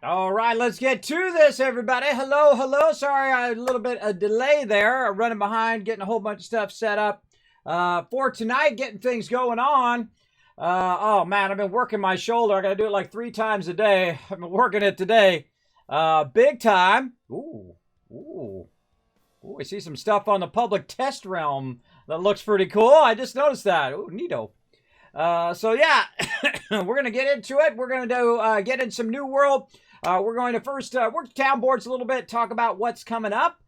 All right, let's get to this, everybody. Hello, hello. Sorry, I had a little bit of delay there. I'm running behind, getting a whole bunch of stuff set up for tonight, getting things going on. Oh, man, I've been working my shoulder. I got to do it like 3 times a day. I've been working it today. Big time. Ooh, ooh. Ooh, I see some stuff on the public test realm that looks pretty cool. I just noticed that. Ooh, neato. So yeah, we're going to get into it. We're going to get in some New World. We're going to first work the town boards a little bit, talk about what's coming up.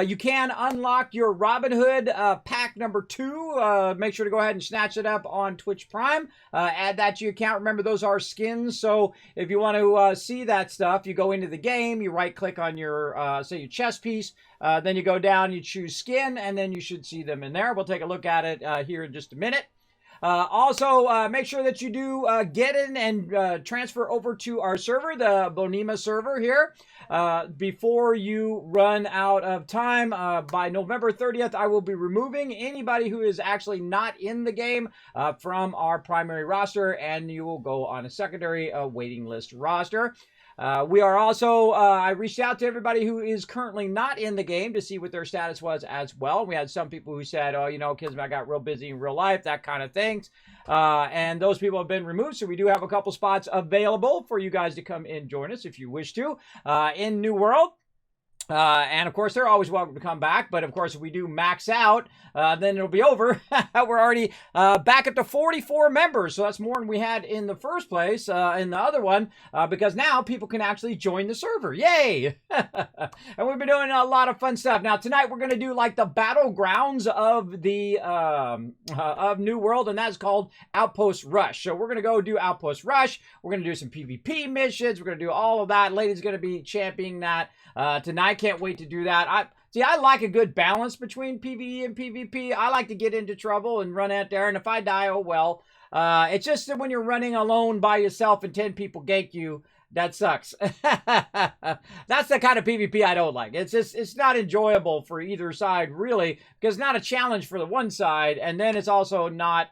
You can unlock your Robin Hood pack number 2. Make sure to go ahead and snatch it up on Twitch Prime. Add that to your account. Remember, those are skins. So if you want to see that stuff, you go into the game, you right click on your, say, your chest piece. Then you go down, you choose skin, and then you should see them in there. We'll take a look at it here in just a minute. Also, make sure that you do get in and transfer over to our server, the Bouneima server here, before you run out of time. By November 30th, I will be removing anybody who is actually not in the game from our primary roster, and you will go on a secondary waiting list roster. We are also, I reached out to everybody who is currently not in the game to see what their status was as well. We had some people who said, oh, you know, Kismet, I got real busy in real life, that kind of things. And those people have been removed. So we do have a couple spots available for you guys to come and join us if you wish to in New World. And of course, they're always welcome to come back. But of course, if we do max out, then it'll be over. We're already back at the 44 members. So that's more than we had in the first place in the other one, because now people can actually join the server. Yay! And we've been doing a lot of fun stuff. Now, tonight we're going to do like the battlegrounds of the of New World, and that's called Outpost Rush. So we're going to go do Outpost Rush. We're going to do some PvP missions. We're going to do all of that. Lady's going to be championing that tonight. Can't wait to do that. I like a good balance between PvE and PvP. I like to get into trouble and run out there, and if I die, oh well. It's just that when you're running alone by yourself and 10 people gank you, that sucks. That's the kind of PvP I don't like. It's not enjoyable for either side, really, because it's not a challenge for the one side, and then it's also not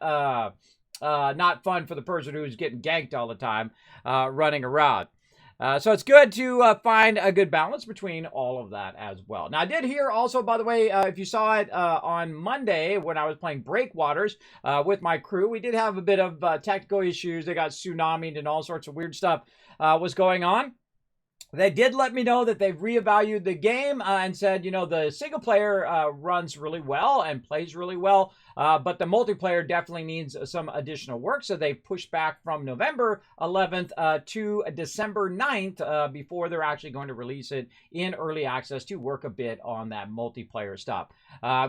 fun for the person who's getting ganked all the time running around. So it's good to find a good balance between all of that as well. Now, I did hear also, by the way, if you saw it on Monday when I was playing Breakwaters with my crew, we did have a bit of technical issues. They got tsunamied and all sorts of weird stuff was going on. They did let me know that they've reevaluated the game and said, you know, the single player runs really well and plays really well, but the multiplayer definitely needs some additional work. So they pushed back from November 11th to December 9th before they're actually going to release it in early access to work a bit on that multiplayer stuff.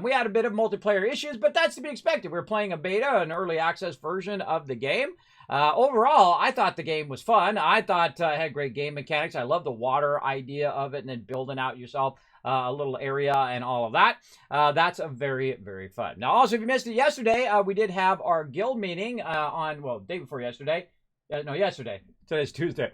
We had a bit of multiplayer issues, but that's to be expected. We're playing a beta, an early access version of the game. Overall, I thought the game was fun. I thought it had great game mechanics. I love the water idea of it and then building out yourself a little area and all of that. That's a very, very fun. Now, also, if you missed it yesterday, we did have our guild meeting on, well, day before yesterday. No, yesterday. Today's Tuesday.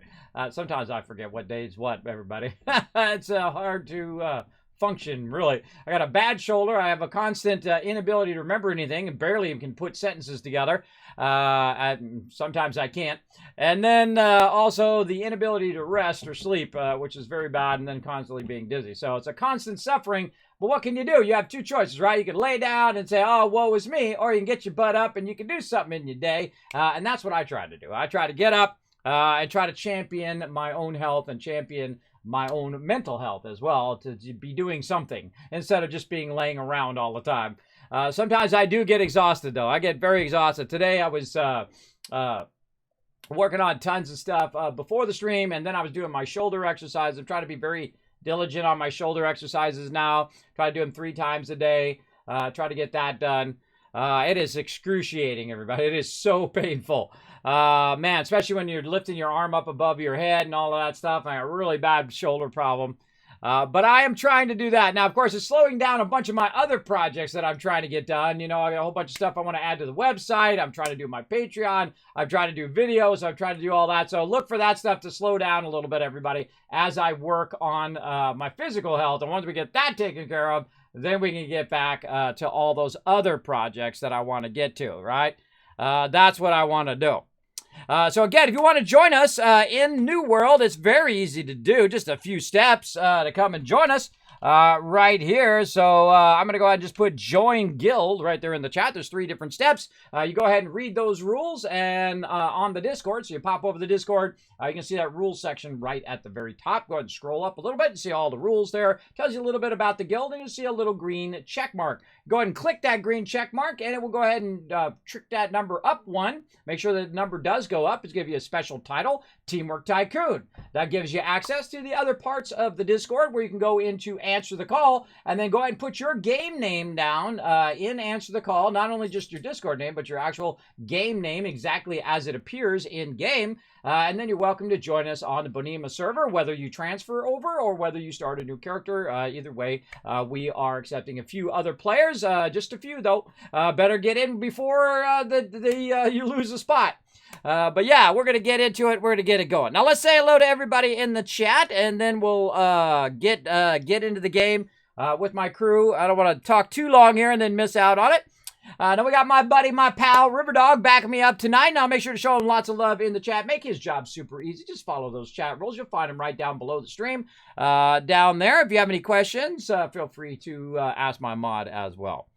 Sometimes I forget what day is what, everybody. It's hard to function, really. I got a bad shoulder. I have a constant inability to remember anything and barely can put sentences together. Sometimes I can't. And then also the inability to rest or sleep, which is very bad, and then constantly being dizzy. So it's a constant suffering. But what can you do? You have 2 choices, right? You can lay down and say, oh, woe is me, or you can get your butt up and you can do something in your day. And that's what I try to do. I try to get up and try to champion my own health and champion my own mental health as well, to be doing something instead of just being laying around all the time. Sometimes I do get exhausted, though. I get very exhausted. Today I was working on tons of stuff before the stream, and then I was doing my shoulder exercises. I'm trying to be very diligent on my shoulder exercises now. Try to do them 3 times a day. Try to get that done. It is excruciating, everybody. It is so painful. Man, especially when you're lifting your arm up above your head and all of that stuff. I got a really bad shoulder problem. But I am trying to do that. Now, of course, it's slowing down a bunch of my other projects that I'm trying to get done. You know, I got a whole bunch of stuff I want to add to the website. I'm trying to do my Patreon. I'm trying to do videos. I'm trying to do all that. So look for that stuff to slow down a little bit, everybody, as I work on my physical health. And once we get that taken care of, then we can get back to all those other projects that I want to get to, right? That's what I want to do. So again, if you want to join us in New World, it's very easy to do. Just a few steps to come and join us right here. So I'm going to go ahead and just put join guild right there in the chat. There's 3 different steps. You go ahead and read those rules and on the Discord. So you pop over the Discord. You can see that rules section right at the very top. Go ahead and scroll up a little bit and see all the rules there. Tells you a little bit about the guild, and you see a little green check mark. Go ahead and click that green check mark, and it will go ahead and trick that number up 1. Make sure that the number does go up. It's going to give you a special title, Teamwork Tycoon. That gives you access to the other parts of the Discord where you can go into Answer the Call, and then go ahead and put your game name down in Answer the Call. Not only just your Discord name, but your actual game name exactly as it appears in game. And then you're welcome to join us on the Bouneima server, whether you transfer over or whether you start a new character. Either way, we are accepting a few other players. Just a few, though. Better get in before you lose a spot. But yeah, we're going to get into it. We're going to get it going. Now, let's say hello to everybody in the chat, and then we'll get into the game with my crew. I don't want to talk too long here and then miss out on it. Now we got my buddy, my pal, Riverdog, backing me up tonight. Now make sure to show him lots of love in the chat. Make his job super easy. Just follow those chat rules. You'll find them right down below the stream. Down there. If you have any questions, feel free to ask my mod as well.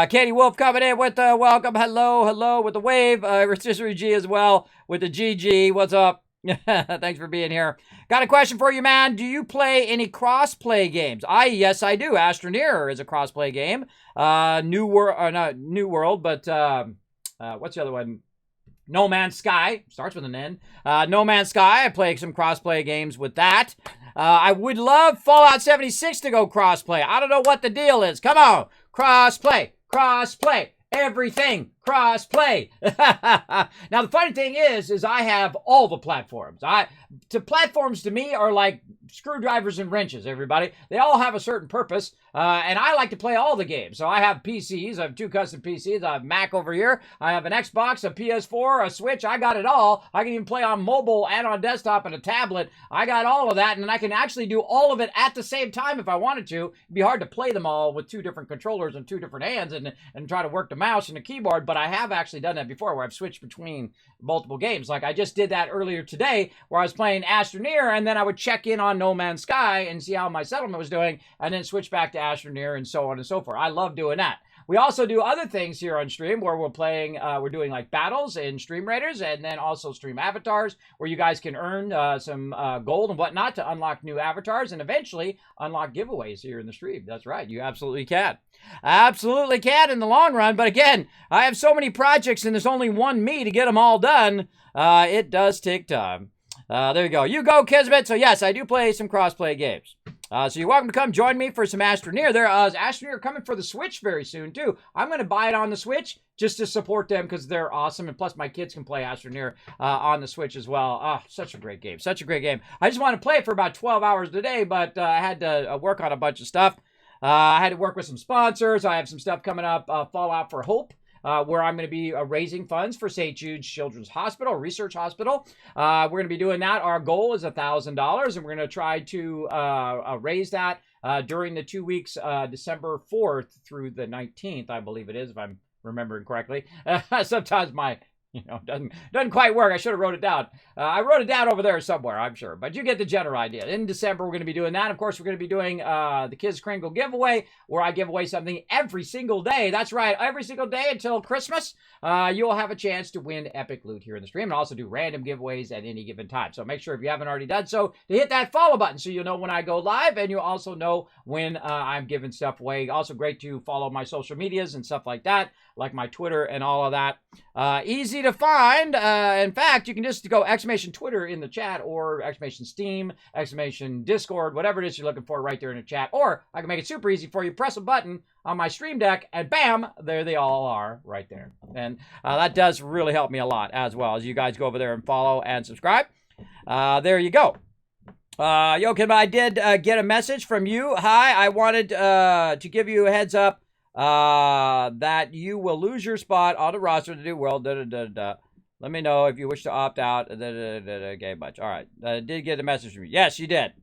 Katie Wolf coming in with the welcome. Hello with the wave. Rotisserie G as well with the GG. What's up? Thanks for being here. Got a question for you, man. Do you play any cross-play games? Yes, I do. Astroneer is a cross-play game. New World, but what's the other one? No Man's Sky. Starts with an N. No Man's Sky. I play some cross-play games with that. I would love Fallout 76 to go cross-play. I don't know what the deal is. Come on. Cross-play. Cross-play. Everything cross-play. Now the funny thing is I have all the platforms. Platforms to me are like screwdrivers and wrenches, everybody. They all have a certain purpose, and I like to play all the games. So I have PCs. I have 2 custom PCs. I have Mac over here. I have an Xbox, a PS4, a Switch. I got it all. I can even play on mobile and on desktop and a tablet. I got all of that, and I can actually do all of it at the same time if I wanted to. It'd be hard to play them all with 2 different controllers and 2 different hands and try to work the mouse and the keyboard, but I have actually done that before where I've switched between multiple games. Like I just did that earlier today where I was playing Astroneer, and then I would check in on No Man's Sky and see how my settlement was doing, and then switch back to Astroneer and so on and so forth. I love doing that. We also do other things here on stream where we're doing like battles in Stream Raiders, and then also stream avatars where you guys can earn some gold and whatnot to unlock new avatars and eventually unlock giveaways here in the stream. That's right. You absolutely can. Absolutely can in the long run. But again, I have so many projects and there's only one me to get them all done. It does take time. There you go. You go, Kismet. So yes, I do play some cross-play games. So you're welcome to come join me for some Astroneer. Astroneer coming for the Switch very soon, too. I'm going to buy it on the Switch just to support them because they're awesome. And plus, my kids can play Astroneer on the Switch as well. Oh, such a great game. Such a great game. I just want to play it for about 12 hours a day, but I had to work on a bunch of stuff. I had to work with some sponsors. I have some stuff coming up, Fallout for Hope. Where I'm going to be raising funds for St. Jude's Children's Hospital, Research Hospital. We're going to be doing that. Our goal is $1,000, and we're going to try to raise that during the 2 weeks, December 4th through the 19th, I believe it is, if I'm remembering correctly. Sometimes my doesn't quite work. I should have wrote it down. I wrote it down over there somewhere, I'm sure. But you get the general idea. In December, we're going to be doing that. Of course, we're going to be doing the Kids Kringle giveaway, where I give away something every single day. That's right. Every single day until Christmas, you'll have a chance to win epic loot here in the stream, and also do random giveaways at any given time. So make sure, if you haven't already done so, to hit that follow button so you'll know when I go live, and you'll also know when I'm giving stuff away. Also great to follow my social medias and stuff like that, like my Twitter and all of that. Easy to find. In fact, you can just go !Twitter in the chat, or !Steam, !Discord, whatever it is you're looking for right there in the chat. Or I can make it super easy for you. Press a button on my stream deck, and bam, there they all are right there. And that does really help me a lot, as well as you guys go over there and follow and subscribe. There you go. Yo, Kim, I did get a message from you. Hi, I wanted to give you a heads up that you will lose your spot on the roster to do World. Let me know if you wish to opt out. Okay, much. All right. I did get a message from you. Yes, you did.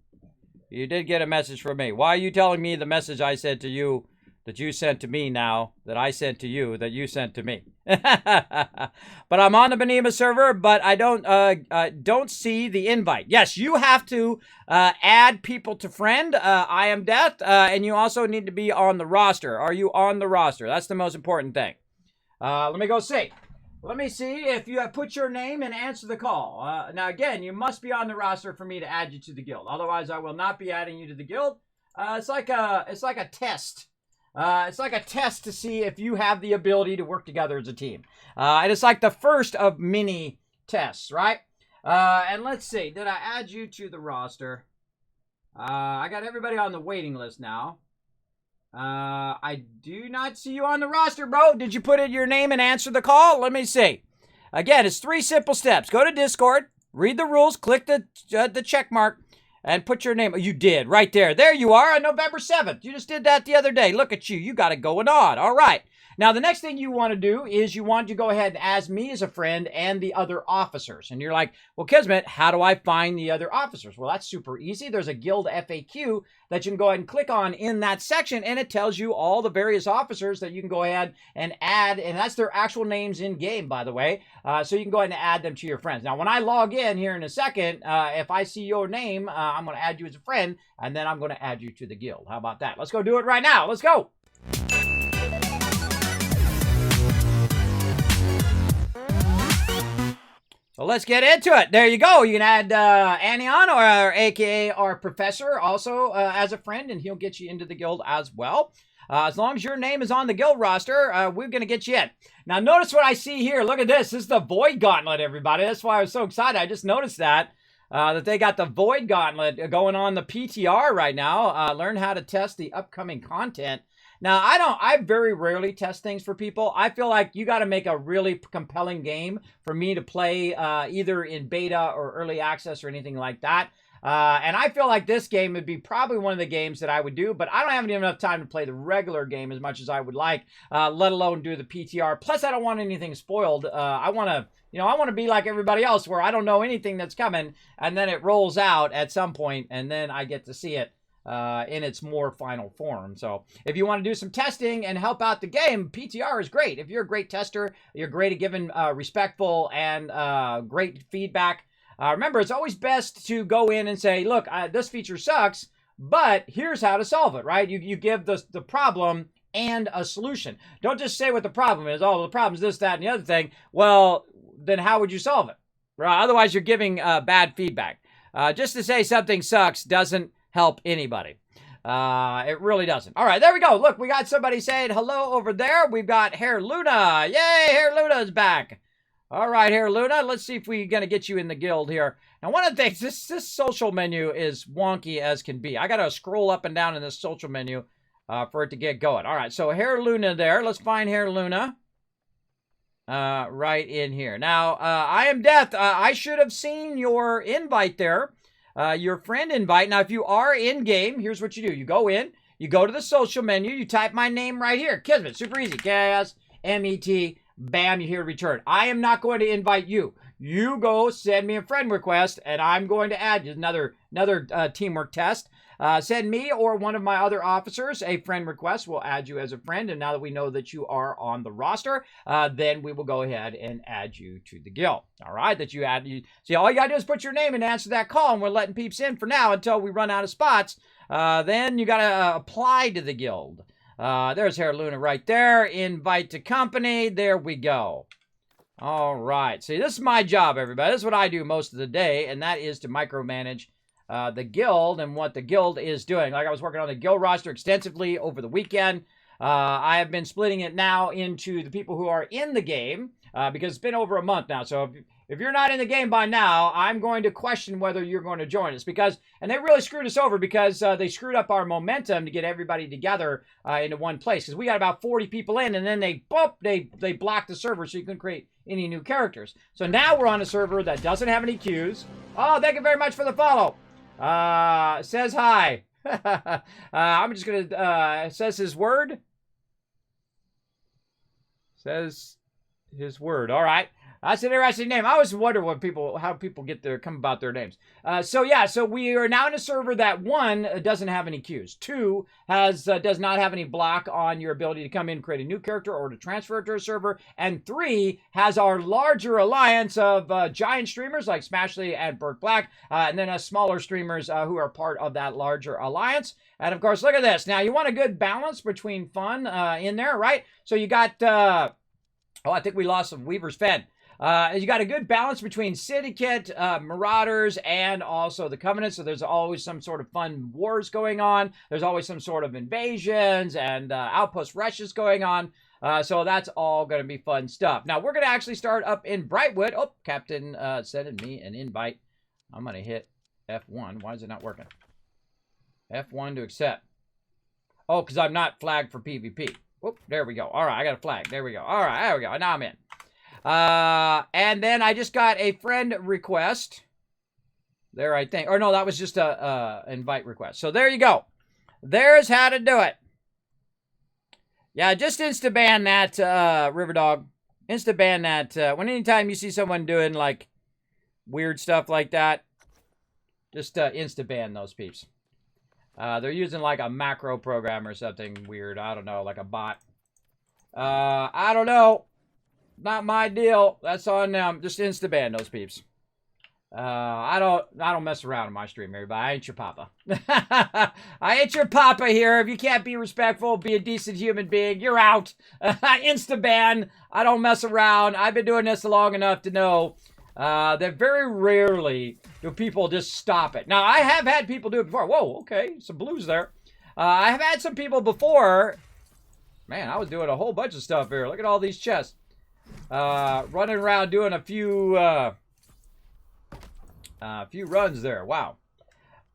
You did get a message from me. Why are you telling me the message I said to you that you sent to me now, that I sent to you, that you sent to me? But I'm on the Bouneima server, but I don't see the invite. Yes, you have to add people to friend. I am Death, and you also need to be on the roster. Are you on the roster? That's the most important thing. Let me go see. Let me see if you have put your name and answer the call. Now, again, you must be on the roster for me to add you to the guild. Otherwise, I will not be adding you to the guild. It's like a test. It's like a test to see if you have the ability to work together as a team. And it's like the first of many tests, right? And let's see. Did I add you to the roster? I got everybody on the waiting list now. I do not see you on the roster, bro. Did you put in your name and answer the call? Let me see. Again, it's 3 simple steps. Go to Discord, read the rules, click the check mark, and put your name. Oh, you did, right there. There you are on November 7th. You just did that the other day. Look at you. You got it going on. All right. Now, the next thing you want to do is you want to go ahead and add me as a friend and the other officers. And you're like, well, Kismet, how do I find the other officers? Well, that's super easy. There's a guild FAQ that you can go ahead and click on in that section, and it tells you all the various officers that you can go ahead and add, and that's their actual names in game, by the way. So you can go ahead and add them to your friends. Now, when I log in here in a second, if I see your name, I'm going to add you as a friend, and then I'm going to add you to the guild. How about that? Let's go do it right now. Let's go. So let's get into it. There you go. You can add Anion, or AKA our professor, also as a friend, and he'll get you into the guild as well. As long as your name is on the guild roster, we're going to get you in. Now, notice what I see here. Look at this. This is the Void Gauntlet, everybody. That's why I was so excited. I just noticed that they got the Void Gauntlet going on the PTR right now. Learn how to test the upcoming content. Now, I very rarely test things for people. I feel like you got to make a really compelling game for me to play either in beta or early access or anything like that. And I feel like this game would be probably one of the games that I would do, but I don't have enough time to play the regular game as much as I would like, let alone do the PTR. Plus, I don't want anything spoiled. I want to be like everybody else where I don't know anything that's coming, and then it rolls out at some point, and then I get to see it in its more final form. So if you want to do some testing and help out the game, PTR is great. If you're a great tester, you're great at giving respectful and great feedback. Remember, it's always best to go in and say, look, this feature sucks, but here's how to solve it, right? You give the problem and a solution. Don't just say what the problem is. Oh, the problem is this, that, and the other thing. Well, then how would you solve it? Right? Otherwise, you're giving bad feedback. Just to say something sucks doesn't help anybody. It really doesn't. All right, there we go. Look, we got somebody saying hello over there. We've got Hair Luna. Yay, Hair Luna is back. All right, Hair Luna, let's see if we're going to get you in the guild here. Now, one of the things, this social menu is wonky as can be. I got to scroll up and down in this social menu for it to get going. All right, so Hair Luna there. Let's find Hair Luna right in here. Now, I am Death. I should have seen your invite there. Your friend invite. Now, if you are in game, here's what you do. You go in, you go to the social menu, you type my name right here. Kismet, super easy. K-I-S-M-E-T. Bam, you hear return. I am not going to invite you. You go send me a friend request, and I'm going to add you. Another teamwork test. Send me or one of my other officers a friend request. We'll add you as a friend, and now that we know that you are on the roster, then we will go ahead and add you to the guild. All right, see, all you got to do is put your name and answer that call, and we're letting peeps in for now until we run out of spots. Then you got to apply to the guild. There's Hair Luna right there. Invite to company. There we go. All right. See, this is my job, everybody. This is what I do most of the day, and that is to micromanage the guild and what the guild is doing. Like I was working on the guild roster extensively over the weekend. I have been splitting it now into the people who are in the game because it's been over a month now. So if you're not in the game by now, I'm going to question whether you're going to join us and they really screwed us over because they screwed up our momentum to get everybody together into one place because we got about 40 people in and then they blocked the server so you couldn't create any new characters. So now we're on a server that doesn't have any queues. Oh, thank you very much for the follow. Says hi. I'm just gonna says his word. Says his word. All right. That's an interesting name. I always wonder how people come about their names. So we are now in a server that one doesn't have any queues. Two does not have any block on your ability to come in, create a new character, or to transfer it to a server. And three has our larger alliance of giant streamers like Smashly and Burt Black, and then smaller streamers who are part of that larger alliance. And of course, look at this. Now you want a good balance between fun in there, right? So you got. I think we lost some Weaver's Fen. You got a good balance between Syndicate, Marauders, and also the Covenant. So there's always some sort of fun wars going on. There's always some sort of invasions and Outpost Rushes going on. So that's all going to be fun stuff. Now, we're going to actually start up in Brightwood. Oh, Captain sending me an invite. I'm going to hit F1. Why is it not working? F1 to accept. Oh, because I'm not flagged for PvP. Whoop, there we go. All right, I got a flag. There we go. All right, there we go. Now I'm in. And then I just got a friend request. There, I think. Or no, that was just a invite request. So there you go. There's how to do it. Yeah, just insta-ban that, Riverdog. Insta-ban that. Anytime you see someone doing, like, weird stuff like that, just insta-ban those peeps. They're using, like, a macro program or something weird. I don't know, like a bot. I don't know. Not my deal. That's on them. Just insta-ban those peeps. I don't mess around in my stream, everybody. I ain't your papa. I ain't your papa here. If you can't be respectful, be a decent human being, you're out. Insta-ban. I don't mess around. I've been doing this long enough to know that very rarely do people just stop it. Now, I have had people do it before. Whoa, okay. Some blues there. I have had some people before. Man, I was doing a whole bunch of stuff here. Look at all these chests. Running around doing a few runs there. Wow.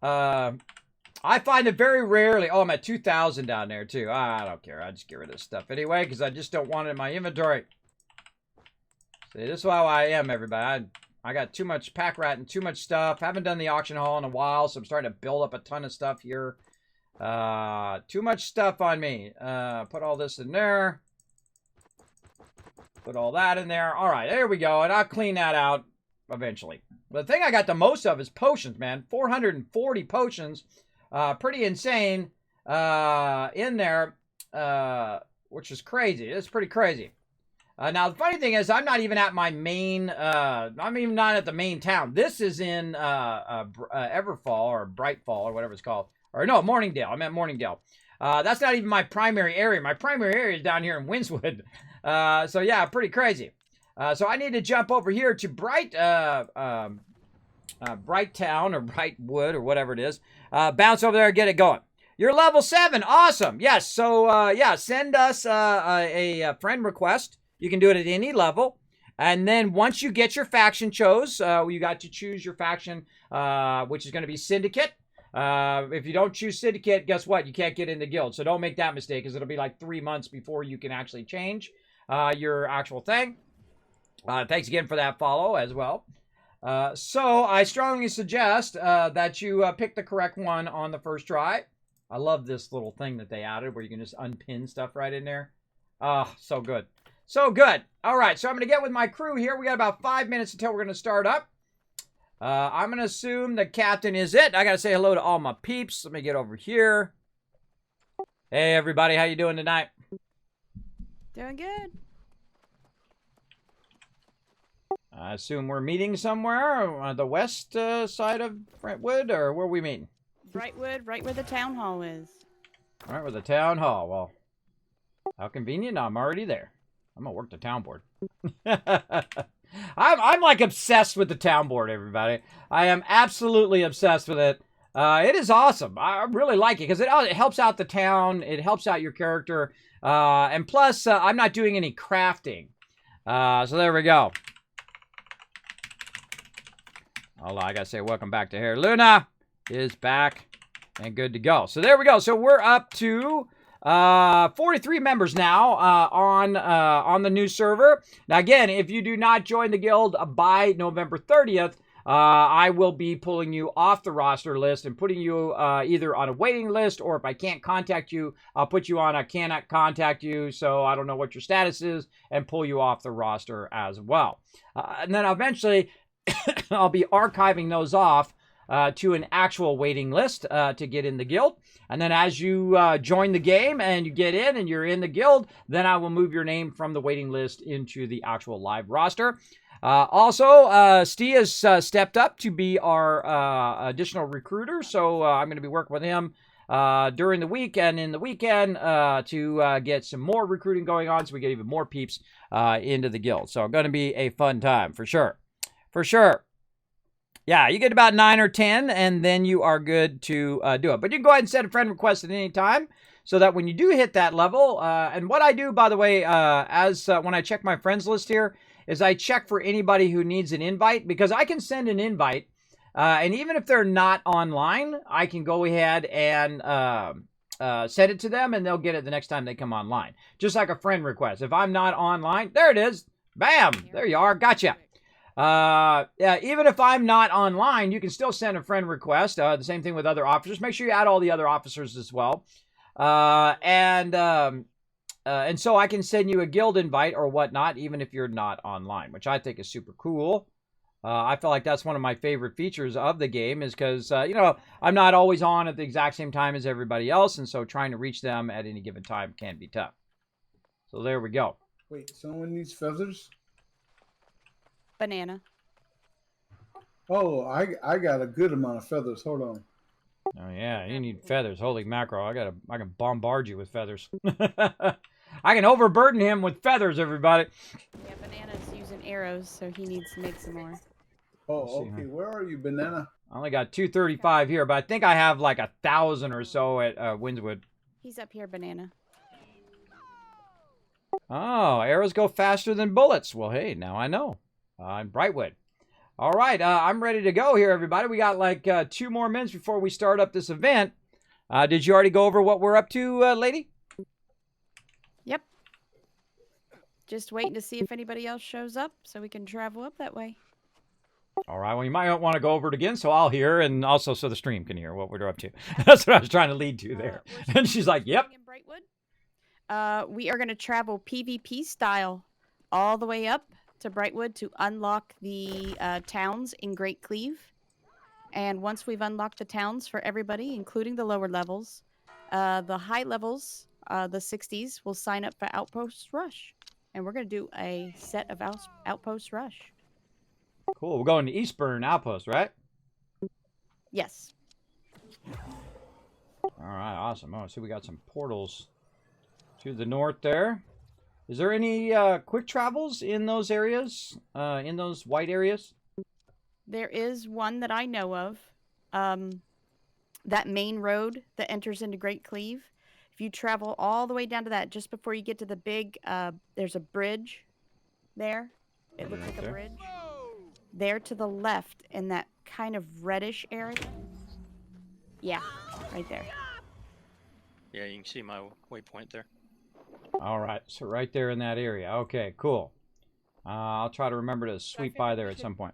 I find it very rarely. Oh, I'm at 2,000 down there too. I don't care. I just get rid of this stuff anyway because I just don't want it in my inventory. See, this is how I am, everybody. I got too much pack rat and too much stuff. Haven't done the auction haul in a while, so I'm starting to build up a ton of stuff here. Too much stuff on me. Put all this in there. Put all that in there. All right, there we go. And I'll clean that out eventually. The thing I got the most of is potions, man. 440 potions. Pretty insane in there, which is crazy. It's pretty crazy. Now, the funny thing is, I'm not even at my main, I'm even not at the main town. This is in Everfall or Brightfall or whatever it's called. Or no, Morningdale. I'm at Morningdale. That's not even my primary area. My primary area is down here in Winswood. So yeah, pretty crazy. So I need to jump over here to Brightown or Brightwood or whatever it is. Bounce over there and get it going. You're level 7. Awesome. Yes. So yeah, send us a friend request. You can do it at any level. And then once you get your faction chose, you got to choose your faction, which is going to be Syndicate. If you don't choose Syndicate, guess what? You can't get in the guild. So don't make that mistake because it'll be like 3 months before you can actually change your actual thing. Thanks again for that follow as well. So I strongly suggest that you pick the correct one on the first try. I love this little thing that they added where you can just unpin stuff right in there. So good. So good. All right, so I'm going to get with my crew here. We got about 5 minutes until we're going to start up. I'm going to assume the captain is it. I got to say hello to all my peeps. Let me get over here. Hey, everybody. How you doing tonight? Doing good. I assume we're meeting somewhere on the west side of Brentwood, or where are we meeting? Brightwood, right where the town hall is. Right where the town hall. Well, how convenient. I'm already there. I'm going to work the town board. I'm like obsessed with the town board, everybody. I am absolutely obsessed with it. It is awesome. I really like it because it helps out the town. It helps out your character. And plus, I'm not doing any crafting. So there we go. Hold on, I got to say welcome back to here. Luna is back and good to go. So there we go. So we're up to 43 members now on the new server. Now again, if you do not join the guild by November 30th, I will be pulling you off the roster list and putting you either on a waiting list, or if I can't contact you, I'll put you on a cannot contact you, so I don't know what your status is, and pull you off the roster as well. And then eventually, I'll be archiving those off to an actual waiting list to get in the guild. And then as you join the game and you get in and you're in the guild, then I will move your name from the waiting list into the actual live roster. Also, Steve has stepped up to be our additional recruiter, so I'm going to be working with him during the week and in the weekend to get some more recruiting going on so we get even more peeps into the guild. So going to be a fun time for sure. For sure. Yeah, you get about 9 or 10, and then you are good to do it. But you can go ahead and send a friend request at any time, so that when you do hit that level, and what I do, by the way, when I check my friends list here, is I check for anybody who needs an invite, because I can send an invite, and even if they're not online, I can go ahead and send it to them, and they'll get it the next time they come online. Just like a friend request. If I'm not online, there it is. Bam! There you are. Gotcha. Yeah, even if I'm not online, you can still send a friend request. The same thing with other officers. Make sure you add all the other officers as well. And so I can send you a guild invite or whatnot, even if you're not online, which I think is super cool. I feel like that's one of my favorite features of the game, is because, you know, I'm not always on at the exact same time as everybody else, and so trying to reach them at any given time can be tough. So there we go. Wait, someone needs feathers? Banana. Oh, I got a good amount of feathers. Hold on. Oh yeah, you need feathers. Holy mackerel! I can bombard you with feathers. I can overburden him with feathers, everybody. Yeah, Banana's using arrows, so he needs to make some more. Oh, okay. Where are you, Banana? I only got 235 here, but I think I have like 1,000 or so at Windswood. He's up here, Banana. Oh, arrows go faster than bullets. Well, hey, now I know. I'm Brightwood. All right, I'm ready to go here, everybody. We got like 2 more minutes before we start up this event. Did you already go over what we're up to, lady? Yep. Just waiting to see if anybody else shows up so we can travel up that way. All right, well, you might want to go over it again so I'll hear, and also so the stream can hear what we're up to. That's what I was trying to lead to there. And she's like, yep. In Brightwood. We are going to travel PvP style all the way up to Brightwood to unlock the towns in Great Cleave. And once we've unlocked the towns for everybody, including the lower levels, the high levels, the 60s, will sign up for Outpost Rush. And we're going to do a set of Outpost Rush. Cool. We're going to Eastburn Outpost, right? Yes. All right, awesome. Oh, so we got some portals to the north there. Is there any quick travels in those areas, in those white areas? There is one that I know of. That main road that enters into Great Cleave. If you travel all the way down to that, just before you get to the big, there's a bridge there. It looks like a bridge. There to the left in that kind of reddish area. Yeah, right there. Yeah, you can see my waypoint there. All right, so right there in that area. Okay, cool. I'll try to remember to sweep by there at some point.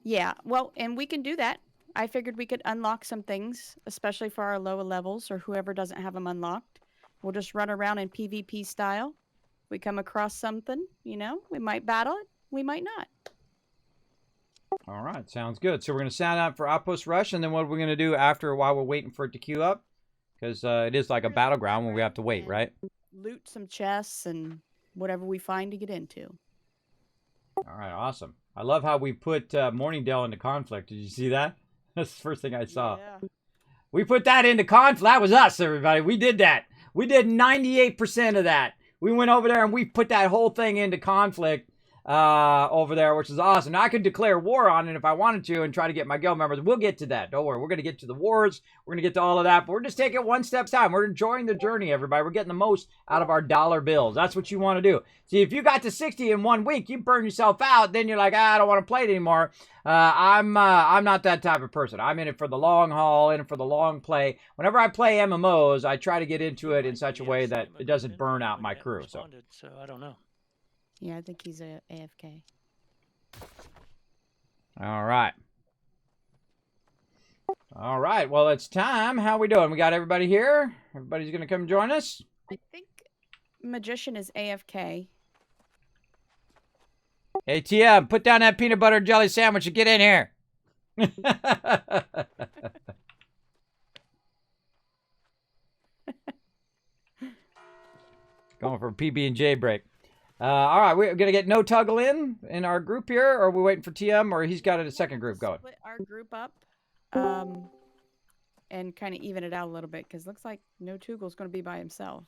Yeah, well, and we can do that. I figured we could unlock some things, especially for our lower levels or whoever doesn't have them unlocked. We'll just run around in PvP style. We come across something, you know, we might battle it, we might not. All right, sounds good. So we're going to sign up for Outpost Rush, and then what are we going to do after while we're waiting for it to queue up? Because it is like a battleground when we have to wait, right? Loot some chests and whatever we find to get into. All right, awesome. I love how we put Morningdale into conflict. Did you see that? That's the first thing I saw. Yeah. We put that into conflict. That was us, everybody. We did that. We did 98% of that. We went over there and we put that whole thing into conflict over there, which is awesome. Now, I could declare war on it if I wanted to and try to get my guild members. We'll get to that. Don't worry. We're going to get to the wars. We're going to get to all of that. But we're just taking it one step at a time. We're enjoying the journey, everybody. We're getting the most out of our dollar bills. That's what you want to do. See, if you got to 60 in 1 week, you burn yourself out. Then you're like, I don't want to play it anymore. I'm not that type of person. I'm in it for the long haul, in it for the long play. Whenever I play MMOs, I try to get into it in such a way that it doesn't burn out my crew. So I don't know. Yeah, I think he's a AFK. All right. All right. Well, it's time. How we doing? We got everybody here? Everybody's going to come join us? I think Magician is AFK. Hey, TM, put down that peanut butter and jelly sandwich and get in here. Going for a PB&J break. All right, we're going to get No Tuggle in our group here, or are we waiting for TM, or he's got a second group going? Split our group up and kind of even it out a little bit, because looks like No Toogle's going to be by himself.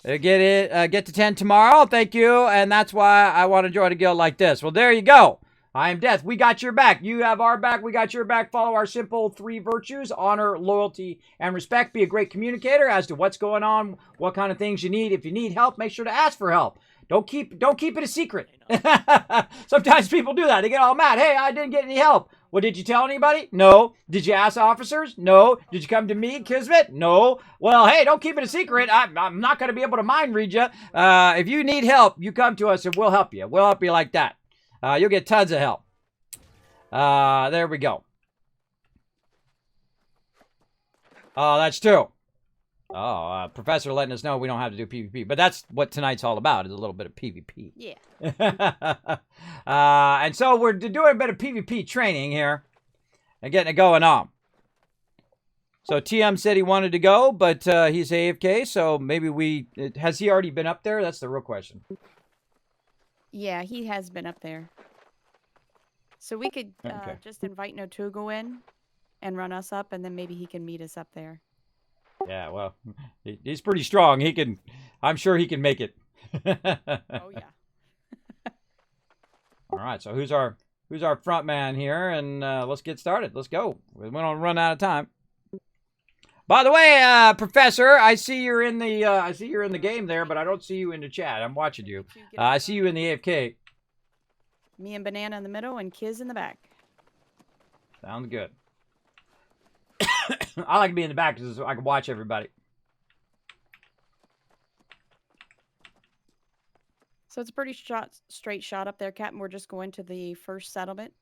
Get to 10 tomorrow. Thank you. And that's why I want to join a guild like this. Well, there you go. I am Death. We got your back. You have our back. We got your back. Follow our simple 3 virtues: honor, loyalty, and respect. Be a great communicator as to what's going on, what kind of things you need. If you need help, make sure to ask for help. Don't keep it a secret. Sometimes people do that. They get all mad. Hey, I didn't get any help. Well, did you tell anybody? No. Did you ask officers? No. Did you come to me, Kismet? No. Well, hey, don't keep it a secret. I'm not going to be able to mind read you. If you need help, you come to us and we'll help you. We'll help you like that. You'll get tons of help. There we go. Oh, that's true. Oh, Professor letting us know we don't have to do PvP. But that's what tonight's all about, is a little bit of PvP. Yeah. And so we're doing a bit of PvP training here and getting it going on. So TM said he wanted to go, but he's AFK, so maybe has he already been up there? That's the real question. Yeah, he has been up there. So we could Okay. just invite No Toogle in and run us up, and then maybe he can meet us up there. Yeah, well, he's pretty strong. I'm sure he can make it. Oh, yeah. All right, so who's our front man here? And let's get started. Let's go. We don't run out of time. By the way, Professor, I see you're in the game there, but I don't see you in the chat. I'm watching you. I see you in the AFK. Me and Banana in the middle and Kiz in the back. Sounds good. I like to be in the back because I can watch everybody. So it's a pretty straight shot up there, Captain. We're just going to the first settlement.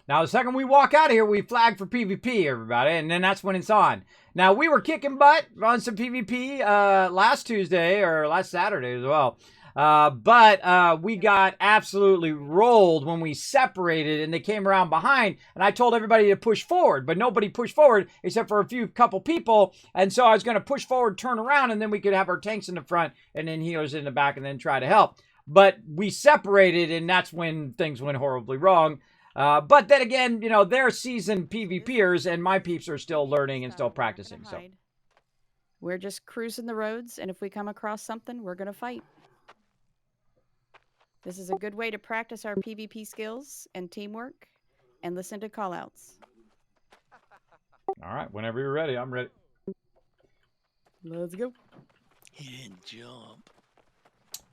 Now, the second we walk out of here, we flag for PvP, everybody, and then that's when it's on. Now, we were kicking butt on some PvP last Tuesday, or last Saturday as well. But we got absolutely rolled when we separated and they came around behind, and I told everybody to push forward, but nobody pushed forward except for a couple people. And so I was going to push forward, turn around, and then we could have our tanks in the front and then healers in the back and then try to help. But we separated, and that's when things went horribly wrong. But then again, you know, they're seasoned PvPers and my peeps are still learning and still practicing. So we're just cruising the roads, and if we come across something, we're going to fight. This is a good way to practice our PvP skills and teamwork and listen to callouts. All right, whenever you're ready, I'm ready. Let's go. He didn't jump.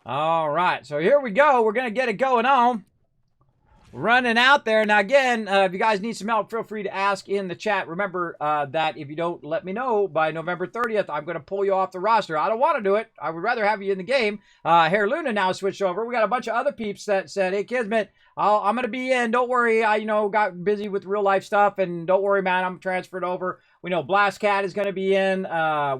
All right, so here we go. We're going to get it going on. Running out there. Now, again, if you guys need some help, feel free to ask in the chat. Remember that if you don't let me know by November 30th, I'm going to pull you off the roster. I don't want to do it. I would rather have you in the game. Hair Luna now switched over. We got a bunch of other peeps that said, hey, Kismet, I'm going to be in. Don't worry. I, got busy with real life stuff. And don't worry, man. I'm transferred over. We know Blast Cat is going to be in.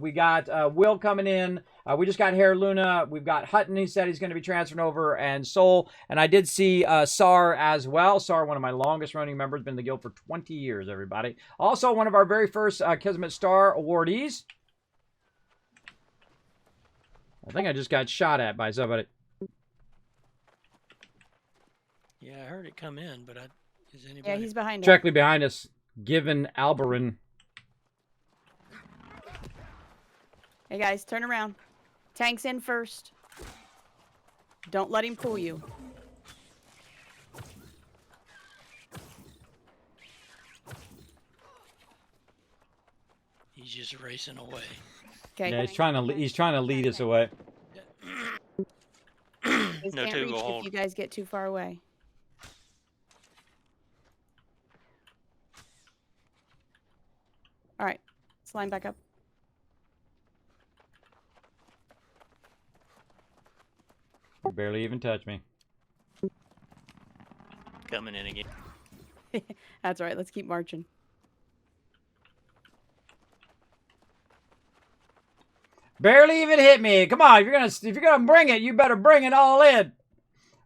We got Will coming in. We just got Hair Luna. We've got Hutton. He said he's going to be transferred over. And Soul. And I did see Sar as well. Sar, one of my longest running members. Been in the guild for 20 years, everybody. Also, one of our very first Kismet Star awardees. I think I just got shot at by somebody. Yeah, I heard it come in, but is anybody? Yeah, he's behind us. Directly behind us. Given Alberin. Hey, guys, turn around. Tank's in first. Don't let him fool you. He's just racing away. Okay. Yeah, he's trying to lead us away. He No can't Toogle reach hold. if you guys get too far away. All right, let's line back up. You barely even touch me. coming in again. That's right. Let's keep marching. Barely even hit me. Come on, if you're gonna bring it, you better bring it all in.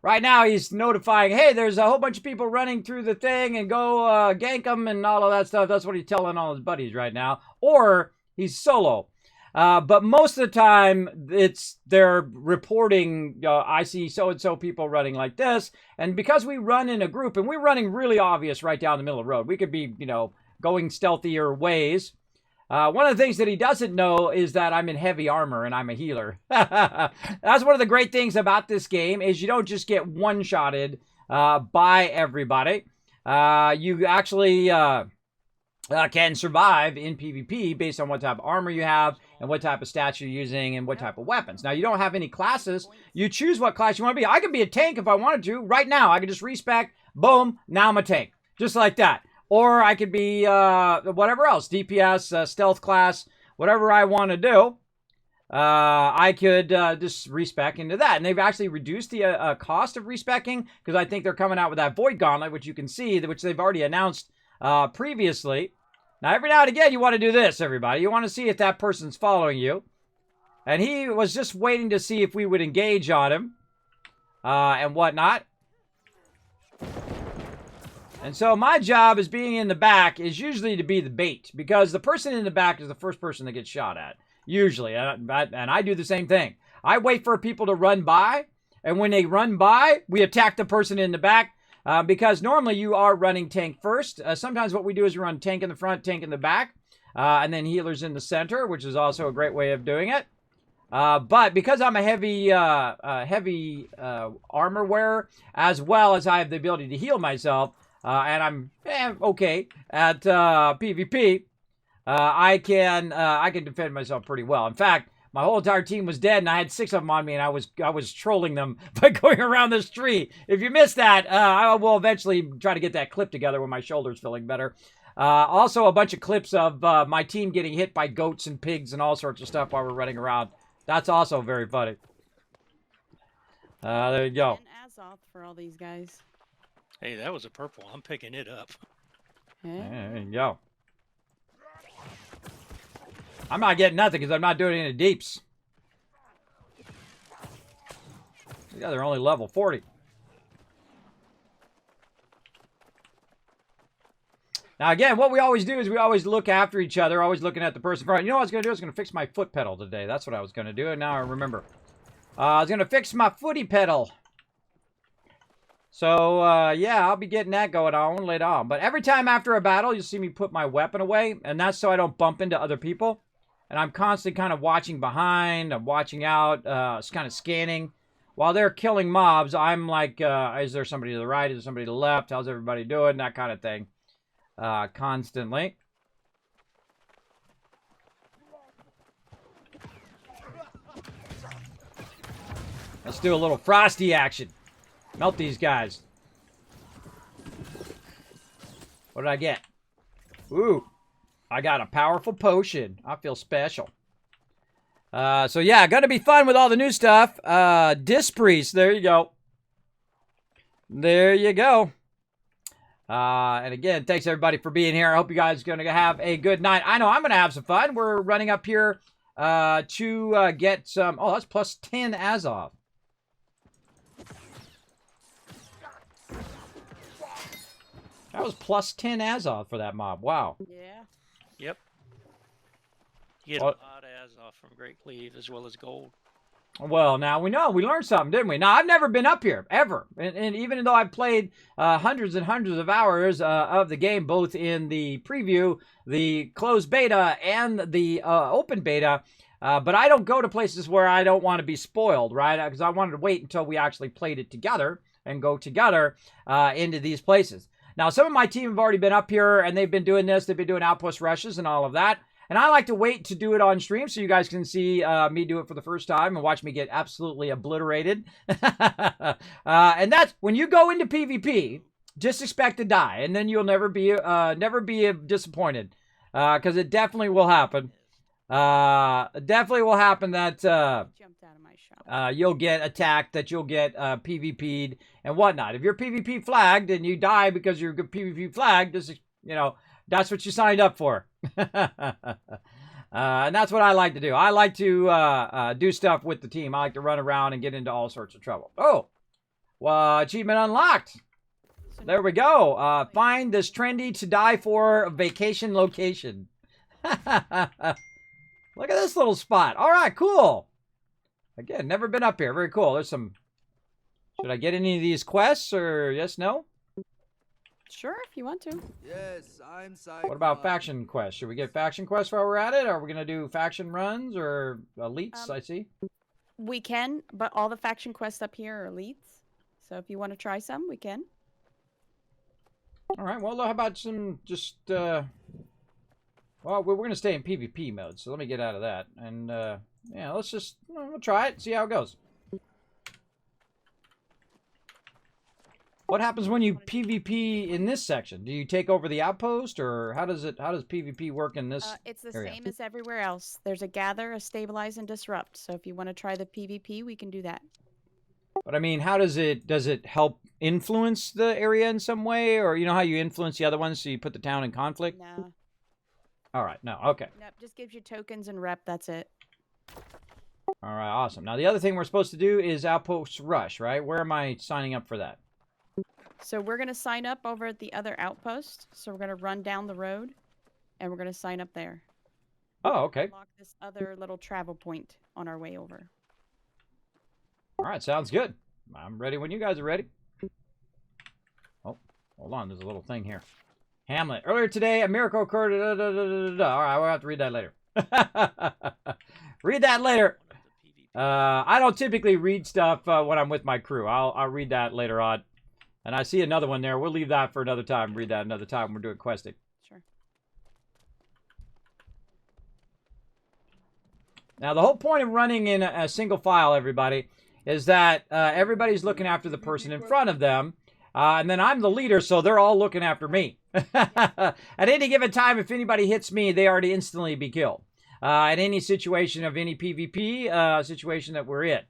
Right now, he's notifying, hey, there's a whole bunch of people running through the thing and go gank them and all of that stuff. That's what he's telling all his buddies right now. Or he's solo. But most of the time, they're reporting, I see so-and-so people running like this. And because we run in a group, and we're running really obvious right down the middle of the road, we could be, going stealthier ways. One of the things that he doesn't know is that I'm in heavy armor and I'm a healer. That's one of the great things about this game is you don't just get one-shotted by everybody. You actually can survive in PvP based on what type of armor you have and what type of stats you're using and what type of weapons. Now, you don't have any classes. You choose what class you want to be. I could be a tank if I wanted to. Right now, I could just respec. Boom. Now I'm a tank. Just like that. Or I could be whatever else, DPS, stealth class, whatever I want to do. I could just respec into that. And they've actually reduced the cost of respecking because I think they're coming out with that Void Gauntlet, which you can see, which they've already announced previously. Now, every now and again, you want to do this, everybody. You want to see if that person's following you. And he was just waiting to see if we would engage on him and whatnot. And so my job as being in the back is usually to be the bait because the person in the back is the first person that gets shot at, usually. And I do the same thing. I wait for people to run by, and when they run by, we attack the person in the back because normally you are running tank first. Sometimes what we do is we run tank in the front, tank in the back, and then healers in the center, which is also a great way of doing it. But because I'm a heavy armor wearer, as well as I have the ability to heal myself, and I'm okay at PvP, I can defend myself pretty well. In fact, my whole entire team was dead, and I had 6 of them on me, and I was trolling them by going around this tree. If you missed that, I will eventually try to get that clip together when my shoulder's feeling better. Also, a bunch of clips of my team getting hit by goats and pigs and all sorts of stuff while we're running around. That's also very funny. There you go. And Azoth for all these guys. Hey, that was a purple. I'm picking it up. Yeah. There you go. I'm not getting nothing because I'm not doing any deeps. Yeah, they're only level 40. Now, again, what we always do is we always look after each other, always looking at the person in front. You know what I was going to do? I was going to fix my foot pedal today. That's what I was going to do, and now I remember. I was going to fix my footy pedal. So, yeah, I'll be getting that going on later on. But every time after a battle, you'll see me put my weapon away. And that's so I don't bump into other people. And I'm constantly kind of watching behind. I'm watching out, kind of scanning. While they're killing mobs, I'm like, is there somebody to the right? Is there somebody to the left? How's everybody doing? That kind of thing. Constantly. Let's do a little frosty action. Melt these guys. What did I get? Ooh. I got a powerful potion. I feel special. So yeah, gonna be fun with all the new stuff. Disc Priest, there you go. There you go. And again, thanks everybody for being here. I hope you guys are gonna have a good night. I know I'm gonna have some fun. We're running up here to get some. Oh, that's plus 10 Azoth. That was plus 10 Azoth for that mob. Wow. Yeah. Yep. You get a lot of Azoth from Great Cleave as well as gold. Well, now we know. We learned something, didn't we? Now, I've never been up here, ever. And even though I've played hundreds and hundreds of hours of the game, both in the preview, the closed beta, and the open beta, but I don't go to places where I don't want to be spoiled, right? Because I wanted to wait until we actually played it together and go together into these places. Now, some of my team have already been up here, and they've been doing this. They've been doing Outpost Rushes and all of that. And I like to wait to do it on stream so you guys can see me do it for the first time and watch me get absolutely obliterated. And that's, when you go into PvP, just expect to die, and then you'll never be disappointed, because it definitely will happen. definitely will happen that Jumped out of my shop. you'll get attacked, that you'll get PvP'd and whatnot. If you're PvP flagged and you die because you're PvP flagged, this is, you know, that's what you signed up for. And that's what I like to do. I like to do stuff with the team. I like to run around and get into all sorts of trouble. Oh, well, achievement unlocked. There we go. Find this trendy to die for vacation location. Look at this little spot. All right, cool. Again, never been up here. Very cool. There's some... Should I get any of these quests or yes, no? Sure, if you want to. Yes, I'm psyched. What about faction quests? Should we get faction quests while we're at it? Are we going to do faction runs or elites, I see? We can, but all the faction quests up here are elites. So if you want to try some, we can. All right, well, how about some just... well, we're going to stay in PvP mode, so let me get out of that. And, yeah, let's just... we'll try it, see how it goes. What happens when you PvP in this section? Do you take over the outpost, or how does PvP work in this It's the area? same as everywhere else. There's a gather, a stabilize, and disrupt. So if you want to try the PvP, we can do that. But I mean, how does it help influence the area in some way? Or you know how you influence the other ones, so you put the town in conflict? No. All right, no, okay. Nope, just gives you tokens and rep, that's it. All right, awesome. Now, the other thing we're supposed to do is Outpost Rush, right? Where am I signing up for that? So we're going to sign up over at the other outpost. So we're going to run down the road, and we're going to sign up there. Oh, okay. Unlock this other little travel point on our way over. All right, sounds good. I'm ready when you guys are ready. Oh, hold on. There's a little thing here. Hamlet. Earlier today, a miracle occurred. All right, we'll have to read that later. Read that later. I don't typically read stuff when I'm with my crew. I'll read that later on. And I see another one there. We'll leave that for another time. Read that another time when we're doing questing. Sure. Now, the whole point of running in a single file, everybody, is that everybody's looking after the person in front of them. And then I'm the leader, so they're all looking after me. At any given time, if anybody hits me, they already instantly be killed. In any situation of any PvP situation that we're in.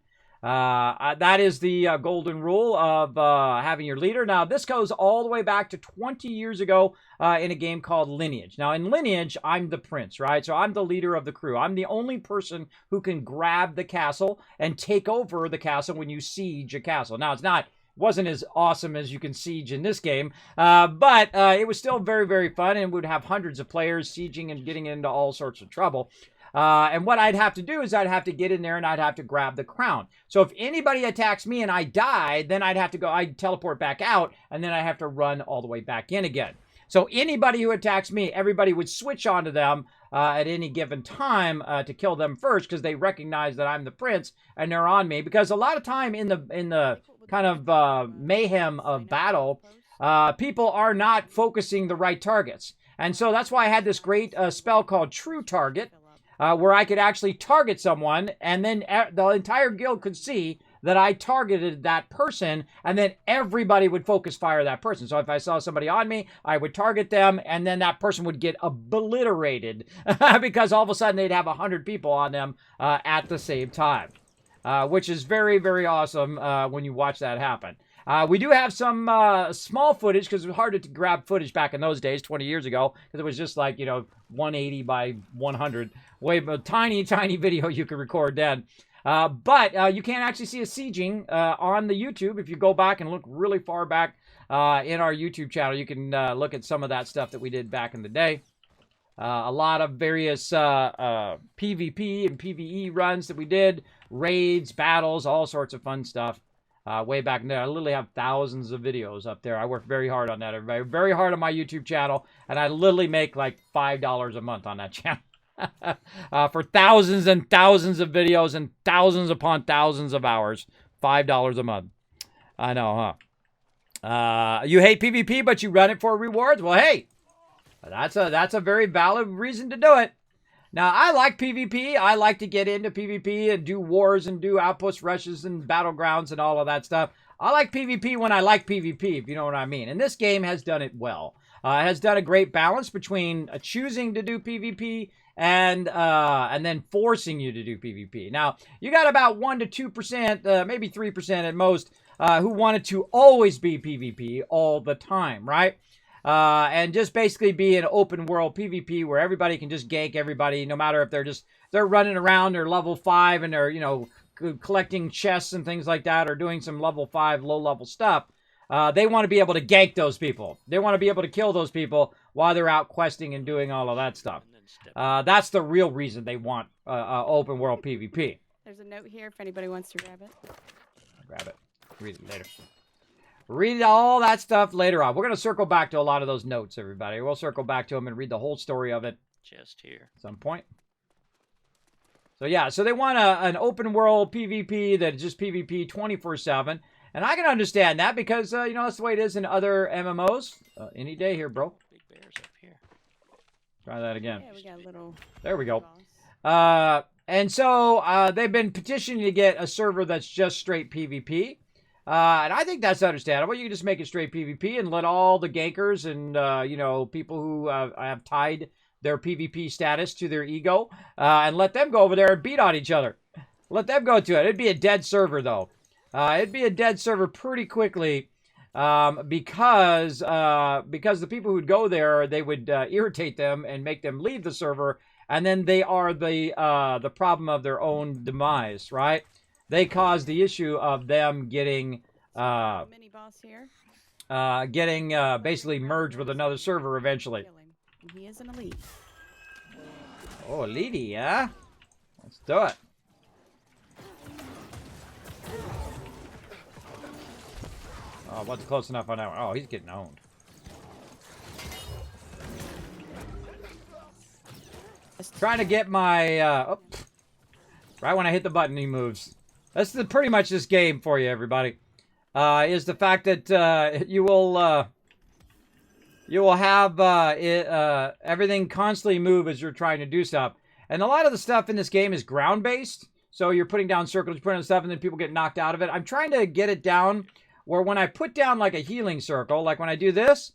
That is the golden rule of having your leader. Now, this goes all the way back to 20 years ago in a game called Lineage. Now, in Lineage, I'm the prince, right? So I'm the leader of the crew. I'm the only person who can grab the castle and take over the castle when you siege a castle. Now, wasn't as awesome as you can siege in this game, but it was still very, very fun, and would have hundreds of players sieging and getting into all sorts of trouble. And what I'd have to do is I'd have to get in there and I'd have to grab the crown. So if anybody attacks me and I die, then I'd teleport back out, and then I have to run all the way back in again. So anybody who attacks me, everybody would switch onto them at any given time to kill them first, because they recognize that I'm the prince and they're on me. Because a lot of time in the kind of mayhem of battle, people are not focusing the right targets. And so that's why I had this great spell called True Target, where I could actually target someone, and then the entire guild could see that I targeted that person, and then everybody would focus fire that person. So if I saw somebody on me, I would target them, and then that person would get obliterated because all of a sudden they'd have 100 people on them at the same time, which is very, very awesome when you watch that happen. We do have some small footage, because it was hard to grab footage back in those days, 20 years ago, because it was just like, 180 by 100. A tiny, tiny video you could record then. But you can actually see a sieging on the YouTube. If you go back and look really far back in our YouTube channel, you can look at some of that stuff that we did back in the day. A lot of various PvP and PvE runs that we did, raids, battles, all sorts of fun stuff. Way back in there. I literally have thousands of videos up there. I work very hard on that, everybody. Very hard on my YouTube channel, and I literally make like $5 a month on that channel. For thousands and thousands of videos and thousands upon thousands of hours. $5 a month. I know, huh? You hate PvP, but you run it for rewards? Well, hey, that's a very valid reason to do it. Now, I like PvP. I like to get into PvP and do wars and do outpost rushes and battlegrounds and all of that stuff. I like PvP when I like PvP, if you know what I mean. And this game has done it well. has done a great balance between choosing to do PvP and then forcing you to do PvP. Now, you got about 1 to 2%, maybe 3% at most, who wanted to always be PvP all the time, right? And just basically be an open world PvP where everybody can just gank everybody, no matter if they're running around, they're level 5 and they're, you know, collecting chests and things like that, or doing some level 5 low level stuff. They want to be able to gank those people. They want to be able to kill those people while they're out questing and doing all of that stuff. That's the real reason they want open world PvP. There's a note here if anybody wants to grab it. I'll grab it. Read it later. Read all that stuff later on. We're going to circle back to a lot of those notes, everybody. We'll circle back to them and read the whole story of it. Just here. At some point. So, yeah. So, they want an open world PvP that is just PvP 24/7. And I can understand that because, you know, that's the way it is in other MMOs. Any day here, bro. Big bears up here. Try that again. Yeah, we got a little... There we go. And so, they've been petitioning to get a server that's just straight PvP. And I think that's understandable. You can just make it straight PvP and let all the gankers and, you know, people who have tied their PvP status to their ego, and let them go over there and beat on each other. Let them go to it. It'd be a dead server, though. It'd be a dead server pretty quickly, because the people who'd go there, they would irritate them and make them leave the server, and then they are the problem of their own demise, right? They caused the issue of them getting mini boss here. Basically merged with another server eventually. He is an elite. Oh, elite, yeah? Let's do it. Oh, wasn't close enough on that one. Oh, he's getting owned. Trying to get my... right when I hit the button, he moves. That's pretty much this game for you, everybody. Is the fact that you will have everything constantly move as you're trying to do stuff. And a lot of the stuff in this game is ground-based. So you're putting down circles, you're putting down stuff, and then people get knocked out of it. I'm trying to get it down where when I put down like a healing circle, like when I do this,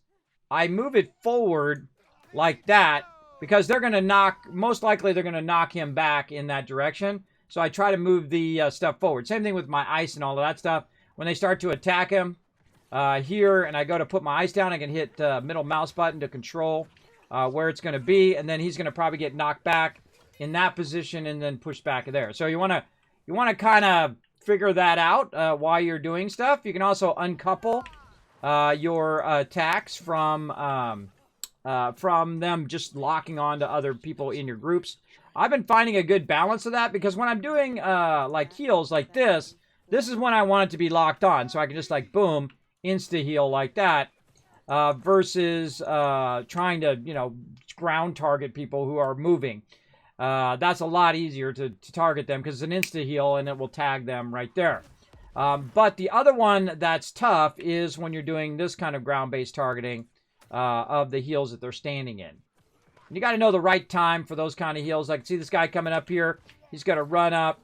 I move it forward like that, because they're going to most likely they're going to knock him back in that direction. So I try to move the stuff forward. Same thing with my ice and all of that stuff. When they start to attack him here, and I go to put my ice down, I can hit middle mouse button to control where it's going to be, and then he's going to probably get knocked back in that position and then push back there. So you want to kind of figure that out while you're doing stuff. You can also uncouple your attacks from them just locking on to other people in your groups. I've been finding a good balance of that, because when I'm doing like heals like this is when I want it to be locked on, so I can just like boom, insta heal like that, versus trying to, you know, ground target people who are moving. That's a lot easier to target them because it's an insta heal and it will tag them right there. But the other one that's tough is when you're doing this kind of ground-based targeting of the heals that they're standing in. And you got to know the right time for those kind of heals. Like, see this guy coming up here? He's going to run up,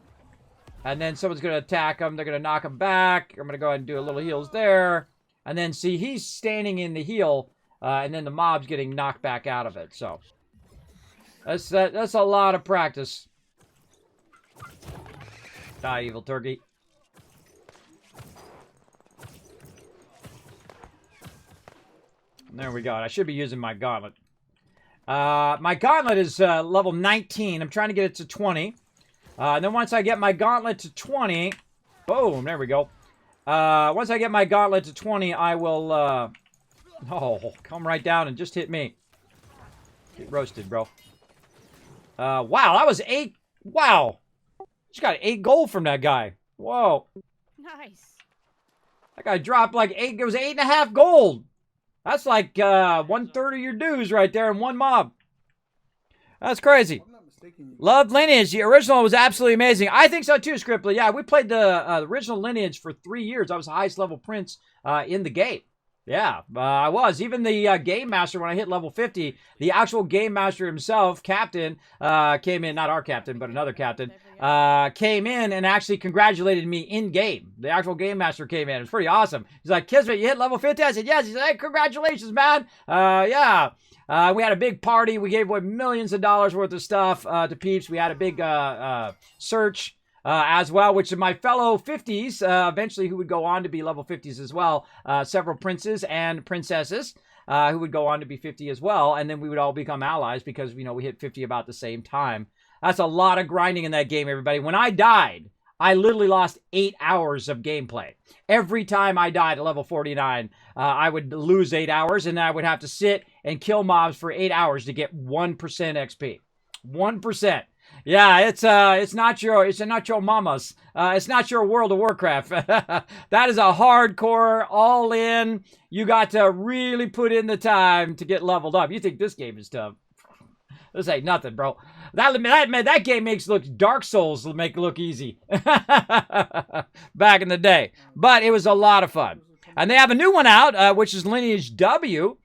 and then someone's going to attack him. They're going to knock him back. I'm going to go ahead and do a little heals there. And then, see, he's standing in the heal, and then the mob's getting knocked back out of it. So, that's a lot of practice. Die, evil turkey. There we go. I should be using my gauntlet. My gauntlet is level 19. I'm trying to get it to 20. And then once I get my gauntlet to 20... Boom, there we go. Once I get my gauntlet to 20, I will... oh, come right down and just hit me. Get roasted, bro. Wow, that was 8... Wow. Just got 8 gold from that guy. Whoa. Nice. That guy dropped like 8... It was 8.5 gold. That's like 1/3 of your dues right there in one mob. That's crazy. Loved Lineage. The original was absolutely amazing. I think so too, Scriptly. Yeah, we played the original Lineage for 3 years. I was the highest level prince in the game. Yeah, I was. Even the game master, when I hit level 50, the actual game master himself, Captain, came in. Not our captain, but another captain. came in and actually congratulated me in game. The actual game master came in. It was pretty awesome. He's like, Kismet, you hit level 50? I said, yes. He said, hey, congratulations, man. Yeah. We had a big party. We gave away millions of dollars worth of stuff to peeps. We had a big search as well, which is my fellow 50s, eventually who would go on to be level 50s as well. Several princes and princesses who would go on to be 50 as well. And then we would all become allies because, you know, we hit 50 about the same time. That's a lot of grinding in that game, everybody. When I died, I literally lost 8 hours of gameplay. Every time I died at level 49, I would lose 8 hours, and then I would have to sit and kill mobs for 8 hours to get 1% XP. 1%. Yeah, it's not your mama's. It's not your World of Warcraft. That is a hardcore, all in. You got to really put in the time to get leveled up. You think this game is tough? This ain't nothing, bro. That game makes Dark Souls make it look easy back in the day. But it was a lot of fun. And they have a new one out, which is Lineage W,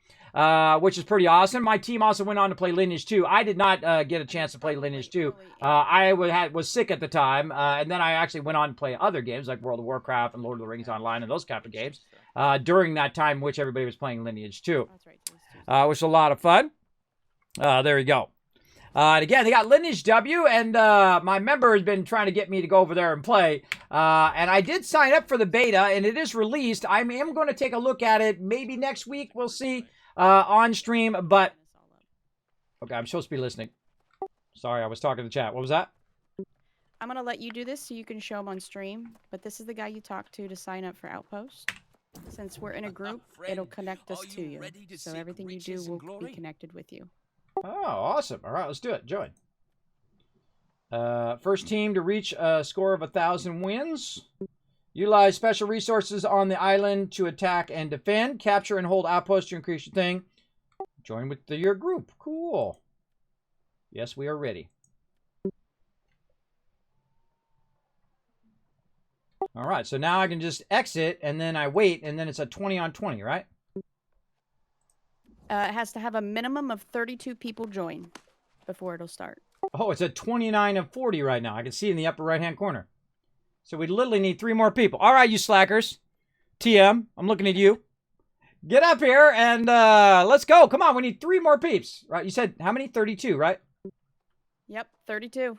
which is pretty awesome. My team also went on to play Lineage 2. I did not get a chance to play Lineage 2. I was sick at the time, and then I actually went on to play other games like World of Warcraft and Lord of the Rings Online and those kind of games during that time in which everybody was playing Lineage 2, which was a lot of fun. There you go. And again, they got Lineage W, and my member has been trying to get me to go over there and play. And I did sign up for the beta, and it is released. I am going to take a look at it maybe next week. We'll see on stream. But okay, I'm supposed to be listening. Sorry, I was talking to the chat. What was that? I'm going to let you do this so you can show them on stream. But this is the guy you talk to sign up for Outpost. Since we're in a group, it'll connect us to you. So everything you do will be connected with you. Oh, awesome. All right, let's do it. Join. First team to reach a score of 1,000 wins. Utilize special resources on the island to attack and defend. Capture and hold outposts to increase your thing. Join with your group. Cool. Yes, we are ready. All right, so now I can just exit, and then I wait, and then it's a 20 on 20, right? It has to have a minimum of 32 people join before it'll start. Oh, it's at 29 of 40 right now. I can see in the upper right-hand corner. So we literally need 3 more people. All right, you slackers. TM, I'm looking at you. Get up here and let's go. Come on, we need 3 more peeps. Right? You said how many? 32, right? Yep, 32.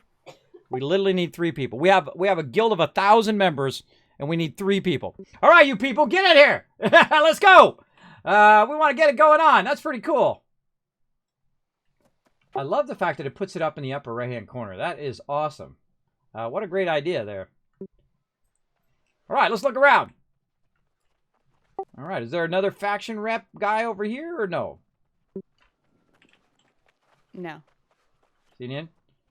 We literally need 3 people. We have a guild of 1,000 members, and we need 3 people. All right, you people, get in here. Let's go. We want to get it going on. That's pretty cool. I love the fact that it puts it up in the upper right-hand corner. That is awesome. What a great idea there. All right, let's look around. All right, is there another faction rep guy over here or no? No. See the end?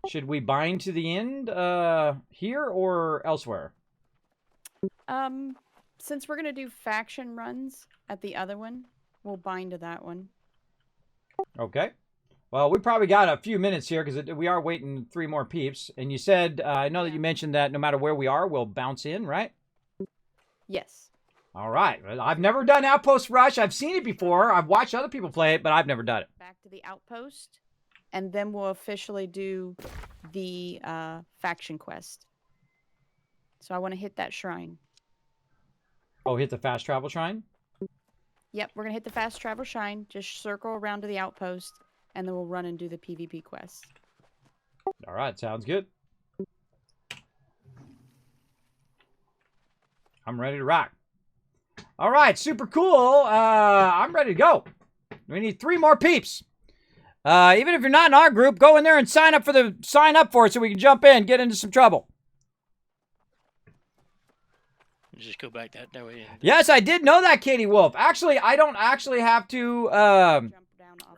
Should we bind to the end here or elsewhere? Since we're going to do faction runs at the other one, we'll bind to that one. Okay. Well, we probably got a few minutes here because we are waiting 3 more peeps. And you said, I know that you mentioned that no matter where we are, we'll bounce in, right? Yes. All right. I've never done Outpost Rush. I've seen it before. I've watched other people play it, but I've never done it. Back to the outpost, and then we'll officially do the faction quest. So I want to hit that shrine. Oh, hit the fast travel shrine? Yep, we're going to hit the fast travel shrine, just circle around to the outpost, and then we'll run and do the PvP quest. All right, sounds good. I'm ready to rock. All right, super cool. I'm ready to go. We need 3 more peeps. Even if you're not in our group, go in there and sign up for it so we can jump in, get into some trouble. Just go back that way. Yes, I did know that, Katie Wolf. Actually, I don't actually have to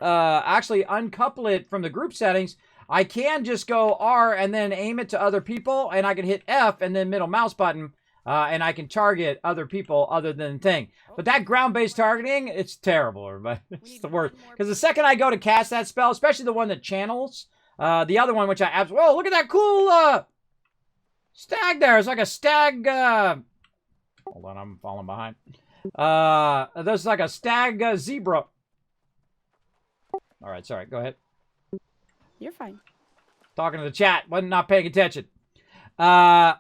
actually uncouple it from the group settings. I can just go R and then aim it to other people, and I can hit F and then middle mouse button, and I can target other people other than thing. But that ground-based targeting, it's terrible, everybody. It's the worst. Because the second I go to cast that spell, especially the one that channels, the other one, which I absolutely... Whoa, look at that cool stag there. It's like a stag... Hold on, I'm falling behind. There's like a stag zebra. All right, sorry. Go ahead. You're fine. Talking to the chat. Wasn't not paying attention. I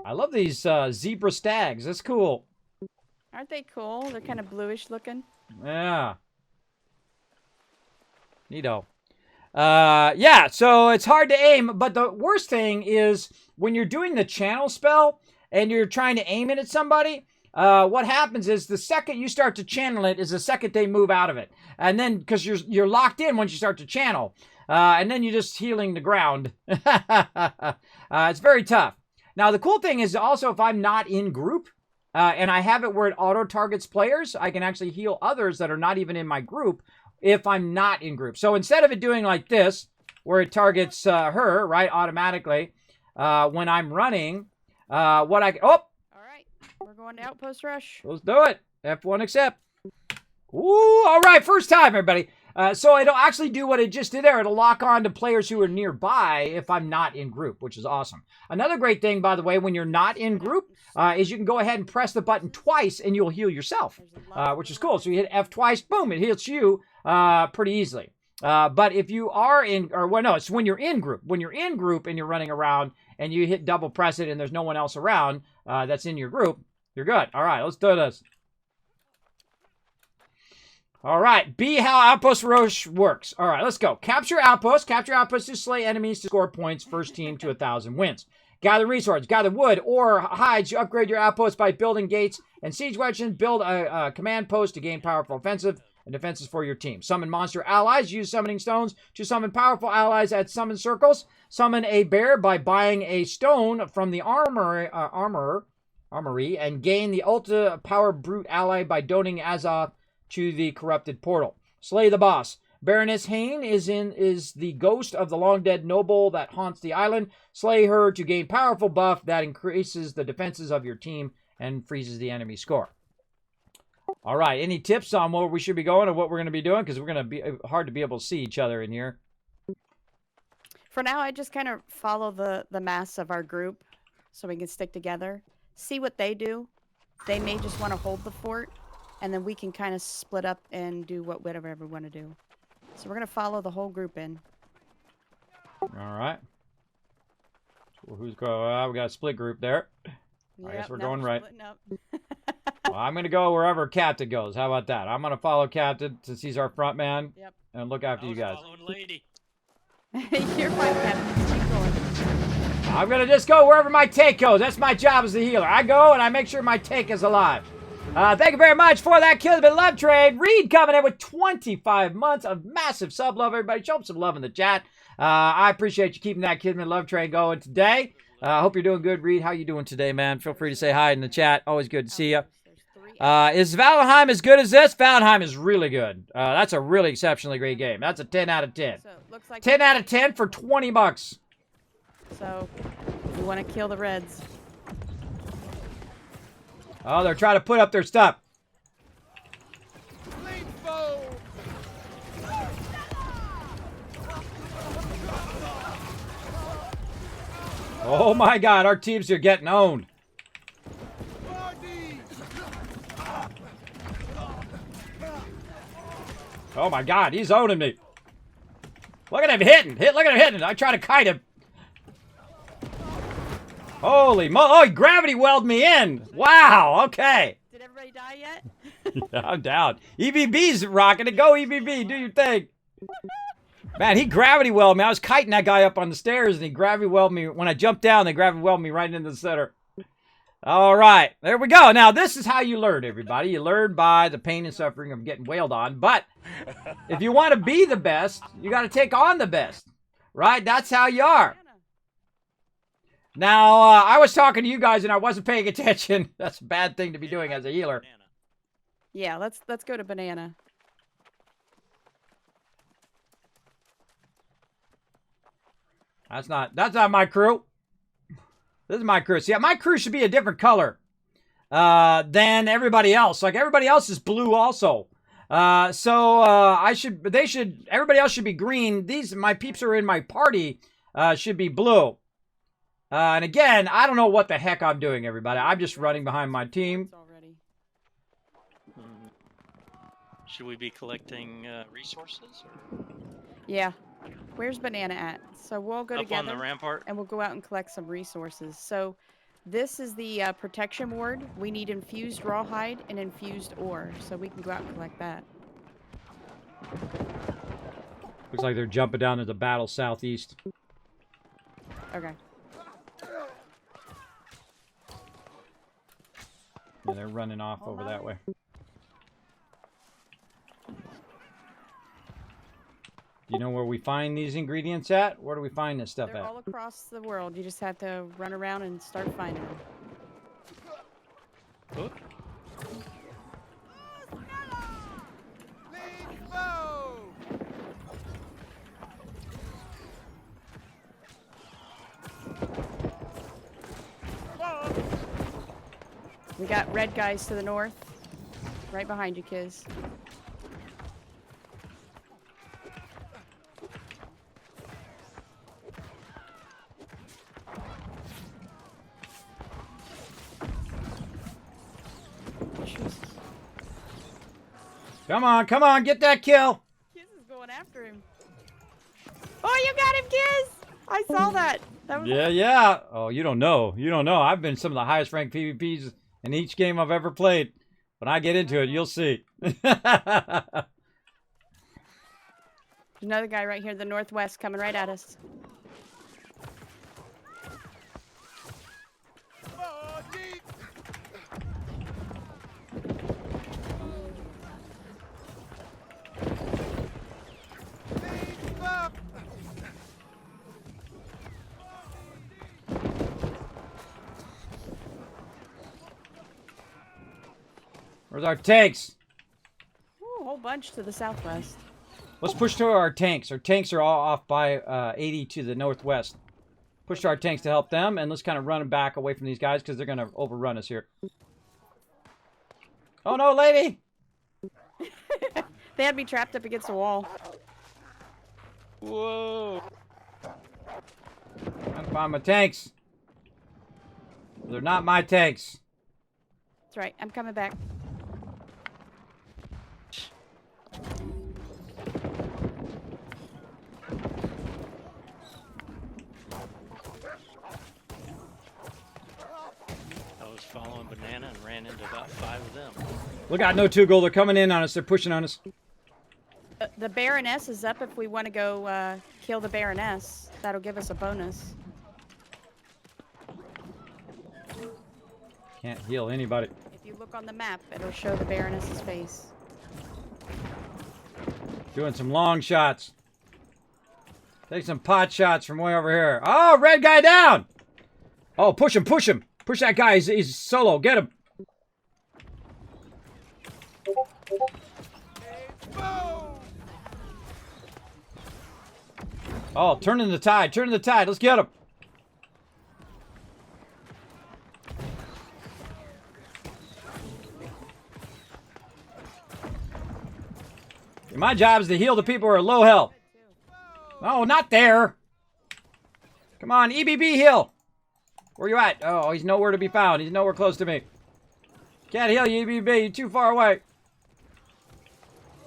love these zebra stags. That's cool. Aren't they cool? They're kind of bluish looking. Yeah. Neato. Yeah, so it's hard to aim, but the worst thing is when you're doing the channel spell and you're trying to aim it at somebody, what happens is the second you start to channel it is the second they move out of it. And then, because you're locked in once you start to channel, and then you're just healing the ground. It's very tough. Now, the cool thing is also if I'm not in group, and I have it where it auto-targets players, I can actually heal others that are not even in my group if I'm not in group. So instead of it doing like this, where it targets her, right, automatically, when I'm running, oh! All right, we're going to Outpost Rush. Let's do it. F1 accept. Ooh, all right, first time, everybody. So it'll actually do what it just did there. It'll lock on to players who are nearby if I'm not in group, which is awesome. Another great thing, by the way, when you're not in group, is you can go ahead and press the button twice and you'll heal yourself, which is cool. So you hit F twice, boom, it heals you pretty easily. But if you are in, or well, no, it's when you're in group. When you're in group and you're running around and you hit double press it and there's no one else around that's in your group, you're good. All right, let's do this. All right, be how Outpost Rush works. All right, let's go. Capture Outpost. Capture Outpost to slay enemies to score points. First team to 1,000 wins. Gather resources. Gather wood or hides. You upgrade your outpost by building gates and siege weapons. Build a command post to gain powerful offensive and defenses for your team. Summon monster allies. Use summoning stones to summon powerful allies at summon circles. Summon a bear by buying a stone from the armory and gain the ultra power brute ally by donating Azoth to the corrupted portal. Slay the boss. Baroness Hane is the ghost of the long-dead noble that haunts the island. Slay her to gain powerful buff that increases the defenses of your team and freezes the enemy score. All right, any tips on where we should be going or what we're going to be doing? Because we're going to be hard to be able to see each other in here. For now, I just kind of follow the mass of our group so we can stick together. See what they do. They may just want to hold the fort. And then we can kind of split up and do whatever we want to do. So we're going to follow the whole group in. All right. So who's going? We got a split group there. I guess we're going right. Well, I'm going to go wherever Captain goes. How about that? I'm going to follow Captain since he's our front man. Yep. And look after you guys. Lady. You're fine, Captain. Keep going. I'm going to just go wherever my take goes. That's my job as the healer. I go and I make sure my take is alive. Thank you very much for that Kismet love trade. Reed coming in with 25 months of massive sub love. Everybody, show him some love in the chat. I appreciate you keeping that Kismet love trade going today. I hope you're doing good, Reed. How you doing today, man? Feel free to say hi in the chat. Always good to see you. Is Valheim as good as this? Valheim is really good. That's a really exceptionally great game. That's a 10 out of 10. So, looks like 10 out of 10 for 20 bucks. So, we want to kill the Reds. Oh, they're trying to put up their stuff. Oh my God, our teams are getting owned. Oh my God, he's owning me. Look at him hitting. Look at him hitting. I try to kite him. Holy mo! Oh, he gravity welded me in. Wow. Okay. Did everybody die yet? Yeah, I'm down. EBB's rocking it. Go EBB. Do your thing. Man, he gravity welded me. I was kiting that guy up on the stairs, and he gravity welded me. When I jumped down, they gravity welded me right into the center. All right. There we go. Now, this is how you learn, everybody. You learn by the pain and suffering of getting wailed on. But if you want to be the best, you got to take on the best. Right? That's how you are. Now, I was talking to you guys and I wasn't paying attention. That's a bad thing to be doing as a healer. Yeah, let's go to Banana. That's not my crew. This is my crew. See, my crew should be a different color than everybody else. Like everybody else is blue also. Everybody else should be green. My peeps who are in my party should be blue. And again, I don't know what the heck I'm doing, everybody. I'm just running behind my team. Should we be collecting resources? Or? Yeah. Where's Banana at? So we'll go Up together. on the rampart. And we'll go out and collect some resources. So this is the protection ward. We need infused rawhide and infused ore, so we can go out and collect that. Looks like they're jumping down to the battle southeast. Okay. Yeah, they're running off over that way. Do you know where we find these ingredients at? Where do we find this stuff They're at? all across the world. You just have to run around and start finding them. Oh, We got red guys to the north. Right behind you, Kiz. Come on, get that kill! Kiz is going after him. Oh, you got him, Kiz! I saw that. That was Yeah. Oh, you don't know. I've been some of the highest ranked PvPs in each game I've ever played. When I get into it, you'll see. another guy right here in the northwest coming right at us. Where's our tanks? Ooh, a whole bunch to the southwest. Let's push to our tanks. Our tanks are all off by 80 to the northwest. Push to our tanks to help them, and let's kind of run them back away from these guys because they're going to overrun us here. Oh no, lady! They had me trapped up against a wall. whoa! I'm find my tanks. They're not my tanks. That's right. I'm coming back. I was following Banana and ran into about 5 of them. Look out, no 2 gold. They're coming in on us. They're pushing on us. The Baroness is up if we want to go kill the Baroness. That'll give us a bonus. Can't heal anybody. If you look on the map, it'll show the Baroness's face. Doing some long shots. Take some pot shots from way over here. Oh, red guy down! Oh, push him, push him. Push that guy. He's solo. Get him. Oh, turning the tide. Turning the tide. Let's get him. My job is to heal the people who are low health. Oh, not there. Come on, EBB heal. Where you at? Oh, he's nowhere to be found. He's nowhere close to me. Can't heal you, EBB. You're too far away.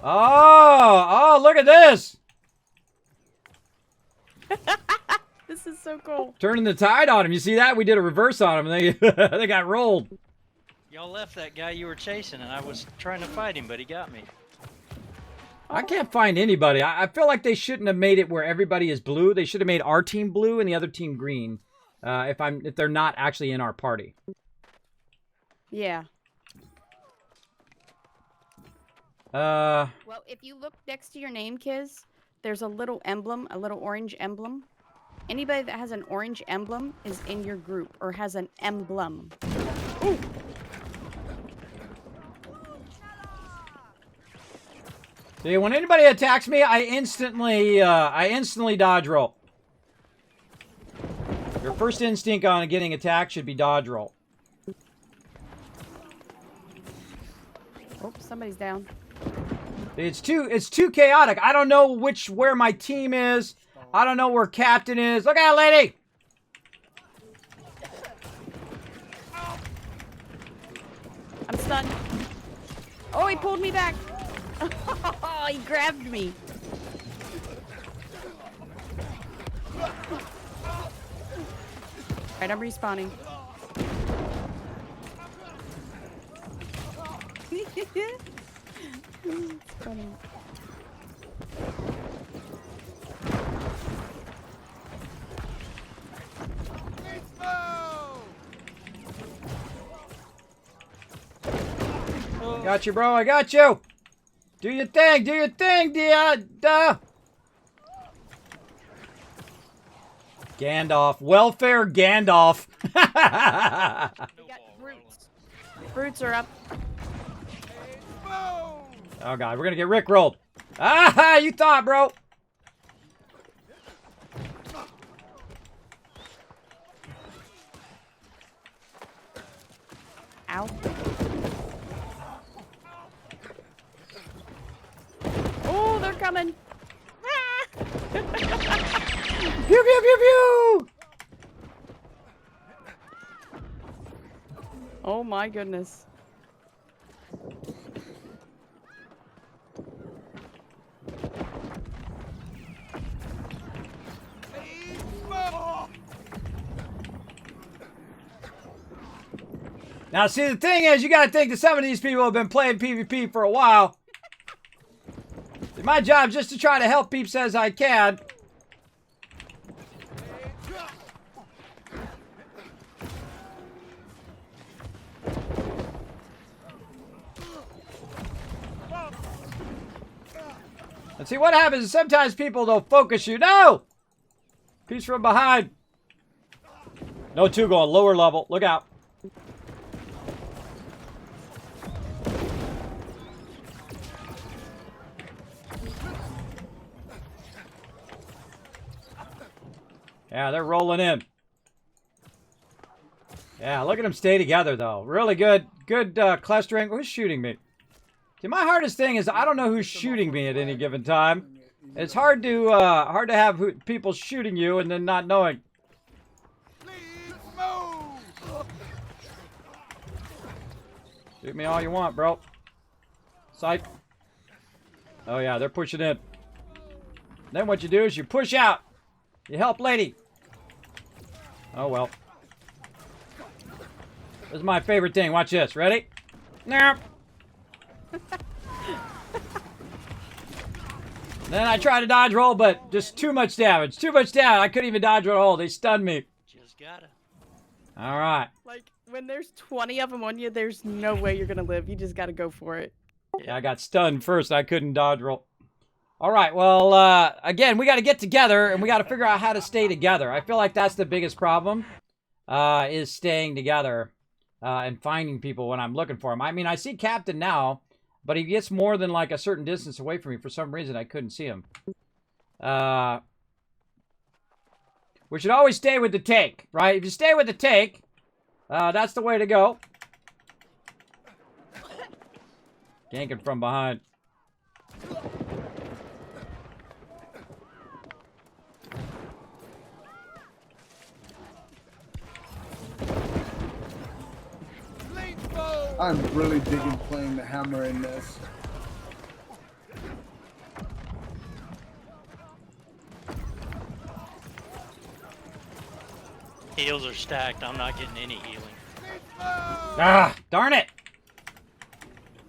Oh, look at this. This is so cool. Turning the tide on him. You see that? We did a reverse on him. And they got rolled. Y'all left that guy you were chasing, and I was trying to fight him, but he got me. I can't find anybody. I feel like they shouldn't have made it where everybody is blue. They should have made our team blue and the other team green. If they're not actually in our party. Yeah. Uh, Well, if you look next to your name, Kiz, there's a little emblem, a little orange emblem. Anybody that has an orange emblem is in your group or has an emblem. Ooh. See, when anybody attacks me, I instantly dodge roll. Your first instinct on getting attacked should be dodge roll. Oh, somebody's down. It's too chaotic. I don't know where my team is. I don't know where captain is. Look out, lady! I'm stunned. Oh, he pulled me back. Oh, he grabbed me. Right, I'm respawning. It's funny. Got you, bro. I got you. Do your thing. Do your thing, duh. Gandalf. Welfare Gandalf. We got roots. Roots are up. Oh, God. We're going to get rickrolled. Ah, you thought, bro. Ow. Oh, they're coming. Pew, pew, pew, pew. Oh my goodness. Now, see, the thing is, you got to think that some of these people have been playing PvP for a while. My job is just to try to help peeps as I can. And see, what happens is sometimes people don't focus you. No! Peeps from behind. No, two going lower level. Look out. Yeah, they're rolling in. Yeah, look at them stay together, though. Really good clustering. Who's shooting me? See, my hardest thing is I don't know who's shooting me at any given time. It's hard to have people shooting you and then not knowing. Shoot me all you want, bro. Psych. Oh, yeah, they're pushing in. Then what you do is you push out. You help lady. Oh, well. This is my favorite thing. Watch this. Ready? Nope. Then I try to dodge roll, but just too much damage. Too much damage. I couldn't even dodge roll. They stunned me. Just gotta. All right. Like, when there's 20 of them on you, there's no way you're gonna live. You just gotta go for it. Yeah, I got stunned first. I couldn't dodge roll. All right, well, again, we got to get together, and we got to figure out how to stay together. I feel like that's the biggest problem, is staying together and finding people when I'm looking for them. I mean, I see Captain now, but he gets more than, like, a certain distance away from me. For some reason, I couldn't see him. We should always stay with the tank, right? If you stay with the tank, that's the way to go. Ganking from behind. I'm really digging playing the hammer in this. Heals are stacked. I'm not getting any healing. Ah, darn it!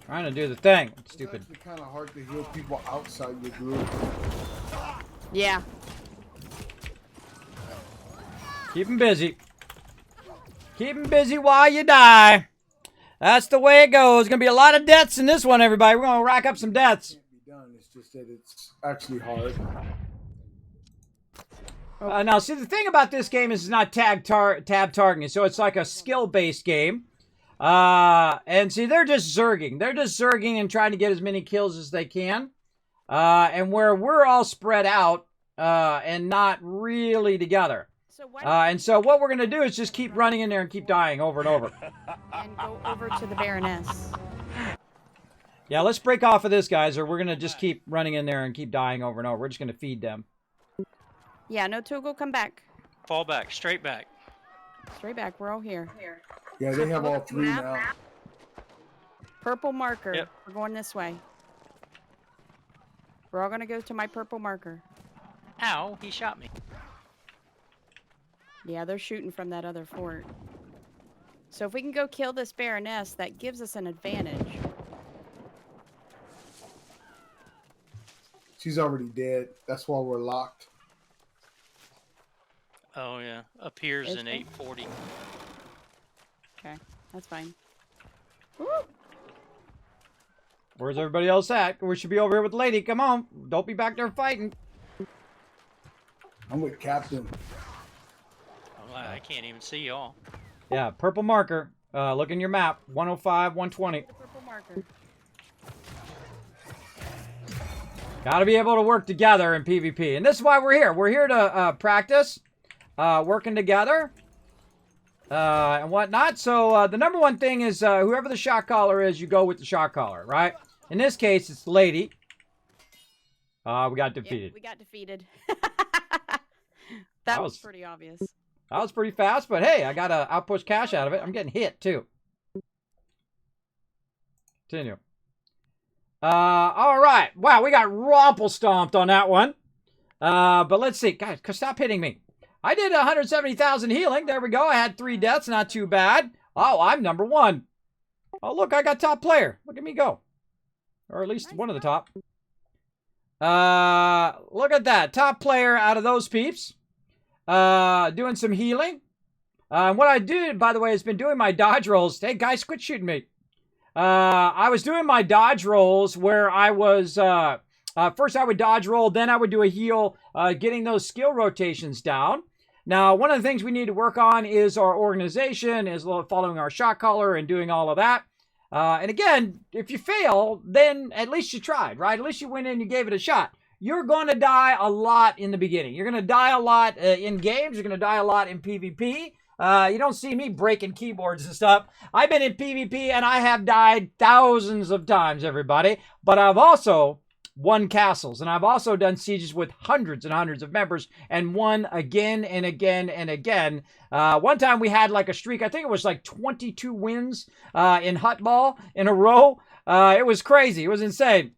Trying to do the thing. Stupid. It's kind of hard to heal people outside your group. Yeah. Keep them busy. Keep them busy while you die. That's the way it goes. Gonna be a lot of deaths in this one, everybody. We're gonna rack up some deaths. It can't be done. It's just that it's actually hard. Now, see, the thing about this game is it's not tab targeting, so it's like a skill-based game. And see, they're just zerging. They're just zerging and trying to get as many kills as they can. And where we're all spread out and not really together. And so what we're going to do is just keep running in there and keep dying over and over. And go over to the Baroness. Yeah, let's break off of this, guys, or we're going to just keep running in there and keep dying over and over. We're just going to feed them. Yeah, no Togo, come back. Fall back. Straight back. Straight back, we're all here. Yeah, they have all three Map. now. Purple marker. Yep. We're going this way. We're all gonna go to my purple marker. Ow, he shot me. Yeah, they're shooting from that other fort. So if we can go kill this Baroness, that gives us an advantage. She's already dead. That's why we're locked. Oh yeah, appears Is in it? 840. Okay, that's fine. Where's everybody else at? We should be over here with the lady. Come on. Don't be back there fighting. I'm with Captain. Oh, I can't even see y'all. Yeah, purple marker. Look in your map. 105, 120. Purple marker. Got to be able to work together in PvP. And this is why we're here. We're here to practice working together and whatnot. So the number one thing is whoever the shot caller is, you go with the shot caller, right? In this case, it's the lady. We got defeated. Yeah, we got defeated. That that was- was pretty obvious. That was pretty fast, but hey, I got an outpost cash out of it. I'm getting hit, too. Continue. All right. Wow, we got romple stomped on that one. But let's see. Guys, stop hitting me. I did 170,000 healing. There we go. I had 3 deaths. Not too bad. Oh, I'm number 1. Oh, look, I got top player. Look at me go. Or at least Nice one of the job. top. Look at that. Top player out of those peeps. Doing some healing. What I did, by the way, has been doing my dodge rolls. Hey, guys, quit shooting me. I was doing my dodge rolls where I was, first I would dodge roll, then I would do a heal, getting those skill rotations down. Now, one of the things we need to work on is our organization, is following our shot caller and doing all of that. And again, if you fail, then at least you tried, right? At least you went in and you gave it a shot. You're going to die a lot in the beginning. You're going to die a lot in games. You're going to die a lot in PvP. You don't see me breaking keyboards and stuff. I've been in PvP and I have died thousands of times, everybody. But I've also won castles. And I've also done sieges with hundreds and hundreds of members and won again and again and again. One time we had like a streak. I think it was like 22 wins in Hutball in a row. It was crazy. It was insane.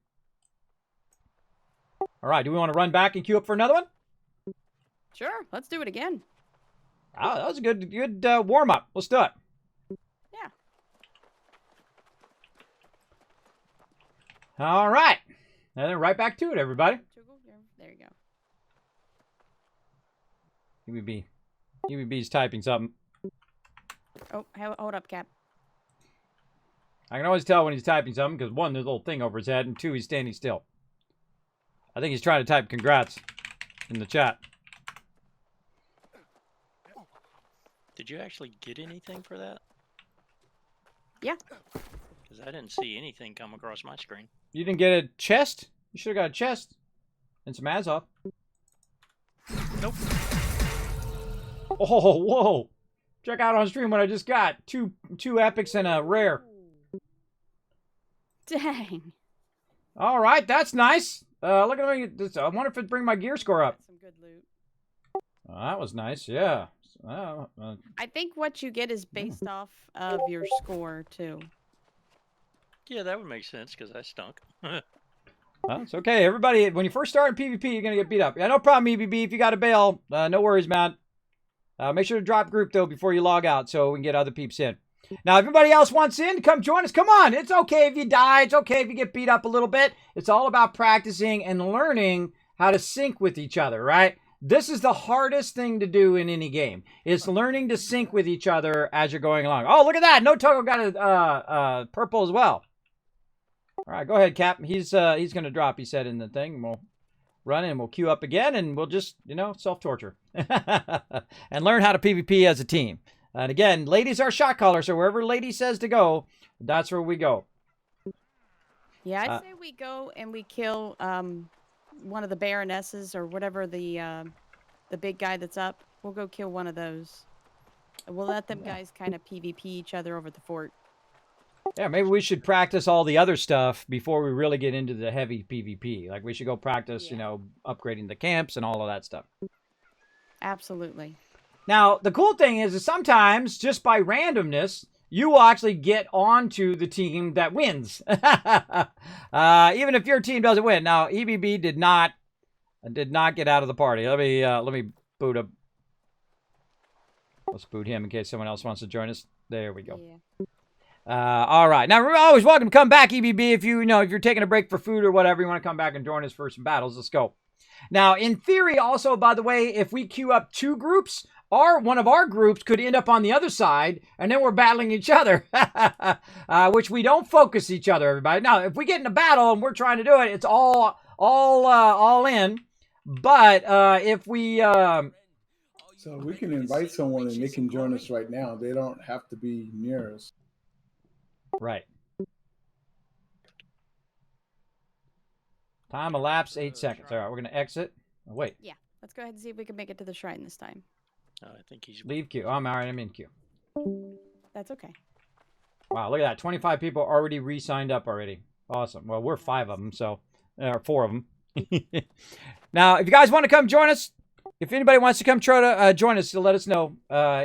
All right, do we want to run back and queue up for another one? Sure, let's do it again. Oh, that was a good warm-up. Let's do it. Yeah. All right. And then right back to it, everybody. There you go. UBB. UBB's typing something. Oh, hold up, Cap. I can always tell when he's typing something because 1, there's a little thing over his head, and 2, he's standing still. I think he's trying to type congrats in the chat. Did you actually get anything for that? Yeah. Because I didn't see anything come across my screen. You didn't get a chest? You should have got a chest. And some Azov. Nope. Oh, whoa. Check out on stream what I just got. Two epics and a rare. Dang. All right, that's nice. Look at me. I wonder if it'd bring my gear score up. Some good loot. Oh, that was nice, yeah. I think what you get is based off of your score, too. Yeah, that would make sense because I stunk. Well, it's okay. Everybody, when you first start in PvP, you're going to get beat up. Yeah, no problem, EBB. If you got to bail, no worries, man. Make sure to drop group, though, before you log out so we can get other peeps in. Now, if everybody else wants in, come join us. Come on. It's okay if you die. It's okay if you get beat up a little bit. It's all about practicing and learning how to sync with each other, right? This is the hardest thing to do in any game. Is learning to sync with each other as you're going along. Oh, look at that. No Togo got a purple as well. All right, go ahead, Cap. He's going to drop, he said in the thing. We'll run and we'll queue up again and we'll just, self-torture. And learn how to PvP as a team. And again, ladies are shot callers, so wherever lady says to go, that's where we go. Yeah, I'd say we go and we kill one of the baronesses or whatever the big guy that's up. We'll go kill one of those. We'll let them guys kind of PvP each other over the fort. Yeah, maybe we should practice all the other stuff before we really get into the heavy PvP. Like we should go practice, upgrading the camps and all of that stuff. Absolutely. Now, the cool thing is sometimes, just by randomness, you will actually get onto the team that wins. Even if your team doesn't win. Now, EBB did not get out of the party. Let me boot up. Let's boot him in case someone else wants to join us. There we go. Yeah. All right. Now, we're always welcome to come back, EBB, if if you're taking a break for food or whatever, you want to come back and join us for some battles. Let's go. Now, in theory, also, by the way, if we queue up 2 groups, one of our groups could end up on the other side, and then we're battling each other, which we don't focus each other, everybody. Now, if we get in a battle and we're trying to do it, it's all in. But if we... So we can invite someone and they can join us right now. They don't have to be near us. Right. Time elapsed 8 seconds. All right, we're going to exit. Oh, wait. Yeah. Let's go ahead and see if we can make it to the shrine this time. I think he's... Leave queue. I'm all right. I'm in queue. That's okay. Wow, look at that. 25 people already re-signed up already. Awesome. Well, we're 5 of them, so... Or 4 of them. Now, if you guys want to come join us, if anybody wants to come try to join us, let us know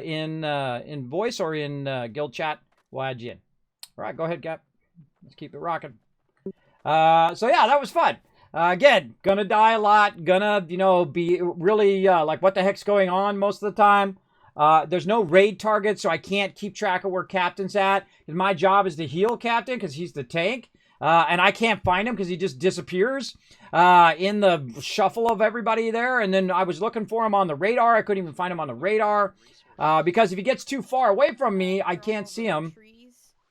in voice or in guild chat. We'll add you in. All right, go ahead, Cap. Let's keep it rocking. So, yeah, that was fun. Again, gonna die a lot. Gonna, be really like, what the heck's going on most of the time. There's no raid target, so I can't keep track of where Captain's at. My job is to heal Captain because he's the tank. And I can't find him because he just disappears in the shuffle of everybody there. And then I was looking for him on the radar. I couldn't even find him on the radar because if he gets too far away from me, I can't see him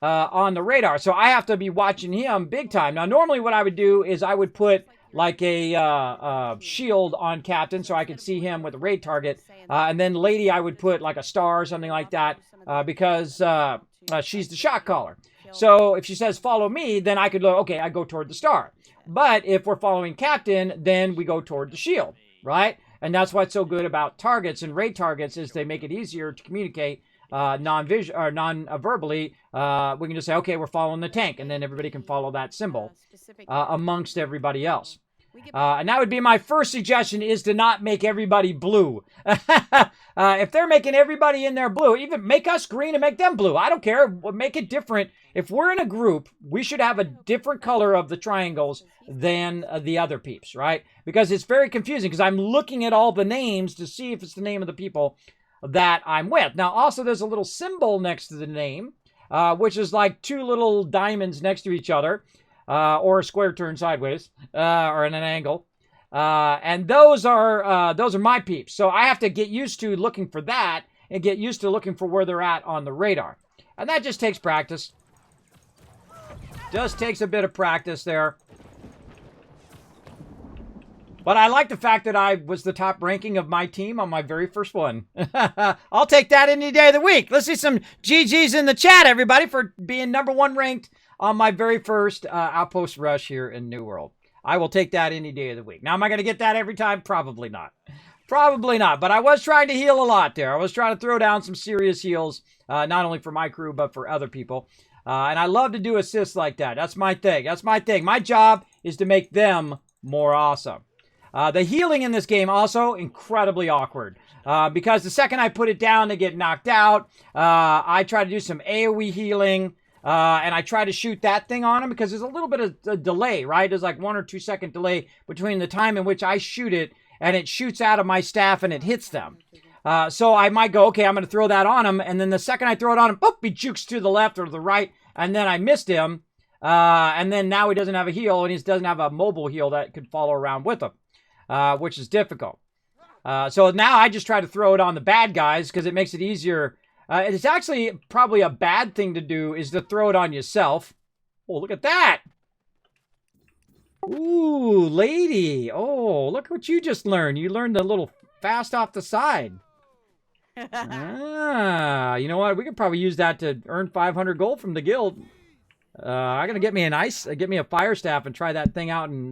on the radar. So I have to be watching him big time. Now, normally what I would do is I would put like a shield on Captain so I could see him with a raid target. And then Lady, I would put like a star or something like that because she's the shot caller. So if she says, follow me, then I could go, okay, I go toward the star. But if we're following Captain, then we go toward the shield, right? And that's what's so good about targets and raid targets is they make it easier to communicate non-verbally. We can just say, okay, we're following the tank, and then everybody can follow that symbol amongst everybody else. And that would be my first suggestion is to not make everybody blue. If they're making everybody in there blue, even make us green and make them blue. I don't care. We'll make it different. If we're in a group, we should have a different color of the triangles than the other peeps, right? Because it's very confusing because I'm looking at all the names to see if it's the name of the people that I'm with. Now, also, there's a little symbol next to the name, which is like 2 little diamonds next to each other. Or a square turned sideways, or in an angle. And those are my peeps. So I have to get used to looking for that and get used to looking for where they're at on the radar. And that just takes practice. Just takes a bit of practice there. But I like the fact that I was the top ranking of my team on my very first one. I'll take that any day of the week. Let's see some GGs in the chat, everybody, for being #1 ranked on my very first Outpost Rush here in New World. I will take that any day of the week. Now, am I going to get that every time? Probably not. Probably not. But I was trying to heal a lot there. I was trying to throw down some serious heals, not only for my crew, but for other people. And I love to do assists like that. That's my thing. That's my thing. My job is to make them more awesome. The healing in this game also incredibly awkward. Because the second I put it down, they get knocked out. I try to do some AoE healing. And I try to shoot that thing on them because there's a little bit of a delay, right? There's like 1 or 2 second delay between the time in which I shoot it and it shoots out of my staff and it hits them. So I might go, okay, I'm going to throw that on him. And then the second I throw it on him, boop, he jukes to the left or the right. And then I missed him. And then now he doesn't have a heal and he doesn't have a mobile heal that could follow around with him, which is difficult. So now I just try to throw it on the bad guys because it makes it easier. It's actually probably a bad thing to do is to throw it on yourself. Oh, look at that. Ooh, lady. Oh, look what you just learned. You learned a little fast off the side. You know what? We could probably use that to earn 500 gold from the guild. I'm going to get me a fire staff and try that thing out in,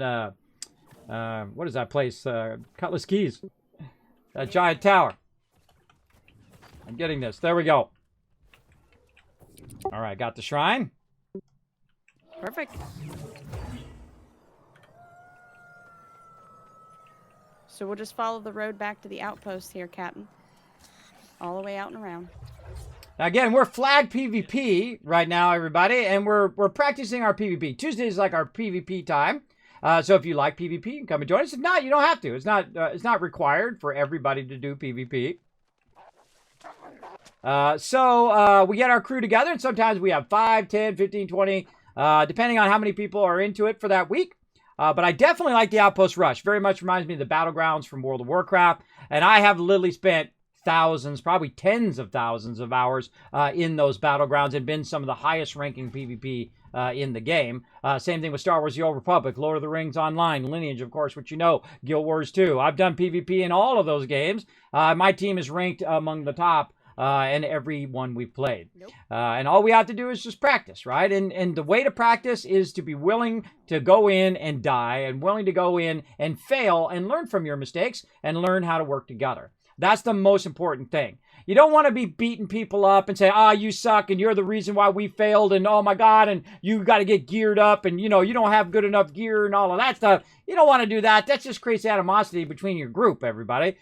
what is that place? Cutlass Keys. That giant tower. I'm getting this. There we go. All right, got the shrine. Perfect. So we'll just follow the road back to the outpost here, Captain. All the way out and around. Now again, we're flag PvP right now, everybody, and we're practicing our PvP. Tuesday is like our PvP time. So if you like PvP, you can come and join us. If not, you don't have to. It's not required for everybody to do PvP. So we get our crew together, and sometimes we have 5, 10, 15, 20, depending on how many people are into it for that week. But I definitely like the Outpost Rush. Very much reminds me of the Battlegrounds from World of Warcraft. And I have literally spent thousands, probably tens of thousands of hours in those Battlegrounds and been some of the highest ranking PvP in the game. Same thing with Star Wars The Old Republic, Lord of the Rings Online, Lineage, of course, which you know, Guild Wars 2. I've done PvP in all of those games. My team is ranked among the top in every one we've played. Nope. And all we have to do is just practice, right? And the way to practice is to be willing to go in and die and willing to go in and fail and learn from your mistakes and learn how to work together. That's the most important thing. You don't want to be beating people up and say, you suck and you're the reason why we failed and oh my God, and you got to get geared up and you don't have good enough gear and all of that stuff. You don't want to do that. That just creates animosity between your group, everybody.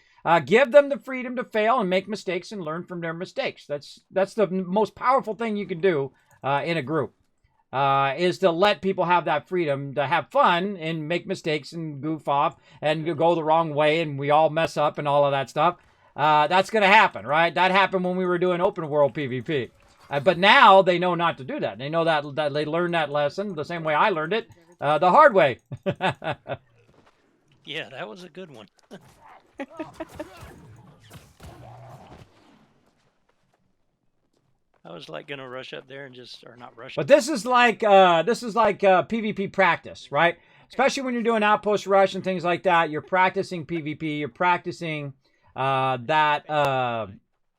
Give them the freedom to fail and make mistakes and learn from their mistakes. That's the most powerful thing you can do in a group, is to let people have that freedom to have fun and make mistakes and goof off and go the wrong way and we all mess up and all of that stuff. That's going to happen, right? That happened when we were doing open world PvP. But now they know not to do that. They know that they learned that lesson the same way I learned it, the hard way. Yeah, that was a good one. I was like gonna rush up there and or not rush. But this is like PvP practice, right? Especially when you're doing Outpost Rush and things like that. You're practicing PvP. You're practicing that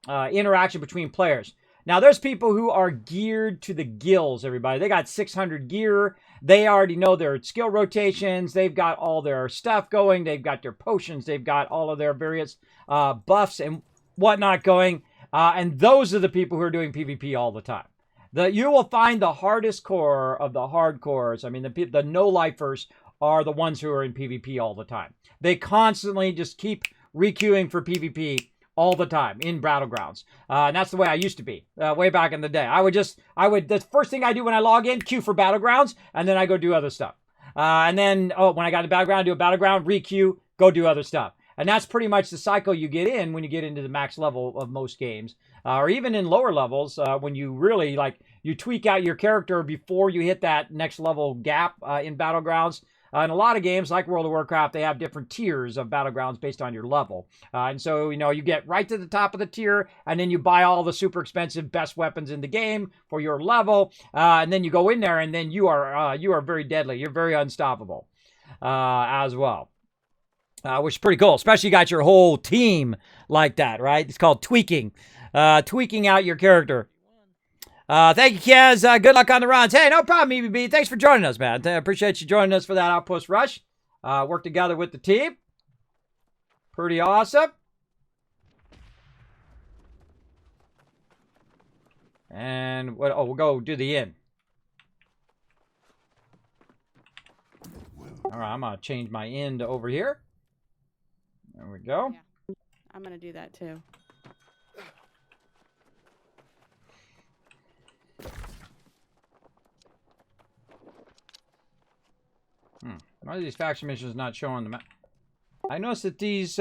interaction between players. Now, there's people who are geared to the gills, everybody. They got 600 gear. They already know their skill rotations. They've got all their stuff going. They've got their potions. They've got all of their various buffs and whatnot going. And those are the people who are doing PvP all the time. You will find the hardest core of the hardcores. I mean, the no-lifers are the ones who are in PvP all the time. They constantly just keep requeuing for PvP all the time in Battlegrounds. And that's the way I used to be way back in the day. The first thing I do when I log in, queue for Battlegrounds, and then I go do other stuff. And then, when I got to Battleground, I do a Battleground, requeue, go do other stuff. And that's pretty much the cycle you get in when you get into the max level of most games. Or even in lower levels, when you really, you tweak out your character before you hit that next level gap in Battlegrounds. In a lot of games, like World of Warcraft, they have different tiers of Battlegrounds based on your level. And so, you get right to the top of the tier, and then you buy all the super expensive best weapons in the game for your level. And then you go in there, and then you are very deadly. You're very unstoppable as well. Which is pretty cool, especially you got your whole team like that, right? It's called tweaking. Tweaking out your character. Thank you, Kaz. Good luck on the runs. Hey, no problem, EBB. Thanks for joining us, man. I appreciate you joining us for that Outpost Rush. Work together with the team. Pretty awesome. And we'll go do the inn. All right, I'm going to change my inn to over here. There we go. Yeah, I'm going to do that too. Why are these faction missions not showing the map? I noticed that these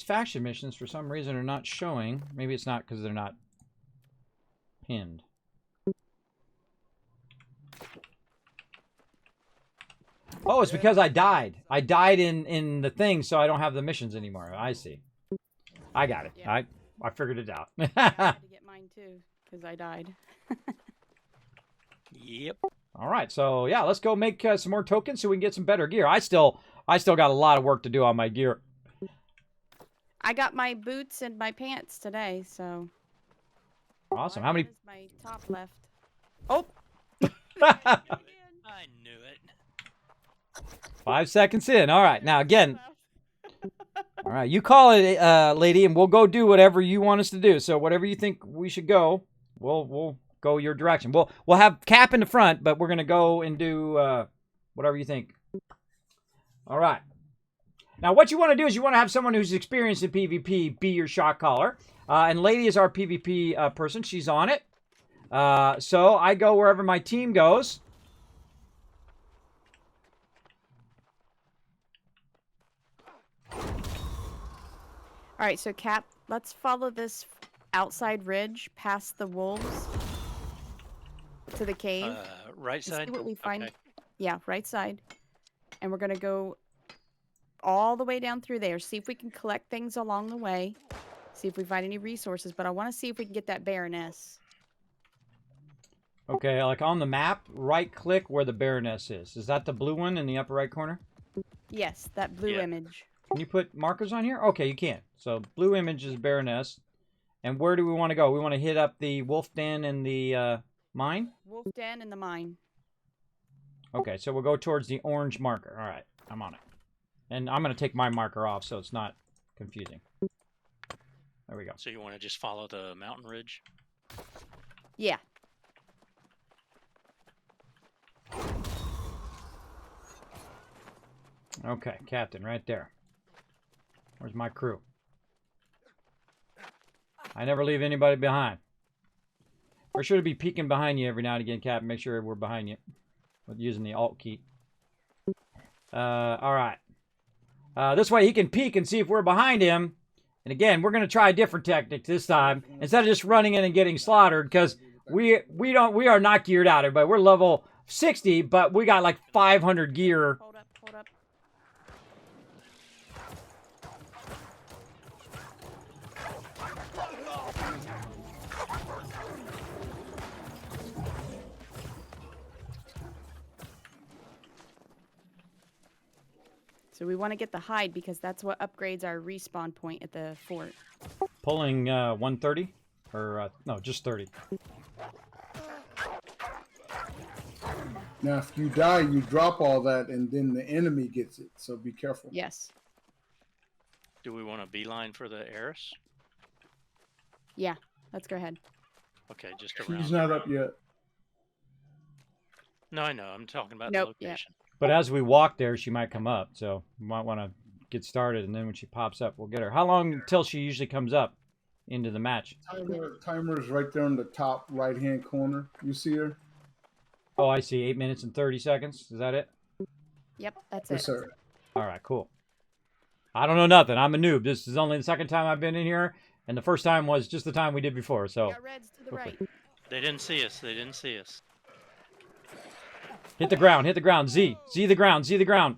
faction missions for some reason are not showing. Maybe it's not because they're not pinned. Oh, it's because I died. I died in the thing, so I don't have the missions anymore. I see. I got it. Yeah. I figured it out. I had to get mine too because I died. Yep. All right, so yeah, let's go make some more tokens so we can get some better gear. I still got a lot of work to do on my gear. I got my boots and my pants today, so. Awesome. How many? My top left. Oh. I knew it. 5 seconds in. All right, now again. All right, you call it, lady, and we'll go do whatever you want us to do. So whatever you think we should go, we'll go your direction. We'll have Cap in the front, but we're gonna go and do whatever you think. All right. Now, what you want to do is you want to have someone who's experienced in PvP be your shot caller. And Lady is our PvP person. She's on it. So I go wherever my team goes. All right, so Cap, let's follow this outside ridge past the wolves to the cave. Right And side? see what we find. Okay. Yeah, right side. And we're going to go all the way down through there. See if we can collect things along the way. See if we find any resources. But I want to see if we can get that Baroness. Okay, like on the map, right-click where the Baroness is. Is that the blue one in the upper right corner? Yes, that blue image. Can you put markers on here? Okay, you can. So blue image is Baroness. And where do we want to go? We want to hit up the wolf den and the mine? Wolf den and the mine. Okay, so we'll go towards the orange marker. All right, I'm on it. And I'm going to take my marker off so it's not confusing. There we go. So you want to just follow the mountain ridge? Yeah. Okay, Captain, right there. Where's my crew? I never leave anybody behind. We're sure to be peeking behind you every now and again, Captain. Make sure we're behind you with using the Alt key. All right. This way he can peek and see if we're behind him. And again, we're going to try a different tactic this time. Instead of just running in and getting slaughtered, because we are not geared out, everybody. We're level 60, but we got like 500 gear. Hold up, hold up. So we want to get the hide because that's what upgrades our respawn point at the fort. Pulling 130? Or, no, just 30. Now, if you die, you drop all that, and then the enemy gets it. So be careful. Yes. Do we want a beeline for the heiress? Yeah, let's go ahead. Okay, just around. She's not up yet. No, I know. I'm talking about Nope, the location. But as we walk there, she might come up. So we might want to get started, and then when she pops up, we'll get her. How long until she usually comes up into the match? Timer's right there in the top right-hand corner. You see her? Oh, I see. 8 minutes and 30 seconds. Is that it? Yep, that's Yes, it. sir. All right, cool. I don't know nothing. I'm a noob. This is only the second time I've been in here, and the first time was just the time we did before. So Got reds to the right. They didn't see us. They didn't see us. hit the ground. Hit the ground. Z. Z the ground. Z the ground.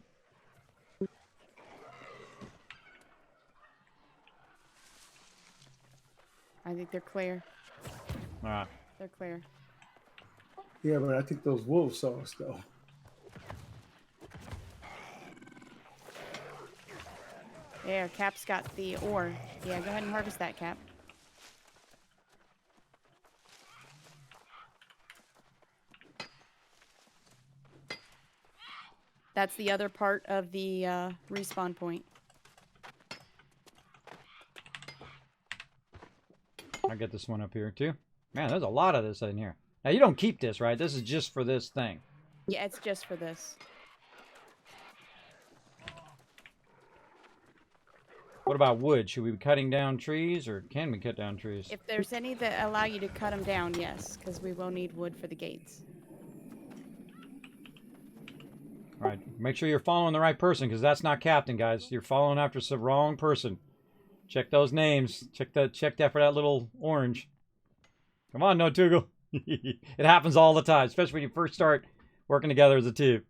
I think they're clear. All right. They're clear. Yeah, but I think those wolves saw us, though. There, Cap's got the ore. Yeah, go ahead and harvest that, Cap. That's the other part of the respawn point. I'll get this one up here, too. Man, there's a lot of this in here. Now, you don't keep this, right? This is just for this thing. Yeah, it's just for this. What about wood? Should we be cutting down trees, or can we cut down trees? If there's any that allow you to cut them down, yes, because we will need wood for the gates. All right, make sure you're following the right person, because that's not Captain, guys. You're following after the wrong person. Check those names. Check that for that little orange. Come on, no Tuggle. It happens all the time, especially when you first start working together as a team.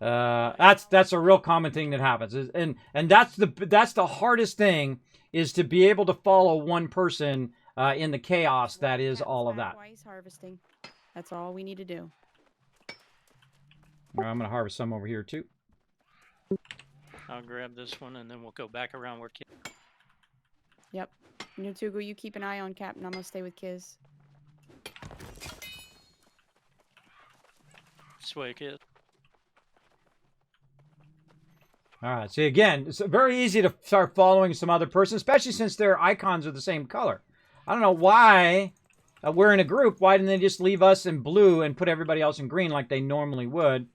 That's a real common thing that happens, and that's the hardest thing, is to be able to follow one person in the chaos that is all of that. Twice harvesting. That's all we need to do. All right, I'm gonna harvest some over here too. I'll grab this one, and then we'll go back around where Yep. Nutugu, you keep an eye on Cap, and I'm gonna stay with Kiz. Sway Kid. All right. See, again, it's very easy to start following some other person, especially since their icons are the same color. I don't know why we're in a group. Why didn't they just leave us in blue and put everybody else in green like they normally would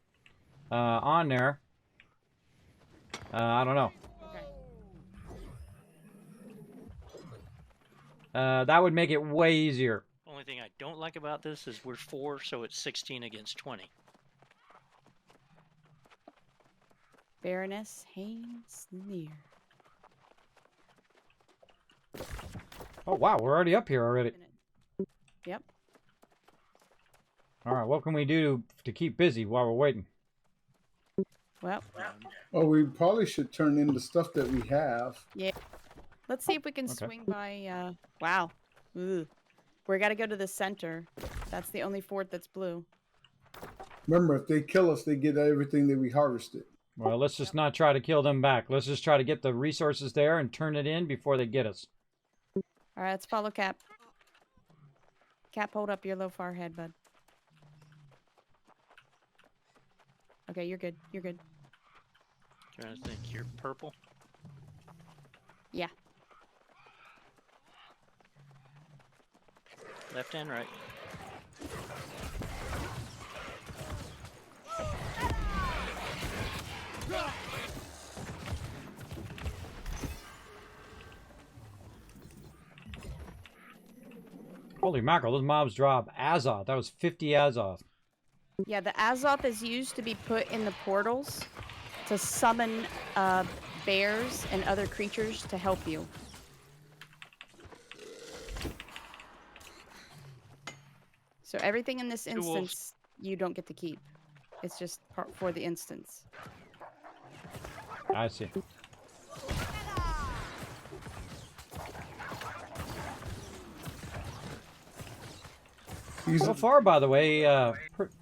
on there? I don't know. Okay. That would make it way easier. Only thing I don't like about this is we're 4, so it's 16 against 20. Baroness hangs near. Oh, wow. We're already up here already. Yep. All right. What can we do to keep busy while we're waiting? Well, Oh, we probably should turn in the stuff that we have. yeah. Let's see if we can swing by. Wow. Ooh. We got to go to the center. That's the only fort that's blue. Remember, if they kill us, they get everything that we harvested. Well, let's just not try to kill them back. Let's just try to get the resources there and turn it in before they get us. All right, let's follow Cap. Cap, hold up your low far head, bud. Okay, you're good. You're good. Trying to think. You're purple. Yeah. Left and right. Holy mackerel, those mobs drop Azoth. That was 50 Azoth. Yeah, the Azoth is used to be put in the portals to summon bears and other creatures to help you. So everything in this instance, you don't get to keep. It's just part for the instance. I see. So far, by the way,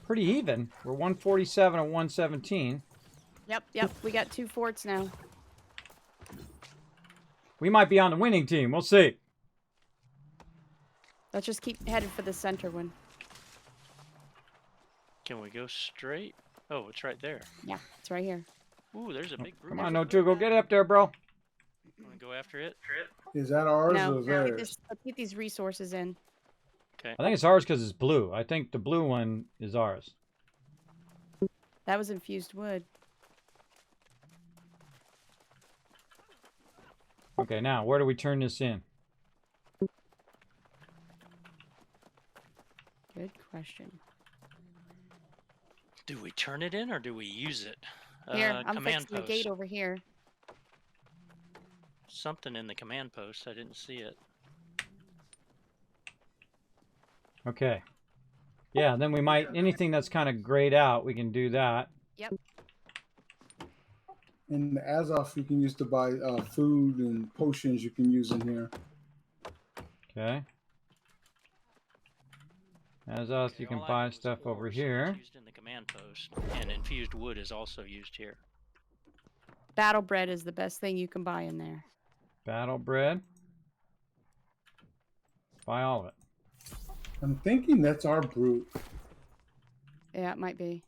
pretty even. We're 147 and 117. Yep. We got 2 forts now. We might be on the winning team. We'll see. Let's just keep headed for the center one. Can we go straight? Oh, it's right there. Yeah, it's right here. Ooh, there's a big brute. Come on, no two. Go get up there, bro. Want to go after it? Is that ours No, or is theirs? let's get these resources in. Okay. I think it's ours because it's blue. I think the blue one is ours. That was infused wood. Okay, now, where do we turn this in? Good question. Do we turn it in or do we use it? Here, I'm command fixing the post. gate over here. Something in the command post. I didn't see it. Okay. Yeah, then we might, anything that's kind of grayed out, we can do that. Yep. And the Azoth you can use to buy food and potions you can use in here. Okay. Azoth, you can all I buy know is stuff ore, over so here. it's used in the command post, and infused wood is also used here. Battle bread is the best thing you can buy in there. Battle bread. Buy all of it. I'm thinking that's our brute. Yeah, it might be.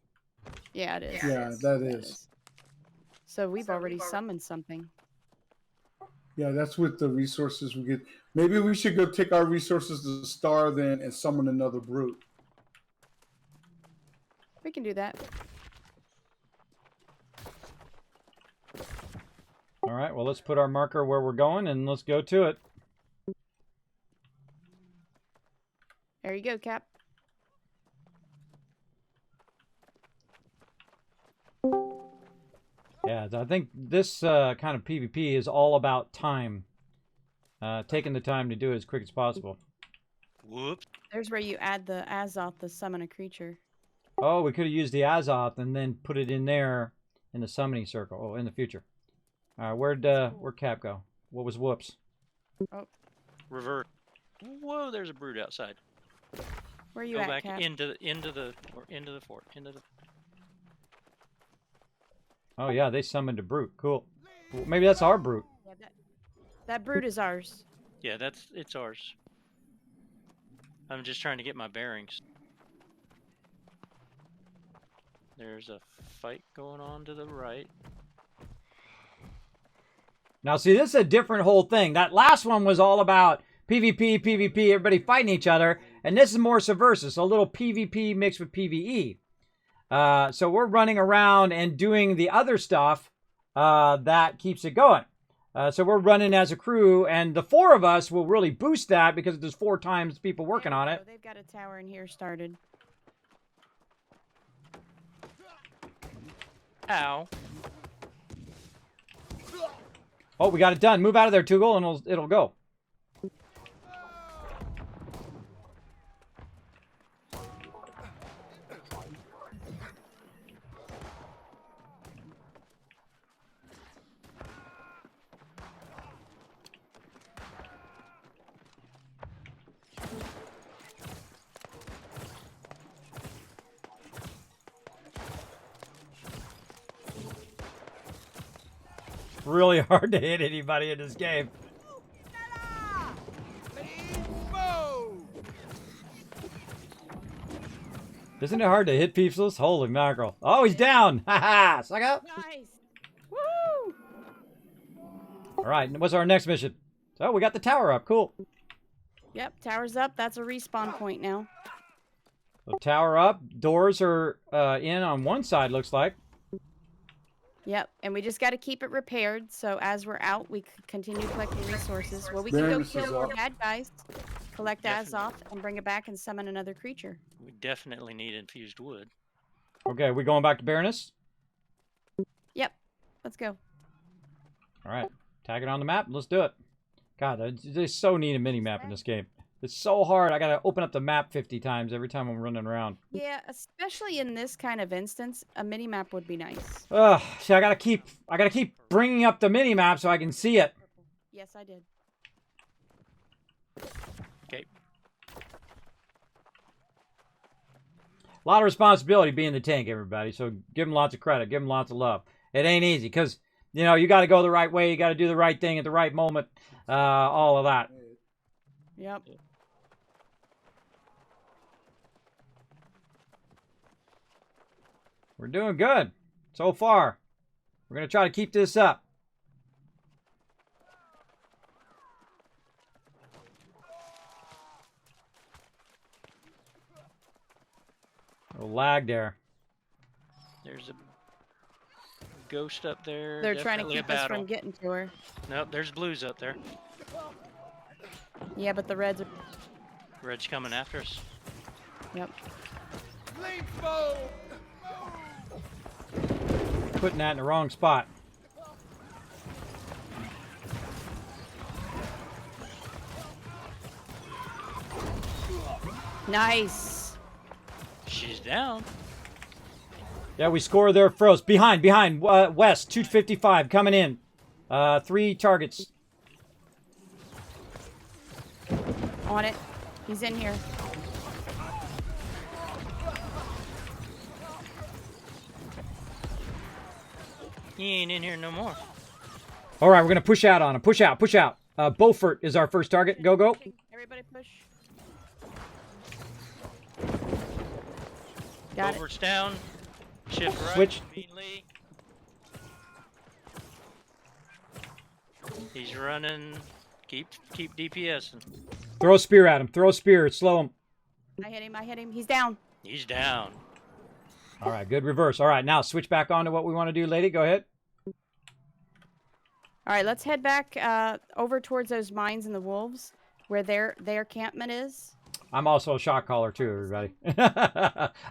Yeah, it is. Yeah, that is. So we've already summoned something. Yeah, that's with the resources we get. Maybe we should go take our resources to the star then and summon another brute. We can do that. All right, well, let's put our marker where we're going and let's go to it. There you go, Cap. Yeah, I think this kind of PvP is all about time. Taking the time to do it as quick as possible. Whoops. There's where you add the Azoth to summon a creature. Oh, we could have used the Azoth and then put it in there in the summoning circle. Oh, in the future. All right, where'd Cap go? What was whoops? Oh, Revert. Whoa, there's a brute outside. where are you Go at, back Cap? into the fort. Oh yeah, they summoned a brute. Cool. Well, maybe that's our brute. Yeah, that brute is ours. Yeah, it's ours. I'm just trying to get my bearings. There's a fight going on to the right. Now see, this is a different whole thing. That last one was all about PvP, PvP, everybody fighting each other. And this is more subversive, so a little PvP mixed with PvE. So we're running around and doing the other stuff that keeps it going. So we're running as a crew, and the 4 of us will really boost that because there's 4 times people working on it. They've got a tower in here started. Ow. Oh, we got it done. Move out of there, Tugel, and it'll go. really hard to hit anybody in this game. Isn't it hard to hit peepsels? Holy mackerel. Oh, he's down. Haha. Suck up. Nice. Woo! All right. What's our next mission? Oh, we got the tower up. Cool. Yep, tower's up. That's a respawn point now. So tower up. Doors are in on one side, looks like. Yep, and we just got to keep it repaired. So as we're out, we continue collecting resources. Well, we can go Baroness kill is more up. bad guys, collect Definitely. Azoth, and bring it back and summon another creature. We definitely need infused wood. Okay, we going back to Baroness? Yep, let's go. All right. Tag it on the map. Let's do it. God, they so need a mini-map in this game. It's so hard. I got to open up the map 50 times every time I'm running around. Yeah, especially in this kind of instance, a mini map would be nice. Ugh. See, I got to keep bringing up the mini-map so I can see it. Yes, I did. Okay. A lot of responsibility being the tank, everybody. So give them lots of credit. Give them lots of love. It ain't easy because, you know, you got to go the right way. You got to do the right thing at the right moment. All of that. Yep. We're doing good so far. We're going to try to keep this up. A little lag there. There's a ghost up there. They're trying to Definitely a keep us battle. from getting to her. Nope, there's blues up there. Yeah, but the reds are... Red's coming after us. Yep. Putting that in the wrong spot. Nice. She's down. Yeah, we score there first. Behind, west, 255, coming in. 3 targets. On it. He's in here. He ain't in here no more. All right, we're going to push out on him. Push out, push out. Beaufort is our first target. Go, go. Everybody push. Got it. Over's down. Shift right. Switch. Immediately. He's running. Keep DPSing. Throw a spear at him. Throw a spear. Slow him. I hit him. I hit him. He's down. He's down. All right, good reverse. All right, now switch back on to what we want to do, lady. Go ahead. All right, let's head back over towards those mines and the wolves where their encampment is. I'm also a shot caller too, everybody.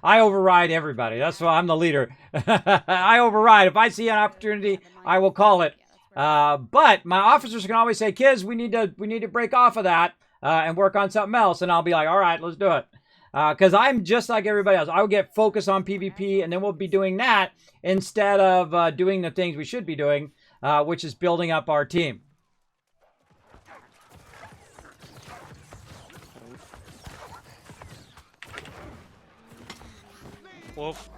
I override everybody. That's why I'm the leader. I override. If I see an opportunity, I will call it. But my officers can always say, "Kids, we need to break off of that and work on something else." And I'll be like, "All right, let's do it." Because I'm just like everybody else. I will get focused on PvP, and then we'll be doing that instead of doing the things we should be doing, which is building up our team. Wolf.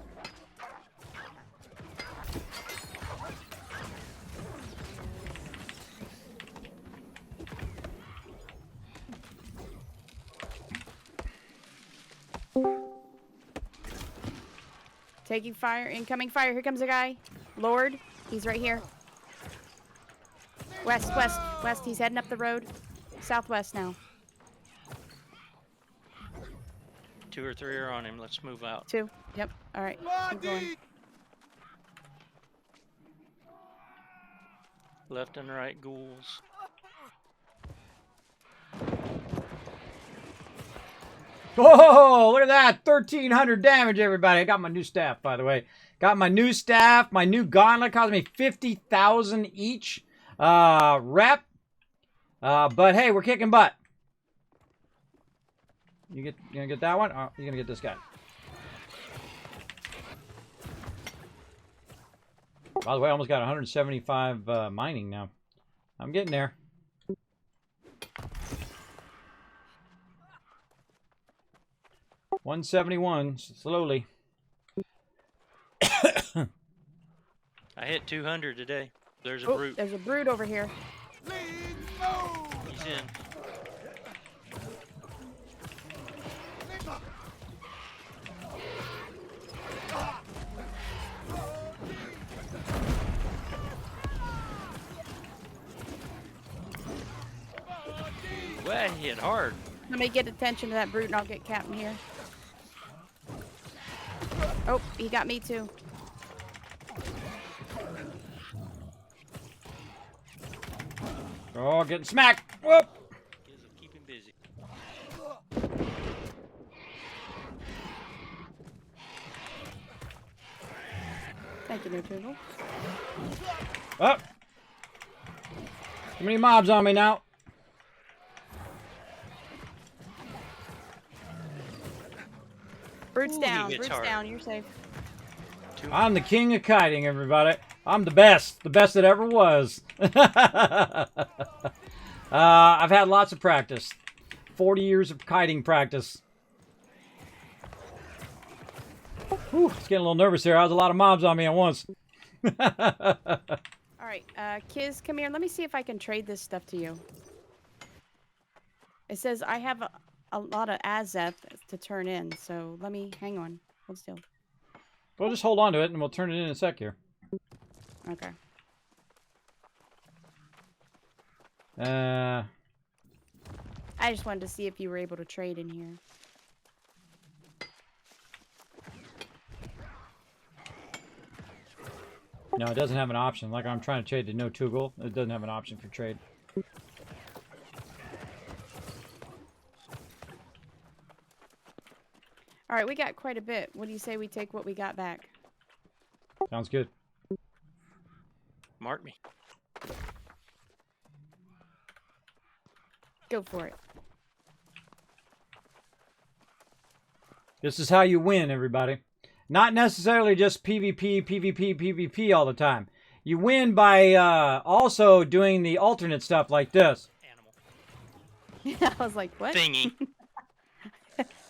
Taking fire. Incoming fire. Here comes a guy. Lord. He's right here. West, west, west. He's heading up the road. Southwest now. 2 or 3 are on him. Let's move out. 2. Yep. All right. Keep going. Left and right ghouls. Whoa, look at that. 1,300 damage, everybody. I got my new staff, by the way. Got my new staff. My new gauntlet cost me 50,000 each rep. But hey, we're kicking butt. You gonna get that one? Oh, you're gonna get this guy. By the way, I almost got 175 mining now. I'm getting there. $171 slowly. I hit 200 today. There's a Oh, brute. there's a brood over here. He's in. Well, he hit hard. Let me get attention to that brute and I'll get Captain here. Oh, he got me too. Oh, getting smacked. Whoop. This'll keep him busy. Thank you, Newtoogle. Up. Too many mobs on me now. Brute's Ooh, he down. hits Brute's hard. down. You're safe. I'm the king of kiting, everybody. I'm the best that ever was. I've had lots of practice. 40 years of kiting practice. Whew, it's getting a little nervous here. I was a lot of mobs on me at once. All right, Kiz, come here. Let me see if I can trade this stuff to you. It says I have a lot of Azeth to turn in, so let me hang on. Hold still. We'll just hold on to it and we'll turn it in a sec here. Okay. Uh, I just wanted to see if you were able to trade in here. no, it doesn't have an option. Like I'm trying to trade to no Toogle. It doesn't have an option for trade. All right, we got quite a bit. What do you say we take what we got back? Sounds good. Mark me. Go for it. This is how you win, everybody. Not necessarily just PvP, PvP, PvP all the time. You win by also doing the alternate stuff like this. Animal. I was like, what? Thingy.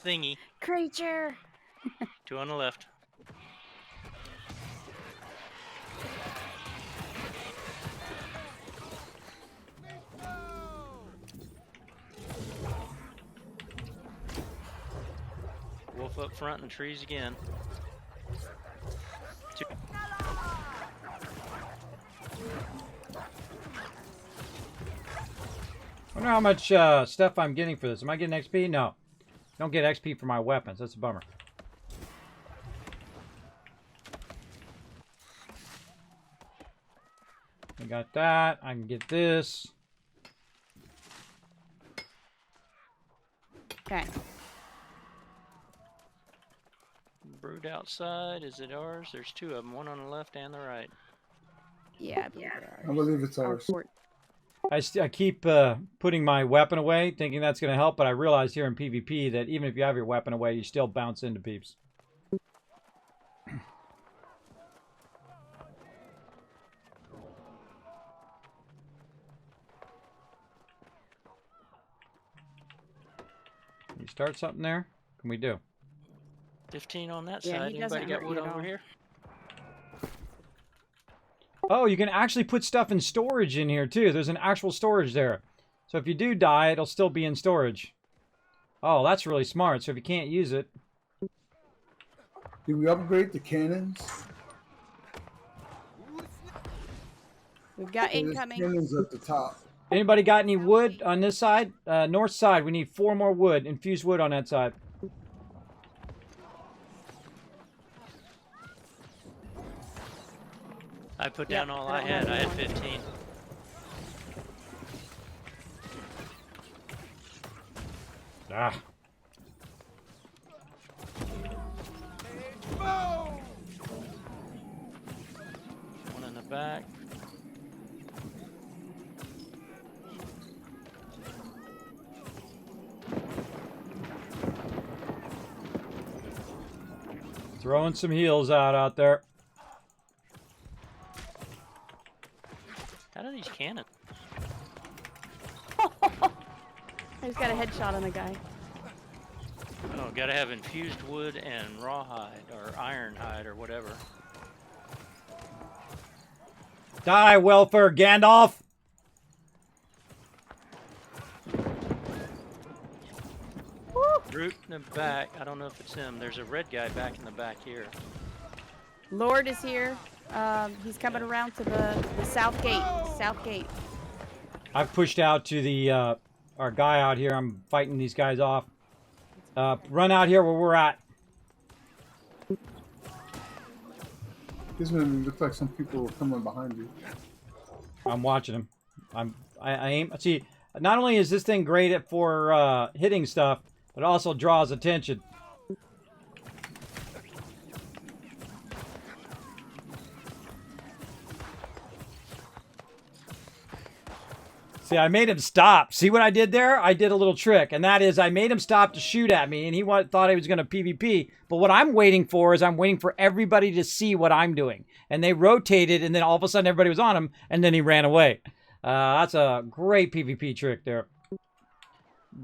Thingy. Creature! 2 on the left. Wolf up front and trees again. 2. I wonder how much stuff I'm getting for this. Am I getting XP? No. Don't get XP for my weapons. That's a bummer. I got that. I can get this. Okay. Brood outside. Is it ours? There's 2 of them. 1 on the left and the right. Yeah, I believe they I are. believe it's Our ours. fort. I keep putting my weapon away, thinking that's going to help, but I realize here in PvP that even if you have your weapon away, you still bounce into peeps. Can we start something there? Can we do? 15 on that Yeah, side. he doesn't Anybody got hurt wood you at over all. here? Oh, you can actually put stuff in storage in here too. There's an actual storage there. So if you do die, it'll still be in storage. Oh, that's really smart. So if you can't use it... Did we upgrade the cannons? We've got There's incoming. cannons at the top. Anybody got any wood on this side? North side, we need 4 more wood. Infused wood on that side. I put Yep, down all I I don't had. have I had any more. 15. Ah. One in the back. Throwing some heals out there. How do these cannon? I just got a headshot on the guy. Oh, gotta have infused wood and rawhide or iron hide or whatever. Die, welfare Gandalf. Root in the back. I don't know if it's him. There's a red guy back in the back here. Lord is here. He's coming around to the south gate. South gate. I've pushed out to the our guy out here. I'm fighting these guys off. Run out here where we're at. Kismet, it looks like some people are coming behind you. I'm watching him. I aim. See, not only is this thing great for hitting stuff, but it also draws attention. See, I made him stop. See what I did there? I did a little trick, and that is I made him stop to shoot at me, and he thought he was going to PvP. But what I'm waiting for is I'm waiting for everybody to see what I'm doing. And they rotated, and then all of a sudden everybody was on him, and then he ran away. That's a great PvP trick there.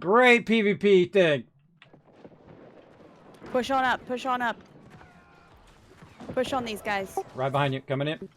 Great PvP thing. Push on up. Push on up. Push on these guys. Right behind you. Coming in.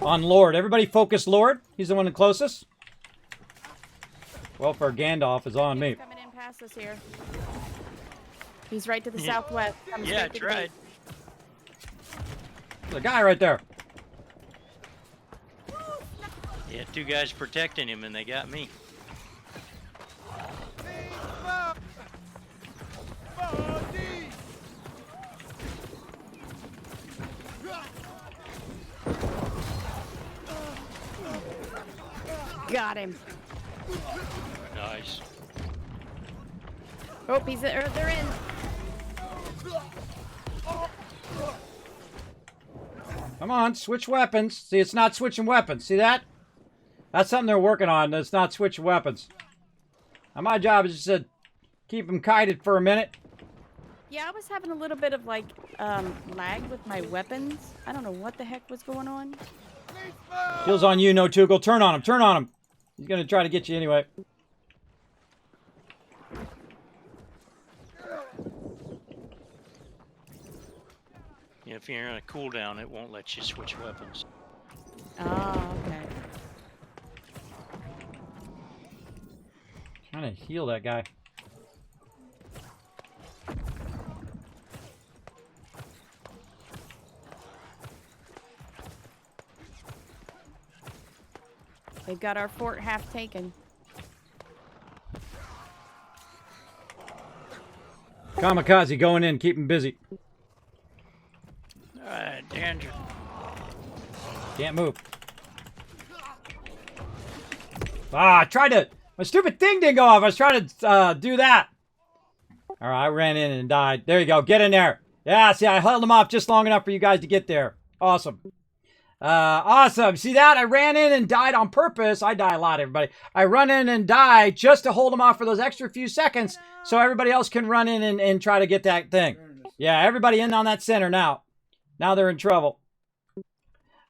On Lord. Everybody focus Lord. He's the one the closest. Well, for Gandalf is on me. He's coming in past us here. He's right to the southwest. Coming Yeah, straight to the tried. The guy right there. Yeah, two guys protecting him, and they got me. Got him. Nice. Oh, they're in. Come on, switch weapons. See, it's not switching weapons. See that? That's something they're working on. It's not switching weapons. Now, my job is just to keep them kited for a minute. Yeah, I was having a little bit of like lag with my weapons. I don't know what the heck was going on. Kill's on you, no Tugel. Turn on him. Turn on him. He's going to try to get you anyway. Yeah, if you're on a cooldown, it won't let you switch weapons. Oh, okay. Trying to heal that guy. They've got our fort half taken. Kamikaze going in. Keep him busy. Danger. Can't move. Ah, I tried to... My stupid thing didn't go off. I was trying to do that. All right, I ran in and died. There you go. Get in there. Yeah, see, I held him off just long enough for you guys to get there. Awesome. Awesome. See that? I ran in and died on purpose. I die a lot, everybody. I run in and die just to hold them off for those extra few seconds so everybody else can run in and try to get that thing. Yeah, everybody in on that center now. Now they're in trouble.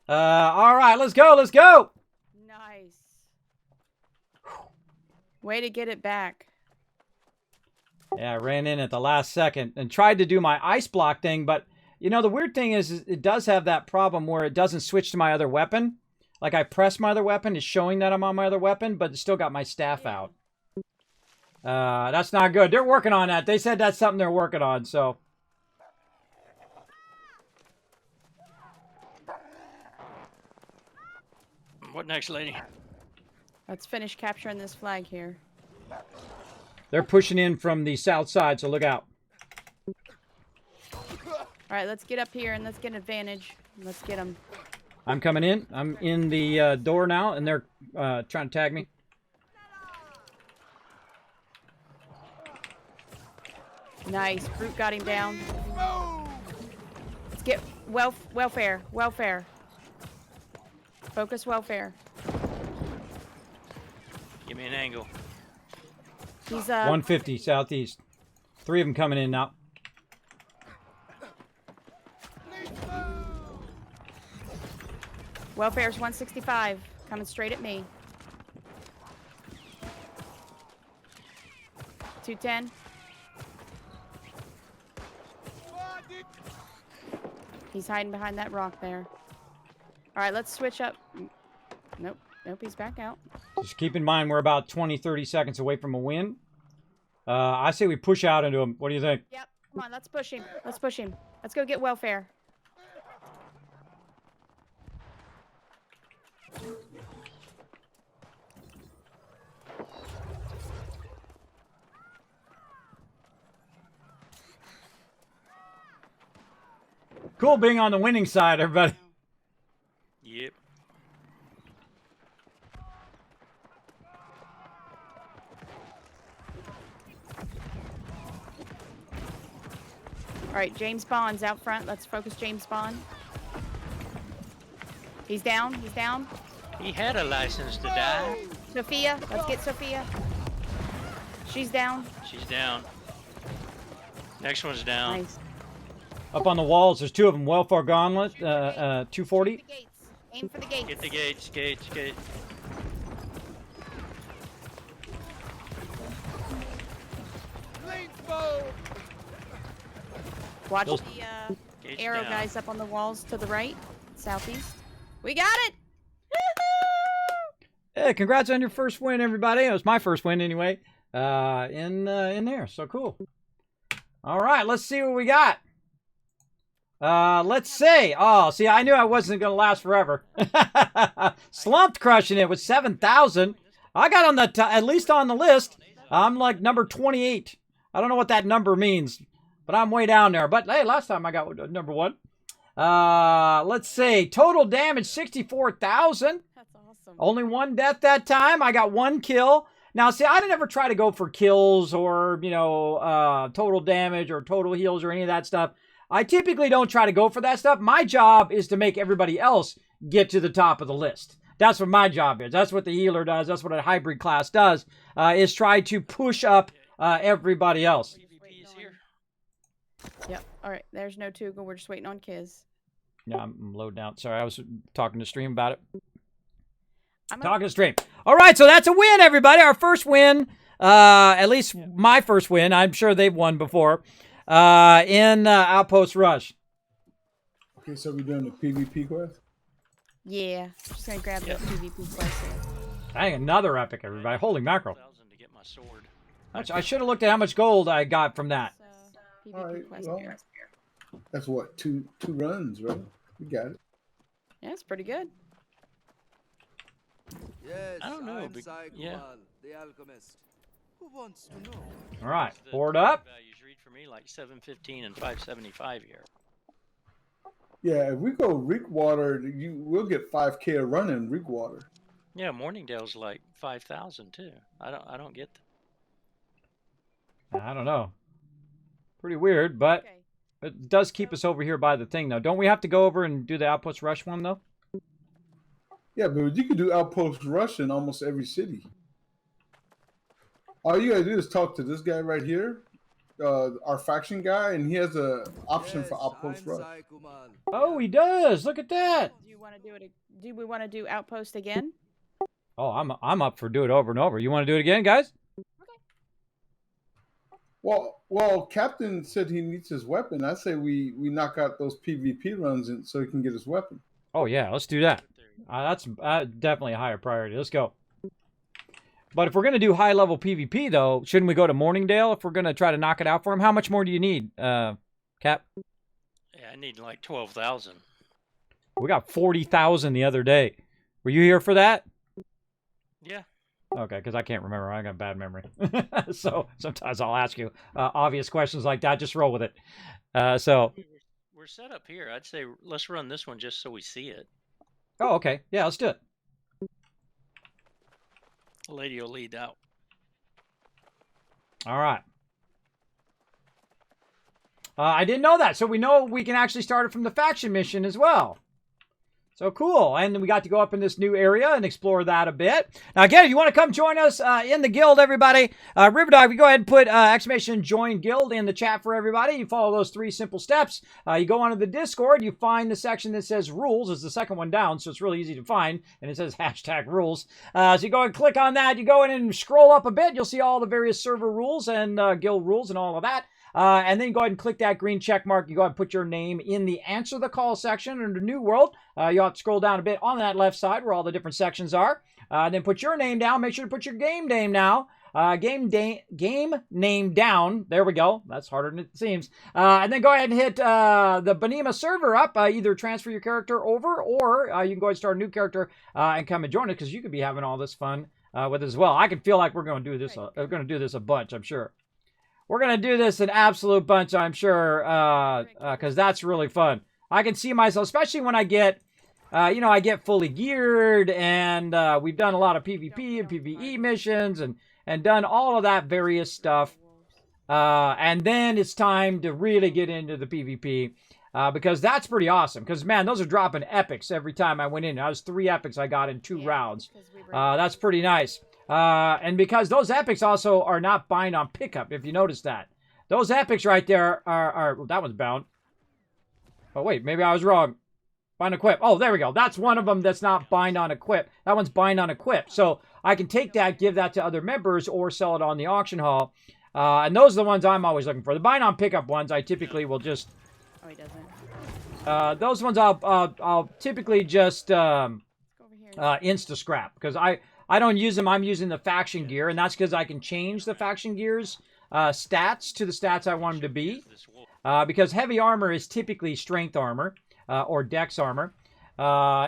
All right, let's go. Let's go. Nice. Way to get it back. Yeah, I ran in at the last second and tried to do my ice block thing, but you know, the weird thing is it does have that problem where it doesn't switch to my other weapon. Like I press my other weapon, it's showing that I'm on my other weapon, but it's still got my staff out. That's not good. They're working on that. They said that's something they're working on, so. What next, lady? Let's finish capturing this flag here. They're pushing in from the south side, so look out. All right, let's get up here and let's get an advantage. Let's get them. I'm coming in. I'm in the door now, and they're trying to tag me. Nice. Brute got him down. Let's get welfare. Welfare. Focus welfare. Give me an angle. He's 150 southeast. 3 of them coming in now. Welfare's 165. Coming straight at me. 210. He's hiding behind that rock there. All right, let's switch up. Nope. Nope, he's back out. Just keep in mind we're about 20, 30 seconds away from a win. I say we push out into him. What do you think? Yep. Come on, let's push him. Let's push him. Let's go get Welfare. Cool being on the winning side, everybody. Yep. All right, James Bond's out front. Let's focus James Bond. He's down. He's down. He had a license to die. Sophia, let's get Sophia. She's down. She's down. Next one's down. Nice. Up on the walls, there's 2 of them. Welfare Gauntlet, 240. The gates. Aim for the gates. Get the gates, gates, gates. Watch Those- the Gates arrow down. guys up on the walls to the right, southeast. We got it! Hey, congrats on your first win, everybody. It was my first win anyway. In there, so cool. All right, let's see what we got. Let's see. Oh, see, I knew I wasn't gonna last forever. Slumped crushing it with 7,000. I got on the at least on the list. I'm like number 28. I don't know what that number means, but I'm way down there. But hey, last time I got number 1. Let's see. Total damage 64,000. That's awesome. Only 1 death that time. I got 1 kill. Now, see, I never try to go for kills or, you know, total damage or total heals or any of that stuff. I typically don't try to go for that stuff. My job is to make everybody else get to the top of the list. That's what my job is. That's what the healer does. That's what a hybrid class does, is try to push up everybody else. PvP's here. Yep. All right. There's no Tuga. We're just waiting on Kiz. Yeah, I'm loading out. Sorry, I was talking to stream about it. I'm Talking to stream. All right, so that's a win, everybody. Our first win, at least my first win. I'm sure they've won before, in Outpost Rush. Okay, so we're doing the PvP quest? Yeah. Just gonna grab Yep. the PvP quest here. Dang, another epic, everybody. Holy mackerel. 1,000 to get my sword. I should have looked at how much gold I got from that. So, PvP All right, quest well. here. That's what, two runs, right? We got it. Yeah, it's pretty good. Yes, I don't know, I'm but- Sai yeah. Kumal, the alchemist. Who wants to know? All right, The board up. Values read for me like 715 and 575 here. Yeah, if we go reek water, we'll get 5K a run in reek water. Yeah, Morningdale's like 5,000 too. I don't get I don't know. Pretty weird, but Okay. it does keep us over here by the thing, though. Don't we have to go over and do the Outpost Rush one, though? Yeah, but you can do Outpost Rush in almost every city. All you gotta do is talk to this guy right here, our faction guy, and he has a option Yes, for Outpost I'm Rush. Sai Kumal. Oh, he does. Look at that. Do you want to do it? Do we want to do Outpost again? Oh, I'm up for do it over and over. You want to do it again, guys? Well, Captain said he needs his weapon. I say we knock out those PvP runs and so he can get his weapon. Oh yeah, let's do that. That's definitely a higher priority. Let's go. But if we're gonna do high level PvP though, shouldn't we go to Morningdale if we're gonna try to knock it out for him? How much more do you need, Cap? Yeah, I need like 12,000. We got 40,000 the other day. Were you here for that? Yeah. Okay, because I can't remember. I got a bad memory. So sometimes I'll ask you obvious questions like that. Just roll with it. So, We're set up here. I'd say let's run this one just so we see it. oh, okay. Yeah, let's do it. The lady will lead out. All right. I didn't know that. So we know we can actually start it from the faction mission as well. So cool. And we got to go up in this new area and explore that a bit. Now, again, if you want to come join us in the guild, everybody, Riverdog, we go ahead and put exclamation join guild in the chat for everybody. You follow those 3 simple steps. You go onto the Discord. You find the section that says rules. It's the second one down, so it's really easy to find. And it says hashtag rules. So you go and click on that. You go in and scroll up a bit. You'll see all the various server rules and guild rules and all of that. And then you go ahead and click that green check mark. You go ahead and put your name in the answer the call section under New World. You'll have to scroll down a bit on that left side where all the different sections are. Then put your name down. Make sure to put your game name now. Game name down. There we go. That's harder than it seems. And then go ahead and hit the Bouneima server up. Either transfer your character over, or you can go ahead and start a new character and come and join it, because you could be having all this fun with it as well. I can feel like we're going to do this. We're going to do this a bunch, I'm sure. We're going to do this an absolute bunch, I'm sure, because that's really fun. I can see myself, especially when I get, I get fully geared, and we've done a lot of PvP and PvE missions, and done all of that various stuff. And then it's time to really get into the PvP, because that's pretty awesome. Because, man, those are dropping epics every time I went in. That was 3 epics I got in 2 rounds. That's pretty nice. And because those epics also are not bind on pickup, if you notice that. Those epics right there are well, that one's bound. Oh, wait, maybe I was wrong. Bind equip. Oh, there we go. That's one of them that's not bind on equip. That one's bind on equip. So I can take that, give that to other members, or sell it on the auction hall. And those are the ones I'm always looking for. The bind on pickup ones, I typically will just... Oh, he doesn't. Those ones I'll typically just insta scrap, because I don't use them. I'm using the faction gear, and that's because I can change the faction gear's stats to the stats I want them to be. Because heavy armor is typically strength armor, or dex armor,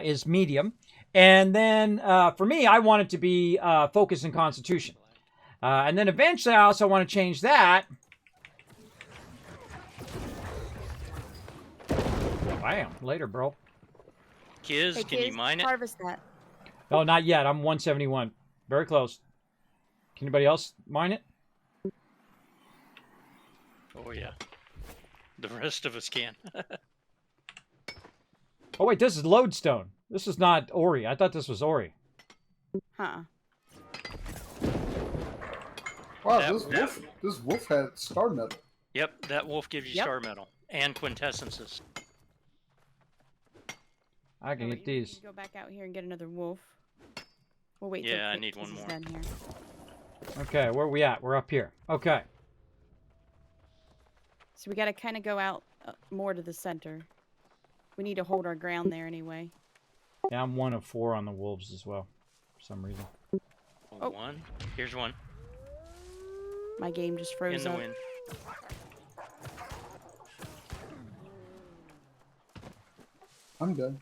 is medium. And then for me, I want it to be focus and constitution. And then eventually I also want to change that. Bam, later, bro. Kiz, Hey, can you kids, mine it? harvest that. Oh, not yet. I'm 171. Very close. Can anybody else mine it? Oh, yeah. The rest of us can. Oh, wait, this is lodestone. This is not Ori. I thought this was Ori. Huh. Wow, this wolf had star metal. Yep, that wolf gives you Yep. star metal and quintessences. I can Oh, get wait, you these. can go back out here and get another wolf. We'll wait. till Yeah, I Kiz need one is more. done here. Okay, where are we at? We're up here. Okay. So we got to kind of go out more to the center. We need to hold our ground there anyway. Yeah, I'm 1 of 4 on the wolves as well, for some reason. Oh. One. Here's one. My game just In froze the up. wind. I'm done.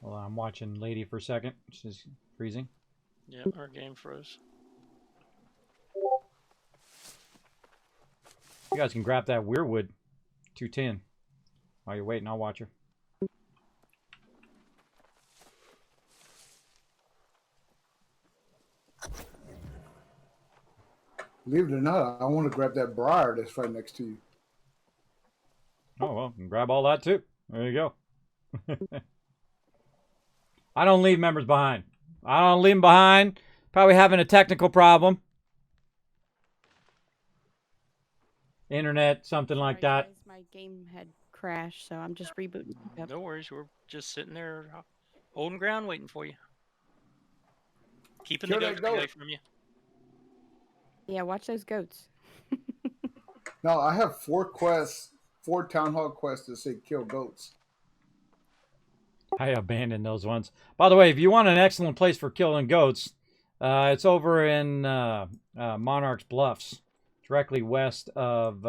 Well, I'm watching Lady for a second. She's freezing. Yep, our game froze. You guys can grab that weirwood 210. While you're waiting, I'll watch her. Believe it or not, I want to grab that briar that's right next to you. Oh, well, you can grab all that too. There you go. I don't leave members behind. I don't leave them behind. Probably having a technical problem. Internet, something like Sorry, that. guys, my game had crashed, so I'm just rebooting. Yep. No worries, we're just sitting there holding ground waiting for you. Keeping the Kill that goats away goat. from you. Yeah, watch those goats. Now, I have 4 quests, 4 town hall quests that say kill goats. I abandoned those ones. By the way, if you want an excellent place for killing goats, it's over in Monarch's Bluffs, directly west of,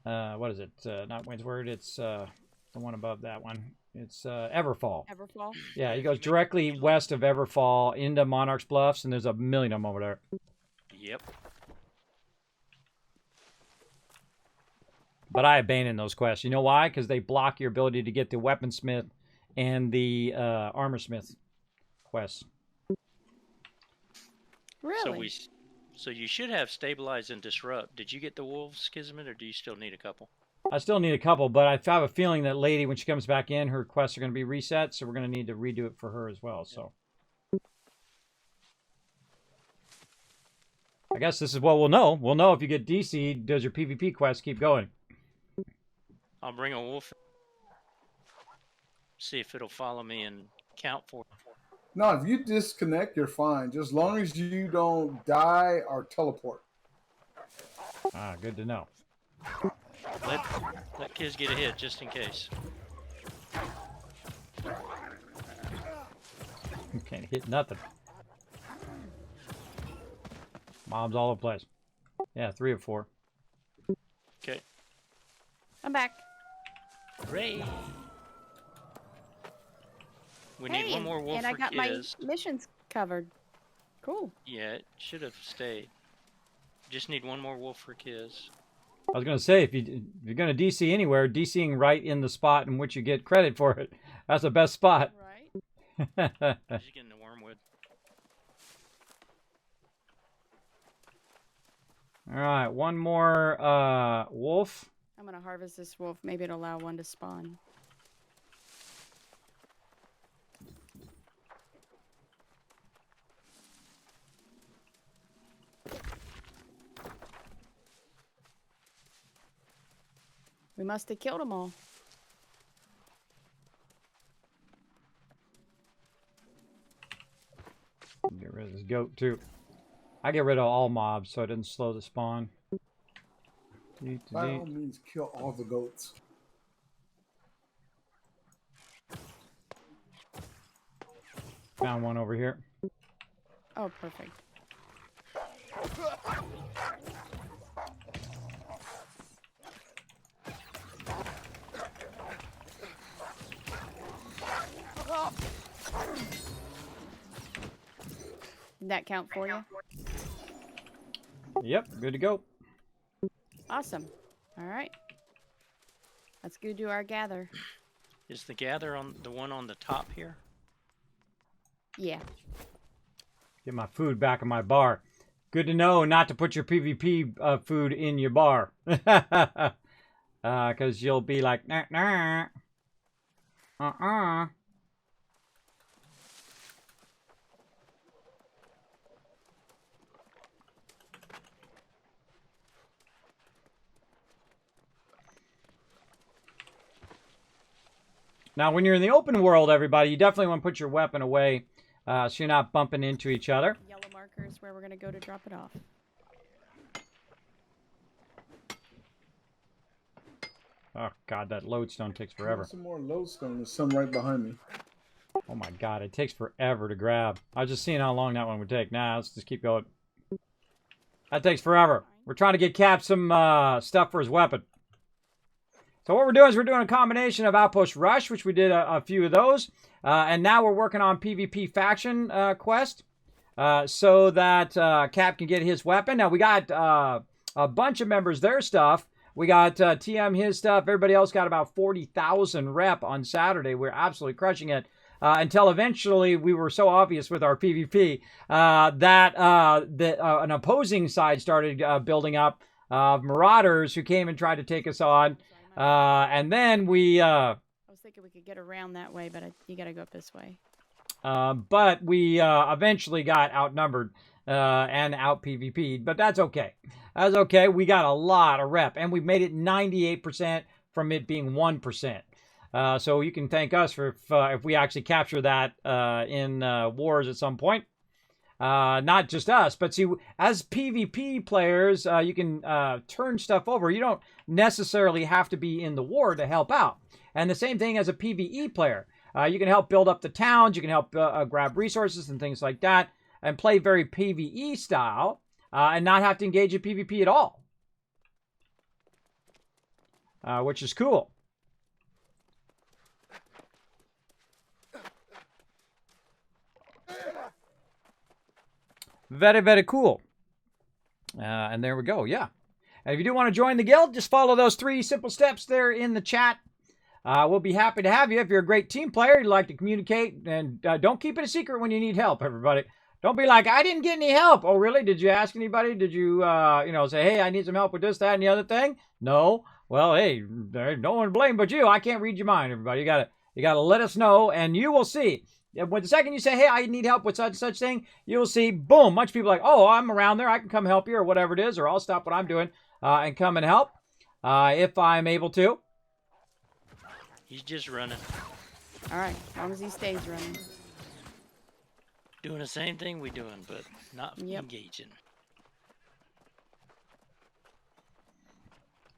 what is it? Not Windsward, it's the one above that one. It's Everfall. Everfall. Yeah, he goes directly west of Everfall into Monarch's Bluffs, and there's a million of them over there. Yep. But I abandoned those quests. You know why? Because they block your ability to get the weaponsmith and the armorsmith quests. Really? So you should have stabilize and disrupt. Did you get the wolves, Kismet, or do you still need a couple? I still need a couple, but I have a feeling that lady, when she comes back in, her quests are going to be reset, so we're going to need to redo it for her as well. So I guess this is what we'll know. We'll know if you get DC, does your PvP quest keep going? I'll bring a wolf. See if it'll follow me and count for it. No, if you disconnect, you're fine. Just as long as you don't die or teleport. Ah, good to know. Let kids get a hit just in case. Can't hit nothing. Mobs all over the place. Yeah, 3 of 4. Okay. I'm back. Hooray! We need one more wolf and I for got kids. my missions covered. Cool. Yeah, it should have stayed. Just need one more wolf for kids. I was going to say, if you're going to DC anywhere, DCing right in the spot in which you get credit for it. That's the best spot. Right. Just getting the wormwood. All right, one more wolf. I'm going to harvest this wolf. Maybe it'll allow one to spawn. We must have killed them all. Get rid of this goat, too. I get rid of all mobs so it doesn't slow the spawn. By all means, kill all the goats. Found one over here. Oh, perfect. Did that count for you? Yep, good to go. Awesome. All right. Let's go do our gather. Is the gather on the one on the top here? Yeah. Get my food back in my bar. Good to know not to put your PvP food in your bar. Because you'll be like, nah, nah. Now, when you're in the open world, everybody, you definitely want to put your weapon away so you're not bumping into each other. Yellow marker is where we're going to go to drop it off. Oh, God, that lodestone takes forever. Some more lodestone. There's some right behind me. Oh, my God, it takes forever to grab. I was just seeing how long that one would take. Nah, let's just keep going. That takes forever. We're trying to get Cap some stuff for his weapon. So what we're doing is we're doing a combination of Outpost Rush, which we did a few of those. And now we're working on PvP faction quest so that Cap can get his weapon. Now, we got a bunch of members, their stuff. We got TM, his stuff. Everybody else got about 40,000 rep on Saturday. We're absolutely crushing it. Until eventually we were so obvious with our PvP that an opposing side started building up of marauders who came and tried to take us on. And then we... I was thinking we could get around that way, but you got to go up this way. But we eventually got outnumbered and out PvP'd. But that's okay. That's okay. We got a lot of rep. And we made it 98% from it being 1%. So you can thank us for if we actually capture that in wars at some point. Not just us, but see, as PvP players, you can turn stuff over. You don't necessarily have to be in the war to help out. And the same thing as a PvE player. You can help build up the towns. You can help grab resources and things like that and play very PvE style and not have to engage in PvP at all, which is cool. Very, very cool. And there we go. Yeah. And if you do want to join the guild, just follow those 3 simple steps there in the chat. We'll be happy to have you. If you're a great team player, you'd like to communicate, and don't keep it a secret when you need help, everybody. Don't be like, I didn't get any help. Oh, really? Did you ask anybody? Did you, say, hey, I need some help with this, that, and the other thing? No. Well, hey, there's no one to blame but you. I can't read your mind, everybody. You gotta let us know, and you will see. When the second you say, hey, I need help with such and such thing, you'll see, boom, bunch of people like, oh, I'm around there. I can come help you or whatever it is, or I'll stop what I'm doing and come and help if I'm able to. He's just running. All right, as long as he stays running. Doing the same thing we doing, but not engaging.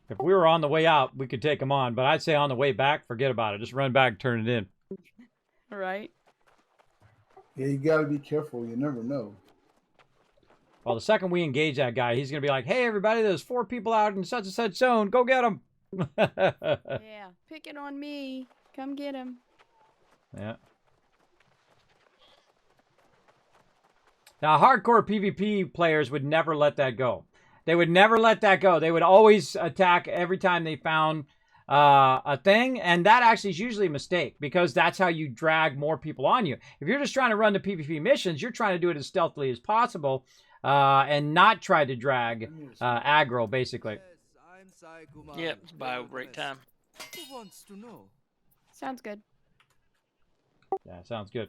If we were on the way out, we could take them on. But I'd say on the way back, forget about it. Just run back and turn it in. All right. Yeah, you got to be careful. You never know. Well, the second we engage that guy, he's going to be like, hey, everybody, there's 4 people out in such and such zone. Go get them. Yeah, pick it on me. Come get him. Yeah. Now, hardcore PvP players would never let that go. They would never let that go. They would always attack every time they found a thing, and that actually is usually a mistake because that's how you drag more people on you. If you're just trying to run the PvP missions, you're trying to do it as stealthily as possible and not try to drag aggro, basically. Yep, it's bio break time. Who wants to know? Sounds good. Yeah, sounds good.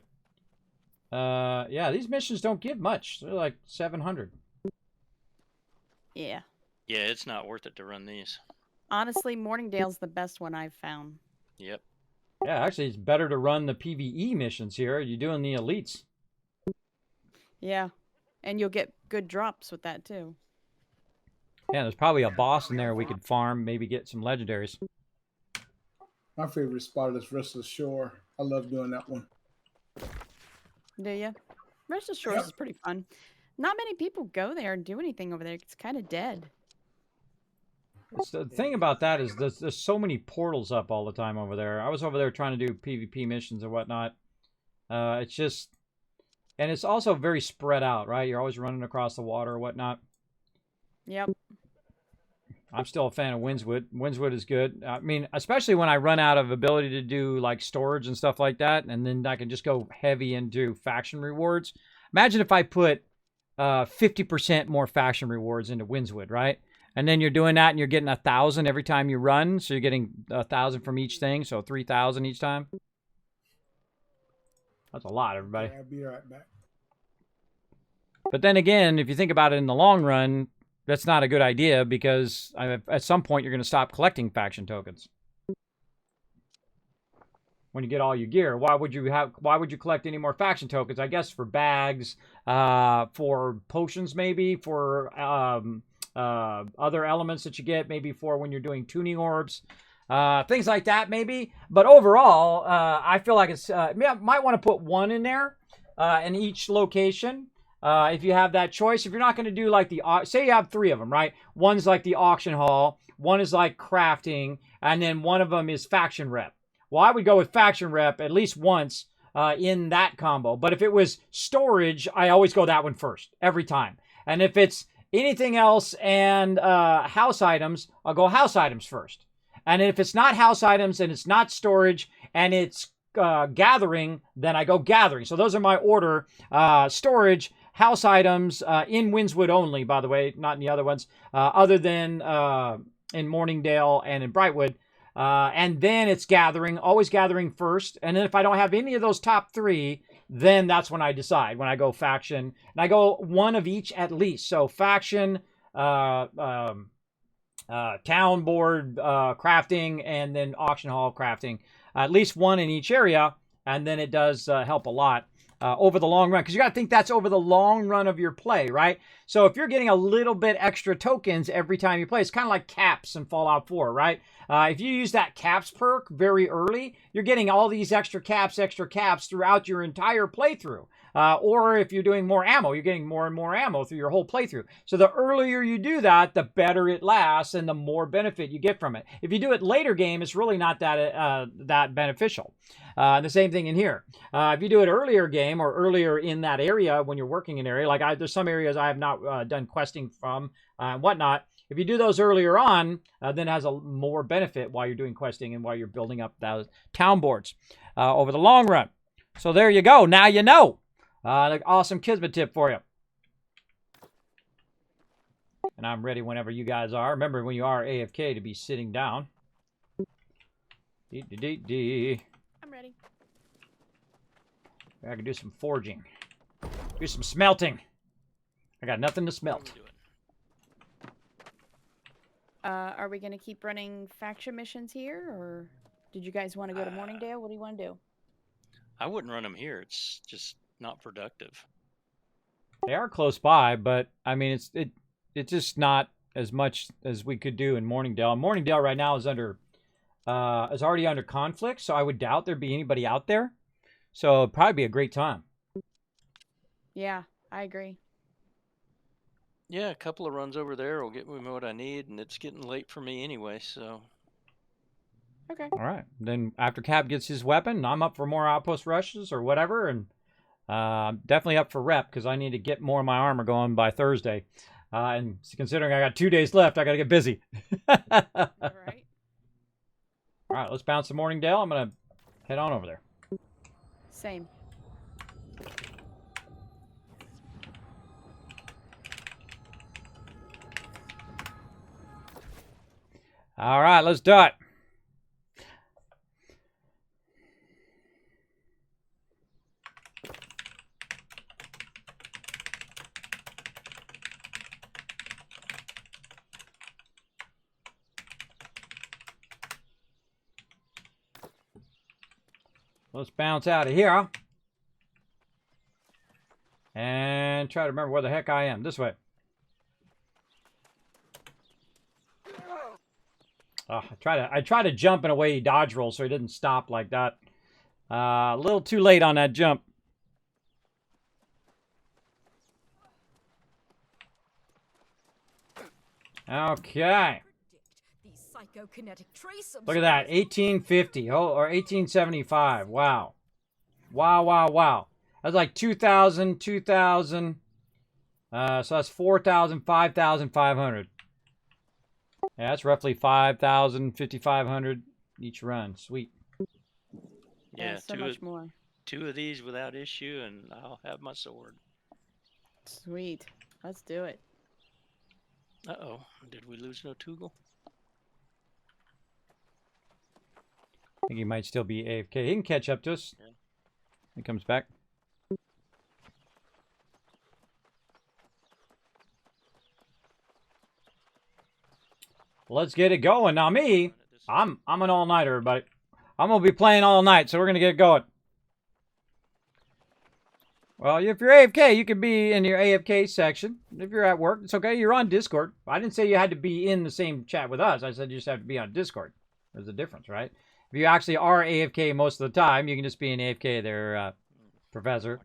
Yeah, these missions don't give much. They're like 700. Yeah. Yeah, it's not worth it to run these. Honestly, Morningdale's the best one I've found. Yep. Yeah, actually, it's better to run the PvE missions here. You're doing the elites. Yeah. And you'll get good drops with that, too. Yeah, there's probably a boss in there we could farm, maybe get some legendaries. My favorite spot is Restless Shore. I love doing that one. Do you? Restless Shores is pretty fun. Not many people go there and do anything over there. It's kind of dead. The thing about that is there's so many portals up all the time over there. I was over there trying to do PvP missions and whatnot. It's just... And it's also very spread out, right? You're always running across the water or whatnot. Yep. I'm still a fan of Windswood. Windswood is good. I mean, especially when I run out of ability to do like storage and stuff like that, and then I can just go heavy into faction rewards. Imagine if I put 50% more faction rewards into Windswood, right? And then you're doing that and you're getting 1,000 every time you run. So you're getting 1,000 from each thing. So 3,000 each time. That's a lot, everybody. Yeah, I'll be right back. But then again, if you think about it in the long run, that's not a good idea because at some point you're going to stop collecting faction tokens. When you get all your gear, why would you collect any more faction tokens? I guess for bags, for potions, maybe for other elements that you get, maybe for when you're doing tuning orbs, things like that, maybe. But overall, I feel like it's might want to put one in there in each location. If you have that choice, if you're not going to do like say you have 3 of them, right? One's like the auction hall, one is like crafting, and then one of them is faction rep. Well, I would go with faction rep at least once in that combo. But if it was storage, I always go that one first, every time. And if it's anything else and house items, I'll go house items first. And if it's not house items and it's not storage and it's gathering, then I go gathering. So those are my order. Storage, house items, in Windswood only, by the way, not in the other ones, other than in Morningdale and in Brightwood. And then it's gathering, always gathering first. And then if I don't have any of those top 3, then that's when I decide, when I go faction. And I go one of each at least. So faction, town board crafting, and then auction hall crafting. At least one in each area. And then it does help a lot. Over the long run, because you got to think that's over the long run of your play, right? So if you're getting a little bit extra tokens every time you play, it's kind of like caps in Fallout 4, right? If you use that caps perk very early, you're getting all these extra caps throughout your entire playthrough. Or if you're doing more ammo, you're getting more and more ammo through your whole playthrough. So the earlier you do that, the better it lasts and the more benefit you get from it. If you do it later game, it's really not that beneficial. The same thing in here. If you do it earlier game or earlier in that area when you're working in an area, like there's some areas I have not done questing from and whatnot. If you do those earlier on, then it has a more benefit while you're doing questing and while you're building up those town boards over the long run. So there you go. Now you know. An awesome Kismet tip for you. And I'm ready whenever you guys are. Remember, when you are AFK, to be sitting down. I'm ready. I can do some forging. Do some smelting. I got nothing to smelt. Are we going to keep running faction missions here, or did you guys want to go to Morningdale? What do you want to do? I wouldn't run them here. It's just not productive. They are close by, but I mean, it's just not as much as we could do in Morningdale. Morningdale right now is already under conflict, so I would doubt there'd be anybody out there. So it'd probably be a great time. Yeah, I agree. Yeah, a couple of runs over there will get me what I need, and it's getting late for me anyway, so... Okay. All right. Then after Cap gets his weapon, I'm up for more Outpost Rushes or whatever, and I'm definitely up for rep because I need to get more of my armor going by Thursday. And considering I got 2 days left, I got to get busy. All right. All right, let's bounce to Morningdale. I'm going to head on over there. Same. All right, let's do it. Let's bounce out of here. And try to remember where the heck I am. This way. I try to jump in a way he dodge roll so he didn't stop like that. A little too late on that jump. Okay. Look at that. 1850. Oh, or 1875. Wow. Wow. That's like 2,000. So that's 4,000, 5,500. Yeah, that's roughly 5,000, 5,500 each run. Sweet. Yeah, so much more. 2 of these without issue, and I'll have my sword. Sweet. Let's do it. Uh-oh. Did we lose no Toogle? I think he might still be AFK. He can catch up to us. Yeah. He comes back. Let's get it going. Now me, I'm an all-nighter, everybody. I'm going to be playing all night, so we're going to get it going. Well, if you're AFK, you can be in your AFK section. If you're at work, it's okay. You're on Discord. I didn't say you had to be in the same chat with us. I said you just have to be on Discord. There's a difference, right? If you actually are AFK most of the time, you can just be an AFK there, Professor.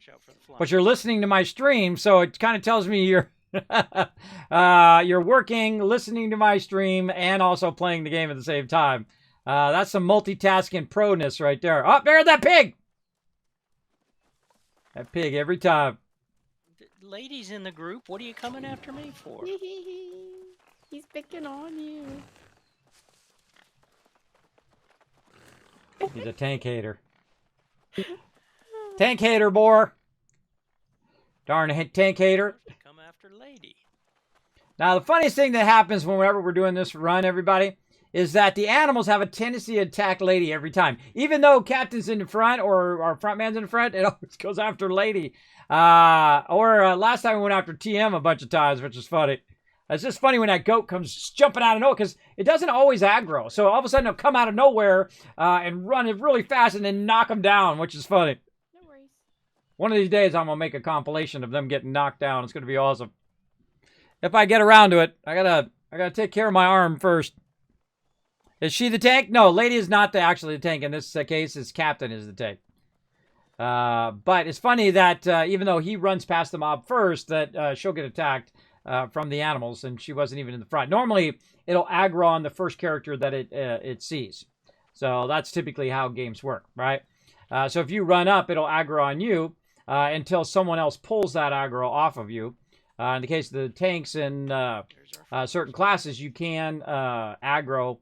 But you're listening to my stream, so it kind of tells me you're you're working, listening to my stream, and also playing the game at the same time. That's some multitasking proness right there. Oh, there's that pig! That pig every time. Ladies in the group, what are you coming after me for? He's picking on you. He's a tank hater. Tank hater, boy. Darn tank hater. Come after lady. Now, the funniest thing that happens whenever we're doing this run, everybody, is that the animals have a tendency to attack lady every time. Even though Captain's in the front or our front man's in the front, it always goes after lady. Last time we went after TM a bunch of times, which is funny. It's just funny when that goat comes jumping out of nowhere because it doesn't always aggro. So all of a sudden it'll come out of nowhere and run it really fast and then knock them down, which is funny. No worries. One of these days I'm going to make a compilation of them getting knocked down. It's going to be awesome. If I get around to it, I gotta take care of my arm first. Is she the tank? No, lady is not actually the tank. In this case, his captain is the tank. But it's funny that even though he runs past the mob first, that she'll get attacked from the animals, and she wasn't even in the front. Normally, it'll aggro on the first character that it sees. So that's typically how games work, right? So if you run up, it'll aggro on you until someone else pulls that aggro off of you. In the case of the tanks in certain classes, you can aggro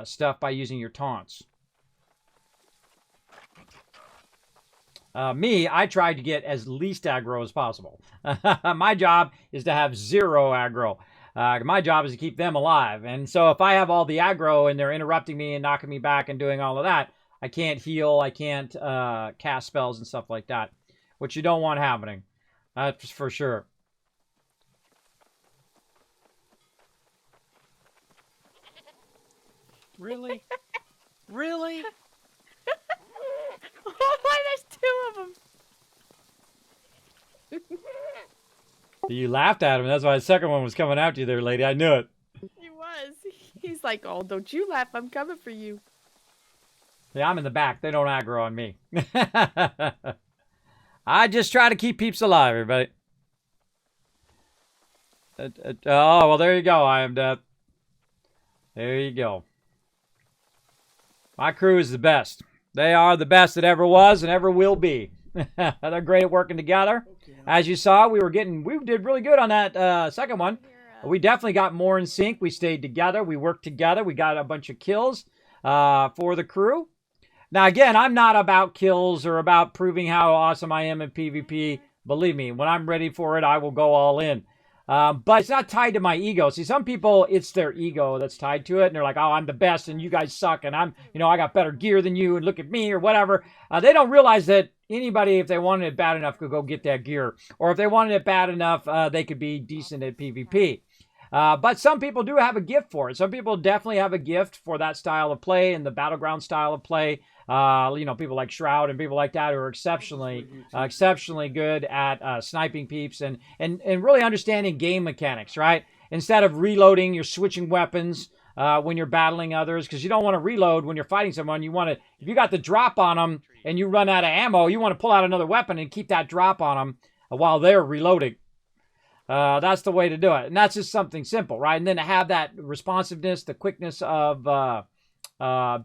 stuff by using your taunts. Me, I tried to get as least aggro as possible. My job is to have 0 aggro. My job is to keep them alive. And so if I have all the aggro and they're interrupting me and knocking me back and doing all of that, I can't heal, I can't cast spells and stuff like that, which you don't want happening. That's for sure. Really? Really? Oh, why there's 2 of them? You laughed at him. That's why the second one was coming after you there, lady. I knew it. He was. He's like, oh, don't you laugh. I'm coming for you. Yeah, I'm in the back. They don't aggro on me. I just try to keep peeps alive, everybody. Oh, well, there you go. I am dead. There you go. My crew is the best. They are the best that ever was and ever will be. They're great at working together. As you saw, we did really good on that second one. We definitely got more in sync. We stayed together. We worked together. We got a bunch of kills for the crew. Now, again, I'm not about kills or about proving how awesome I am in PvP. Believe me, when I'm ready for it, I will go all in. But it's not tied to my ego. See, some people, it's their ego that's tied to it. And they're like, oh, I'm the best and you guys suck. And I got better gear than you and look at me or whatever. They don't realize that anybody, if they wanted it bad enough, could go get that gear. Or if they wanted it bad enough, they could be decent at PvP. But some people do have a gift for it. Some people definitely have a gift for that style of play and the battleground style of play. People like Shroud and people like that who are exceptionally good at sniping peeps and really understanding game mechanics, right? Instead of reloading, you're switching weapons when you're battling others because you don't want to reload when you're fighting someone. You want to, if you got the drop on them and you run out of ammo, you want to pull out another weapon and keep that drop on them while they're reloading. That's the way to do it. And that's just something simple, right? And then to have that responsiveness, the quickness of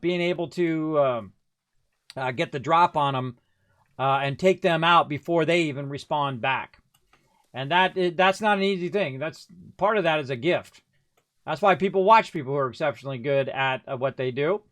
being able to get the drop on them and take them out before they even respond back. And that's not an easy thing. That's part of that is a gift. That's why people watch people who are exceptionally good at what they do,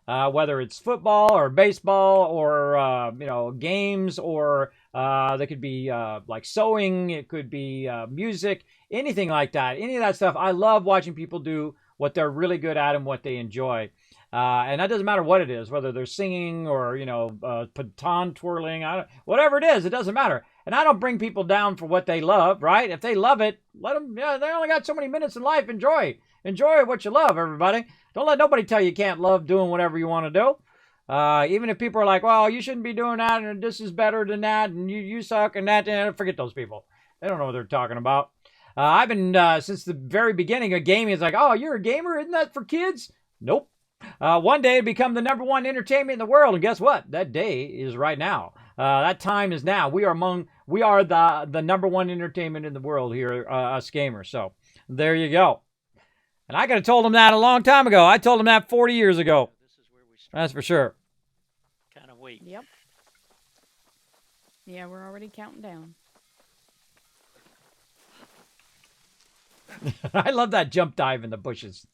whether it's football or baseball or games or they could be like sewing. It could be music, anything like that. Any of that stuff. I love watching people do what they're really good at and what they enjoy. And that doesn't matter what it is, whether they're singing or, baton twirling, whatever it is, it doesn't matter. And I don't bring people down for what they love, right? If they love it, let them, they only got so many minutes in life. Enjoy what you love, everybody. Don't let nobody tell you can't love doing whatever you want to do. Even if people are like, well, you shouldn't be doing that, and this is better than that, and you suck, and that, forget those people. They don't know what they're talking about. I've been, since the very beginning of gaming, it's like, oh, you're a gamer? Isn't that for kids? Nope. One day it'll become the #1 entertainment in the world, and guess what? That day is right now. That time is now. We are the #1 entertainment in the world here, us gamers. So there you go. And I could have told them that a long time ago. I told them that 40 years ago. This is where we start. That's for sure. Kind of wait. Yep. Yeah, we're already counting down. I love that jump dive in the bushes.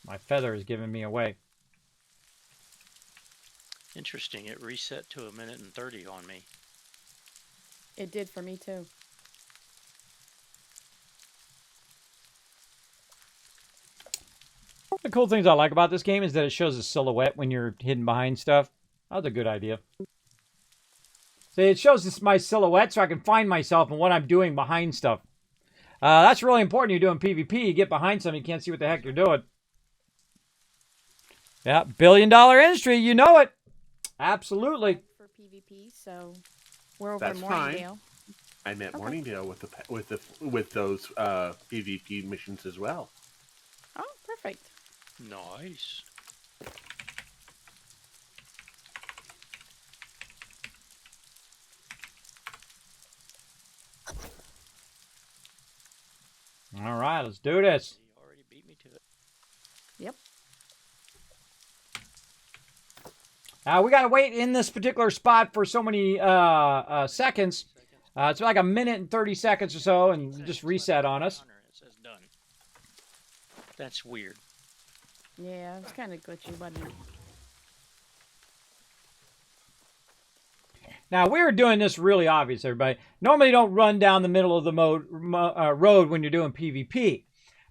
My feather is giving me away. Interesting. It reset to 1:30 on me. It did for me too. One of the cool things I like about this game is that it shows a silhouette when you're hidden behind stuff. That was a good idea. See, it shows my silhouette so I can find myself and what I'm doing behind stuff. That's really important. You're doing PvP. You get behind something, you can't see what the heck you're doing. Yeah, billion-dollar industry. You know it. Absolutely. For PvP, so we're over That's in fine. Morningdale. I met Morningdale with those PvP missions as well. Oh, perfect. Nice. All right, let's do this. You already beat me to it. Yep. We got to wait in this particular spot for so many seconds. It's like 1:30 or so, and just reset on us. It says done. That's weird. Yeah, it's kind of glitchy, wasn't it? Now, we were doing this really obvious, everybody. Normally, you don't run down the middle of the road when you're doing PvP.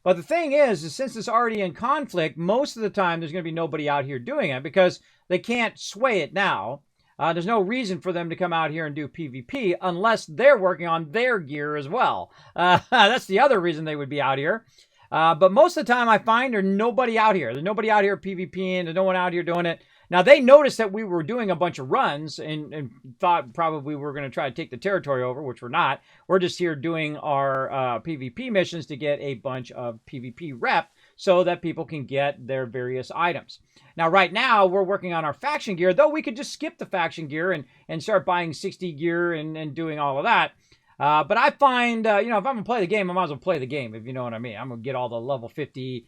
But the thing is since it's already in conflict, most of the time there's going to be nobody out here doing it because they can't sway it now. There's no reason for them to come out here and do PvP unless they're working on their gear as well. That's the other reason they would be out here. But most of the time I find there's nobody out here. There's nobody out here PvPing. There's no one out here doing it. Now, they noticed that we were doing a bunch of runs and thought probably we were going to try to take the territory over, which we're not. We're just here doing our PvP missions to get a bunch of PvP rep so that people can get their various items. Now, right now, we're working on our faction gear, though we could just skip the faction gear and start buying 60 gear and doing all of that. But I find, if I'm going to play the game, I might as well play the game, if you know what I mean. I'm going to get all the level 50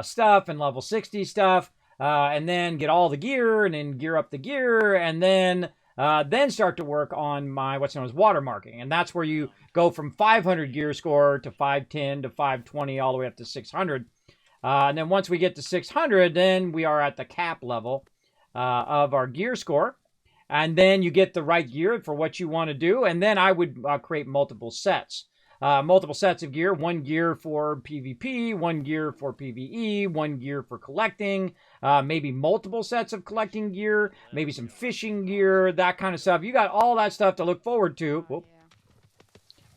stuff and level 60 stuff. And then get all the gear and then gear up the gear and then start to work on my what's known as watermarking. And that's where you go from 500 gear score to 510 to 520 all the way up to 600. And then once we get to 600, then we are at the cap level of our gear score. And then you get the right gear for what you want to do. And then I would create multiple sets. Multiple sets of gear, one gear for PvP, one gear for PvE, one gear for collecting, maybe multiple sets of collecting gear, maybe some fishing gear, that kind of stuff. You got all that stuff to look forward to. Whoop.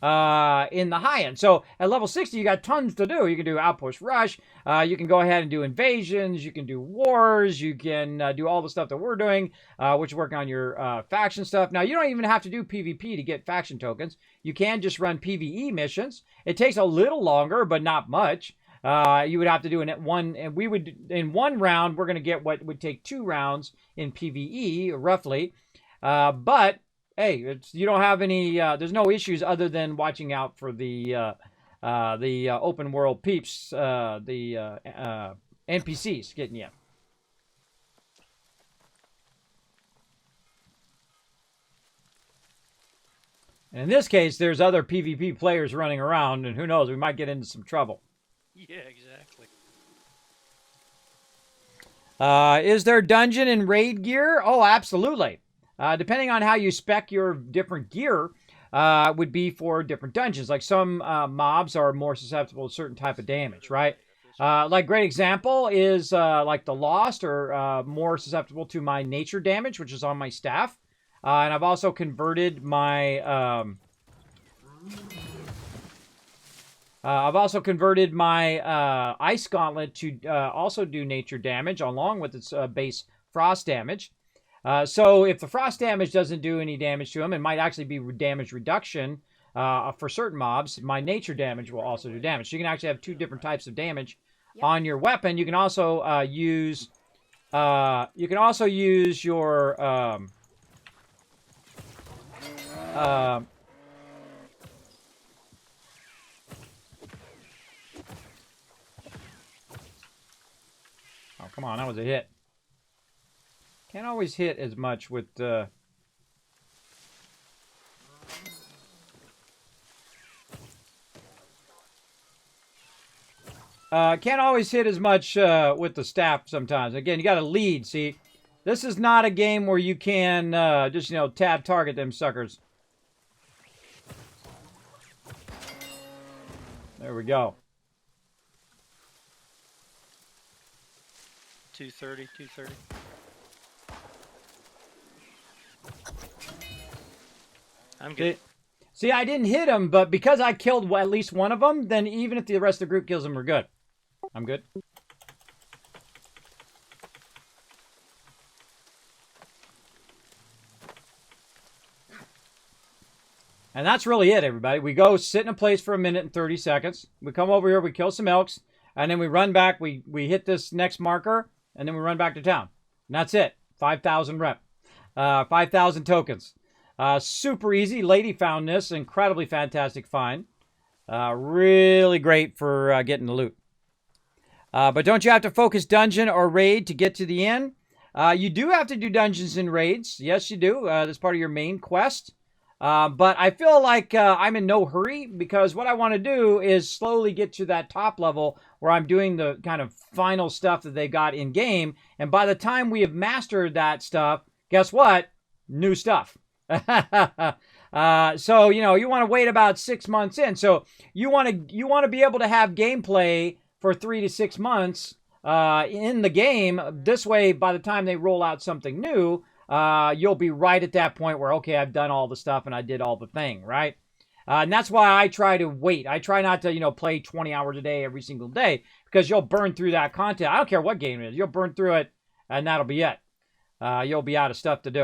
In the high end. So at level 60, you got tons to do. You can do Outpost Rush. You can go ahead and do invasions. You can do wars. You can do all the stuff that we're doing, which is working on your faction stuff. Now, you don't even have to do PvP to get faction tokens. You can just run PvE missions. It takes a little longer, but not much. You would have to do in one round, we're going to get what would take 2 rounds in PvE, roughly. But hey, you don't have any. There's no issues other than watching out for the open world peeps, the NPCs getting you. And in this case, there's other PvP players running around, and who knows, we might get into some trouble. Yeah, exactly. Is there dungeon and raid gear? Oh, absolutely. Depending on how you spec your different gear, would be for different dungeons. Like some mobs are more susceptible to certain type of damage, right? Like great example is like the Lost are more susceptible to my nature damage, which is on my staff. And I've also converted my Ice Gauntlet to also do nature damage along with its base frost damage. So if the frost damage doesn't do any damage to them, it might actually be damage reduction for certain mobs. My nature damage will also do damage. So you can actually have 2 different types of damage on your weapon. You can also use your oh, come on, that was a hit. Can't always hit as much with can't always hit as much with the staff sometimes. Again, you got to lead. See, this is not a game where you can just tab target them suckers. There we go. 230, 230. I'm good. See, I didn't hit him, but because I killed at least one of them, then even if the rest of the group kills them, we're good. I'm good. And that's really it, everybody. We go sit in a place for 1 minute and 30 seconds. We come over here, we kill some elks, and then we run back. We hit this next marker, and then we run back to town. And that's it. 5,000 rep. 5,000 tokens. Super easy. Lady found this. Incredibly fantastic find. Really great for getting the loot. But don't you have to focus dungeon or raid to get to the end? You do have to do dungeons and raids. Yes, you do. That's part of your main quest. But I feel like I'm in no hurry because what I want to do is slowly get to that top level where I'm doing the kind of final stuff that they got in game. And by the time we have mastered that stuff, guess what? New stuff. So you know you want to wait about 6 months in. So you want to be able to have gameplay for 3 to 6 months in the game. This way, by the time they roll out something new, you'll be right at that point where, okay, I've done all the stuff and I did all the thing, right? And that's why I try to wait. I try not to, you know, play 20 hours a day every single day because you'll burn through that content. I don't care what game it is. You'll burn through it and that'll be it. You'll be out of stuff to do.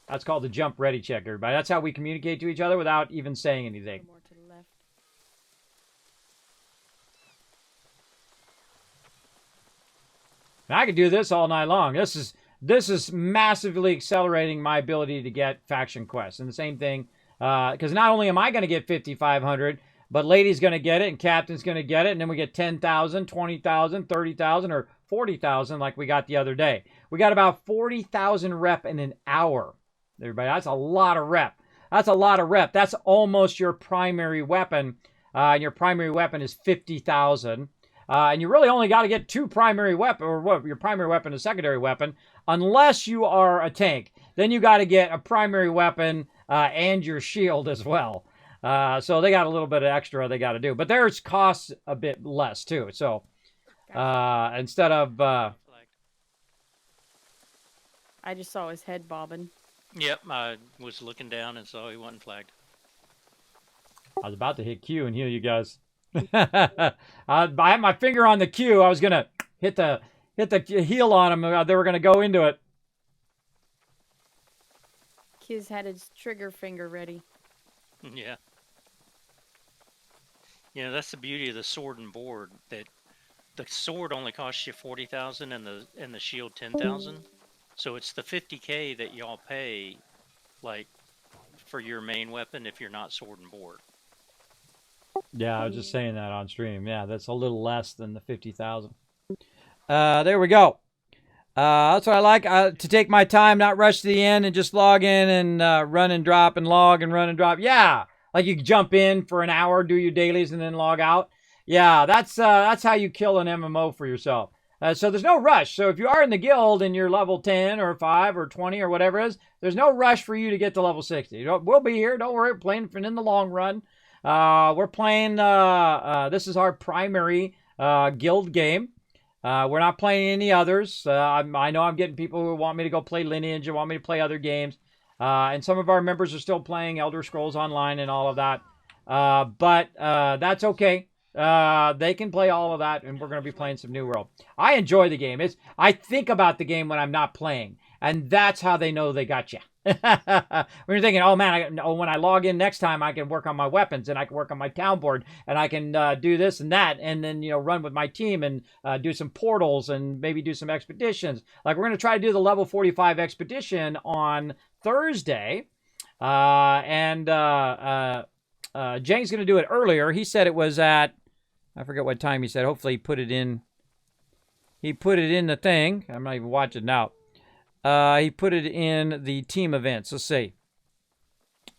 That's called the jump ready check, everybody. That's how we communicate to each other without even saying anything. More to the left. I could do this all night long. This is massively accelerating my ability to get faction quests. And the same thing, because not only am I going to get 5,500, but Lady's going to get it, and Captain's going to get it, and then we get 10,000, 20,000, 30,000, or 40,000 like we got the other day. We got about 40,000 rep in an hour. Everybody, that's a lot of rep. That's a lot of rep. That's almost your primary weapon. And your primary weapon is 50,000. And you really only got to get 2 primary weapon, or what, your primary weapon is secondary weapon, unless you are a tank. Then you got to get a primary weapon and your shield as well. So they got a little bit of extra they got to do. But theirs costs a bit less too. So instead of... I just saw his head bobbing. Yep, I was looking down and saw he wasn't flagged. I was about to hit Q and heal you guys. I had my finger on the Q. I was gonna hit the heel on him. They were gonna go into it. Kiz had his trigger finger ready. Yeah. Yeah, that's the beauty of the sword and board. That the sword only costs you 40,000 and the shield 10,000. So it's the 50K that y'all pay, like, for your main weapon if you're not sword and board. Yeah, I was just saying that on stream. Yeah, that's a little less than the 50,000. There we go. That's what I like, to take my time, not rush to the end, and just log in and run and drop and log and run and drop. Yeah, like you jump in for an hour, do your dailies, and then log out. Yeah, that's how you kill an MMO for yourself. So there's no rush. So if you are in the guild and you're level 10 or 5 or 20 or whatever it is, there's no rush for you to get to level 60. We'll be here. Don't worry. We're playing in the long run. We're playing, this is our primary guild game. We're not playing any others. I know I'm getting people who want me to go play Lineage and want me to play other games. And some of our members are still playing Elder Scrolls Online and all of that. But that's okay. They can play all of that, and we're going to be playing some New World. I enjoy the game. I think about the game when I'm not playing, and that's how they know they got you. When you're thinking, oh man, when I log in next time, I can work on my weapons, and I can work on my town board, and I can do this and that, and then run with my team and do some portals and maybe do some expeditions. Like we're going to try to do the level 45 expedition on Thursday, and Jane's going to do it earlier. He said it was at, I forget what time he said. Hopefully he put it in the thing. I'm not even watching now. He put it in the team events. Let's see.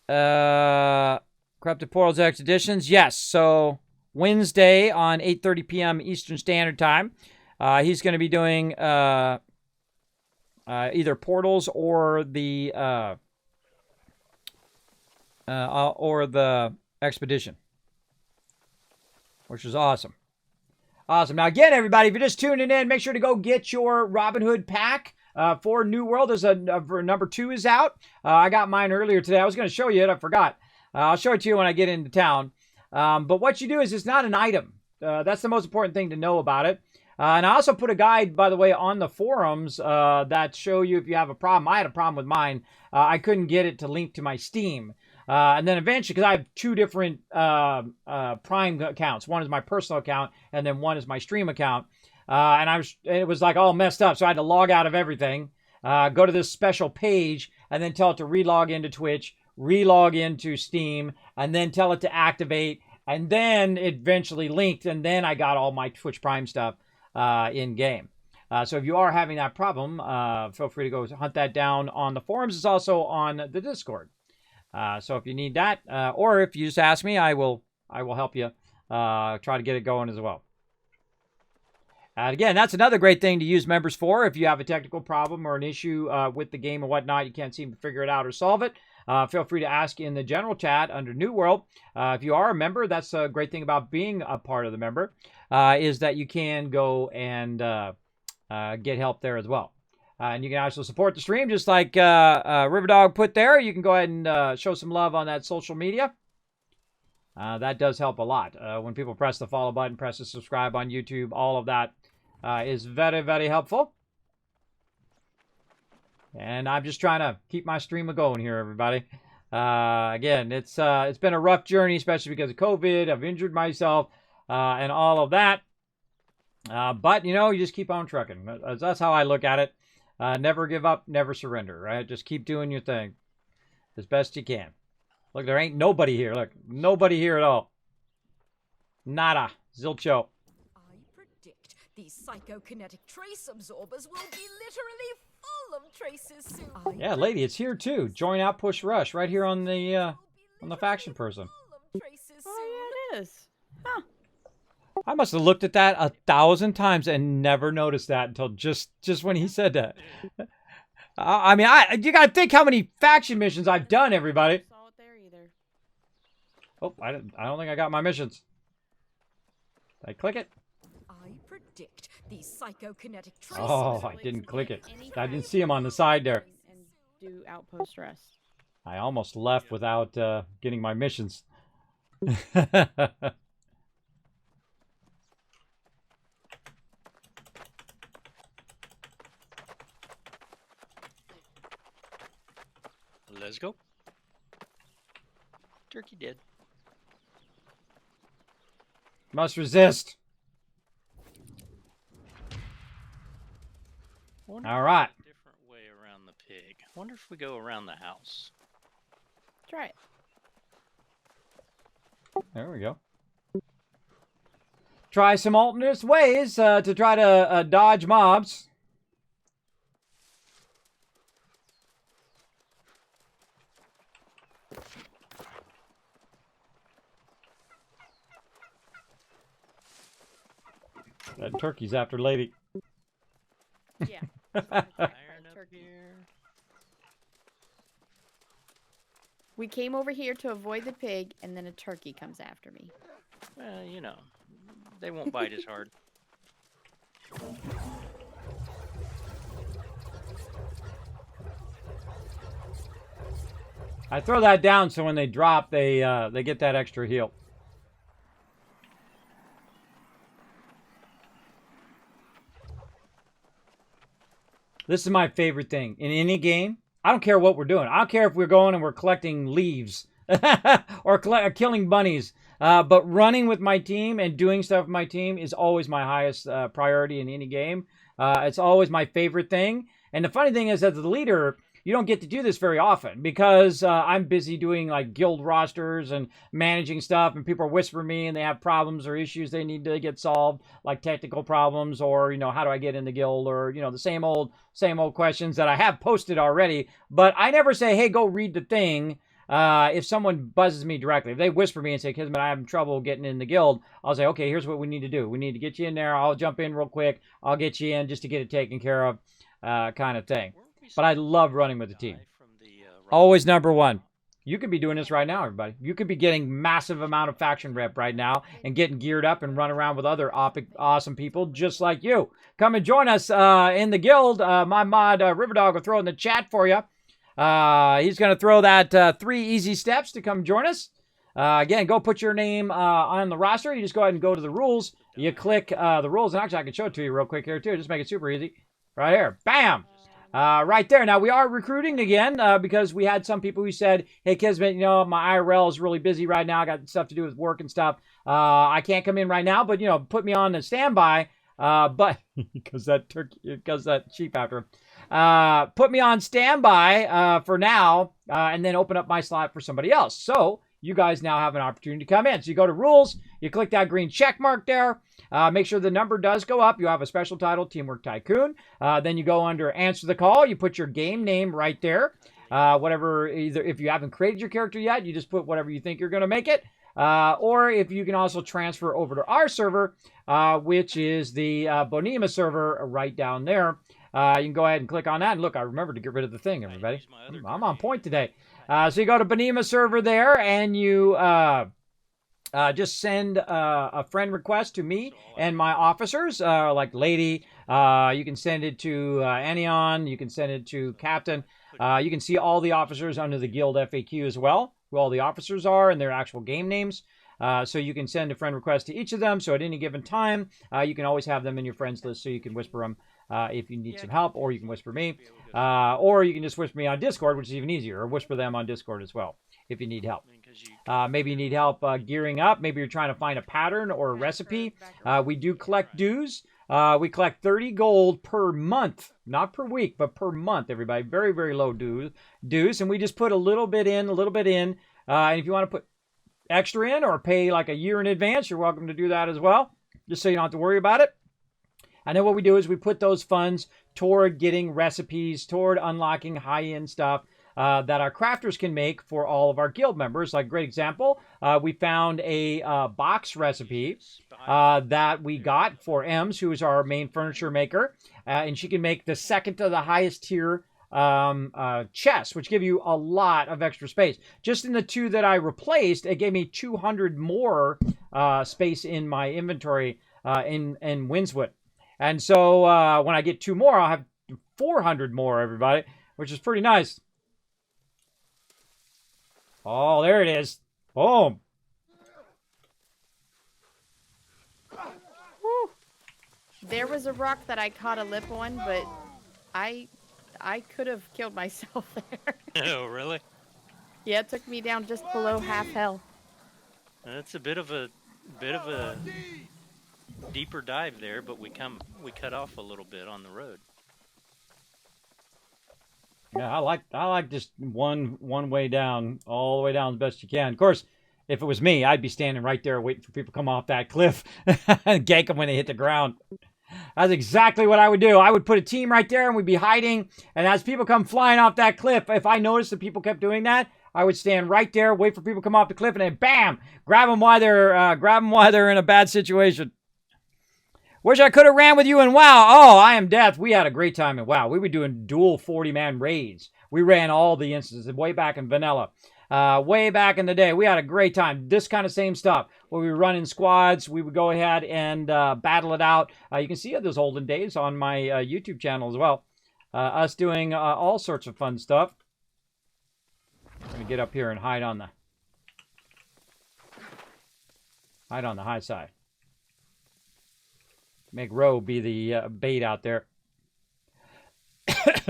Corrupted Portals Expeditions. Yes. So Wednesday on 8:30 p.m. Eastern Standard Time. He's going to be doing either portals or the expedition, which is awesome. Awesome. Now, again, everybody, if you're just tuning in, make sure to go get your Robin Hood pack for New World. There's number 2 is out. I got mine earlier today. I was going to show you it. I forgot. I'll show it to you when I get into town. But what you do is it's not an item. That's the most important thing to know about it. And I also put a guide, by the way, on the forums that show you if you have a problem. I had a problem with mine. I couldn't get it to link to my Steam. And then eventually, because I have 2 different Prime accounts. One is my personal account, and then one is my stream account. And it was like all messed up, so I had to log out of everything, go to this special page, and then tell it to relog into Twitch, relog into Steam, and then tell it to activate, and then it eventually linked, and then I got all my Twitch Prime stuff in game. So if you are having that problem, feel free to go hunt that down on the forums. It's also on the Discord. So if you need that, or if you just ask me, I will help you try to get it going as well. Again, that's another great thing to use members for. If you have a technical problem or an issue with the game and whatnot, you can't seem to figure it out or solve it, feel free to ask in the general chat under New World. If you are a member, that's a great thing about being a part of the member, is that you can go and get help there as well. And you can also support the stream, just like Riverdog put there. You can go ahead and show some love on that social media. That does help a lot. When people press the follow button, press the subscribe on YouTube, all of that is very, very helpful. And I'm just trying to keep my stream going here, everybody. Again, it's been a rough journey, especially because of COVID. I've injured myself and all of that. But, you know, you just keep on trucking. That's how I look at it. Never give up, never surrender, right? Just keep doing your thing as best you can. Look, there ain't nobody here. Look, nobody here at all. Nada. Zilcho. I predict these psychokinetic trace absorbers will be literally full of traces soon. Yeah, lady, it's here too. Join Outpost Rush right here on the faction person. Oh, yeah, it is. Huh. I must have looked at that 1,000 times and never noticed that until just when he said that. I mean, you gotta think how many faction missions I've done, everybody. Saw it there either. Oh, I don't think I got my missions. Did I click it? I predict these psychokinetic trace Oh, I didn't click it. I didn't see him on the side there. And do Outpost Rush. I almost left without getting my missions. Let's go. Turkey dead. Must resist. Wonder All if right. there's a different way around the pig. Wonder if we go around the house. Try it. There we go. Try some alternate ways to try to dodge mobs. That turkey's after lady. Yeah. Iron up Turkey. here. We came over here to avoid the pig, and then a turkey comes after me. Well, you know, they won't bite as hard. I throw that down so when they drop, they get that extra heal. This is my favorite thing in any game. I don't care what we're doing. I don't care if we're going and we're collecting leaves or killing bunnies. But running with my team and doing stuff with my team is always my highest priority in any game. It's always my favorite thing. And the funny thing is, as the leader, you don't get to do this very often because I'm busy doing like guild rosters and managing stuff, and people are whispering me and they have problems or issues they need to get solved, like technical problems or, you know, how do I get in the guild, or, you know, the same old questions that I have posted already. But I never say, hey, go read the thing. If someone buzzes me directly, if they whisper me and say, Kismet, I'm having trouble getting in the guild, I'll say, okay, here's what we need to do. We need to get you in there. I'll jump in real quick. I'll get you in just to get it taken care of, kind of thing. But I love running with the team. Always number one. You could be doing this right now, everybody. You could be getting massive amount of faction rep right now and getting geared up and run around with other awesome people just like you. Come and join us in the guild. My mod, Riverdog, will throw in the chat for you. He's going to throw that 3 easy steps to come join us. Again, go put your name on the roster. You just go ahead and go to the rules. You click the rules. And actually, I can show it to you real quick here, too. Just make it super easy. Right here. Bam! Right there. Now, we are recruiting again because we had some people who said, hey, Kismet, you know, my IRL is really busy right now. I got stuff to do with work and stuff. I can't come in right now, but, you know, put me on the standby. But because that sheep after him. Put me on standby for now and then open up my slot for somebody else. So you guys now have an opportunity to come in. So you go to rules, you click that green check mark there. Make sure the number does go up. You have a special title, Teamwork Tycoon. Then you go under answer the call. You put your game name right there. Whatever, either if you haven't created your character yet, you just put whatever you think you're going to make it. Or if you can also transfer over to our server, which is the Bouneima server right down there. You can go ahead and click on that. And look, I remembered to get rid of the thing, everybody. I'm on point today. So you go to Bouneima server there, and you just send a friend request to me and my officers, like Lady. You can send it to Anion. You can send it to Captain. You can see all the officers under the guild FAQ as well, who all the officers are and their actual game names. So you can send a friend request to each of them. So at any given time, you can always have them in your friends list so you can whisper them if you need some help, or you can whisper me. Or you can just whisper me on Discord, which is even easier, or whisper them on Discord as well if you need help. Maybe you need help gearing up. Maybe you're trying to find a pattern or a recipe. We do collect dues. We collect 30 gold per month, not per week, but per month, everybody. Very, very low dues. And we just put a little bit in, and if you want to put extra in or pay like a year in advance, you're welcome to do that as well, just so you don't have to worry about it. And then what we do is we put those funds toward getting recipes, toward unlocking high-end stuff that our crafters can make for all of our guild members. Like, great example, we found a box recipe that we got for Ems, who is our main furniture maker, and she can make the second to the highest tier chests, which give you a lot of extra space. Just in the 2 that I replaced, it gave me 200 more space in my inventory in Windswood. And so when I get 2 more, I'll have 400 more, everybody, which is pretty nice. Oh, there it is. Boom. Woo. There was a rock that I caught a lip on, but I could have killed myself there. Oh, really? Yeah, it took me down just below half hell. That's a bit of a deeper dive there, but we cut off a little bit on the road. Yeah, I like just one way down, all the way down as best you can. Of course, if it was me, I'd be standing right there waiting for people to come off that cliff and gank them when they hit the ground. That's exactly what I would do. I would put a team right there and we'd be hiding. And as people come flying off that cliff, if I noticed that people kept doing that, I would stand right there, wait for people to come off the cliff, and then bam, grab them while they're in a bad situation. Wish I could have ran with you in WoW. Oh, I am death. We had a great time in WoW. We were doing dual 40-man raids. We ran all the instances way back in vanilla. Way back in the day. We had a great time. This kind of same stuff. Where we were running squads. We would go ahead and battle it out. You can see those olden days on my YouTube channel as well. Us doing all sorts of fun stuff. Let me get up here and hide on the high side. Make Roe be the bait out there.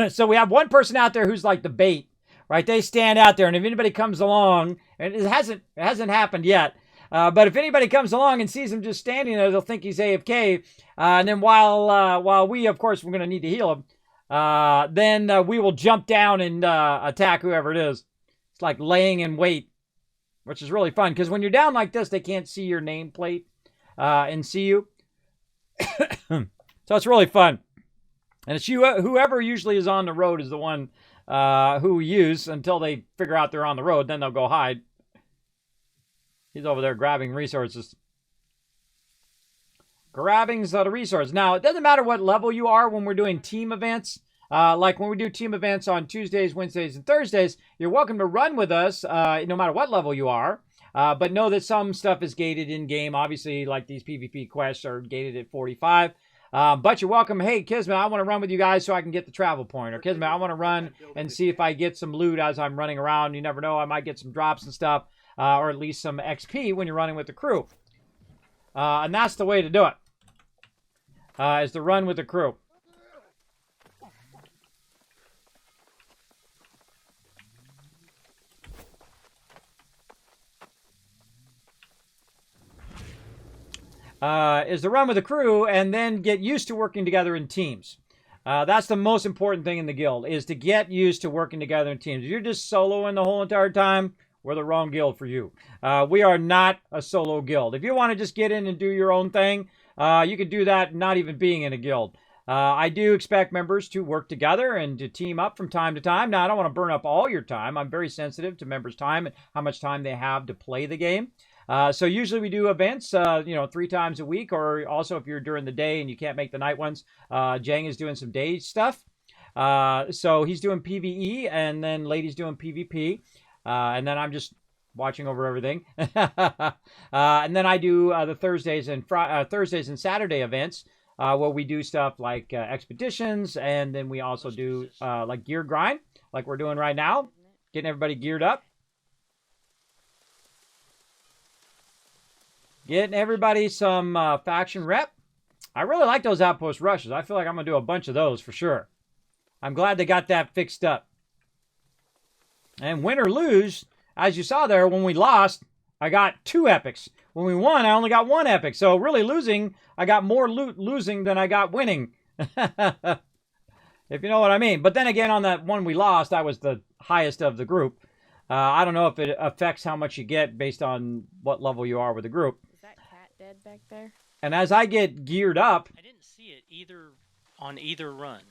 So we have one person out there who's like the bait, right? They stand out there, and if anybody comes along, and it hasn't happened yet, but if anybody comes along and sees him just standing there, they'll think he's AFK. And then while we, of course, we're going to need to heal him, then we will jump down and attack whoever it is. It's like laying in wait, which is really fun, because when you're down like this, they can't see your nameplate and see you. So it's really fun. And it's whoever usually is on the road is the one who we use until they figure out they're on the road. Then they'll go hide. He's over there grabbing resources. Grabbing the resources. Now, it doesn't matter what level you are when we're doing team events. Like when we do team events on Tuesdays, Wednesdays, and Thursdays, you're welcome to run with us no matter what level you are. But know that some stuff is gated in-game. Obviously, like these PvP quests are gated at 45. But you're welcome. Hey, Kismet, I want to run with you guys so I can get the travel point. Or Kismet, I want to run and see if I get some loot as I'm running around. You never know. I might get some drops and stuff. Or at least some XP when you're running with the crew. And that's the way to do it. Is to run with the crew. Is to run with the crew and then get used to working together in teams. That's the most important thing in the guild, is to get used to working together in teams. If you're just soloing the whole entire time, we're the wrong guild for you. We are not a solo guild. If you want to just get in and do your own thing, you can do that not even being in a guild. I do expect members to work together and to team up from time to time. Now, I don't want to burn up all your time. I'm very sensitive to members' time and how much time they have to play the game. So usually we do events, 3 times a week, or also if you're during the day and you can't make the night ones, Jang is doing some day stuff. So he's doing PvE, and then Lady's doing PvP, and then I'm just watching over everything. And then I do the Thursdays and Saturday events, where we do stuff like expeditions, and then we also do like gear grind, like we're doing right now, getting everybody geared up. Getting everybody some faction rep. I really like those Outpost Rushes. I feel like I'm going to do a bunch of those for sure. I'm glad they got that fixed up. And win or lose, as you saw there, when we lost, I got 2 epics. When we won, I only got 1 epic. So really losing, I got more loot losing than I got winning. If you know what I mean. But then again, on that one we lost, I was the highest of the group. I don't know if it affects how much you get based on what level you are with the group. Is that cat dead back there? And as I get geared up... I didn't see it on either run.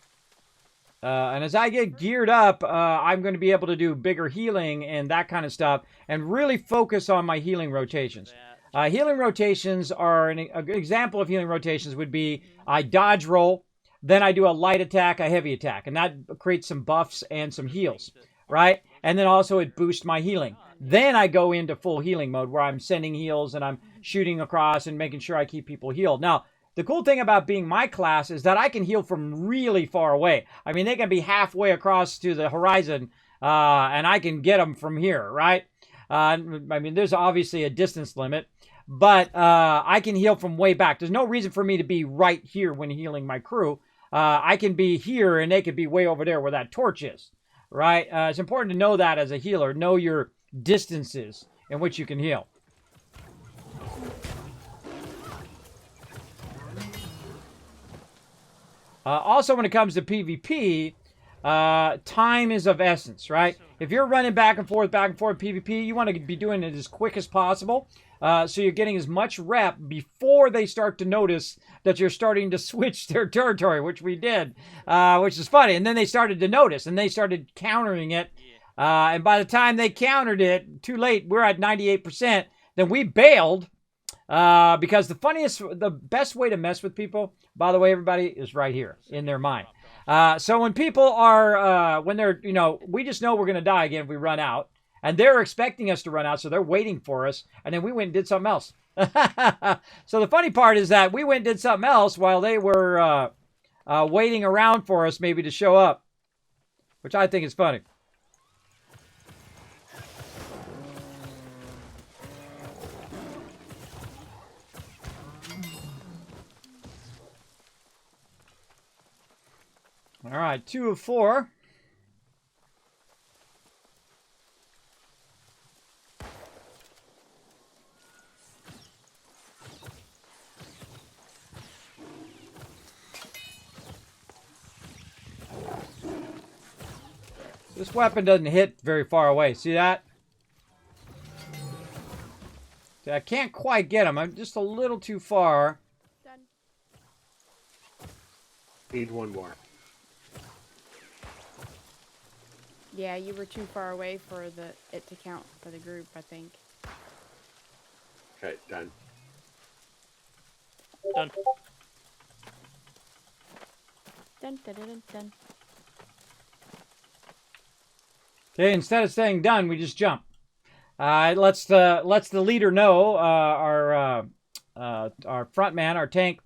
And as I get geared up, I'm going to be able to do bigger healing and that kind of stuff, and really focus on my healing rotations. Healing rotations are an example of healing rotations would be I dodge roll, then I do a light attack, a heavy attack, and that creates some buffs and some heals, right? And then also it boosts my healing. Then I go into full healing mode where I'm sending heals and I'm shooting across and making sure I keep people healed. Now, the cool thing about being my class is that I can heal from really far away. I mean, they can be halfway across to the horizon, and I can get them from here, right? I mean, there's obviously a distance limit, but I can heal from way back. There's no reason for me to be right here when healing my crew. I can be here, and they could be way over there where that torch is, right? It's important to know that as a healer. Know your distances in which you can heal. Also, when it comes to PvP, time is of essence, right? If you're running back and forth PvP, you want to be doing it as quick as possible. So you're getting as much rep before they start to notice that you're starting to switch their territory, which we did, which is funny. And then they started to notice, and they started countering it. And by the time they countered it, too late, we're at 98%. Then we bailed. Because the best way to mess with people, by the way, everybody, is right here in their mind. So when people are, when they're, we just know we're going to die again if we run out. And they're expecting us to run out, so they're waiting for us. And then we went and did something else. So the funny part is that we went and did something else while they were waiting around for us maybe to show up. Which I think is funny. All right, 2 of 4. This weapon doesn't hit very far away. See that? See, I can't quite get him. I'm just a little too far. Done. Need one more. Yeah, you were too far away for it to count for the group, I think. Okay, done. Done. Dun, dun, dun, dun, dun. Okay, instead of saying done, we just jump. It lets the leader know, our front man, our tank,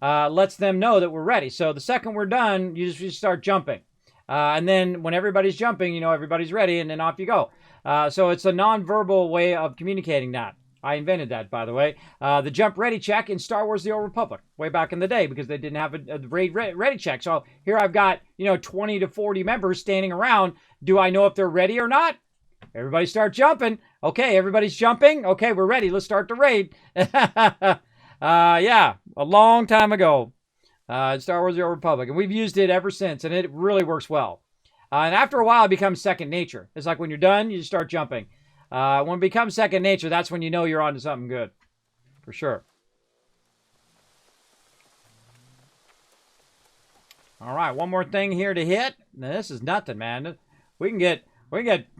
lets them know that we're ready. So the second we're done, you just start jumping. And then when everybody's jumping, everybody's ready, and then off you go. So it's a non-verbal way of communicating that. I invented that, by the way. The jump ready check in Star Wars The Old Republic, way back in the day, because they didn't have a raid ready check. So here I've got, 20 to 40 members standing around. Do I know if they're ready or not? Everybody start jumping. Okay, everybody's jumping. Okay, we're ready. Let's start the raid. Yeah, a long time ago. Star Wars The Old Republic. And we've used it ever since, and it really works well. And after a while, it becomes second nature. It's like when you're done, you just start jumping. When it becomes second nature, that's when you know you're onto something good. For sure. All right, one more thing here to hit. Now, this is nothing, man. We can get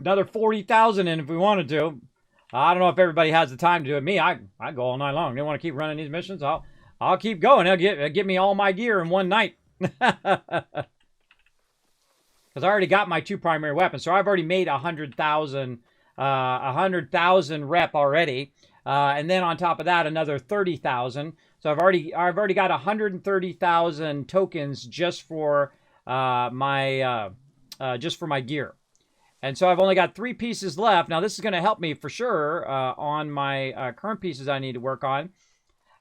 another 40,000 in if we wanted to. I don't know if everybody has the time to do it. Me, I go all night long. They want to keep running these missions. I'll keep going. It'll get me all my gear in one night. Because I already got my 2 primary weapons, so I've already made 100,000 rep already, and then on top of that another 30,000. So I've already got 130,000 tokens just for my gear. And so I've only got 3 pieces left. Now this is going to help me for sure on my current pieces I need to work on.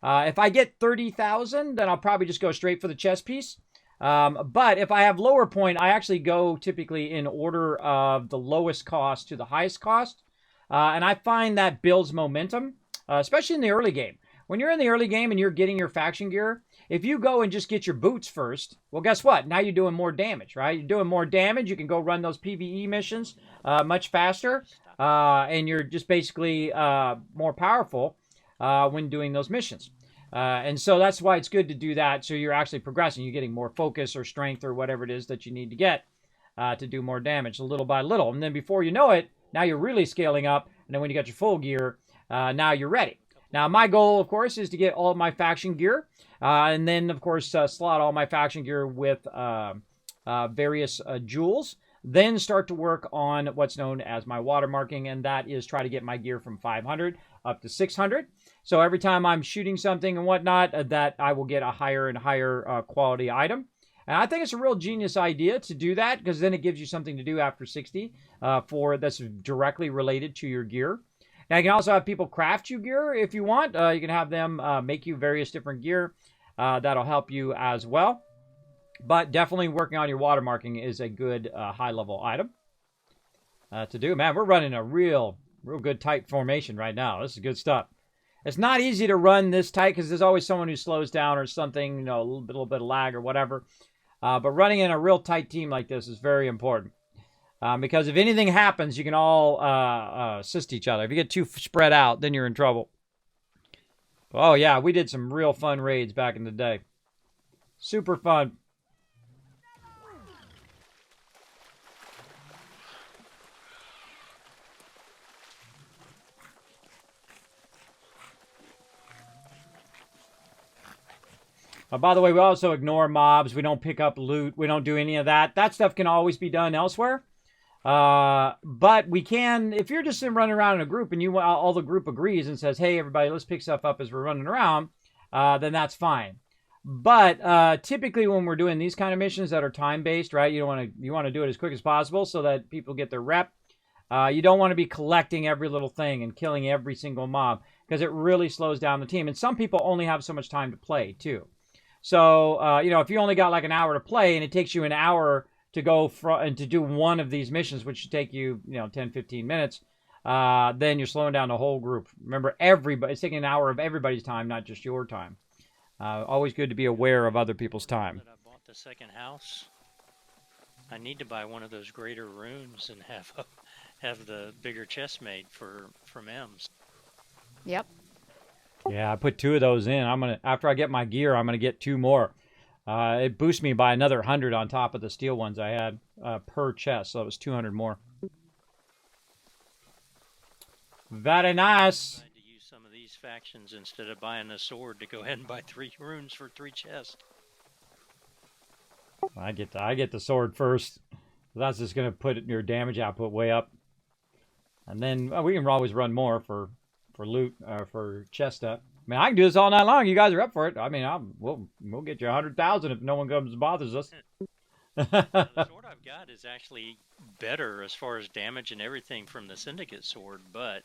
If I get 30,000, then I'll probably just go straight for the chest piece. But if I have lower point, I actually go typically in order of the lowest cost to the highest cost. And I find that builds momentum, especially in the early game. When you're in the early game and you're getting your faction gear, if you go and just get your boots first, well, guess what? Now you're doing more damage, right? You're doing more damage. You can go run those PvE missions much faster. And you're just basically more powerful when doing those missions. And so that's why it's good to do that. So you're actually progressing. You're getting more focus or strength or whatever it is that you need to get to do more damage little by little. And then before you know it, now you're really scaling up. And then when you got your full gear, now you're ready. Now, my goal, of course, is to get all of my faction gear. And then, of course, slot all my faction gear with various jewels. Then start to work on what's known as my watermarking. And that is try to get my gear from 500 up to 600. So every time I'm shooting something and whatnot, that I will get a higher and higher quality item. And I think it's a real genius idea to do that, because then it gives you something to do after 60 that's directly related to your gear. Now, you can also have people craft you gear if you want. You can have them make you various different gear. That'll help you as well. But definitely working on your watermarking is a good high-level item to do. Man, we're running a real good tight formation right now. This is good stuff. It's not easy to run this tight because there's always someone who slows down or something, you know, a little bit of lag or whatever. But running in a real tight team like this is very important. Because if anything happens, you can all assist each other. If you get too spread out, then you're in trouble. Oh, yeah, we did some real fun raids back in the day. Super fun. By the way, we also ignore mobs. We don't pick up loot. We don't do any of that. That stuff can always be done elsewhere. But we can, if you're just running around in a group and all the group agrees and says, hey, everybody, let's pick stuff up as we're running around, then that's fine. But typically when we're doing these kind of missions that are time-based, right, you want to do it as quick as possible so that people get their rep. You don't want to be collecting every little thing and killing every single mob, because it really slows down the team. And some people only have so much time to play, too. So, you know, if you only got like an hour to play and it takes you an hour to go and to do one of these missions, which should take you, 10, 15 minutes, then you're slowing down the whole group. Remember, it's taking an hour of everybody's time, not just your time. Always good to be aware of other people's time. I bought the second house. I need to buy one of those greater rooms and have the bigger chest made for M's. Yep. Yeah, I put 2 of those in. After I get my gear, I'm gonna get 2 more. It boosts me by another 100 on top of the steel ones I had per chest, so it was 200 more. Very nice. I tried to use some of these factions instead of buying a sword to go ahead and buy 3 runes for 3 chests. I get the sword first. That's just gonna put your damage output way up, and then we can always run more for loot, for chest up. I mean, I can do this all night long. You guys are up for it. I mean, we'll get you 100,000 if no one comes and bothers us. The sword I've got is actually better as far as damage and everything from the Syndicate sword, but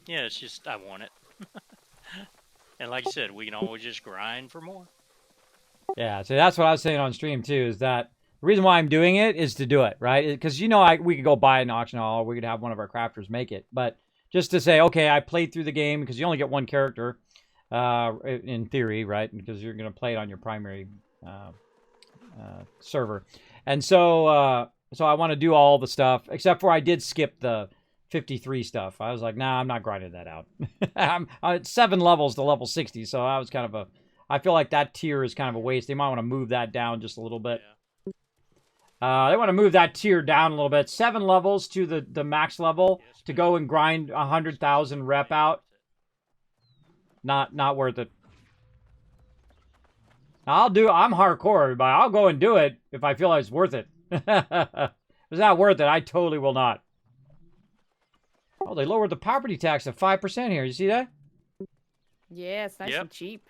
yeah, it's just I want it. And like I said, we can always just grind for more. Yeah, so that's what I was saying on stream too, is that the reason why I'm doing it is to do it, right? Because we could go buy an auction hall, or we could have one of our crafters make it, but just to say, okay, I played through the game, because you only get one character, in theory, right? Because you're going to play it on your primary server. And so So I want to do all the stuff, except for I did skip the 53 stuff. I was like, nah, I'm not grinding that out. I'm at 7 levels to level 60, so I was kind of I feel like that tier is kind of a waste. They might want to move that down just a little bit. They want to move that tier down a little bit. 7 levels to the max level to go and grind 100,000 rep out. Not worth it. I'm hardcore, everybody. I'll go and do it if I feel like it's worth it. If it's not worth it, I totally will not. Oh, they lowered the property tax to 5% here. You see that? Yeah, it's nice and cheap.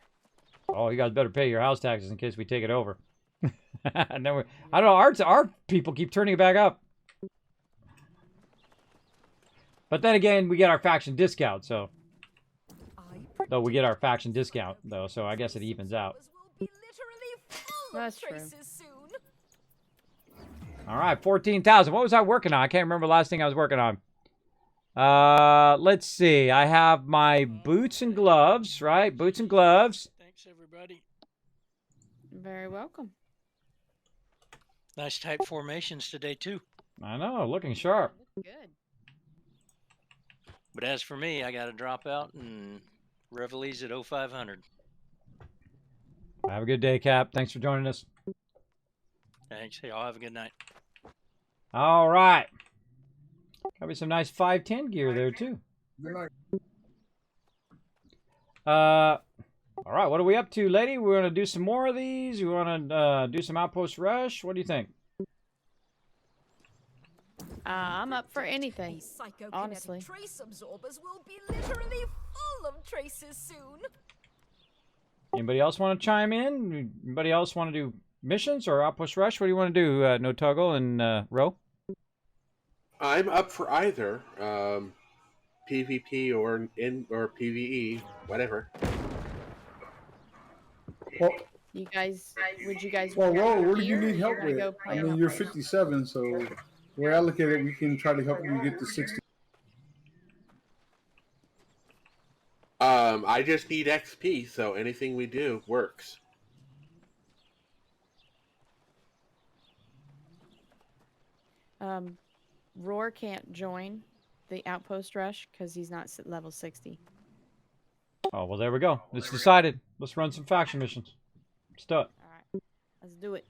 Oh, you guys better pay your house taxes in case we take it over. And then I don't know, our people keep turning it back up. But then again, we get our faction discount, so. Though we get our faction discount, though, so I guess it evens out. That's true. All right, 14,000. What was I working on? I can't remember the last thing I was working on. Let's see. I have my boots and gloves, right? Boots and gloves. Thanks, everybody. Very welcome. Nice tight formations today, too. I know, looking sharp. Good. But as for me, I got to drop out and Revelie's at 0500. Have a good day, Cap. Thanks for joining us. Thanks. Hey, y'all have a good night. All right. Got me some nice 510 gear there, too. All right, what are we up to, lady? We want to do some more of these? We want to do some Outpost Rush? What do you think? I'm up for anything, honestly. Trace absorbers will be literally full of traces soon. Anybody else want to chime in? Anybody else want to do missions or Outpost Rush? What do you want to do, No Toggle and Ro? I'm up for either PvP or PvE, whatever. Well, Would you guys? well, rather Ro, what do you here, or need help gonna with? go I play mean, on you're Outpost? 57, so the way I look at it, we can try to help you get to 60. I just need XP, so anything we do works. Roar can't join the Outpost Rush because he's not level 60. Oh, well, there we go. It's decided. Let's run some faction missions. Let's do it. All right, let's do it.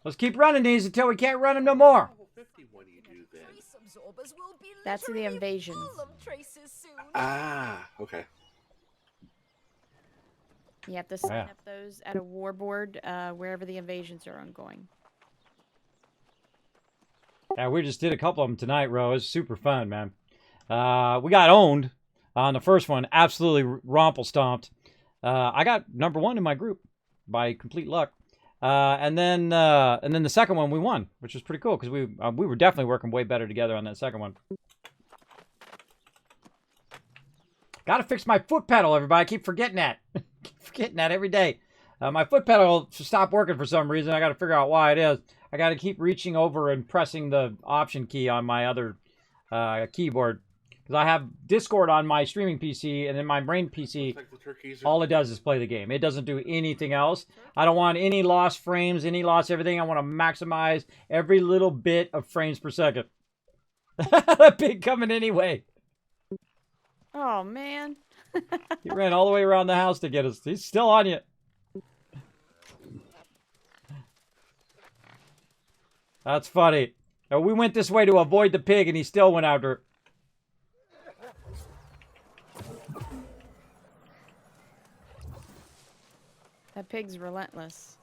Let's keep running these until we can't run them no more. Level 50, what do you do then? Trace absorbers will be That's the literally invasions. full of traces soon. Ah, okay. You have to sign Yeah. up those at a war board wherever the invasions are ongoing. Yeah, we just did a couple of them tonight, Ro. It was super fun, man. We got owned on the first one. Absolutely romple stomped. I got #1 in my group by complete luck. And then the second one we won, which was pretty cool because we were definitely working way better together on that second one. Got to fix my foot pedal, everybody. I keep forgetting that. Keep forgetting that every day. My foot pedal stopped working for some reason. I got to figure out why it is. I got to keep reaching over and pressing the option key on my other keyboard. Because I have Discord on my streaming PC, and then my main PC, Looks like the turkeys are... all it does is play the game. It doesn't do anything else. I don't want any lost frames, any lost everything. I want to maximize every little bit of frames per second. That pig coming anyway. Oh man. He ran all the way around the house to get us. He's still on you. That's funny. Now, we went this way to avoid the pig, and he still went after it. That pig's relentless.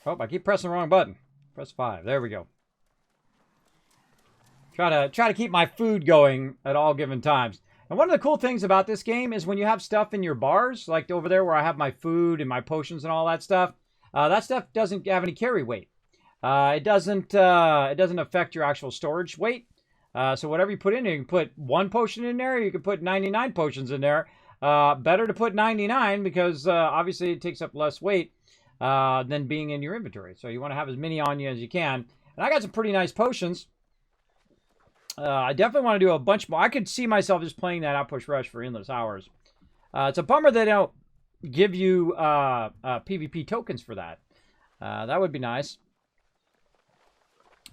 Oh, I keep pressing the wrong button. Press 5. There we go. Try to keep my food going at all given times. And one of the cool things about this game is when you have stuff in your bars, like over there where I have my food and my potions and all that stuff doesn't have any carry weight. It doesn't affect your actual storage weight. So whatever you put in there, you can put 1 potion in there, or you can put 99 potions in there. Better to put 99 because obviously it takes up less weight than being in your inventory. So you want to have as many on you as you can. And I got some pretty nice potions. I definitely want to do a bunch more. I could see myself just playing that Outpost Rush for endless hours. It's a bummer they don't give you PvP tokens for that. That would be nice.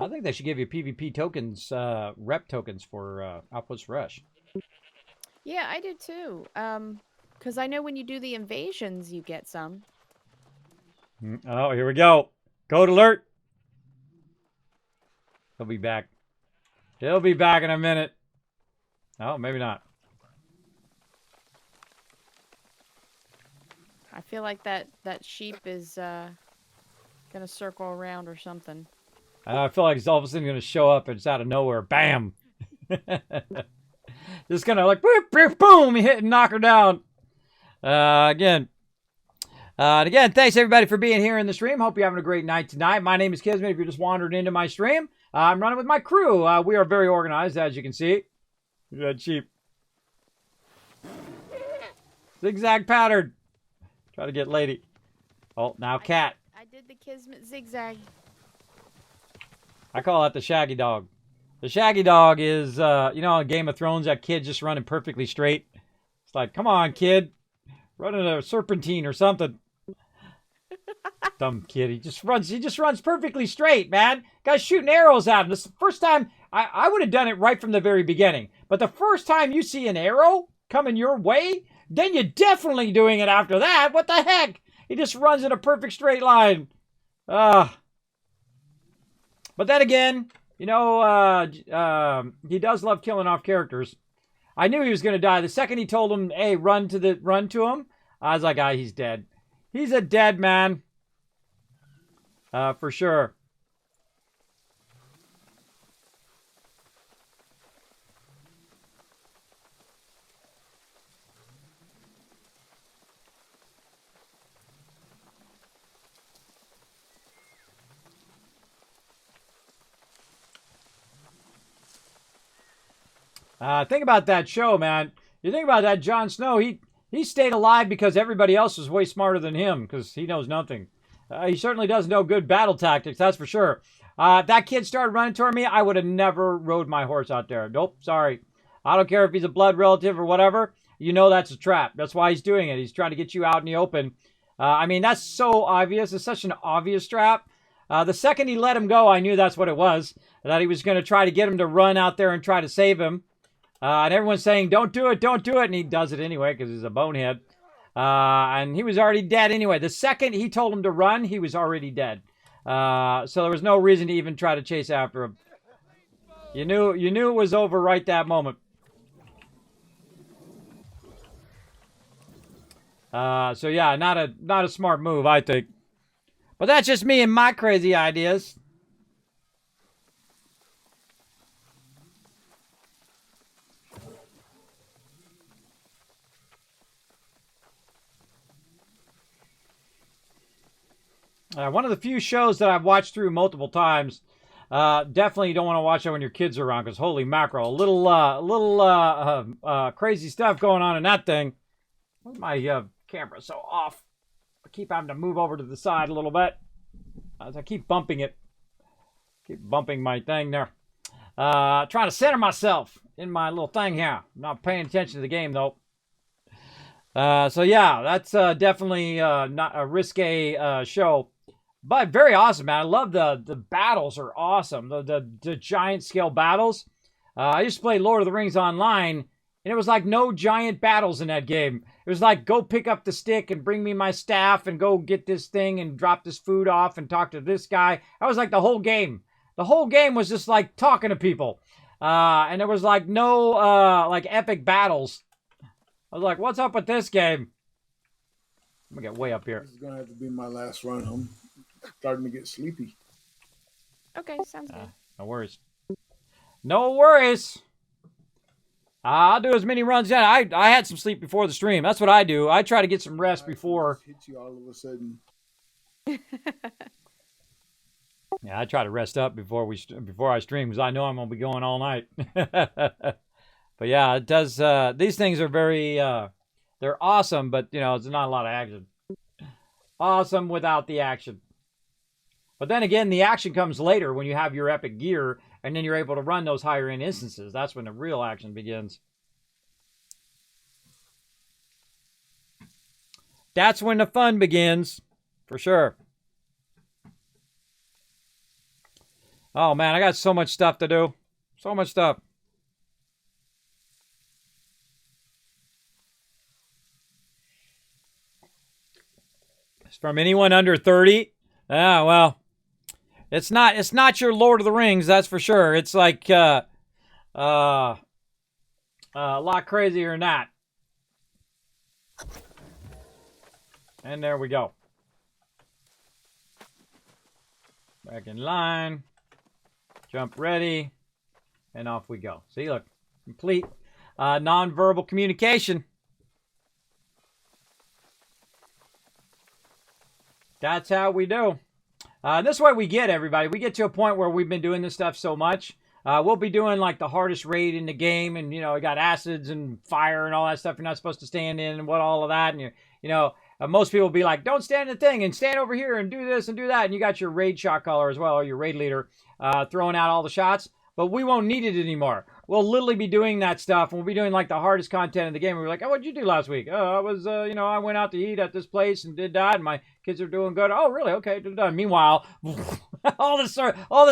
I think they should give you PvP tokens, rep tokens for Outpost Rush. Yeah, I do too. Because I know when you do the invasions, you get some. Oh, here we go. Code alert. He'll be back. He'll be back in a minute. Oh, maybe not. I feel like that sheep is gonna circle around or something. I feel like he's all of a sudden going to show up and it's out of nowhere. Bam! Just gonna like boom, hit and knock her down. Again, thanks everybody for being here in the stream. Hope you're having a great night tonight. My name is Kismet. If you're just wandering into my stream, I'm running with my crew. We are very organized, as you can see. Look at that sheep. Zigzag pattern. Try to get lady. Oh, now cat. I did the Kismet zigzag. I call that the shaggy dog. The shaggy dog is, you know, in Game of Thrones, that kid just running perfectly straight. It's like, come on, kid. Running a serpentine or something. Dumb kid. He just runs perfectly straight, man. Guy's shooting arrows at him. This is the first time, I would have done it right from the very beginning. But the first time you see an arrow coming your way, then you're definitely doing it after that. What the heck? He just runs in a perfect straight line. But then again, you know, he does love killing off characters. I knew he was going to die. The second he told him, hey, run to him, I was like, ah, he's dead. He's a dead man. For sure. Think about that show, man. You think about that Jon Snow, he stayed alive because everybody else was way smarter than him because he knows nothing. He certainly doesn't know good battle tactics, that's for sure. If that kid started running toward me, I would have never rode my horse out there. Nope, sorry. I don't care if he's a blood relative or whatever. You know that's a trap. That's why he's doing it. He's trying to get you out in the open. I mean, that's so obvious. It's such an obvious trap. The second he let him go, I knew that's what it was. That he was going to try to get him to run out there and try to save him. And everyone's saying, don't do it, don't do it. And he does it anyway because he's a bonehead. And he was already dead anyway. The second he told him to run, he was already dead. So there was no reason to even try to chase after him. You knew it was over right that moment. So yeah, not a smart move, I think. But that's just me and my crazy ideas. One of the few shows that I've watched through multiple times. Definitely you don't want to watch it when your kids are around because holy mackerel, a little crazy stuff going on in that thing. My camera's so off. I keep having to move over to the side a little bit as I keep bumping it. Keep bumping my thing there. Trying to center myself in my little thing here. Not paying attention to the game though. So yeah, that's definitely not a risque show. But very awesome, man. I love the battles are awesome. The giant scale battles. I used to play Lord of the Rings online, and it was like no giant battles in that game. It was like, go pick up the stick and bring me my staff and go get this thing and drop this food off and talk to this guy. That was like the whole game. The whole game was just like talking to people. And there was like no like epic battles. I was like, what's up with this game? I'm going to get way up here. This is going to have to be my last run. I'm starting to get sleepy. Okay, sounds good. No worries. No worries. I'll do as many runs. Yeah, I had some sleep before the stream. That's what I do. I try to get some rest before. Hit you all of a sudden. Yeah, I try to rest up before I stream because I know I'm going to be going all night. But yeah, it does. These things are very, they're awesome, but you know, it's not a lot of action. Awesome without the action. But then again, the action comes later when you have your epic gear, and then you're able to run those higher end instances. That's when the real action begins. That's when the fun begins, for sure. Oh, man, I got so much stuff to do. So much stuff. From anyone under 30? Ah, well, it's not your Lord of the Rings, that's for sure. It's like a lot crazier than that. And there we go. Back in line. Jump ready. And off we go. See, look. Complete nonverbal communication. That's how we do. This is what we get, everybody. We get to a point where we've been doing this stuff so much. We'll be doing like the hardest raid in the game, and you know, we got acids and fire and all that stuff you're not supposed to stand in, and what all of that, and you know, most people will be like, don't stand in the thing and stand over here and do this and do that, and you got your raid shot caller as well, or your raid leader, throwing out all the shots. But we won't need it anymore. We'll literally be doing that stuff, and we'll be doing like the hardest content in the game. We're like, oh, what'd you do last week? Oh, I was, you know, I went out to eat at this place and did that, and my kids are doing good. Oh, really? Okay, done. Meanwhile, all this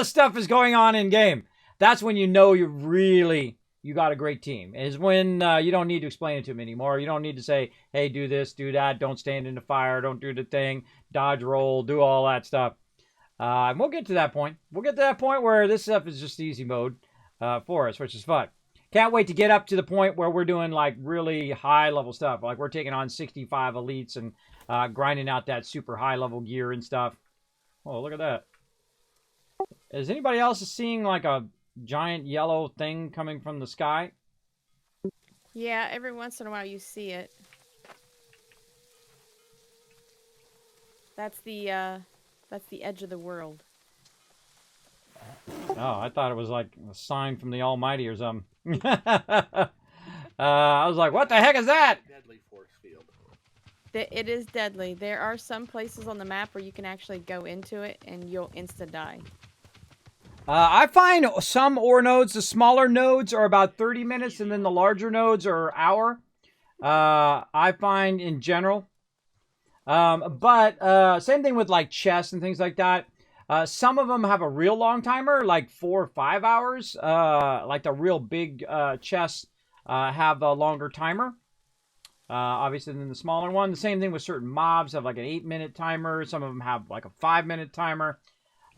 stuff is going on in game. That's when you know you got a great team. Is when you don't need to explain it to them anymore. You don't need to say, hey, do this, do that, don't stand in the fire, don't do the thing, dodge roll, do all that stuff. And we'll get to that point. We'll get to that point where this stuff is just easy mode for us, which is fun. Can't wait to get up to the point where we're doing like really high level stuff. Like we're taking on 65 elites and grinding out that super high level gear and stuff. Oh, look at that. Is anybody else seeing like a giant yellow thing coming from the sky? Yeah, every once in a while you see it. That's the edge of the world. Oh, I thought it was like a sign from the Almighty or something. I was like, what the heck is that? Deadly force field. It is deadly. There are some places on the map where you can actually go into it and you'll insta die. I find some ore nodes, the smaller nodes are about 30 minutes, and then the larger nodes are an hour. I find in general. But same thing with like chests and things like that. Some of them have a real long timer, like 4 or 5 hours. Like the real big chests have a longer timer. Obviously than the smaller one. The same thing with certain mobs have like an 8-minute timer. Some of them have like a 5-minute timer.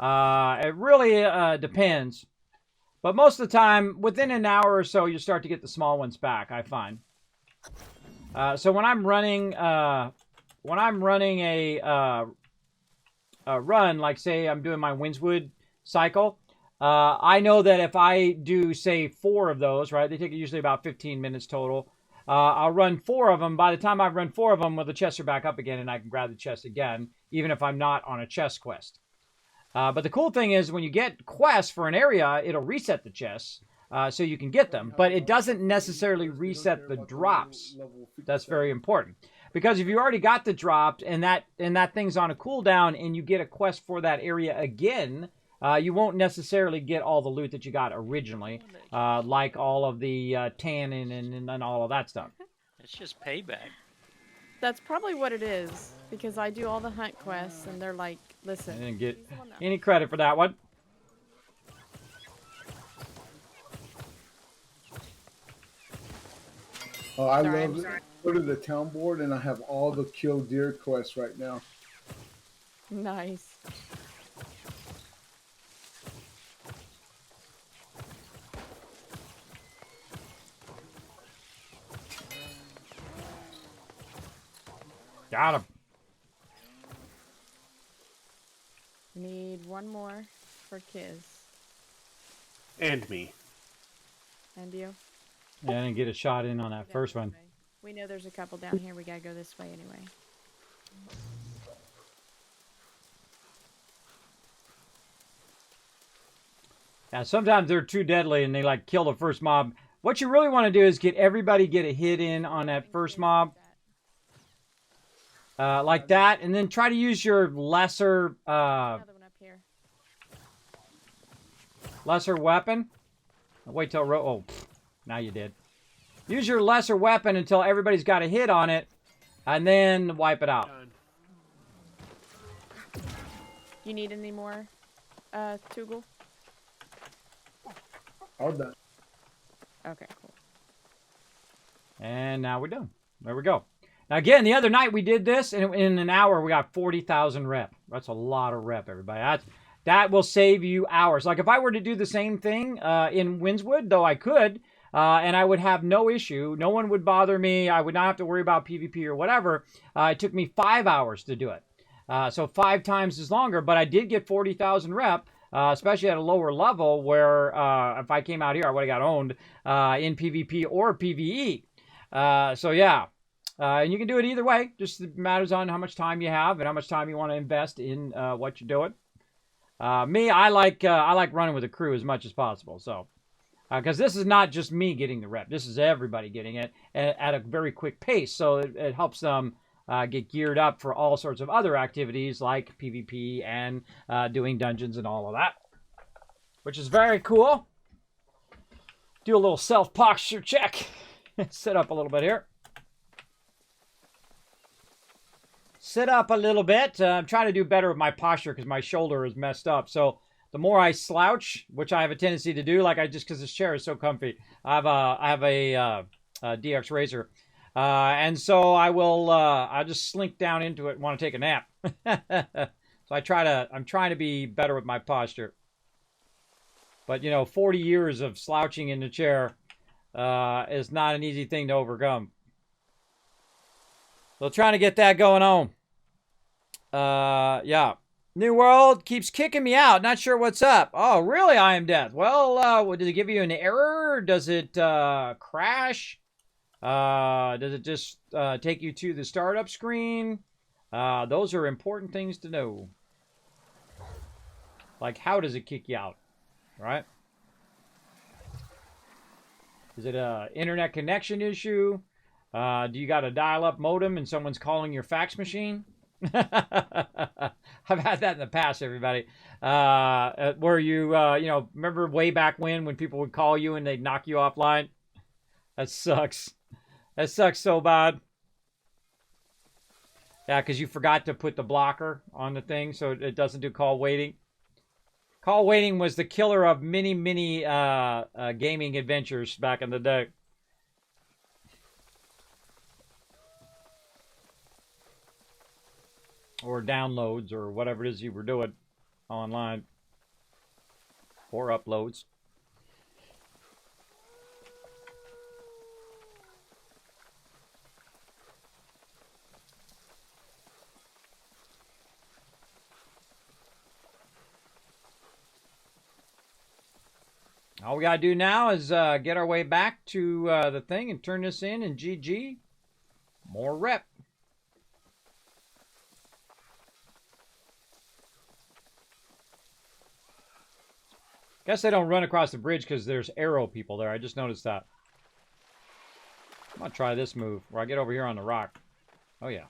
It really depends. But most of the time, within an hour or so, you start to get the small ones back, I find. So when I'm running a run, like say I'm doing my Windswood cycle, I know that if I do, say, 4 of those, right, they take usually about 15 minutes total. I'll run 4 of them. By the time I've run 4 of them, well, the chests are back up again, and I can grab the chest again, even if I'm not on a chest quest. But the cool thing is when you get quests for an area, it'll reset the chests so you can get them. But it doesn't necessarily reset the drops. That's very important. Because if you already got the drops and that thing's on a cooldown and you get a quest for that area again, you won't necessarily get all the loot that you got originally, like all of the tannin and all of that stuff. It's just payback. That's probably what it is, because I do all the hunt quests and they're like, listen. I didn't get any credit for that one. Oh, I love it. Go to the town board and I have all the kill deer quests right now. Nice. Got him. Need one more for Kiz. And me. And you? Yeah, I didn't get a shot in on that first one. We know there's a couple down here. We gotta go this way anyway. Yeah, sometimes they're too deadly and they like kill the first mob. What you really want to do is get everybody get a hit in on that first mob. Like that, and then try to use your lesser Another one up here. lesser weapon. Wait till oh, now you did. Use your lesser weapon until everybody's got a hit on it, and then wipe it out. You need any more, Tugel? All done. Okay, cool. And now we're done. There we go. Now, again, the other night we did this, and in an hour we got 40,000 rep. That's a lot of rep, everybody. That will save you hours. Like, if I were to do the same thing in Windswood, though I could, and I would have no issue. No one would bother me. I would not have to worry about PvP or whatever. It took me 5 hours to do it. So 5 times as longer, but I did get 40,000 rep, especially at a lower level where if I came out here, I would have got owned in PvP or PvE. So yeah, and you can do it either way. Just matters on how much time you have and how much time you want to invest in what you're doing. Me, I like running with a crew as much as possible. So, because this is not just me getting the rep, this is everybody getting it at a very quick pace. So it helps them get geared up for all sorts of other activities like PvP and doing dungeons and all of that, which is very cool. Do a little self posture check. Sit up a little bit here. Sit up a little bit. I'm trying to do better with my posture because my shoulder is messed up. So the more I slouch, which I have a tendency to do, like because this chair is so comfy. I have a DX Razor, and so I just slink down into it and want to take a nap. So I'm trying to be better with my posture. But 40 years of slouching in the chair is not an easy thing to overcome. So trying to get that going on. Yeah. New World keeps kicking me out. Not sure what's up. Oh, really, I Am Death? Well, does it give you an error? Does it crash? Does it just take you to the startup screen? Those are important things to know. Like, how does it kick you out? Right? Is it a internet connection issue? Do you got a dial-up modem and someone's calling your fax machine? I've had that in the past, everybody. Where you remember way back when people would call you and they'd knock you offline? That sucks. That sucks so bad. Yeah, because you forgot to put the blocker on the thing so it doesn't do call waiting. Call waiting was the killer of many gaming adventures back in the day. Or downloads or whatever it is you were doing online. Or uploads. All we gotta do now is get our way back to the thing and turn this in, and GG. More rep. Guess they don't run across the bridge because there's arrow people there. I just noticed that. I'm gonna try this move where I get over here on the rock. Oh yeah.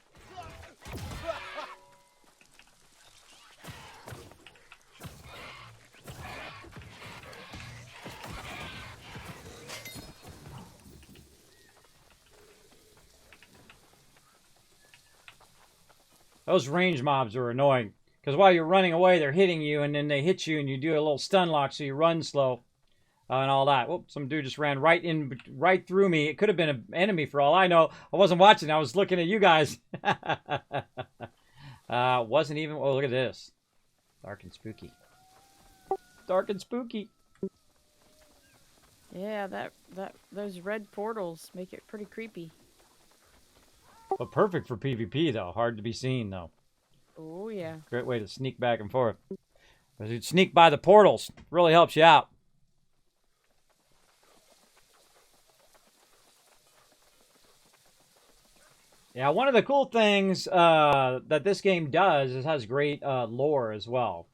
Those range mobs are annoying. Because while you're running away, they're hitting you, and then they hit you, and you do a little stun lock, so you run slow, and all that. Whoop, some dude just ran right through me. It could have been an enemy for all I know. I wasn't watching. I was looking at you guys. Wasn't even... Oh, look at this. Dark and spooky. Dark and spooky. Yeah, those red portals make it pretty creepy. But perfect for PvP, though. Hard to be seen, though. Oh, yeah. Great way to sneak back and forth. Because you'd sneak by the portals. Really helps you out. Yeah, one of the cool things that this game does is it has great lore as well.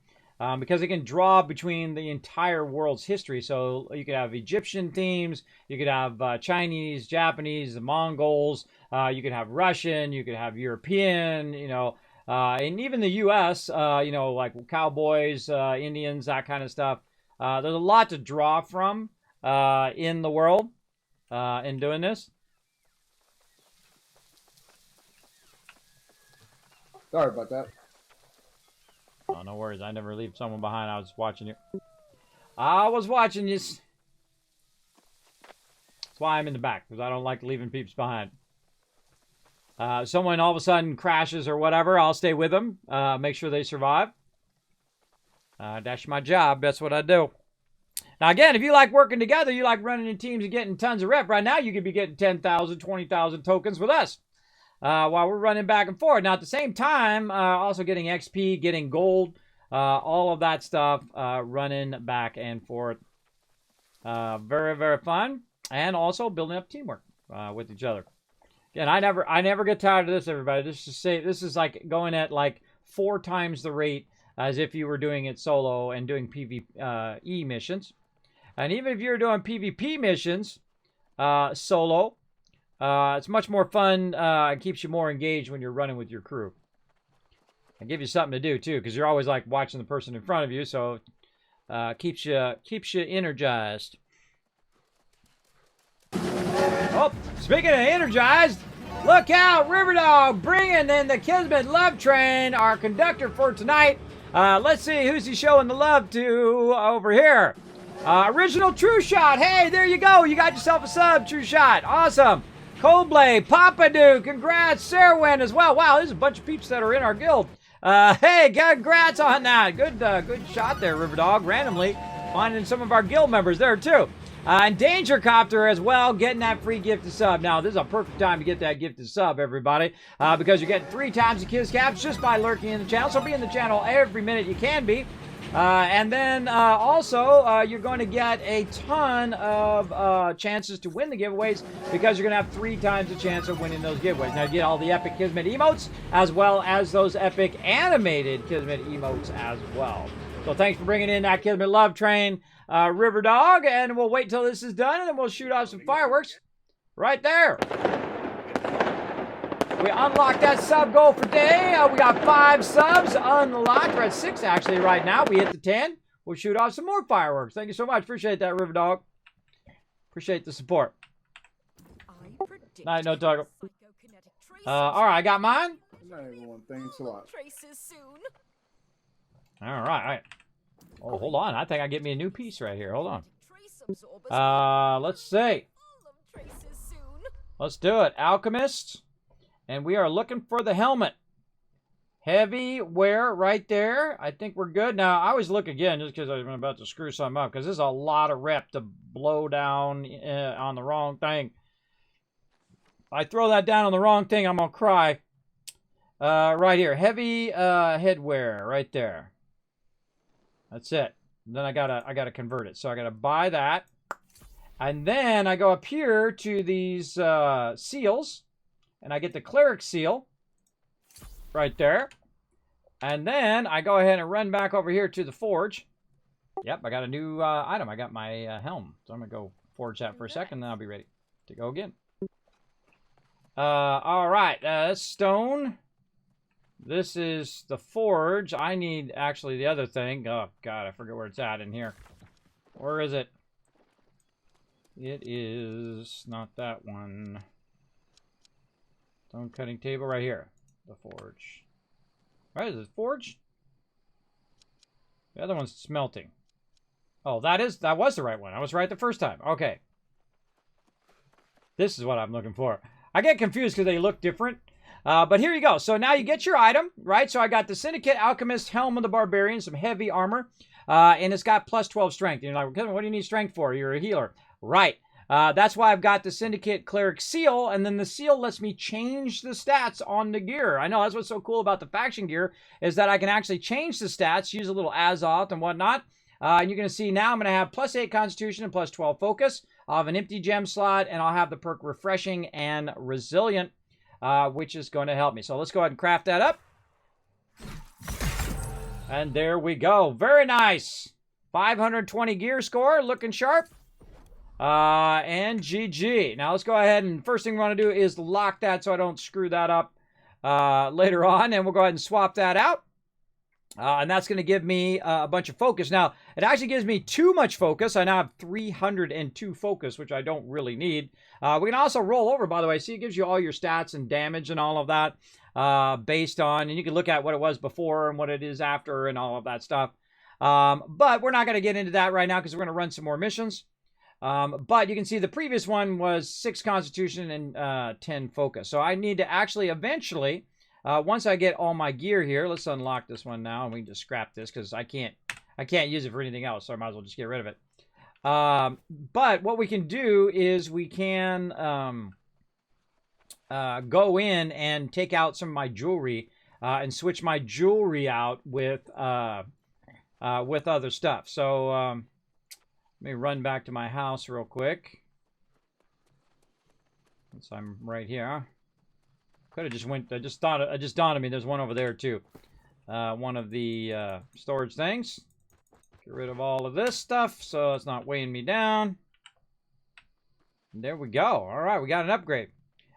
Because it can draw between the entire world's history. So you could have Egyptian themes, you could have Chinese, Japanese, the Mongols, you could have Russian, you could have European, and even the U.S., like cowboys, Indians, that kind of stuff. There's a lot to draw from in the world in doing this. Sorry about that. Oh, no worries. I never leave someone behind. I was watching you. I was watching this. That's why I'm in the back, because I don't like leaving peeps behind. Someone all of a sudden crashes or whatever, I'll stay with them, make sure they survive. That's my job. That's what I do. Now, again, if you like working together, you like running in teams and getting tons of rep, right now you could be getting 10,000, 20,000 tokens with us while we're running back and forth. Now, at the same time, also getting XP, getting gold, all of that stuff, running back and forth. Very, very fun. And also building up teamwork with each other. Again, I never get tired of this, everybody. This is like going at like 4 times the rate as if you were doing it solo and doing PvE missions. And even if you're doing PvP missions solo, it's much more fun. It keeps you more engaged when you're running with your crew. And give you something to do too, because you're always like watching the person in front of you, so keeps you energized. Oh, speaking of energized, look out, Riverdog bringing in the Kismet Love Train, our conductor for tonight. Let's see who's he showing the love to over here. Original True Shot. Hey, there you go. You got yourself a sub, True Shot. Awesome. Coldblade, Papadoo, congrats. Sarwin as well. Wow, there's a bunch of peeps that are in our guild. Hey, congrats on that. Good shot there, Riverdog. Randomly finding some of our guild members there too. And Danger Copter as well, getting that free gifted sub. Now, this is a perfect time to get that gifted sub, everybody, because you're getting 3 times the Kiss Caps just by lurking in the channel. So be in the channel every minute you can be. And then also, you're going to get a ton of chances to win the giveaways because you're going to have 3 times the chance of winning those giveaways. Now, you get all the epic Kismet emotes as well as those epic animated Kismet emotes as well. So thanks for bringing in that Kismet Love Train, Riverdog, and we'll wait till this is done, and then we'll shoot off some fireworks right there. We unlocked that sub goal for day. We got 5 subs unlocked. We're at 6 actually right now. We hit the 10. We'll shoot off some more fireworks. Thank you so much. Appreciate that, Riverdog. Appreciate the support. Night, no talk. All right, I got mine. Good night, everyone. Thanks a lot. All right. Oh, hold on. I think I get me a new piece right here. Hold on. Let's see. Let's do it. Alchemist. And we are looking for the helmet. Heavy wear right there. I think we're good. Now, I always look again just because I'm about to screw something up. Because this is a lot of rep to blow down on the wrong thing. If I throw that down on the wrong thing, I'm going to cry. Right here. Heavy headwear right there. That's it. Then I gotta convert it. So I gotta buy that. And then I go up here to these seals. And I get the cleric seal. Right there. And then I go ahead and run back over here to the forge. Yep, I got a new item. I got my helm. So I'm gonna go forge that for a second, then I'll be ready to go again. Alright, that's stone. This is the forge. I need actually the other thing. Oh, God, I forget where it's at in here. Where is it? It is not that one. Stone cutting table right here. The forge. Right, is it forge? The other one's smelting. Oh, that was the right one. I was right the first time. Okay. This is what I'm looking for. I get confused because they look different. But here you go. So now you get your item, right? So I got the Syndicate Alchemist Helm of the Barbarian, some heavy armor, and it's got plus 12 strength. And you're like, what do you need strength for? You're a healer. Right. That's why I've got the Syndicate Cleric Seal, and then the seal lets me change the stats on the gear. I know, that's what's so cool about the faction gear, is that I can actually change the stats, use a little Azoth and whatnot. And you're going to see now I'm going to have plus 8 Constitution and plus 12 Focus. I'll have an empty gem slot, and I'll have the perk Refreshing and Resilient, which is going to help me. So let's go ahead and craft that up. And there we go. Very nice. 520 gear score, looking sharp. And GG. Now let's go ahead and first thing we want to do is lock that so I don't screw that up later on. And we'll go ahead and swap that out. And that's going to give me a bunch of focus. Now, it actually gives me too much focus. I now have 302 focus, which I don't really need. We can also roll over, by the way. See, it gives you all your stats and damage and all of that based on, and you can look at what it was before and what it is after and all of that stuff. But we're not going to get into that right now because we're going to run some more missions. But you can see the previous one was 6 Constitution and 10 Focus. So I need to actually eventually, once I get all my gear here, let's unlock this one now, and we can just scrap this because I can't use it for anything else, so I might as well just get rid of it. But what we can do is we can go in and take out some of my jewelry and switch my jewelry out with other stuff. So let me run back to my house real quick. Since I'm right here. Could have just went. It just dawned on me. There's one over there too. One of the storage things. Get rid of all of this stuff so it's not weighing me down. And there we go. All right, we got an upgrade.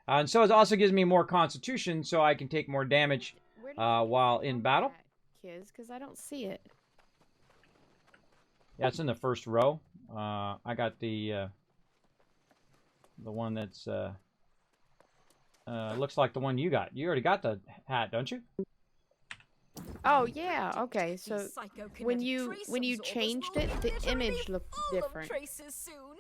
And so it also gives me more Constitution, so I can take more damage while in battle. Kids, because I don't see it. Yeah, it's in the first row. I got the one that's looks like the one you got. You already got the hat, don't you? Oh yeah, okay. So These psychokinetic when you trace changed absorbers it, will the be literally image looked full of different. traces soon.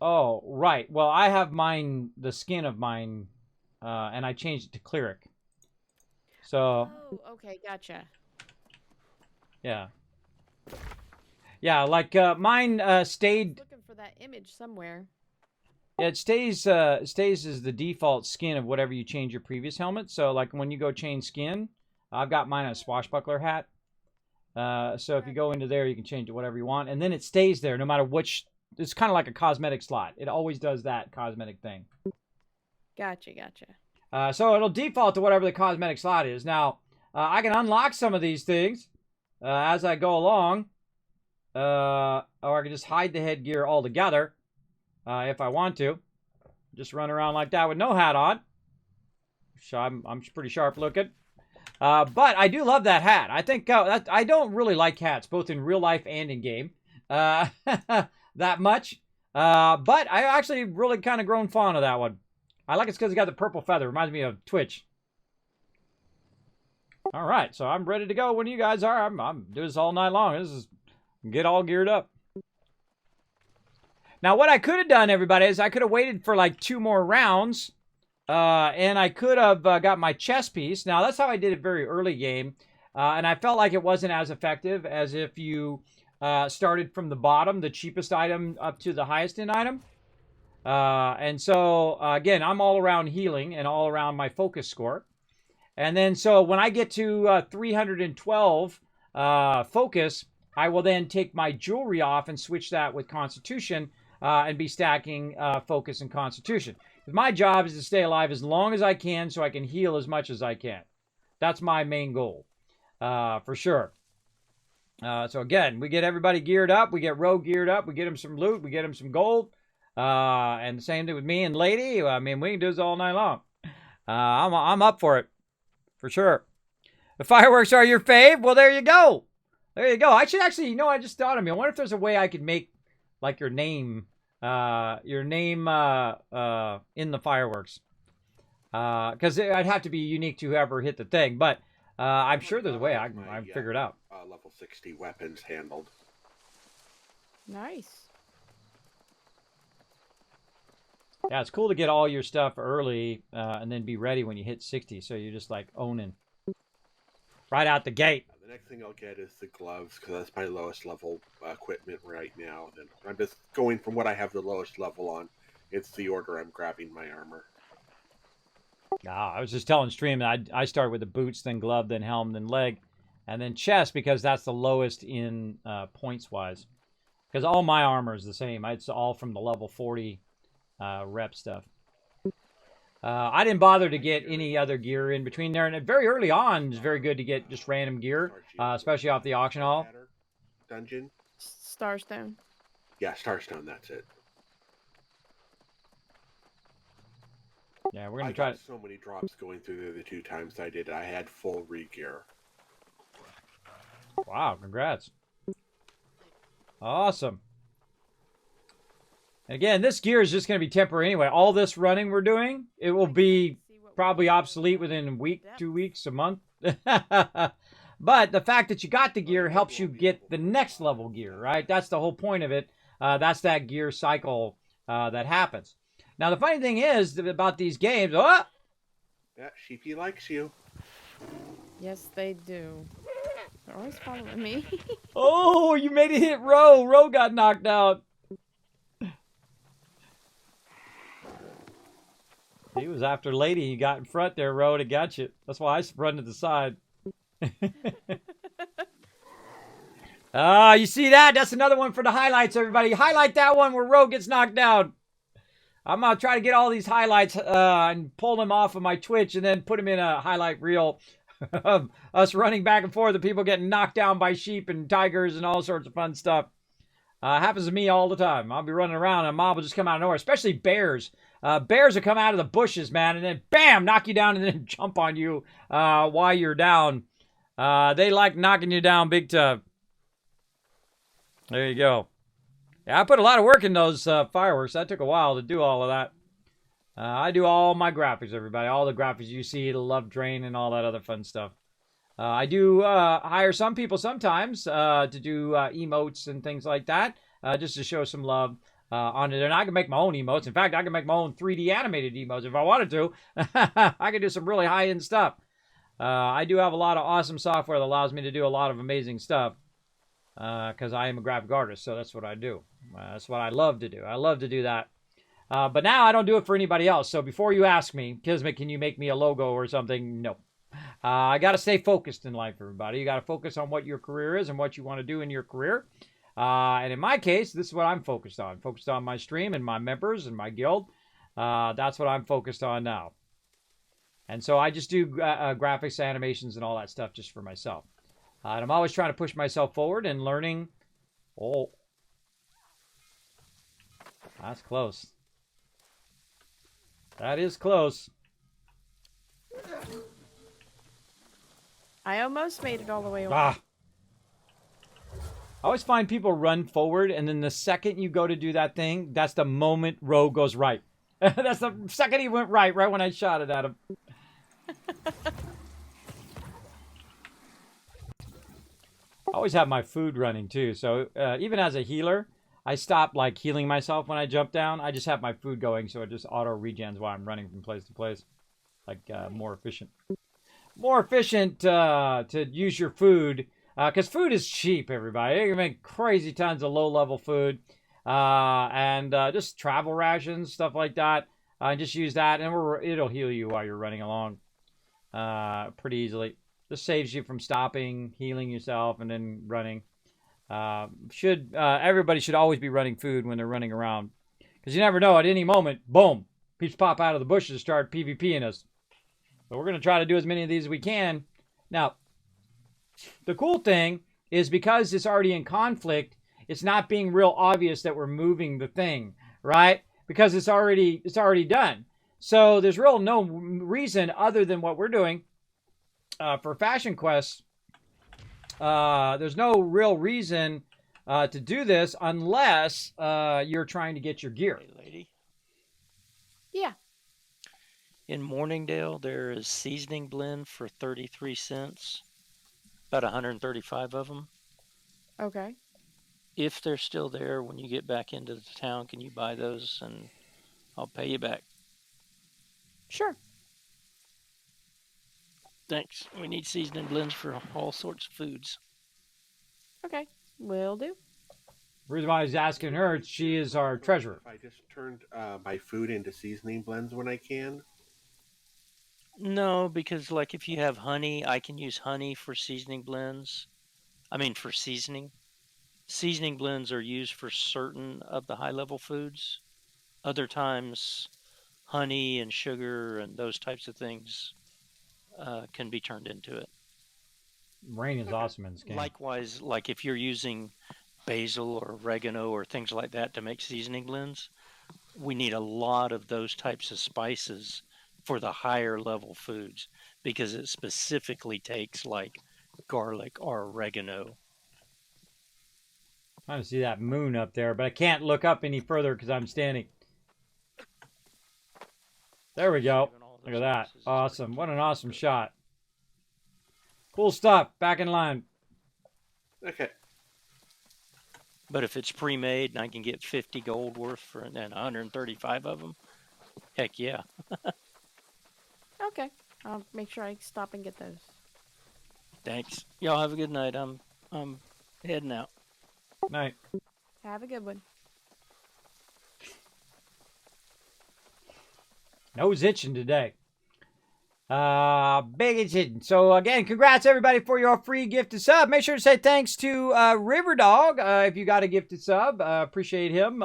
Oh, right. Well, I have mine, the skin of mine, and I changed it to cleric. So, Oh, okay, gotcha. yeah. Yeah, like mine stayed. Looking for that image somewhere. It stays as the default skin of whatever you change your previous helmet. So, like when you go change skin, I've got mine a swashbuckler hat. So if you go into there, you can change it whatever you want, and then it stays there no matter which. It's kind of like a cosmetic slot. It always does that cosmetic thing. Gotcha, gotcha. So it'll default to whatever the cosmetic slot is. Now, I can unlock some of these things as I go along, or I can just hide the headgear altogether if I want to. Just run around like that with no hat on. So I'm pretty sharp looking. But I do love that hat. I think I don't really like hats, both in real life and in game, that much. But I actually really kind of grown fond of that one. I like it because it got the purple feather. Reminds me of Twitch. All right, so I'm ready to go when you guys are. I'm doing this all night long. This is get all geared up. Now, what I could have done, everybody, is I could have waited for like 2 more rounds. And I could have got my chess piece. Now, that's how I did it very early game. And I felt like it wasn't as effective as if you started from the bottom, the cheapest item, up to the highest end item. And so, again, I'm all around healing and all around my focus score. And then, so when I get to 312 focus, I will then take my jewelry off and switch that with Constitution and be stacking focus and Constitution. My job is to stay alive as long as I can so I can heal as much as I can. That's my main goal, for sure. So again, we get everybody geared up. We get Rogue geared up. We get him some loot. We get him some gold. And the same thing with me and Lady. I mean, we can do this all night long. I'm up for it, for sure. The fireworks are your fave? Well, there you go. There you go. I should actually, you know, I just thought of me. I wonder if there's a way I could make, like, your name in the fireworks. Because I'd have to be unique to whoever hit the thing. But I'm sure there's a way I can figure it out. Level 60 weapons handled. Nice. Yeah, it's cool to get all your stuff early and then be ready when you hit 60. So you're just like owning right out the gate. The next thing I'll get is the gloves because that's my lowest level equipment right now. Then I'm just going from what I have the lowest level on. It's the order I'm grabbing my armor. I was just telling Stream that I start with the boots, then glove, then helm, then leg, and then chest because that's the lowest in points-wise. Because all my armor is the same. It's all from the level 40 rep stuff. I didn't bother to get any other gear in between there. And very early on, it's very good to get just random gear, especially off the auction hall. Dungeon? Starstone. Yeah, Starstone, that's it. Yeah, we're going to try. So many drops going through there the 2 times I did. I had full re-gear. Wow, congrats. Awesome. And again, this gear is just going to be temporary anyway. All this running we're doing, it will be probably obsolete within a week, 2 weeks, a month. But the fact that you got the gear helps you get the next level gear, right? That's the whole point of it. that's that gear cycle that happens. Now, the funny thing is about these games, oh! Yeah, Sheepy likes you. Yes, they do. They're always following me. Oh, you made it hit Ro. Ro got knocked out. He was after Lady. He got in front there, Ro, to get you. That's why I run to the side. You see that? That's another one for the highlights, everybody. Highlight that one where Ro gets knocked down. I'm going to try to get all these highlights and pull them off of my Twitch and then put them in a highlight reel of us running back and forth and people getting knocked down by sheep and tigers and all sorts of fun stuff. Happens to me all the time. I'll be running around and a mob will just come out of nowhere, especially bears. Bears will come out of the bushes, man, and then bam, knock you down and then jump on you while you're down. They like knocking you down big time. There you go. Yeah, I put a lot of work in those fireworks. That took a while to do all of that. I do all my graphics, everybody. All the graphics you see, the love drain and all that other fun stuff. I do hire some people sometimes to do emotes and things like that, just to show some love on it. And I can make my own emotes. In fact, I can make my own 3D animated emotes if I wanted to. I can do some really high-end stuff. I do have a lot of awesome software that allows me to do a lot of amazing stuff because I am a graphic artist, so that's what I do. That's what I love to do. I love to do that. But now I don't do it for anybody else. So before you ask me, Kismet, can you make me a logo or something? No. I got to stay focused in life, everybody. You got to focus on what your career is and what you want to do in your career. And in my case, this is what I'm focused on. Focused on my stream and my members and my guild. That's what I'm focused on now. And so I just do graphics, animations, and all that stuff just for myself. And I'm always trying to push myself forward and learning. Oh, that's close. That is close. I almost made it all the way over. I always find people run forward, and then the second you go to do that thing, that's the moment Ro goes right. That's the second he went right when I shot it at him. I always have my food running too, so even as a healer, I stop like healing myself when I jump down. I just have my food going, so it just auto regens while I'm running from place to place, like more efficient. More efficient to use your food, because food is cheap, everybody. You can make crazy tons of low-level food, and just travel rations, stuff like that. Just use that, and it'll heal you while you're running along pretty easily. This saves you from stopping, healing yourself, and then running. Everybody should always be running food when they're running around, because you never know, at any moment, boom, peeps pop out of the bushes and start PvPing us. So we're going to try to do as many of these as we can. Now, the cool thing is because it's already in conflict, it's not being real obvious that we're moving the thing, right? Because it's already done. So there's no reason other than what we're doing for Fashion Quest. There's no real reason to do this unless you're trying to get your gear. Hey, lady. Yeah. In Morningdale, there is seasoning blend for 33 cents. About 135 of them. Okay. If they're still there when you get back into the town, can you buy those and I'll pay you back? Sure. Thanks. We need seasoning blends for all sorts of foods. Okay. Will do. The reason why I was asking her, she is our treasurer. If I just turned my food into seasoning blends when I can. No, because like if you have honey, I can use honey for seasoning blends. I mean for seasoning. Seasoning blends are used for certain of the high-level foods. Other times, honey and sugar and those types of things can be turned into it. Rain is awesome in this game. Likewise, like if you're using basil or oregano or things like that to make seasoning blends, we need a lot of those types of spices for the higher level foods because it specifically takes like garlic or oregano. I'm trying to see that moon up there, but I can't look up any further because I'm standing. There we go. Look at that. Awesome. What an awesome shot. Cool stuff. Back in line. Okay. But if it's pre-made and I can get 50 gold worth for and 135 of them, heck yeah. Okay. I'll make sure I stop and get those. Thanks. Y'all have a good night. I'm heading out. Night. Have a good one. Nose itching today. Big itching. So again, congrats everybody for your free gifted sub. Make sure to say thanks to Riverdog if you got a gifted sub. Appreciate him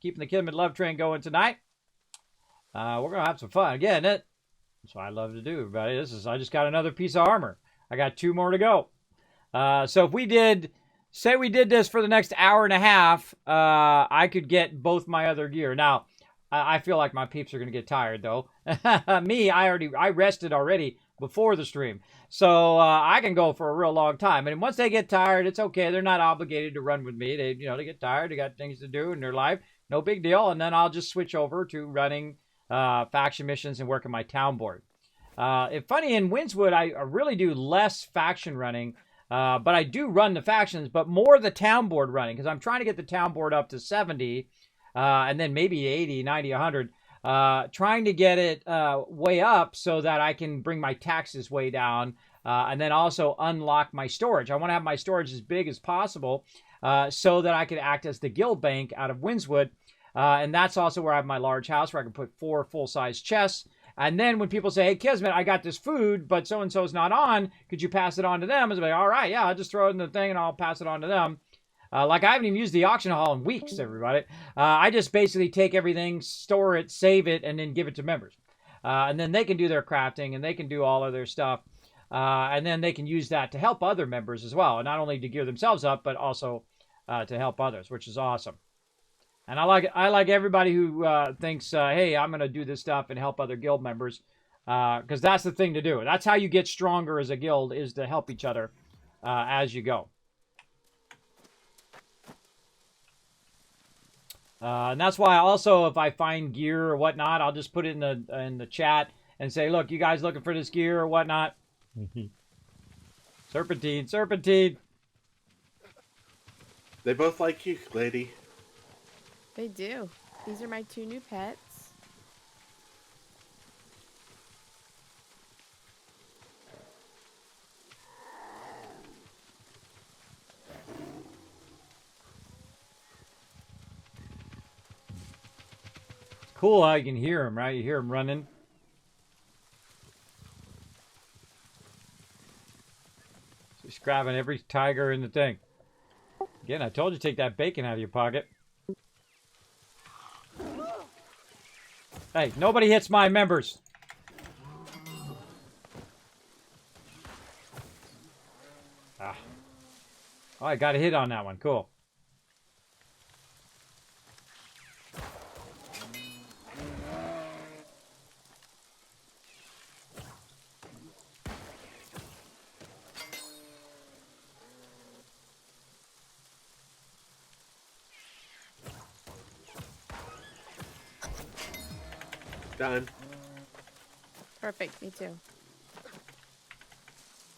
keeping the Kismet love train going tonight. We're gonna have some fun again. That's what I love to do, everybody. I just got another piece of armor. I got 2 more to go. So if we did this for the next hour and a half, I could get both my other gear. Now, I feel like my peeps are going to get tired, though. Me, I rested already before the stream. So I can go for a real long time. And once they get tired, it's okay. They're not obligated to run with me. They get tired. They got things to do in their life. No big deal. And then I'll just switch over to running faction missions and working my town board. It's funny, in Windswood, I really do less faction running. But I do run the factions, but more the town board running. Because I'm trying to get the town board up to 70. And then maybe 80, 90, 100, trying to get it way up so that I can bring my taxes way down, and then also unlock my storage. I want to have my storage as big as possible so that I can act as the guild bank out of Windswood, and that's also where I have my large house where I can put 4 full-size chests. And then when people say, hey, Kismet, I got this food, but so-and-so's not on, could you pass it on to them? I was like, all right, yeah, I'll just throw it in the thing and I'll pass it on to them. Like, I haven't even used the auction hall in weeks, everybody. I just basically take everything, store it, save it, and then give it to members. And then they can do their crafting, and they can do all of their stuff. And then they can use that to help other members as well. And not only to gear themselves up, but also to help others, which is awesome. And I like everybody who thinks, hey, I'm going to do this stuff and help other guild members. Because that's the thing to do. That's how you get stronger as a guild, is to help each other as you go. And that's why also, if I find gear or whatnot, I'll just put it in the chat and say, look, you guys looking for this gear or whatnot? Serpentine, serpentine. They both like you, lady. They do. These are my 2 new pets. Cool how you can hear them, right? You hear them running. Just grabbing every tiger in the thing. Again, I told you to take that bacon out of your pocket. Hey, nobody hits my members. Ah. Oh, I got a hit on that one. Cool. Done. Perfect. Me too.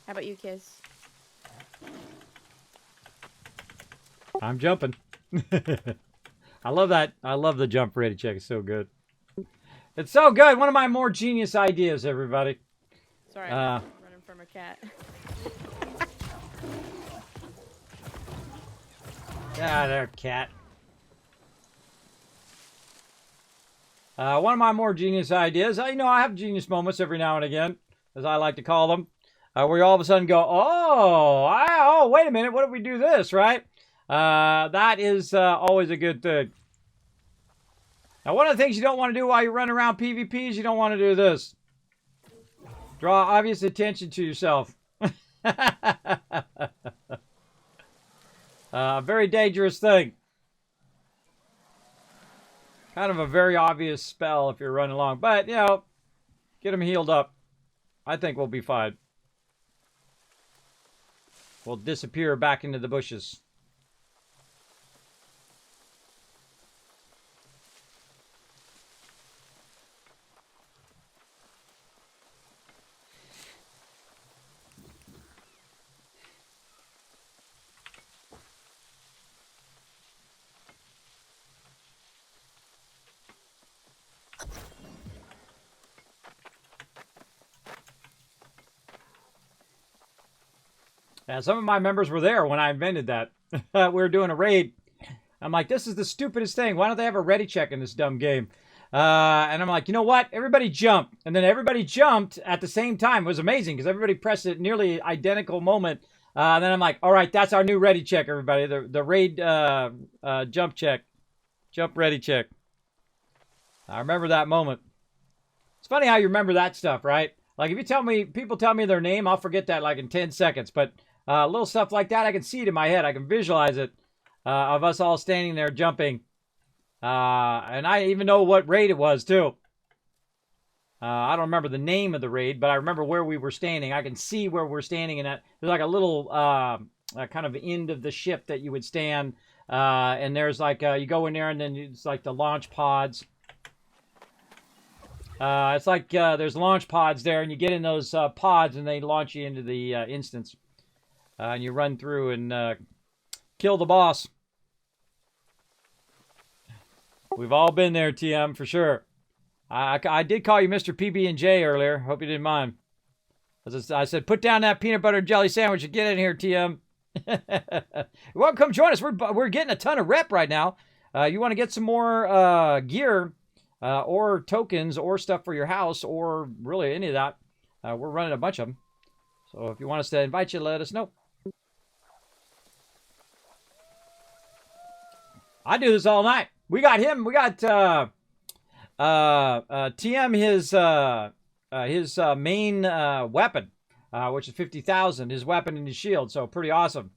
How about you, Kiz? I'm jumping. I love that. I love the jump ready check. It's so good. It's so good. One of my more genius ideas, everybody. Sorry, I'm running from a cat. Ah, there, cat. One of my more genius ideas. I have genius moments every now and again, as I like to call them, where you all of a sudden go, oh, wait a minute, what if we do this, right? That is always a good thing. Now, one of the things you don't want to do while you run around PvP is you don't want to do this. Draw obvious attention to yourself. Very dangerous thing. Kind of a very obvious spell if you're running along. But, get them healed up. I think we'll be fine. We'll disappear back into the bushes. Yeah, some of my members were there when I invented that. We were doing a raid. I'm like, this is the stupidest thing. Why don't they have a ready check in this dumb game? And I'm like, you know what? Everybody jump. And then everybody jumped at the same time. It was amazing because everybody pressed it nearly identical moment. And then I'm like, all right, that's our new ready check, everybody. The raid jump check. Jump ready check. I remember that moment. It's funny how you remember that stuff, right? Like if people tell me their name, I'll forget that like in 10 seconds. But little stuff like that, I can see it in my head. I can visualize it of us all standing there jumping. And I even know what raid it was, too. I don't remember the name of the raid, but I remember where we were standing. I can see where we're standing. And there's like a little kind of end of the ship that you would stand. And there's like, you go in there and then it's like the launch pods. It's like there's launch pods there, and you get in those pods, and they launch you into the instance. And you run through and kill the boss. We've all been there, TM, for sure. I did call you Mr. PB&J earlier. Hope you didn't mind. I said, put down that peanut butter and jelly sandwich and get in here, TM. Well, come join us. We're getting a ton of rep right now. You want to get some more gear or tokens or stuff for your house or really any of that. We're running a bunch of them. So if you want us to invite you, let us know. I do this all night. We got him. We got TM his main weapon, which is 50,000. His weapon and his shield. So pretty awesome.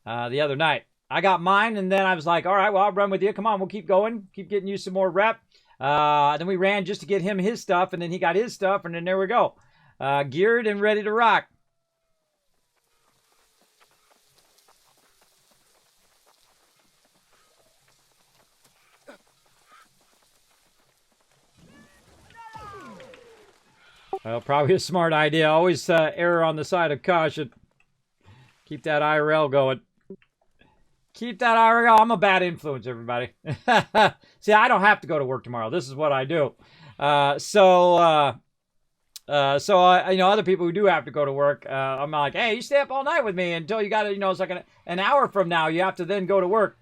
The other night, I got mine, and then I was like, all right, well, I'll run with you. Come on, we'll keep going. Keep getting you some more rep. Then we ran just to get him his stuff, and then he got his stuff, and then there we go. Geared and ready to rock. Well, probably a smart idea. Always err on the side of caution. Keep that IRL going. Keep that IRL. I'm a bad influence, everybody. See, I don't have to go to work tomorrow. This is what I do. So other people who do have to go to work, I'm like, hey, you stay up all night with me until you got to, it's like an hour from now. You have to then go to work.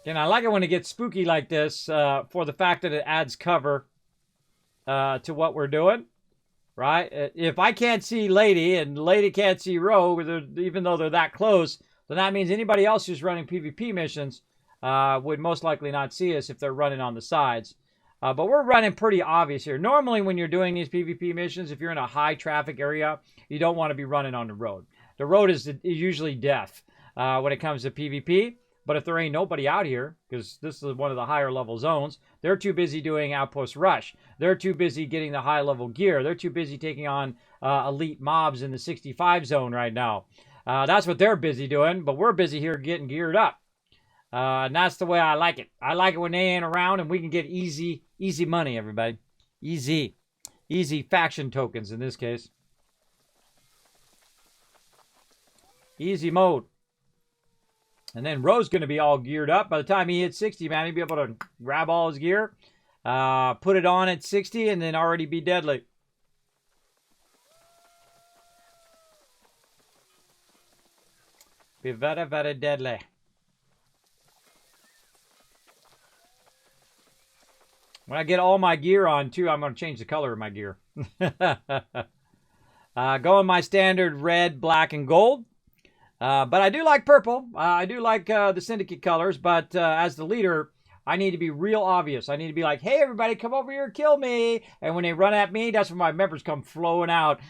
And I like it when it gets spooky like this for the fact that it adds cover to what we're doing, right? If I can't see Lady and Lady can't see Rogue, even though they're that close, then that means anybody else who's running PvP missions would most likely not see us if they're running on the sides. But we're running pretty obvious here. Normally when you're doing these PvP missions, if you're in a high traffic area, you don't want to be running on the road. The road is usually death when it comes to PvP. But if there ain't nobody out here, because this is one of the higher level zones, they're too busy doing Outpost Rush. They're too busy getting the high level gear. They're too busy taking on elite mobs in the 65 zone right now. That's what they're busy doing, but we're busy here getting geared up. And that's the way I like it. I like it when they ain't around and we can get easy money, everybody. Easy faction tokens in this case. Easy mode. And then Ro's going to be all geared up. By the time he hits 60, man, he'll be able to grab all his gear, put it on at 60, and then already be deadly. Be very, very deadly. When I get all my gear on, too, I'm going to change the color of my gear. Go in my standard red, black, and gold. But I do like purple. I do like the Syndicate colors. But as the leader, I need to be real obvious. I need to be like, hey, everybody, come over here, kill me. And when they run at me, that's when my members come flowing out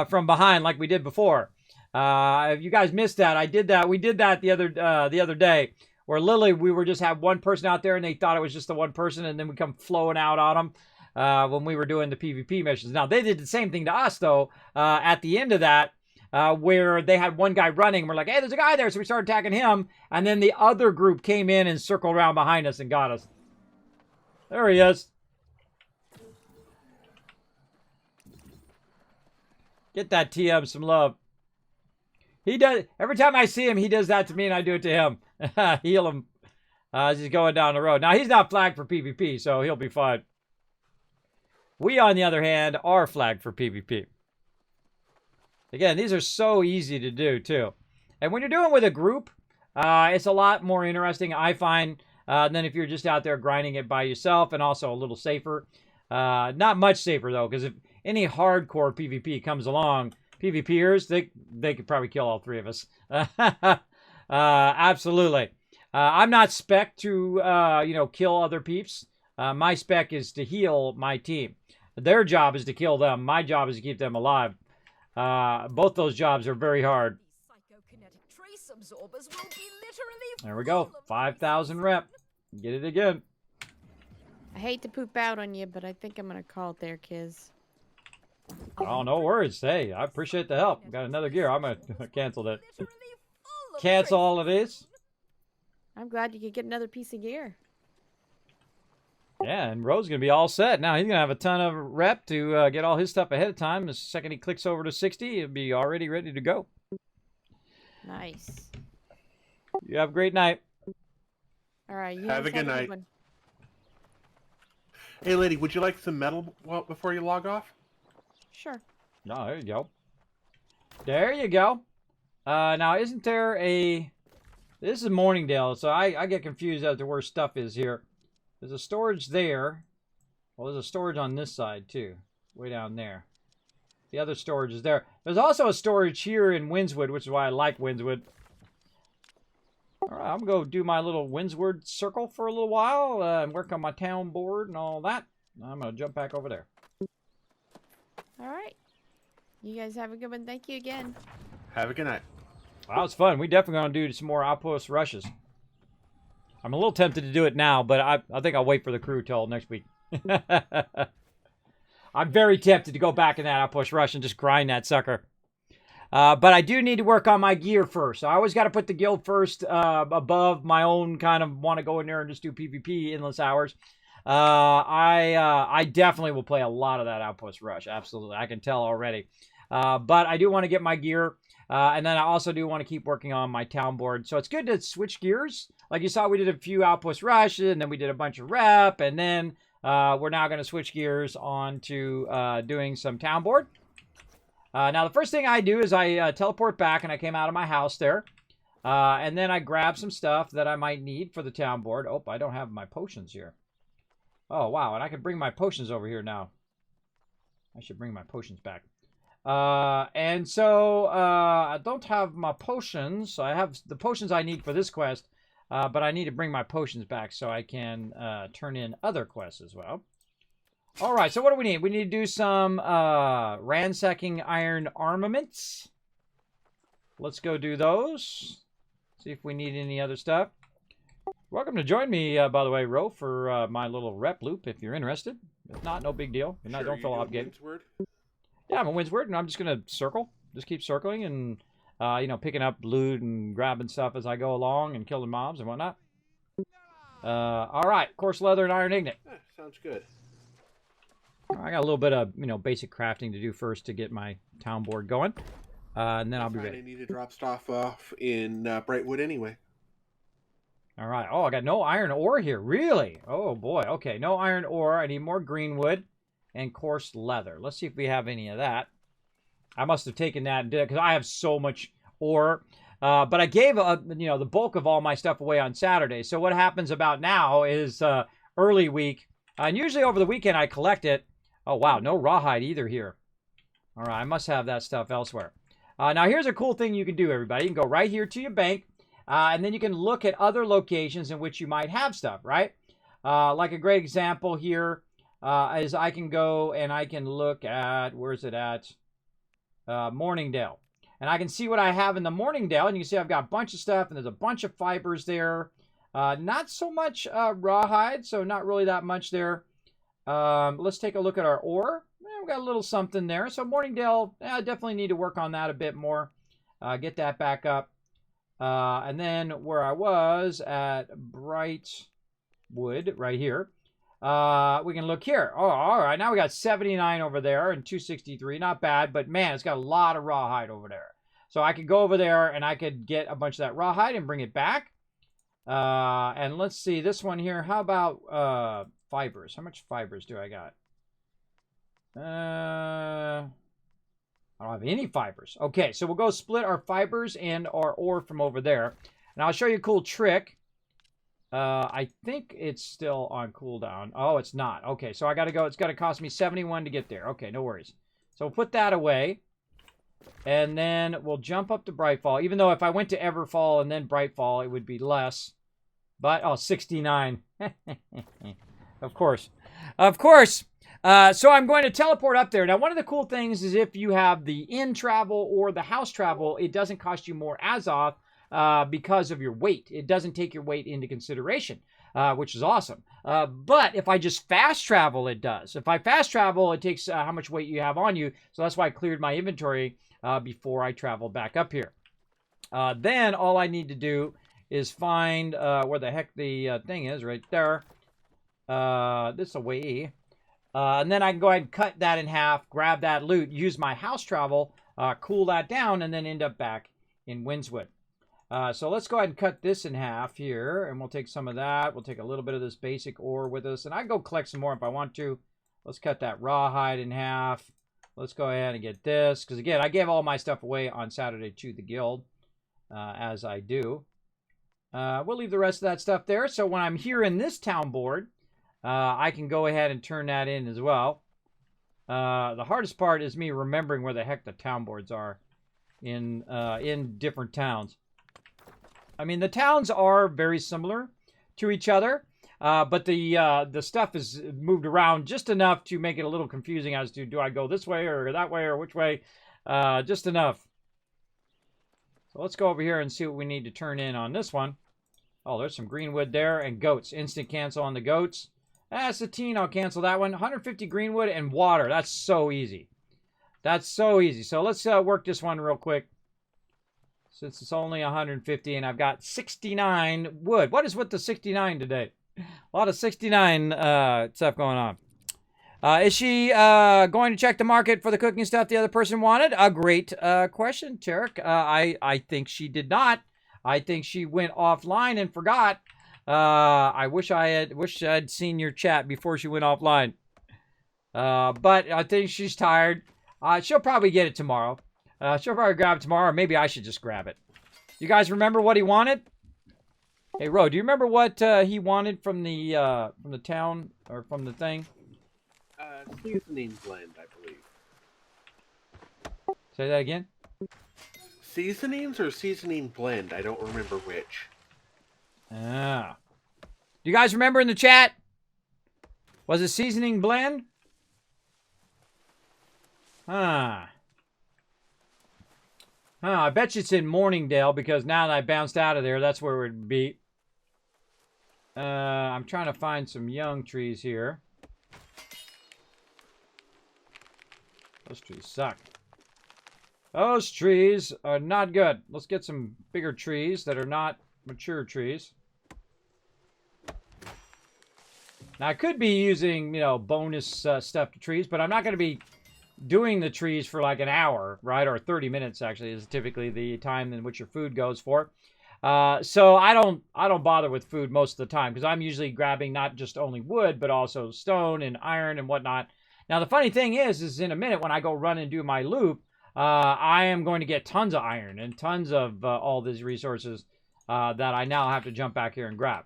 from behind like we did before. If you guys missed that, I did that. We did that the other day. Where literally we were just have one person out there and they thought it was just the one person. And then we come flowing out on them when we were doing the PvP missions. Now, they did the same thing to us, though, at the end of that. Where they had one guy running. We're like, hey, there's a guy there. So we started attacking him. And then the other group came in and circled around behind us and got us. There he is. Get that TM some love. He does. Every time I see him, he does that to me, and I do it to him. Heal him as he's going down the road. Now, he's not flagged for PvP, so he'll be fine. We, on the other hand, are flagged for PvP. Again, these are so easy to do, too. And when you're doing with a group, it's a lot more interesting, I find, than if you're just out there grinding it by yourself, and also a little safer. Not much safer, though, because if any hardcore PvP comes along, PvPers, they could probably kill all three of us. Absolutely. I'm not spec to, kill other peeps. My spec is to heal my team. Their job is to kill them. My job is to keep them alive. Both those jobs are very hard. Psychokinetic trace absorbers will be literally There we go. 5,000 rep. Get it again. I hate to poop out on you, but I think I'm going to call it there, Kiz. Oh, no worries. Hey, I appreciate the help. Got another gear. I'm going to cancel that. Cancel all of these. I'm glad you could get another piece of gear. Yeah, and Ro's going to be all set. Now, he's going to have a ton of rep to get all his stuff ahead of time. The second he clicks over to 60, he'll be already ready to go. Nice. You have a great night. All right. You Have guys a good night. one. Hey, lady, would you like some metal before you log off? Sure. Oh, there you go. There you go. Now, isn't there a... This is Morningdale, so I get confused as to where stuff is here. There's a storage there. Well, there's a storage on this side, too. Way down there. The other storage is there. There's also a storage here in Windswood, which is why I like Windswood. All right, I'm going to go do my little Windswood circle for a little while and work on my town board and all that. I'm going to jump back over there. All right. You guys have a good one. Thank you again. Have a good night. That was fun. We definitely going to do some more Outpost Rushes. I'm a little tempted to do it now, but I think I'll wait for the crew till next week. I'm very tempted to go back in that Outpost Rush and just grind that sucker. But I do need to work on my gear first. I always got to put the guild first above my own kind of want to go in there and just do PvP endless hours. I definitely will play a lot of that Outpost Rush. Absolutely. I can tell already. But I do want to get my gear. And then I also do want to keep working on my town board. So it's good to switch gears. Like you saw, we did a few Outpost Rush, and then we did a bunch of rep, and then we're now going to switch gears on to doing some town board. Now, the first thing I do is I teleport back, and I came out of my house there. And then I grab some stuff that I might need for the town board. Oh, I don't have my potions here. Oh, wow, and I can bring my potions over here now. I should bring my potions back. And so I don't have my potions. I have the potions I need for this quest, but I need to bring my potions back so I can turn in other quests as well. All right, so what do we need? We need to do some ransacking iron armaments. Let's go do those. See if we need any other stuff. Welcome to join me, by the way, Ro, for my little rep loop if you're interested. If not, no big deal. If not, don't feel obligated. Yeah, I'm a Windsward, and I'm just going to circle. Just keep circling and, picking up loot and grabbing stuff as I go along and killing mobs and whatnot. All right, coarse leather and iron ignet. Sounds good. I got a little bit of, basic crafting to do first to get my town board going. And then I'll be ready. I need to drop stuff off in Brightwood anyway. All right. Oh, I got no iron ore here. Really? Oh, boy. Okay, no iron ore. I need more greenwood and coarse leather. Let's see if we have any of that. I must have taken that and did it because I have so much ore. But I gave, the bulk of all my stuff away on Saturday. So what happens about now is early week. And usually over the weekend I collect it. Oh, wow. No rawhide either here. All right. I must have that stuff elsewhere. Now, here's a cool thing you can do, everybody. You can go right here to your bank. And then you can look at other locations in which you might have stuff, right? Like a great example here is I can go and I can look at, where's it at? Morningdale. And I can see what I have in the Morningdale. And you can see I've got a bunch of stuff and there's a bunch of fibers there. Not so much rawhide, so not really that much there. Let's take a look at our ore. We've got a little something there. So Morningdale, I definitely need to work on that a bit more. Get that back up. And then where I was at Brightwood, right here, we can look here. Oh, all right. Now we got 79 over there and 263. Not bad, but man, it's got a lot of rawhide over there. So I could go over there and I could get a bunch of that rawhide and bring it back. And let's see this one here. How about fibers? How much fibers do I got? I don't have any fibers. Okay, so we'll go split our fibers and our ore from over there. And I'll show you a cool trick. I think it's still on cooldown. Oh, it's not. Okay, so I got to go. It's got to cost me 71 to get there. Okay, no worries. So we'll put that away. And then we'll jump up to Brightfall. Even though if I went to Everfall and then Brightfall, it would be less. But, oh, 69. Of course. Of course. So I'm going to teleport up there. Now, one of the cool things is if you have the in travel or the house travel, it doesn't cost you more Azoth because of your weight. It doesn't take your weight into consideration, which is awesome. But if I just fast travel, it does. If I fast travel, it takes how much weight you have on you. So that's why I cleared my inventory before I travel back up here. Then all I need to do is find where the heck the thing is right there. This away. And then I can go ahead and cut that in half, grab that loot, use my house travel, cool that down, and then end up back in Windswood. So let's go ahead and cut this in half here, and we'll take some of that. We'll take a little bit of this basic ore with us, and I can go collect some more if I want to. Let's cut that rawhide in half. Let's go ahead and get this, because again, I gave all my stuff away on Saturday to the guild, as I do. We'll leave the rest of that stuff there, so when I'm here in this town board, I can go ahead and turn that in as well. The hardest part is me remembering where the heck the town boards are in different towns. I mean, the towns are very similar to each other, but the stuff is moved around just enough to make it a little confusing as to do I go this way or that way or which way, just enough. So let's go over here and see what we need to turn in on this one. Oh, there's some greenwood there and goats. Instant cancel on the goats. That's a teen. I'll cancel that one. 150 greenwood and water. That's so easy. That's so easy. So let's work this one real quick. Since it's only 150 and I've got 69 wood. What is with the 69 today? A lot of 69 stuff going on. Is she going to check the market for the cooking stuff the other person wanted? A great question, Tarek. I think she did not. I think she went offline and forgot. I wish I'd seen your chat before she went offline. But I think she's tired. She'll probably get it tomorrow. She'll probably grab it tomorrow, or maybe I should just grab it. You guys remember what he wanted? Hey, Ro, do you remember what he wanted from the town or from the thing? Seasoning blend, I believe. Say that again. Seasonings or seasoning blend? I don't remember which. Ah. Do you guys remember in the chat? Was it seasoning blend? Huh. I bet you it's in Morningdale because now that I bounced out of there, that's where it would be. I'm trying to find some young trees here. Those trees suck. Those trees are not good. Let's get some bigger trees that are not mature trees. Now, I could be using, bonus stuff to trees, but I'm not going to be doing the trees for like an hour, right? Or 30 minutes, actually, is typically the time in which your food goes for. So I don't bother with food most of the time because I'm usually grabbing not just only wood, but also stone and iron and whatnot. Now, the funny thing is in a minute when I go run and do my loop, I am going to get tons of iron and tons of all these resources that I now have to jump back here and grab.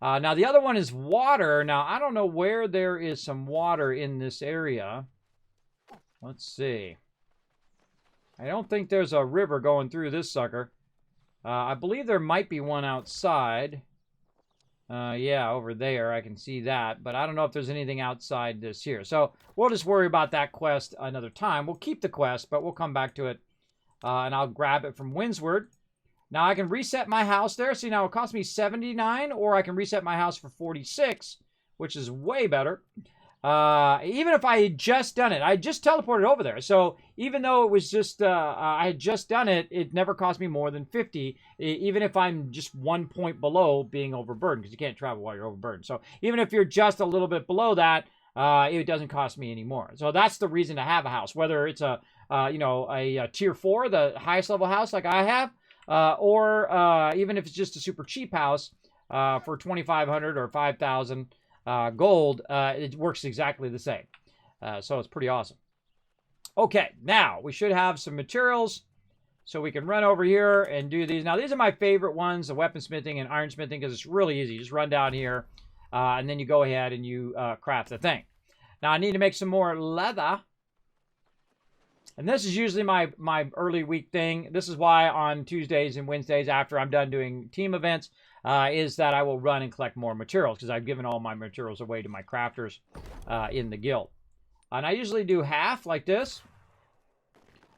Now, the other one is water. Now, I don't know where there is some water in this area. Let's see. I don't think there's a river going through this sucker. I believe there might be one outside. Yeah, over there. I can see that. But I don't know if there's anything outside this here. So we'll just worry about that quest another time. We'll keep the quest, but we'll come back to it. And I'll grab it from Windsward. Now I can reset my house there. See, now it cost me 79, or I can reset my house for 46, which is way better. Even if I had just done it, I just teleported over there. So even though it was just, I had just done it, it never cost me more than 50, even if I'm just 1 point below being overburdened, because you can't travel while you're overburdened. So even if you're just a little bit below that, it doesn't cost me anymore. So that's the reason to have a house, whether it's a tier 4, the highest level house like I have, or even if it's just a super cheap house for 2,500 or 5,000 gold, it works exactly the same. So it's pretty awesome. Okay, now we should have some materials. So we can run over here and do these. Now, these are my favorite ones, the weaponsmithing and ironsmithing, because it's really easy. You just run down here, and then you go ahead and you craft the thing. Now, I need to make some more leather. And this is usually my early week thing. This is why on Tuesdays and Wednesdays, after I'm done doing team events, is that I will run and collect more materials, because I've given all my materials away to my crafters in the guild. And I usually do half like this.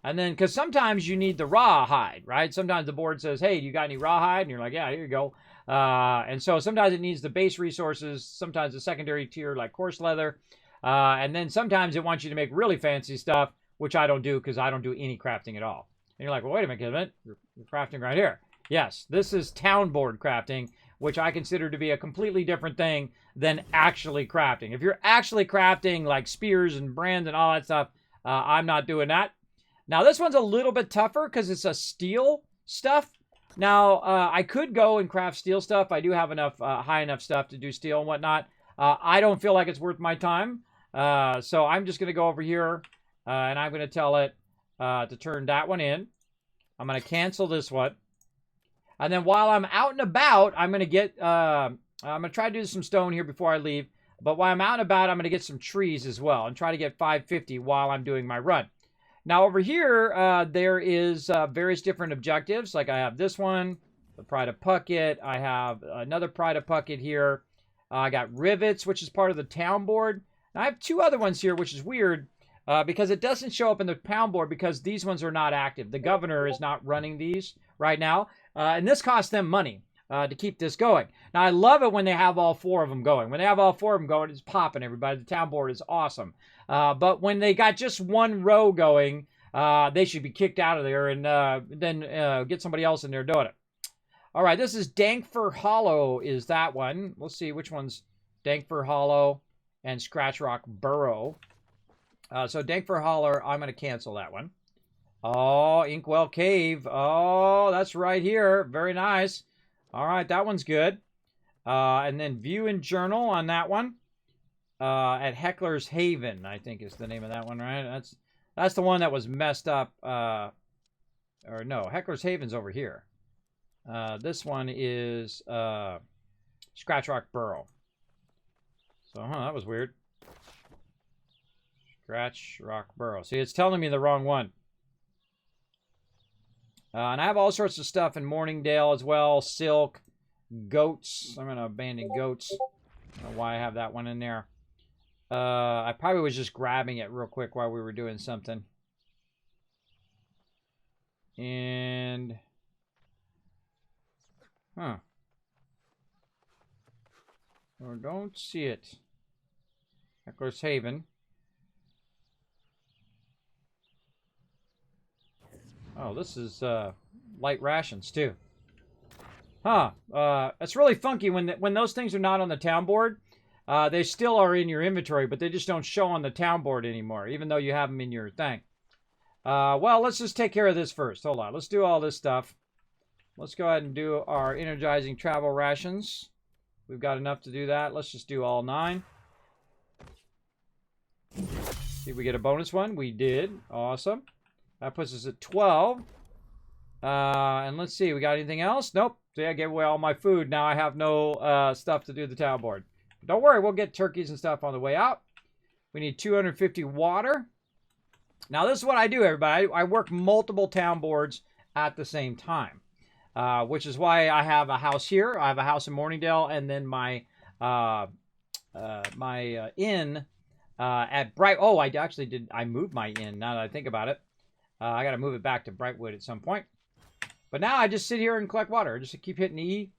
And then, because sometimes you need the raw hide, right? Sometimes the board says, hey, you got any raw hide? And you're like, yeah, here you go. And so sometimes it needs the base resources, sometimes the secondary tier like coarse leather. And then sometimes it wants you to make really fancy stuff, which I don't do because I don't do any crafting at all. And you're like, well, wait a minute, you're crafting right here. Yes, this is town board crafting, which I consider to be a completely different thing than actually crafting. If you're actually crafting like spears and brands and all that stuff, I'm not doing that. Now, this one's a little bit tougher because it's a steel stuff. Now, I could go and craft steel stuff. I do have enough high enough stuff to do steel and whatnot. I don't feel like it's worth my time. So I'm just going to go over here and I'm going to tell it to turn that one in. I'm going to cancel this one. And then while I'm out and about, I'm going to get, I'm going to try to do some stone here before I leave. But while I'm out and about, I'm going to get some trees as well and try to get 550 while I'm doing my run. Now over here, there is various different objectives. Like I have this one, the Pride of Puckett. I have another Pride of Puckett here. I got rivets, which is part of the town board. And I have two other ones here, which is weird because it doesn't show up in the town board because these ones are not active. The governor is not running these right now. And this costs them money to keep this going. Now, I love it when they have all four of them going. When they have all four of them going, it's popping, everybody. The town board is awesome. But when they got just one row going, they should be kicked out of there and then get somebody else in there doing it. All right, this is Dankfur Hollow is that one. We'll see which one's Dankfur Hollow and Scratch Rock Burrow. So Dankfur Hollow, I'm going to cancel that one. Oh, Inkwell Cave. Oh, that's right here. Very nice. All right, that one's good. And then View and Journal on that one. At Heckler's Haven, I think is the name of that one, right? That's the one that was messed up. Or no, Heckler's Haven's over here. This one is Scratch Rock Burrow. So, that was weird. Scratch Rock Burrow. See, it's telling me the wrong one. And I have all sorts of stuff in Morningdale as well. Silk, goats. I'm going to abandon goats. I don't know why I have that one in there. I probably was just grabbing it real quick while we were doing something. And... I don't see it. Heckler's Haven. Oh, this is light rations too. It's really funky when those things are not on the town board. They still are in your inventory, but they just don't show on the town board anymore, even though you have them in your thing. Well, let's just take care of this first. Hold on. Let's do all this stuff. Let's go ahead and do our energizing travel rations. We've got enough to do that. Let's just do all 9. See if we get a bonus one. We did. Awesome. That puts us at 12. And let's see. We got anything else? Nope. See, I gave away all my food. Now I have no stuff to do the town board. Don't worry. We'll get turkeys and stuff on the way out. We need 250 water. Now, this is what I do, everybody. I work multiple town boards at the same time. Which is why I have a house here. I have a house in Morningdale, and then my inn at Bright. Oh, I actually did. I moved my inn. Now that I think about it, I got to move it back to Brightwood at some point. But now I just sit here and collect water. Just keep hitting E.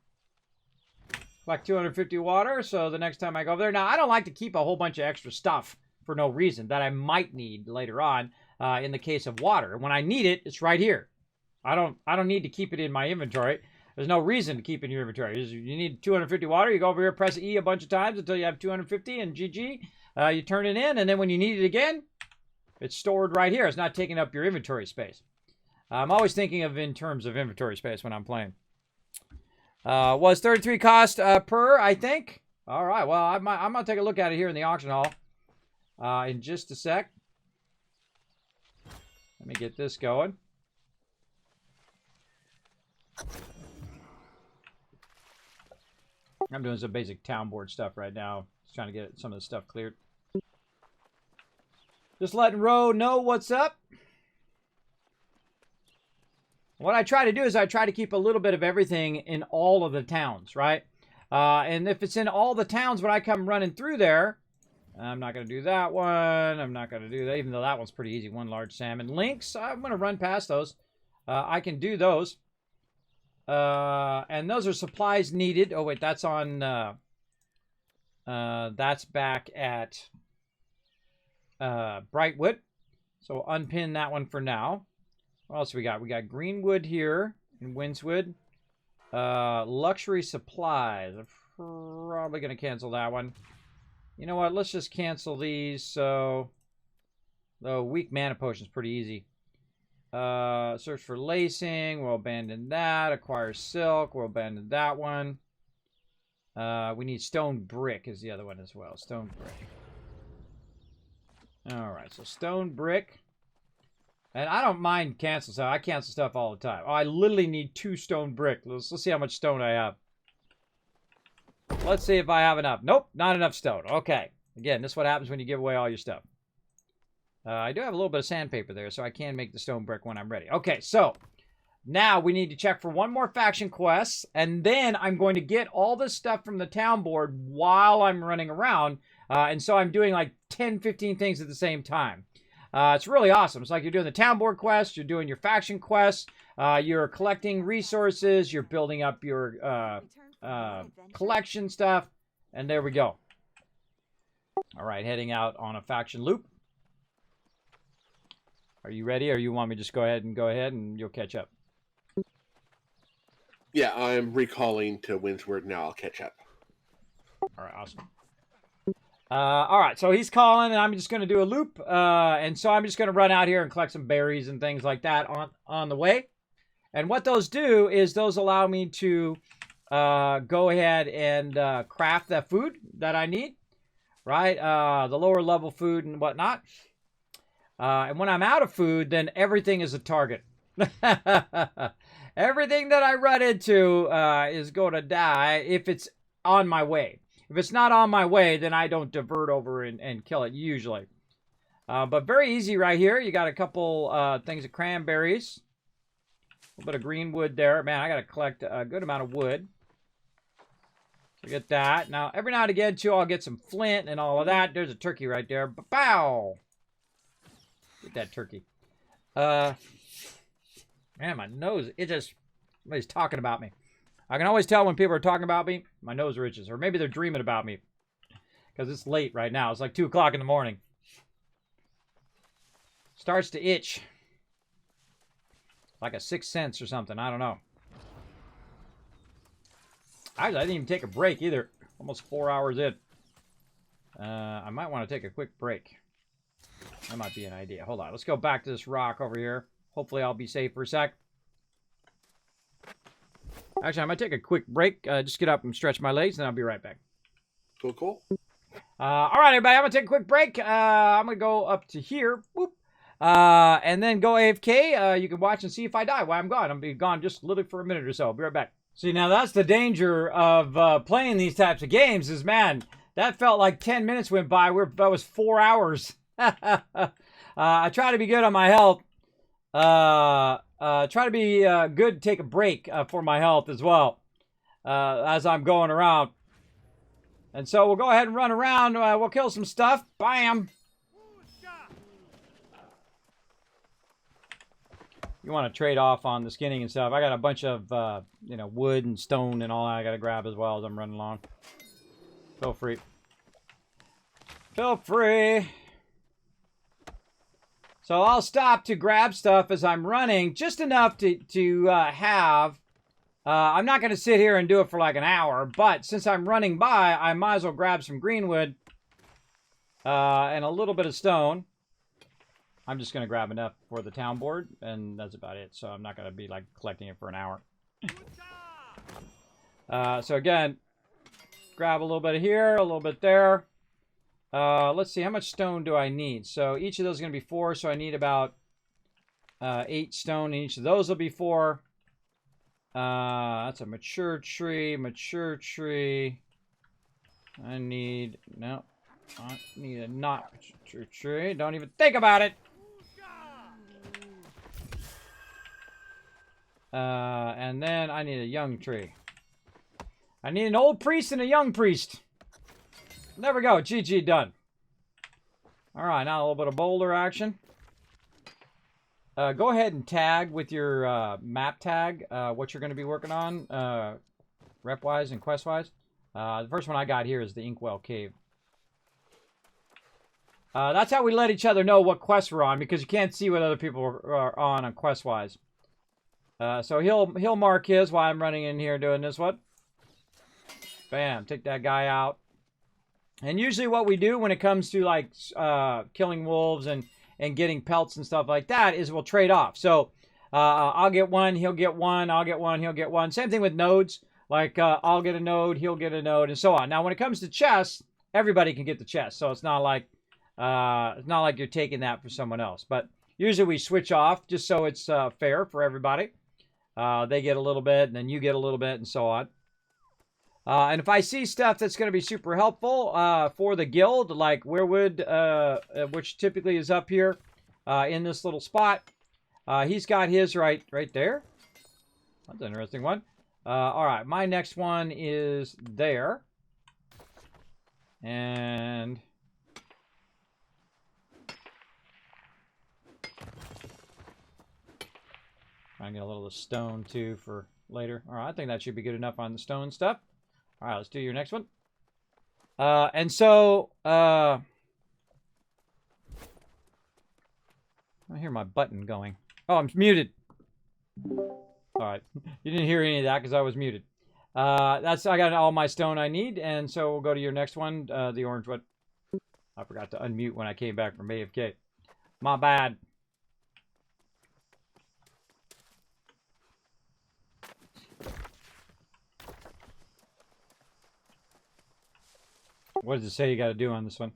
Collect 250 water. So the next time I go over there, now I don't like to keep a whole bunch of extra stuff for no reason that I might need later on. In the case of water, when I need it, it's right here. I don't need to keep it in my inventory. There's no reason to keep it in your inventory. You need 250 water, you go over here, press E a bunch of times until you have 250 and GG. You turn it in, and then when you need it again, it's stored right here. It's not taking up your inventory space. I'm always thinking of in terms of inventory space when I'm playing. Was 33 cost per, I think. All right, well, I'm going to take a look at it here in the auction hall in just a sec. Let me get this going. I'm doing some basic town board stuff right now. Just trying to get some of the stuff cleared. Just letting Ro know what's up. What I try to do is I try to keep a little bit of everything in all of the towns, right? And if it's in all the towns when I come running through there, I'm not going to do that one. I'm not going to do that, even though that one's pretty easy. One large salmon. Links, I'm going to run past those. I can do those. And those are supplies needed. Oh, wait, that's on... that's back at Brightwood. So unpin that one for now. What else we got? We got Greenwood here in Windswood. Luxury supplies. I'm probably going to cancel that one. You know what? Let's just cancel these. So, the weak mana potion is pretty easy. Search for lacing. We'll abandon that. Acquire silk. We'll abandon that one. We need stone brick is the other one as well. Stone brick. Alright, so stone brick. And I don't mind cancel stuff. I cancel stuff all the time. Oh, I literally need 2 stone brick. Let's see how much stone I have. Let's see if I have enough. Nope, not enough stone. Okay. Again, this is what happens when you give away all your stuff. I do have a little bit of sandpaper there, so I can make the stone brick when I'm ready. Okay, so now we need to check for one more faction quest, and then I'm going to get all this stuff from the town board while I'm running around. And so I'm doing like 10, 15 things at the same time. It's really awesome. It's like you're doing the town board quest, you're doing your faction quests, you're collecting resources, you're building up your collection stuff, and there we go. All right, heading out on a faction loop. Are you ready, or you want me to just go ahead and you'll catch up? Yeah, I'm recalling to Windsward now. I'll catch up. All right, awesome. All right, so he's calling, and I'm just going to do a loop. And so I'm just going to run out here and collect some berries and things like that on the way. And what those do is those allow me to go ahead and craft that food that I need, right? The lower level food and whatnot. And when I'm out of food, then everything is a target. Everything that I run into is going to die if it's on my way. If it's not on my way, then I don't divert over and kill it usually. But very easy right here. You got a couple things of cranberries. A little bit of green wood there. Man, I got to collect a good amount of wood. So get that. Now, every now and again, too, I'll get some flint and all of that. There's a turkey right there. Bow! Get that turkey. Man, my nose, it just, somebody's talking about me. I can always tell when people are talking about me, my nose itches. Or maybe they're dreaming about me. Because it's late right now. It's like 2 o'clock in the morning. Starts to itch. Like a 6th sense or something. I don't know. I didn't even take a break either. Almost 4 hours in. I might want to take a quick break. That might be an idea. Hold on. Let's go back to this rock over here. Hopefully I'll be safe for a sec. Actually, I might take a quick break. Just get up and stretch my legs, and I'll be right back. Cool, cool. All right, everybody. I'm going to take a quick break. I'm going to go up to here. Whoop. And then go AFK. You can watch and see if I die while I'm gone. I'm going to be gone just literally for a minute or so. I'll be right back. See, now that's the danger of playing these types of games is, man, that felt like 10 minutes went by. That was 4 hours. I try to be good on my health. Try to be good to take a break for my health as well as I'm going around. And so we'll go ahead and run around. We'll kill some stuff. Bam! You want to trade off on the skinning and stuff. I got a bunch of, wood and stone and all that I got to grab as well as I'm running along. Feel free. Feel free. So I'll stop to grab stuff as I'm running, just enough to have. I'm not going to sit here and do it for like an hour, but since I'm running by, I might as well grab some greenwood and a little bit of stone. I'm just going to grab enough for the town board, and that's about it. So I'm not going to be like collecting it for an hour. So again, grab a little bit here, a little bit there. Let's see, how much stone do I need? So each of those is going to be 4, so I need about 8 stone, and each of those will be 4. That's a mature tree, mature tree. I need a not mature tree. Don't even think about it. And then I need a young tree. I need an old priest and a young priest. There we go. GG, done. All right, now a little bit of boulder action. Go ahead and tag with your map tag what you're going to be working on, rep-wise and quest-wise. The first one I got here is the Inkwell Cave. That's how we let each other know what quests we're on, because you can't see what other people are on quest-wise. So he'll mark his while I'm running in here doing this one. Bam, take that guy out. And usually what we do when it comes to like killing wolves and getting pelts and stuff like that is we'll trade off. So I'll get one, he'll get one, I'll get one, he'll get one. Same thing with nodes. Like I'll get a node, he'll get a node, and so on. Now when it comes to chests, everybody can get the chest. So it's not like you're taking that for someone else. But usually we switch off just so it's fair for everybody. They get a little bit, and then you get a little bit, and so on. And if I see stuff that's going to be super helpful for the guild, like Weirwood, which typically is up here in this little spot, he's got his right there. That's an interesting one. All right, my next one is there. And I get a little of stone too for later. All right, I think that should be good enough on the stone stuff. All right, let's do your next one. And so I hear my button going. Oh, I'm muted. All right, you didn't hear any of that because I was muted. I got all my stone I need, and so we'll go to your next one, the orange one. I forgot to unmute when I came back from AFK. My bad. What does it say you got to do on this one?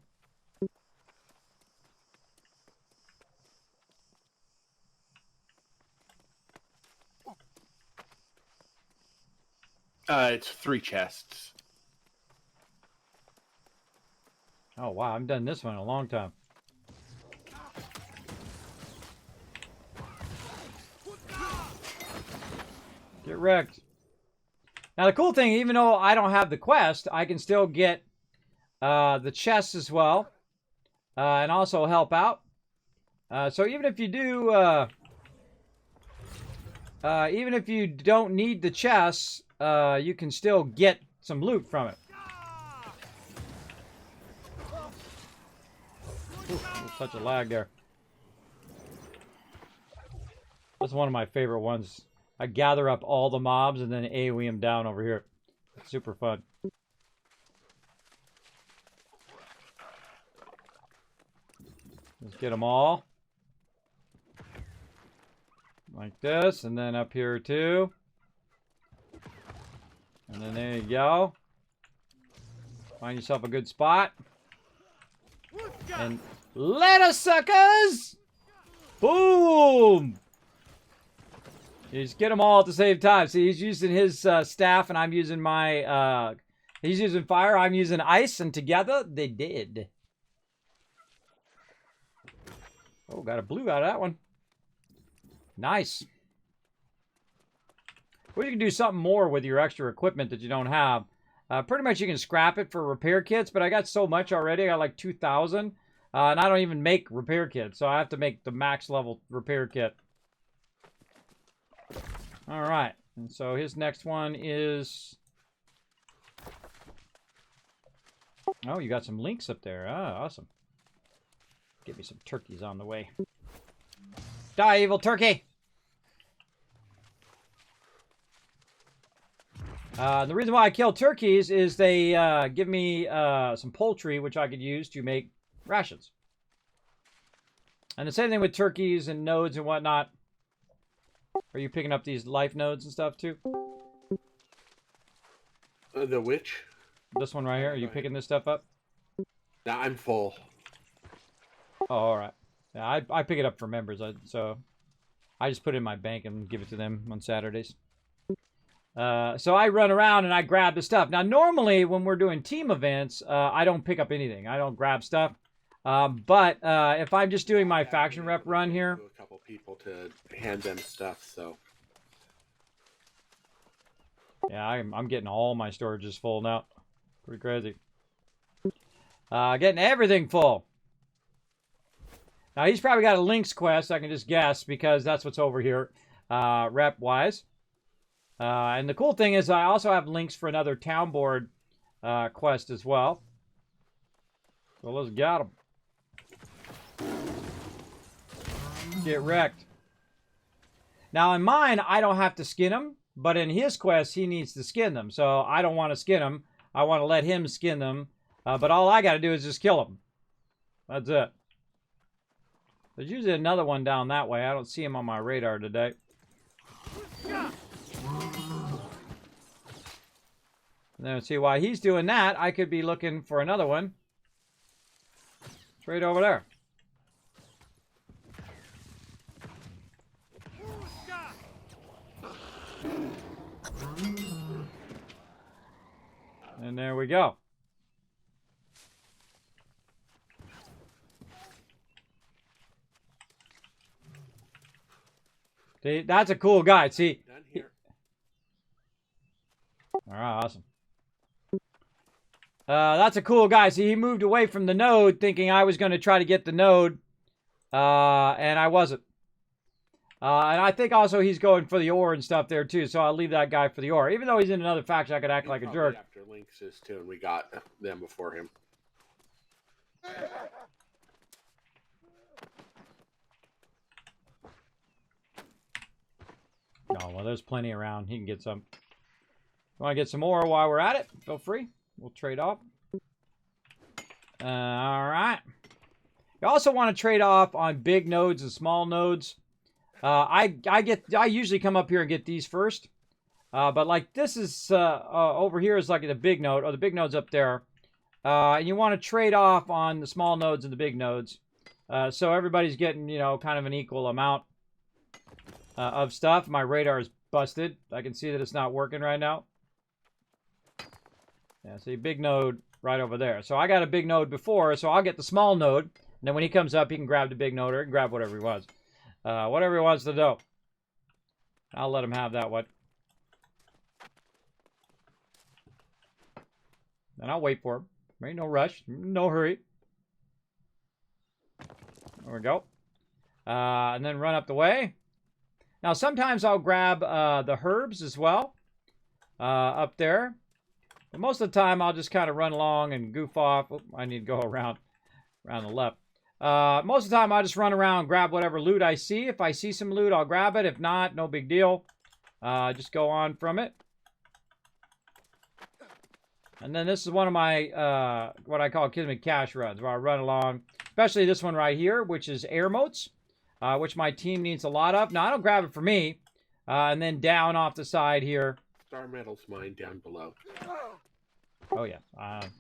It's 3 chests. Oh, wow. I haven't done this one in a long time. Get wrecked. Now, the cool thing, even though I don't have the quest, I can still get the chests as well. And also help out. So even if you do... even if you don't need the chests, you can still get some loot from it. Ooh, such a lag there. That's one of my favorite ones. I gather up all the mobs and then AoE them down over here. It's super fun. Let's get them all. Like this, and then up here too. And then there you go. Find yourself a good spot. And let us, suckers! Boom! You just get them all at the same time. See, he's using his staff, and I'm using my... he's using fire, I'm using ice, and together they did. Oh, got a blue out of that one. Nice. Well, you can do something more with your extra equipment that you don't have. Pretty much you can scrap it for repair kits, but I got so much already. I got like 2,000. And I don't even make repair kits, so I have to make the max level repair kit. All right. And so his next one is... Oh, you got some links up there. Ah, awesome. Get me some turkeys on the way. Die, evil turkey! The reason why I kill turkeys is they give me some poultry, which I could use to make rations. And the same thing with turkeys and nodes and whatnot. Are you picking up these life nodes and stuff too? The which? This one right here. Are you picking this stuff up? Now I'm full. Oh, all right. Yeah, I pick it up for members, so I just put it in my bank and give it to them on Saturdays. So I run around and I grab the stuff. Now, normally when we're doing team events, I don't pick up anything. I don't grab stuff. But if I'm just doing my faction rep run here, A couple people to hand them stuff. So yeah, I'm getting all my storages full now. Pretty crazy. Getting everything full. Now he's probably got a links quest. I can just guess because that's what's over here, rep wise. And the cool thing is I also have links for another town board quest as well. So let's get them. Get wrecked. Now in mine, I don't have to skin them, but in his quest, he needs to skin them. So I don't want to skin them. I want to let him skin them. But all I got to do is just kill them. That's it. There's usually another one down that way. I don't see him on my radar today. And then see why he's doing that. I could be looking for another one. It's right over there. And there we go. See, that's a cool guy. See, done here. all right, awesome. That's a cool guy. See, he moved away from the node thinking I was going to try to get the node, and I wasn't. And I think also he's going for the ore and stuff there too, so I'll leave that guy for the ore. Even though he's in another faction, I could act like a jerk. After Lynx is too, and we got them before him. Oh, well, there's plenty around. He can get some. Want to get some more while we're at it? Feel free. We'll trade off. All right. You also want to trade off on big nodes and small nodes. I usually come up here and get these first. But like this is over here is like the big node, or the big node's up there. And you want to trade off on the small nodes and the big nodes. So everybody's getting, you know, kind of an equal amount of stuff. My radar is busted. I can see that it's not working right now. Yeah, see, big node right over there. So I got a big node before, so I'll get the small node. And then when he comes up, he can grab the big node or he can grab whatever he wants. Whatever he wants to do. I'll let him have that one. And I'll wait for him. There ain't no rush. No hurry. There we go. And then run up the way. Now, sometimes I'll grab the herbs as well. Up there. But most of the time, I'll just kind of run along and goof off. Oh, I need to go around the left. Most of the time, I'll just run around, grab whatever loot I see. If I see some loot, I'll grab it. If not, no big deal. Just go on from it. And then this is one of my, what I call Kismet cash runs, where I run along, especially this one right here, which is air moats, which my team needs a lot of. Now, I don't grab it for me. And then down off the side here. Star Metal's mine down below. Oh, yeah.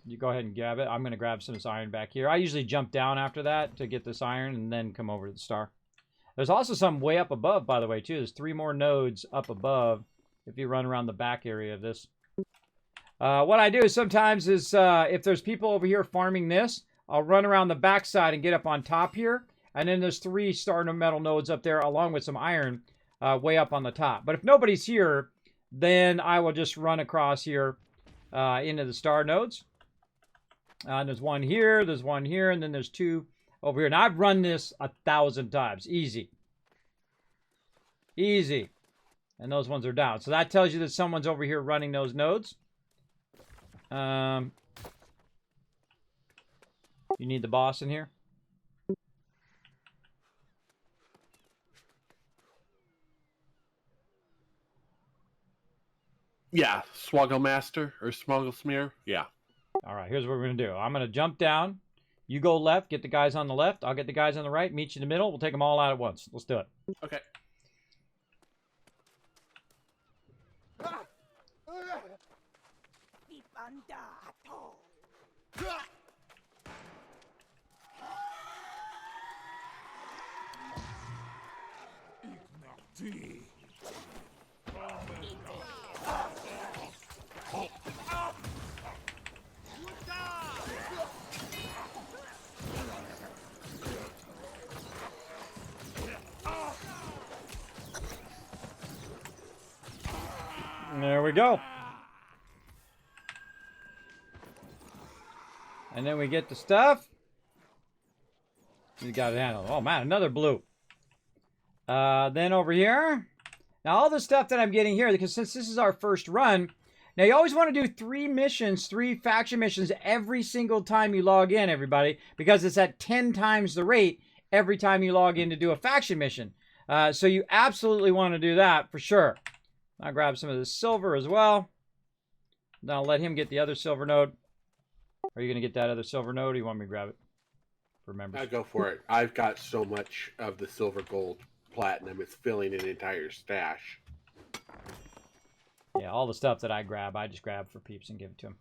You go ahead and grab it. I'm going to grab some of this iron back here. I usually jump down after that to get this iron and then come over to the star. There's also some way up above, by the way, too. There's 3 more nodes up above if you run around the back area of this. What I do is sometimes is if there's people over here farming this, I'll run around the back side and get up on top here. And then there's 3 star metal nodes up there along with some iron way up on the top. But if nobody's here, then I will just run across here into the star nodes. And there's one here, and then there's 2 over here. Now, I've run this 1,000 times. Easy. Easy. And those ones are down. So that tells you that someone's over here running those nodes. You need the boss in here? Yeah, Swoggle Master or Smoggle Smear. Yeah. All right, here's what we're going to do. I'm going to jump down You go left, get the guys on the left. I'll get the guys on the right, meet you in the middle. We'll take them all out at once. Let's do it. Okay. There we go. And then we get the stuff. We got it handled. Oh man, another blue. Then over here. Now all the stuff that I'm getting here, because since this is our first run, now you always want to do 3 missions, 3 faction missions every single time you log in, everybody, because it's at 10 times the rate every time you log in to do a faction mission. So you absolutely want to do that for sure. I'll grab some of this silver as well. Then I'll let him get the other silver node. Are you going to get that other silver node, or do you want me to grab it? Remember. I'll go for it. I've got so much of the silver, gold, platinum. It's filling an entire stash. Yeah, all the stuff that I grab, I just grab for peeps and give it to him.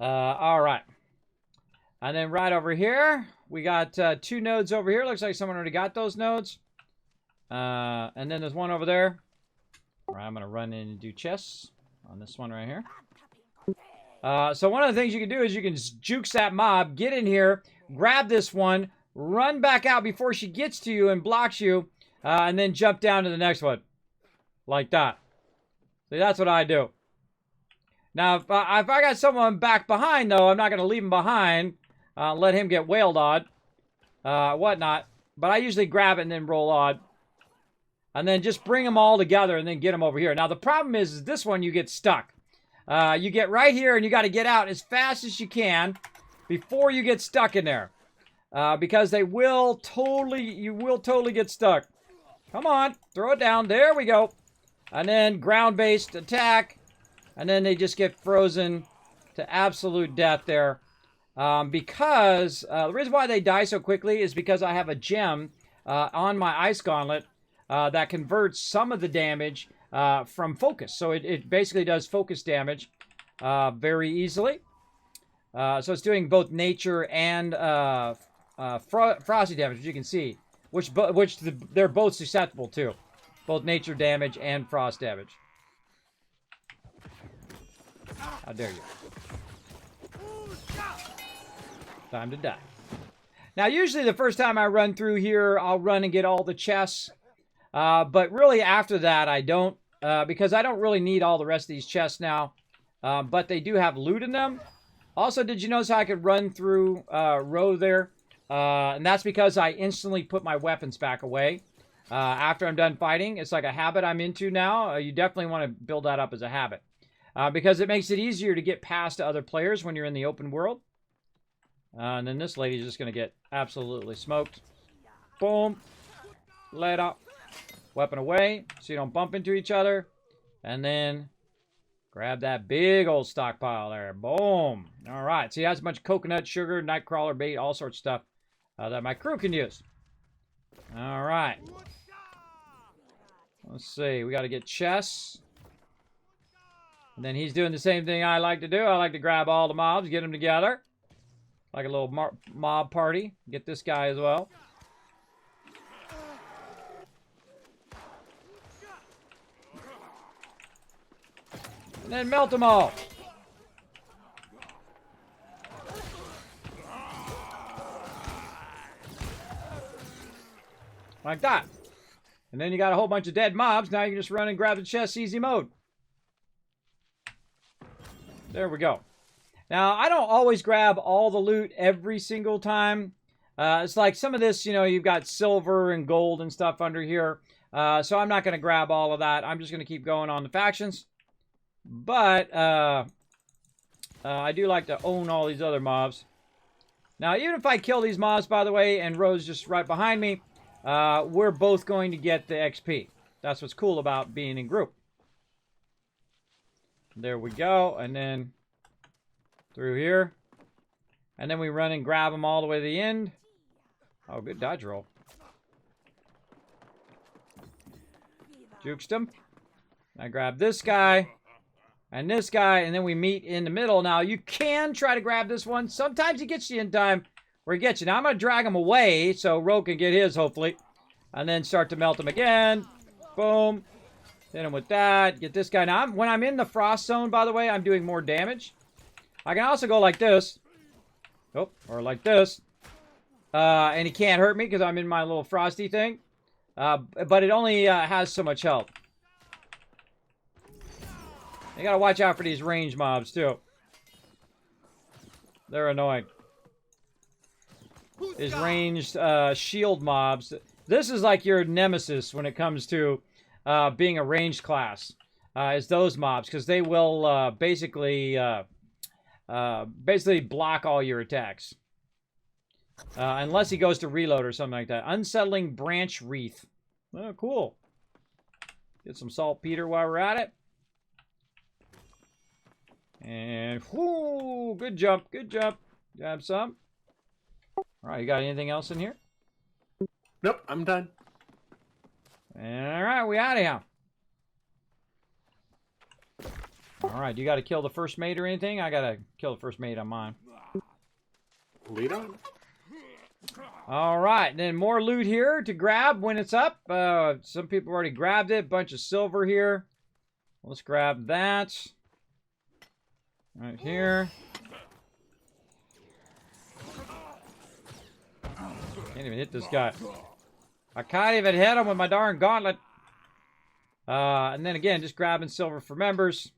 All right. And then right over here, we got 2 nodes over here. Looks like someone already got those nodes. And then there's one over there. Right, I'm going to run in and do chests on this one right here. So one of the things you can do is you can jukes that mob, get in here, grab this one, run back out before she gets to you and blocks you, and then jump down to the next one. Like that. See, that's what I do. Now, if I got someone back behind, though, I'm not going to leave him behind. Let him get whaled on. Whatnot. But I usually grab it and then roll on. And then just bring them all together and then get them over here. Now, the problem is this one, you get stuck. You get right here and you got to get out as fast as you can before you get stuck in there. Because you will totally get stuck. Come on, throw it down. There we go. And then ground-based attack. And then they just get frozen to absolute death there. Because the reason why they die so quickly is because I have a gem on my ice gauntlet that converts some of the damage from focus. So it basically does focus damage very easily. So it's doing both nature and frosty damage, as you can see, which they're both susceptible to, both nature damage and frost damage. How dare you? Time to die. Now, usually the first time I run through here, I'll run and get all the chests. But really after that, I don't, because I don't really need all the rest of these chests now. But they do have loot in them. Also, did you notice how I could run through row there? And that's because I instantly put my weapons back away after I'm done fighting. It's like a habit I'm into now. You definitely want to build that up as a habit. Because it makes it easier to get past other players when you're in the open world. And then this lady's just going to get absolutely smoked. Boom. Let up. Weapon away so you don't bump into each other. And then grab that big old stockpile there. Boom. All right. See, that's a bunch of coconut, sugar, nightcrawler bait, all sorts of stuff that my crew can use. All right. Let's see. We got to get chests. And then he's doing the same thing I like to do. I like to grab all the mobs, get them together. Like a little mob party. Get this guy as well. And then melt them all. Like that. And then you got a whole bunch of dead mobs. Now you can just run and grab the chest easy mode. There we go. Now, I don't always grab all the loot every single time. It's like some of this, you know, you've got silver and gold and stuff under here. So I'm not going to grab all of that. I'm just going to keep going on the factions. But I do like to own all these other mobs. Now, even if I kill these mobs, by the way, and Rose just right behind me, we're both going to get the XP. That's what's cool about being in group. There we go. And then through here. And then we run and grab them all the way to the end. Oh, good dodge roll. Juked him. I grab this guy and this guy, and then we meet in the middle. Now, you can try to grab this one. Sometimes he gets you in time where he gets you. Now, I'm going to drag him away so Rogue can get his, hopefully. And then start to melt him again. Boom. Hit him with that. Get this guy. Now, when I'm in the frost zone, by the way, I'm doing more damage. I can also go like this. Oh, or like this. And he can't hurt me because I'm in my little frosty thing. But it only has so much health. You gotta watch out for these range mobs, too. They're annoying. These ranged shield mobs. This is like your nemesis when it comes to being a ranged class. Is those mobs. Because they will basically block all your attacks. Unless he goes to reload or something like that. Unsettling branch wreath. Oh, cool. Get some saltpeter while we're at it. And, whoo, good jump, good jump. Grab some. All right, you got anything else in here? Nope, I'm done. All right, we out of here. All right, you got to kill the first mate or anything? I got to kill the first mate on mine. Lead on. All right, then more loot here to grab when it's up. Some people already grabbed it. Bunch of silver here. Let's grab that. Right here. Can't even hit this guy. I can't even hit him with my darn gauntlet. And then again, just grabbing silver for members.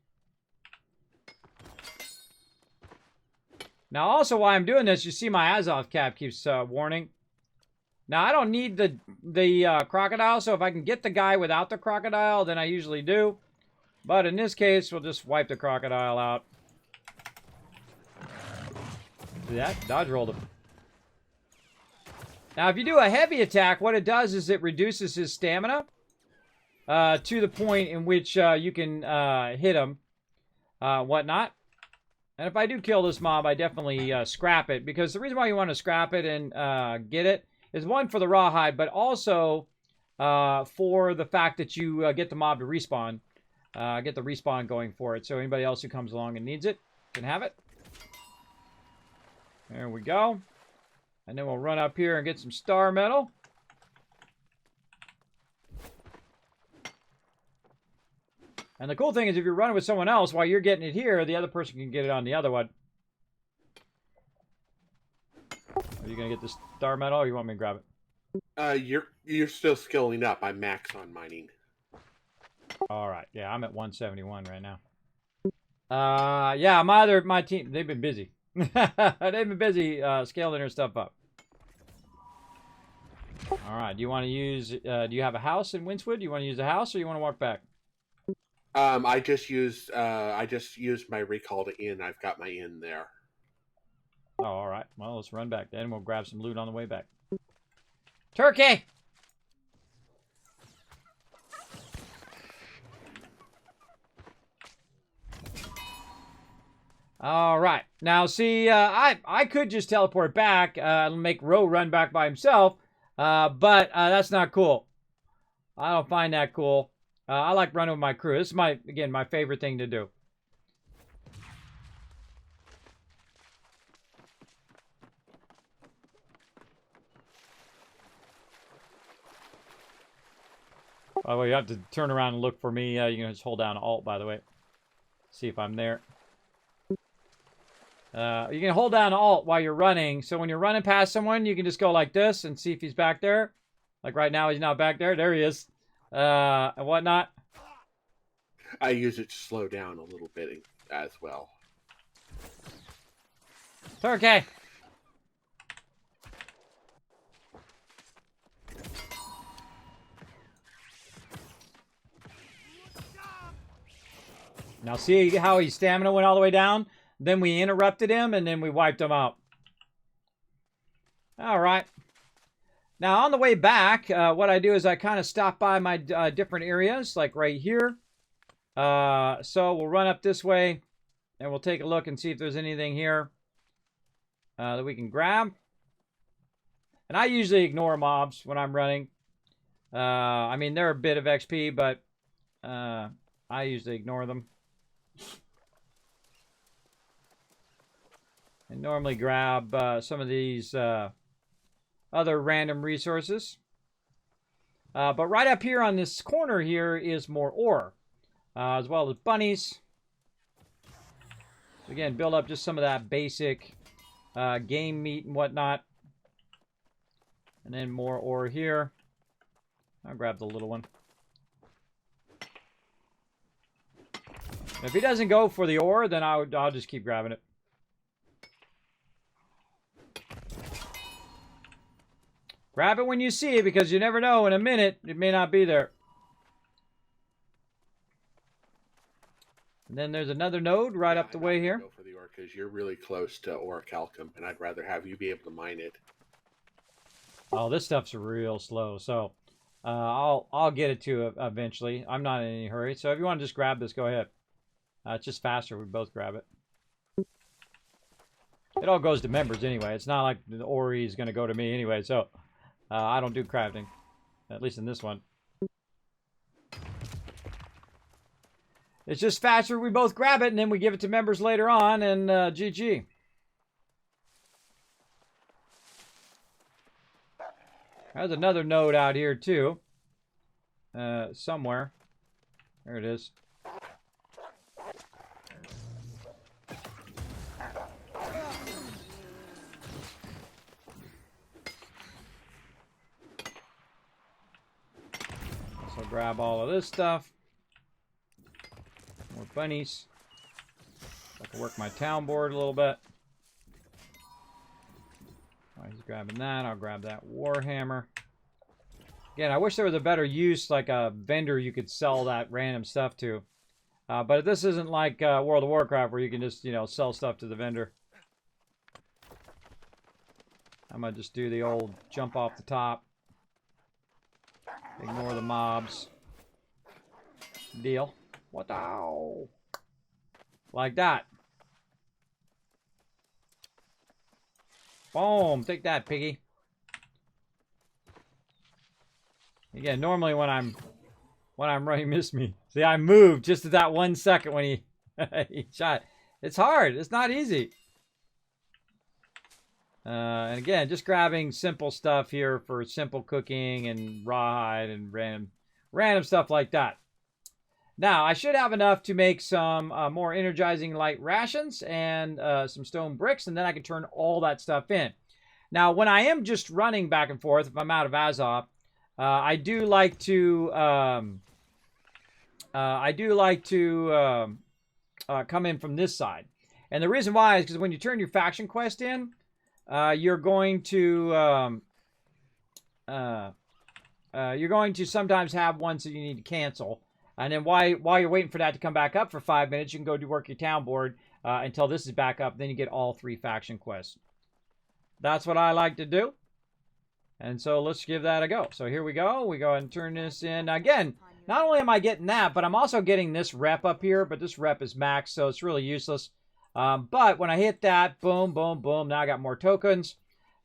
Now, also, while I'm doing this, you see my Azoth cap keeps warning. Now, I don't need the crocodile, so if I can get the guy without the crocodile, then I usually do. But in this case, we'll just wipe the crocodile out. See that? Dodge rolled him. Now, if you do a heavy attack, what it does is it reduces his stamina to the point in which you can hit him, whatnot. And if I do kill this mob, I definitely scrap it. Because the reason why you want to scrap it and get it is, one, for the rawhide, but also for the fact that you get the mob to respawn. Get the respawn going for it. So anybody else who comes along and needs it can have it. There we go. And then we'll run up here and get some star metal. And the cool thing is, if you're running with someone else, while you're getting it here, the other person can get it on the other one. Are you going to get this star metal, or you want me to grab it? You're still skilling up. I'm max on mining. Alright, yeah, I'm at 171 right now. Yeah, my team, they've been busy. They've been busy scaling their stuff up. Alright, do you want to use, do you have a house in Wincewood? Do you want to use a house, or you want to walk back? I just used my recall to inn. I've got my inn there. Oh, alright. Well, let's run back then. We'll grab some loot on the way back. Turkey! All right. Now, see, I could just teleport back and make Ro run back by himself, but that's not cool. I don't find that cool. I like running with my crew. This is, again, my favorite thing to do. By the way, you have to turn around and look for me. You can just hold down Alt, by the way. See if I'm there. You can hold down Alt while you're running. So when you're running past someone, you can just go like this and see if he's back there. Like right now, he's not back there. There he is. And whatnot. I use it to slow down a little bit as well. Turkey! Now see how his stamina went all the way down? Then we interrupted him, and then we wiped him out. All right. Now, on the way back, what I do is I kind of stop by my different areas, like right here. So we'll run up this way, and we'll take a look and see if there's anything here. that we can grab. And I usually ignore mobs when I'm running. I mean, they're a bit of XP, but I usually ignore them. And normally grab some of these other random resources. But right up here on this corner here is more ore, as well as bunnies. So again, build up just some of that basic game meat and whatnot. And then more ore here. I'll grab the little one. If he doesn't go for the ore, then I'll just keep grabbing it. Grab it when you see it, because you never know. In a minute, it may not be there. And then there's another node right up the way here. Go for the ore because you're really close to orichalcum, and I'd rather have you be able to mine it. Oh, this stuff's real slow, so I'll get it to it eventually. I'm not in any hurry, so if you want to just grab this, go ahead. It's just faster. We both grab it. It all goes to members anyway. It's not like the Ori is going to go to me anyway, so I don't do crafting, at least in this one. It's just faster. We both grab it, and then we give it to members later on, and GG. There's another node out here, too. Somewhere. There it is. So grab all of this stuff. More bunnies. I can work my town board a little bit. Oh, he's grabbing that. I'll grab that warhammer. Again, I wish there was a better use, like a vendor you could sell that random stuff to. But this isn't like World of Warcraft where you can just, sell stuff to the vendor. I'm going to just do the old jump off the top. Ignore the mobs. Deal. What the hell? Like that. Boom. Take that, piggy. Again, normally when I'm running, miss me. See, I moved just at that 1 second when he, he shot. It's hard. It's not easy. And again, just grabbing simple stuff here for simple cooking and rawhide and random stuff like that. Now, I should have enough to make some more energizing light rations and some stone bricks, and then I can turn all that stuff in. Now, when I am just running back and forth, if I'm out of Azov, I do like to come in from this side. And the reason why is because when you turn your faction quest in, you're going to sometimes have ones that you need to cancel. And then while you're waiting for that to come back up for 5 minutes, you can go do work your town board until this is back up. Then you get all 3 faction quests. That's what I like to do. And so let's give that a go. So here we go. We go ahead and turn this in. Now again, not only am I getting that, but I'm also getting this rep up here. But this rep is max, so it's really useless. But when I hit that, boom, boom, boom. Now I got more tokens.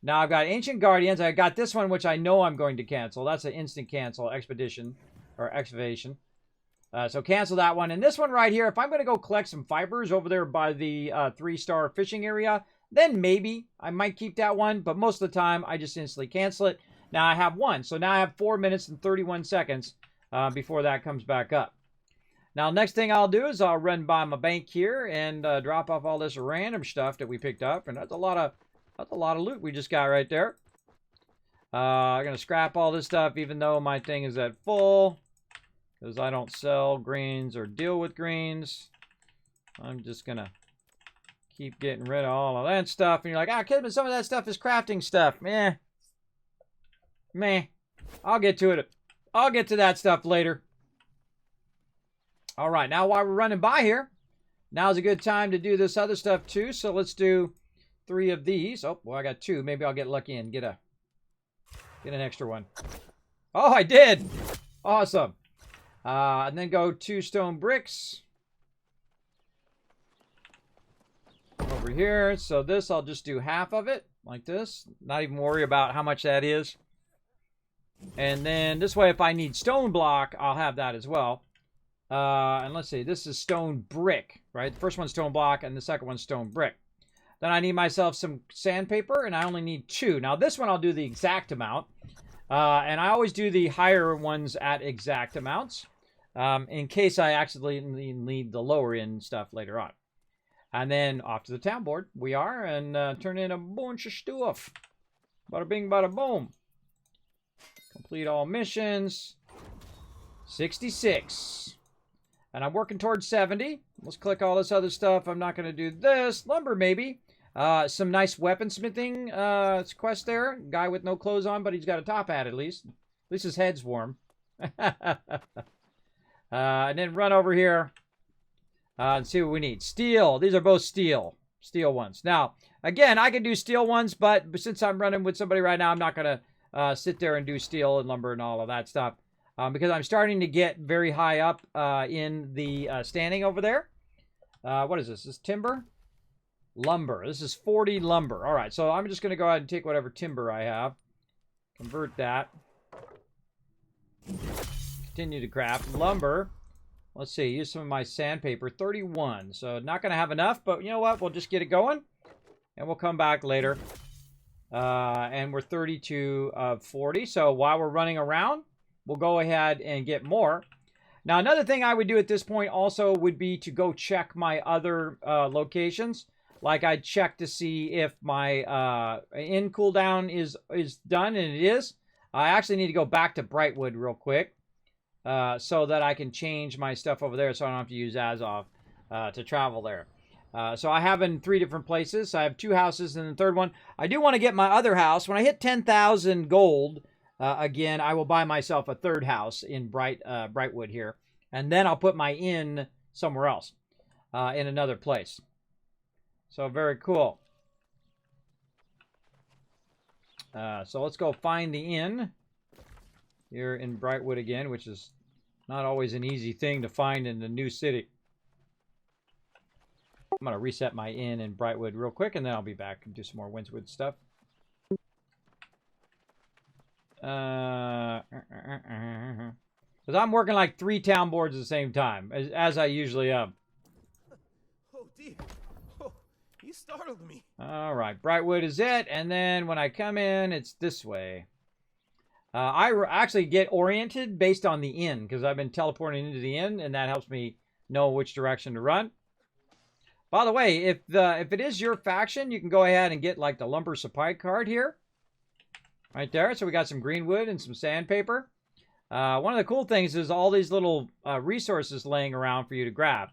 Now I've got Ancient Guardians. I got this one, which I know I'm going to cancel. That's an instant cancel, expedition, or excavation. So cancel that one. And this one right here, if I'm going to go collect some fibers over there by the 3-star fishing area, then maybe I might keep that one. But most of the time, I just instantly cancel it. Now I have one. So now I have 4 minutes and 31 seconds before that comes back up. Now, next thing I'll do is I'll run by my bank here and drop off all this random stuff that we picked up. And that's a lot of loot we just got right there. I'm going to scrap all this stuff even though my thing is at full. Because I don't sell greens or deal with greens. I'm just going to keep getting rid of all of that stuff. And you're like, Kismet, some of that stuff is crafting stuff. Meh. I'll get to it. I'll get to that stuff later. All right, now while we're running by here, now's a good time to do this other stuff too. So let's do 3 of these. Oh, well, I got 2. Maybe I'll get lucky and get an extra one. Oh, I did. Awesome. And then go 2 stone bricks. Over over here. So this, I'll just do half of it, like this. Not even worry about how much that is. And then this way, if I need stone block, I'll have that as well. And let's see, this is stone brick, right? The first one's stone block, and the second one's stone brick. Then I need myself some sandpaper, and I only need 2. Now this one I'll do the exact amount. And I always do the higher ones at exact amounts. In case I accidentally need the lower end stuff later on. And then off to the town board we are, and turn in a bunch of stuff. Bada bing, bada boom. Complete all missions. 66. And I'm working towards 70. Let's click all this other stuff. I'm not going to do this. Lumber, maybe. Some nice weaponsmithing quest there. Guy with no clothes on, but he's got a top hat at least. At least his head's warm. And then run over here and see what we need. Steel. These are both steel ones. Now, again, I can do steel ones, but since I'm running with somebody right now, I'm not going to sit there and do steel and lumber and all of that stuff. Because I'm starting to get very high up in the standing over there. What is this? This is timber? Lumber. This is 40 lumber. All right, so I'm just going to go ahead and take whatever timber I have. Convert that. Continue to craft. Lumber. Let's see. Use some of my sandpaper. 31. So not going to have enough, but you know what? We'll just get it going. And we'll come back later. And we're 32 of 40. So while we're running around, we'll go ahead and get more. Now, another thing I would do at this point also would be to go check my other locations. Like I'd check to see if my in cooldown is done, and it is. I actually need to go back to Brightwood real quick so that I can change my stuff over there so I don't have to use Azov to travel there. So I have in 3 different places. I have 2 houses and the third one. I do want to get my other house. When I hit 10,000 gold, again, I will buy myself a 3rd house in Brightwood here. And then I'll put my inn somewhere else in another place. So very cool. So let's go find the inn here in Brightwood again, which is not always an easy thing to find in a new city. I'm going to reset my inn in Brightwood real quick, and then I'll be back and do some more Windswood stuff. Because I'm working like 3 town boards at the same time, as I usually am. Oh dear. Oh, you startled me. All right, Brightwood is it, and then when I come in, it's this way. I actually get oriented based on the inn, because I've been teleporting into the inn, and that helps me know which direction to run. By the way, if it is your faction, you can go ahead and get like the lumber supply card here. Right there. So we got some green wood and some sandpaper. One of the cool things is all these little resources laying around for you to grab.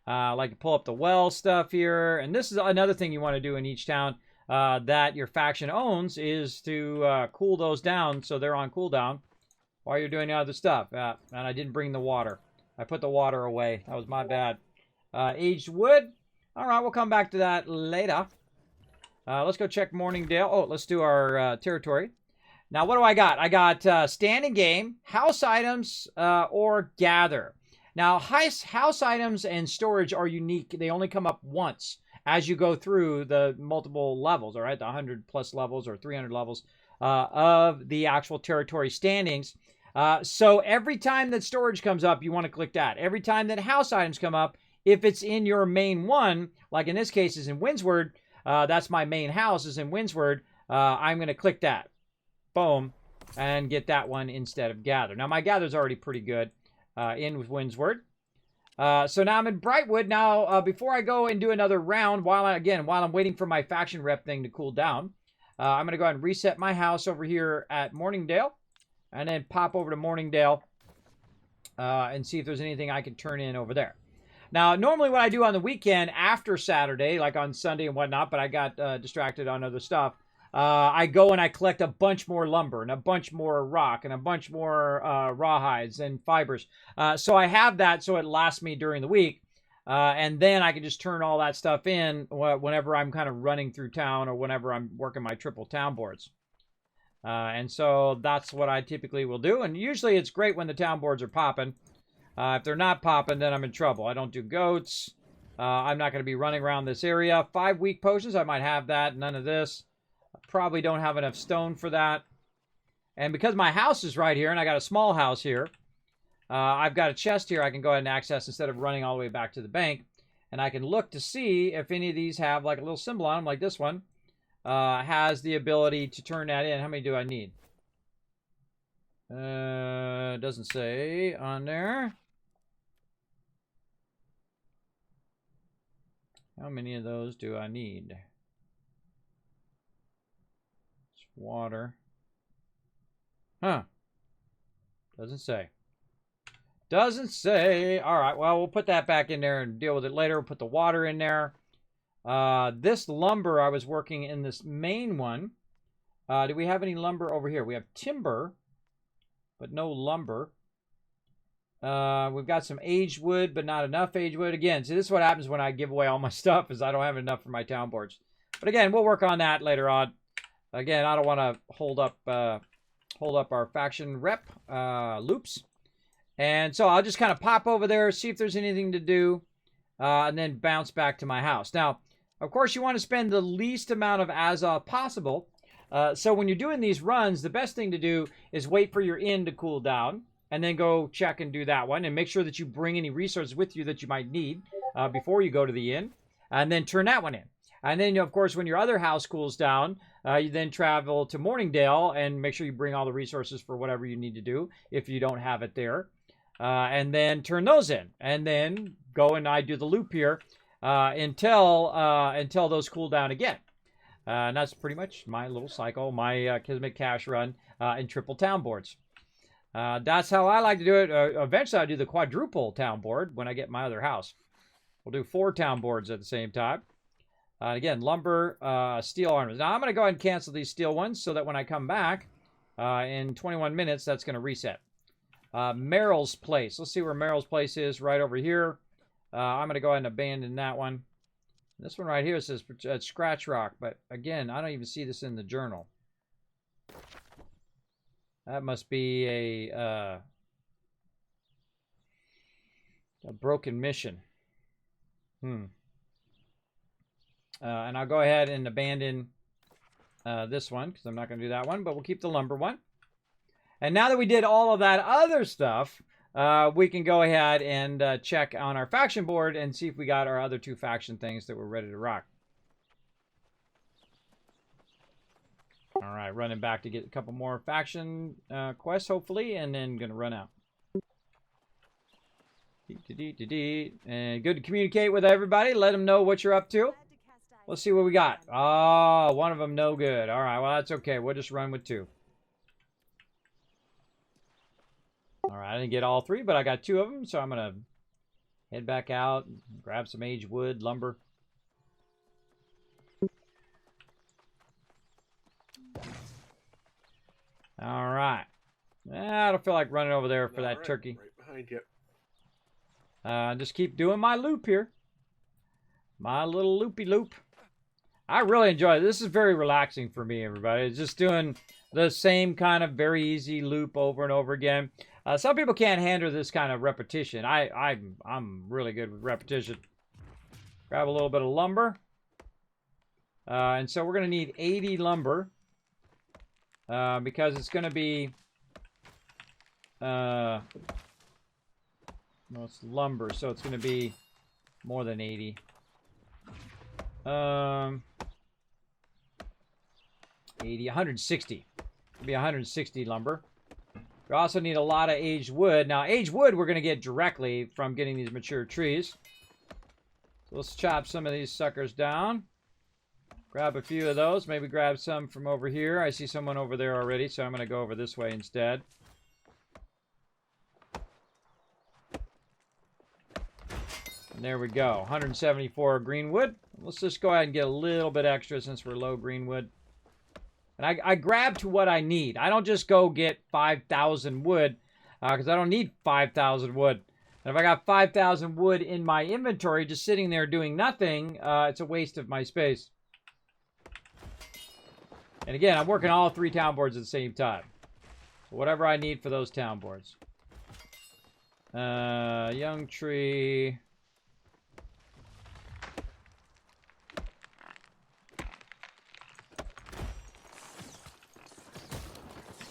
Like to pull up the well stuff here. And this is another thing you want to do in each town that your faction owns is to cool those down so they're on cooldown while you're doing other stuff. And I didn't bring the water. I put the water away. That was my bad. Aged wood. All right, we'll come back to that later. Let's go check Morningdale. Oh, let's do our territory. Now, what do I got? I got standing game, house items, or gather. Now, house items and storage are unique. They only come up once as you go through the multiple levels, all right? The 100+ levels or 300 levels of the actual territory standings. So every time that storage comes up, you want to click that. Every time that house items come up, if it's in your main one, like in this case is in Windsward, that's my main house is in Windsward, I'm going to click that. Boom. And get that one instead of gather. Now, my gather's already pretty good in Windsward. So now I'm in Brightwood. Now, before I go and do another round, while I'm waiting for my faction rep thing to cool down, I'm going to go ahead and reset my house over here at Morningdale. And then pop over to Morningdale and see if there's anything I can turn in over there. Now, normally what I do on the weekend after Saturday, like on Sunday and whatnot, but I got distracted on other stuff, I go and I collect a bunch more lumber and a bunch more rock and a bunch more rawhides and fibers. So I have that so it lasts me during the week. And then I can just turn all that stuff in whenever I'm kind of running through town or whenever I'm working my triple town boards. And so that's what I typically will do. And usually it's great when the town boards are popping. If they're not popping, then I'm in trouble. I don't do goats. I'm not going to be running around this area. 5 weak potions, I might have that. None of this. I probably don't have enough stone for that. And because my house is right here, and I got a small house here, I've got a chest here I can go ahead and access instead of running all the way back to the bank. And I can look to see if any of these have like a little symbol on them, like this one. Has the ability to turn that in. How many do I need? Doesn't say on there. How many of those do I need? It's water. Huh. Doesn't say. Doesn't say. All right, well, we'll put that back in there and deal with it later. We'll put the water in there. This lumber, I was working in this main one. Do we have any lumber over here? We have timber, but no lumber. We've got some aged wood, but not enough aged wood. Again, so this is what happens when I give away all my stuff, is I don't have enough for my town boards. But again, we'll work on that later on. Again, I don't want to hold up our faction rep loops. And so I'll just kind of pop over there, see if there's anything to do, and then bounce back to my house. Now, of course, you want to spend the least amount of Azov possible. So when you're doing these runs, the best thing to do is wait for your inn to cool down, and then go check and do that one, and make sure that you bring any resources with you that you might need before you go to the inn, and then turn that one in. And then, of course, when your other house cools down, you then travel to Morningdale and make sure you bring all the resources for whatever you need to do if you don't have it there. And then turn those in, and then go and I do the loop here until those cool down again. And that's pretty much my little cycle, my Kismet cash run in triple town boards. That's how I like to do it. Eventually, I'll do the quadruple town board when I get my other house. We'll do 4 town boards at the same time. Again, lumber, steel armors. Now, I'm going to go ahead and cancel these steel ones so that when I come back in 21 minutes, that's going to reset. Merrill's Place. Let's see where Merrill's Place is, right over here. I'm going to go ahead and abandon that one. This one right here says Scratch Rock, but again, I don't even see this in the journal. That must be a broken mission. And I'll go ahead and abandon this one, because I'm not going to do that one, but we'll keep the lumber one. And now that we did all of that other stuff, we can go ahead and check on our faction board and see if we got our other 2 faction things that we're ready to rock. All right, running back to get a couple more faction quests, hopefully, and then going to run out. And good to communicate with everybody. Let them know what you're up to. Let's see what we got. Oh, one of them no good. All right, well, that's okay. We'll just run with 2. All right, I didn't get all 3, but I got 2 of them, so I'm going to head back out, grab some aged wood, lumber. All right. I don't feel like running over there for that turkey. Right behind you. Just keep doing my loop here. My little loopy loop. I really enjoy it. This is very relaxing for me, everybody. It's just doing the same kind of very easy loop over and over again. Some people can't handle this kind of repetition. I'm really good with repetition. Grab a little bit of lumber. And so we're going to need 80 lumber. Because it's going to be... no, it's lumber, so it's going to be more than 80. 80, 160. It'll be 160 lumber. We also need a lot of aged wood. Now, aged wood we're going to get directly from getting these mature trees. So let's chop some of these suckers down. Grab a few of those. Maybe grab some from over here. I see someone over there already, so I'm going to go over this way instead. And there we go. 174 green wood. Let's just go ahead and get a little bit extra since we're low green wood. And I grab to what I need. I don't just go get 5,000 wood, because I don't need 5,000 wood. And if I got 5,000 wood in my inventory just sitting there doing nothing, it's a waste of my space. And again, I'm working all 3 town boards at the same time. Whatever I need for those town boards. Young tree.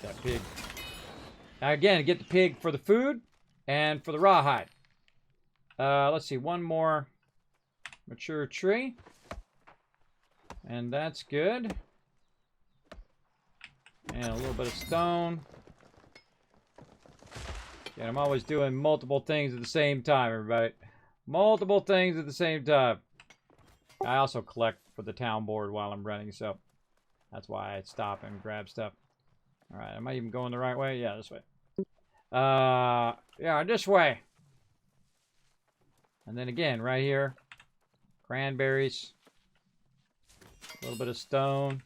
That pig. Now again, get the pig for the food and for the rawhide. Let's see, one more mature tree. And that's good. And a little bit of stone. And I'm always doing multiple things at the same time, everybody. Multiple things at the same time. I also collect for the town board while I'm running, so that's why I stop and grab stuff. Alright, am I even going the right way? Yeah, this way. Yeah, this way. And then again, right here. Cranberries. A little bit of stone.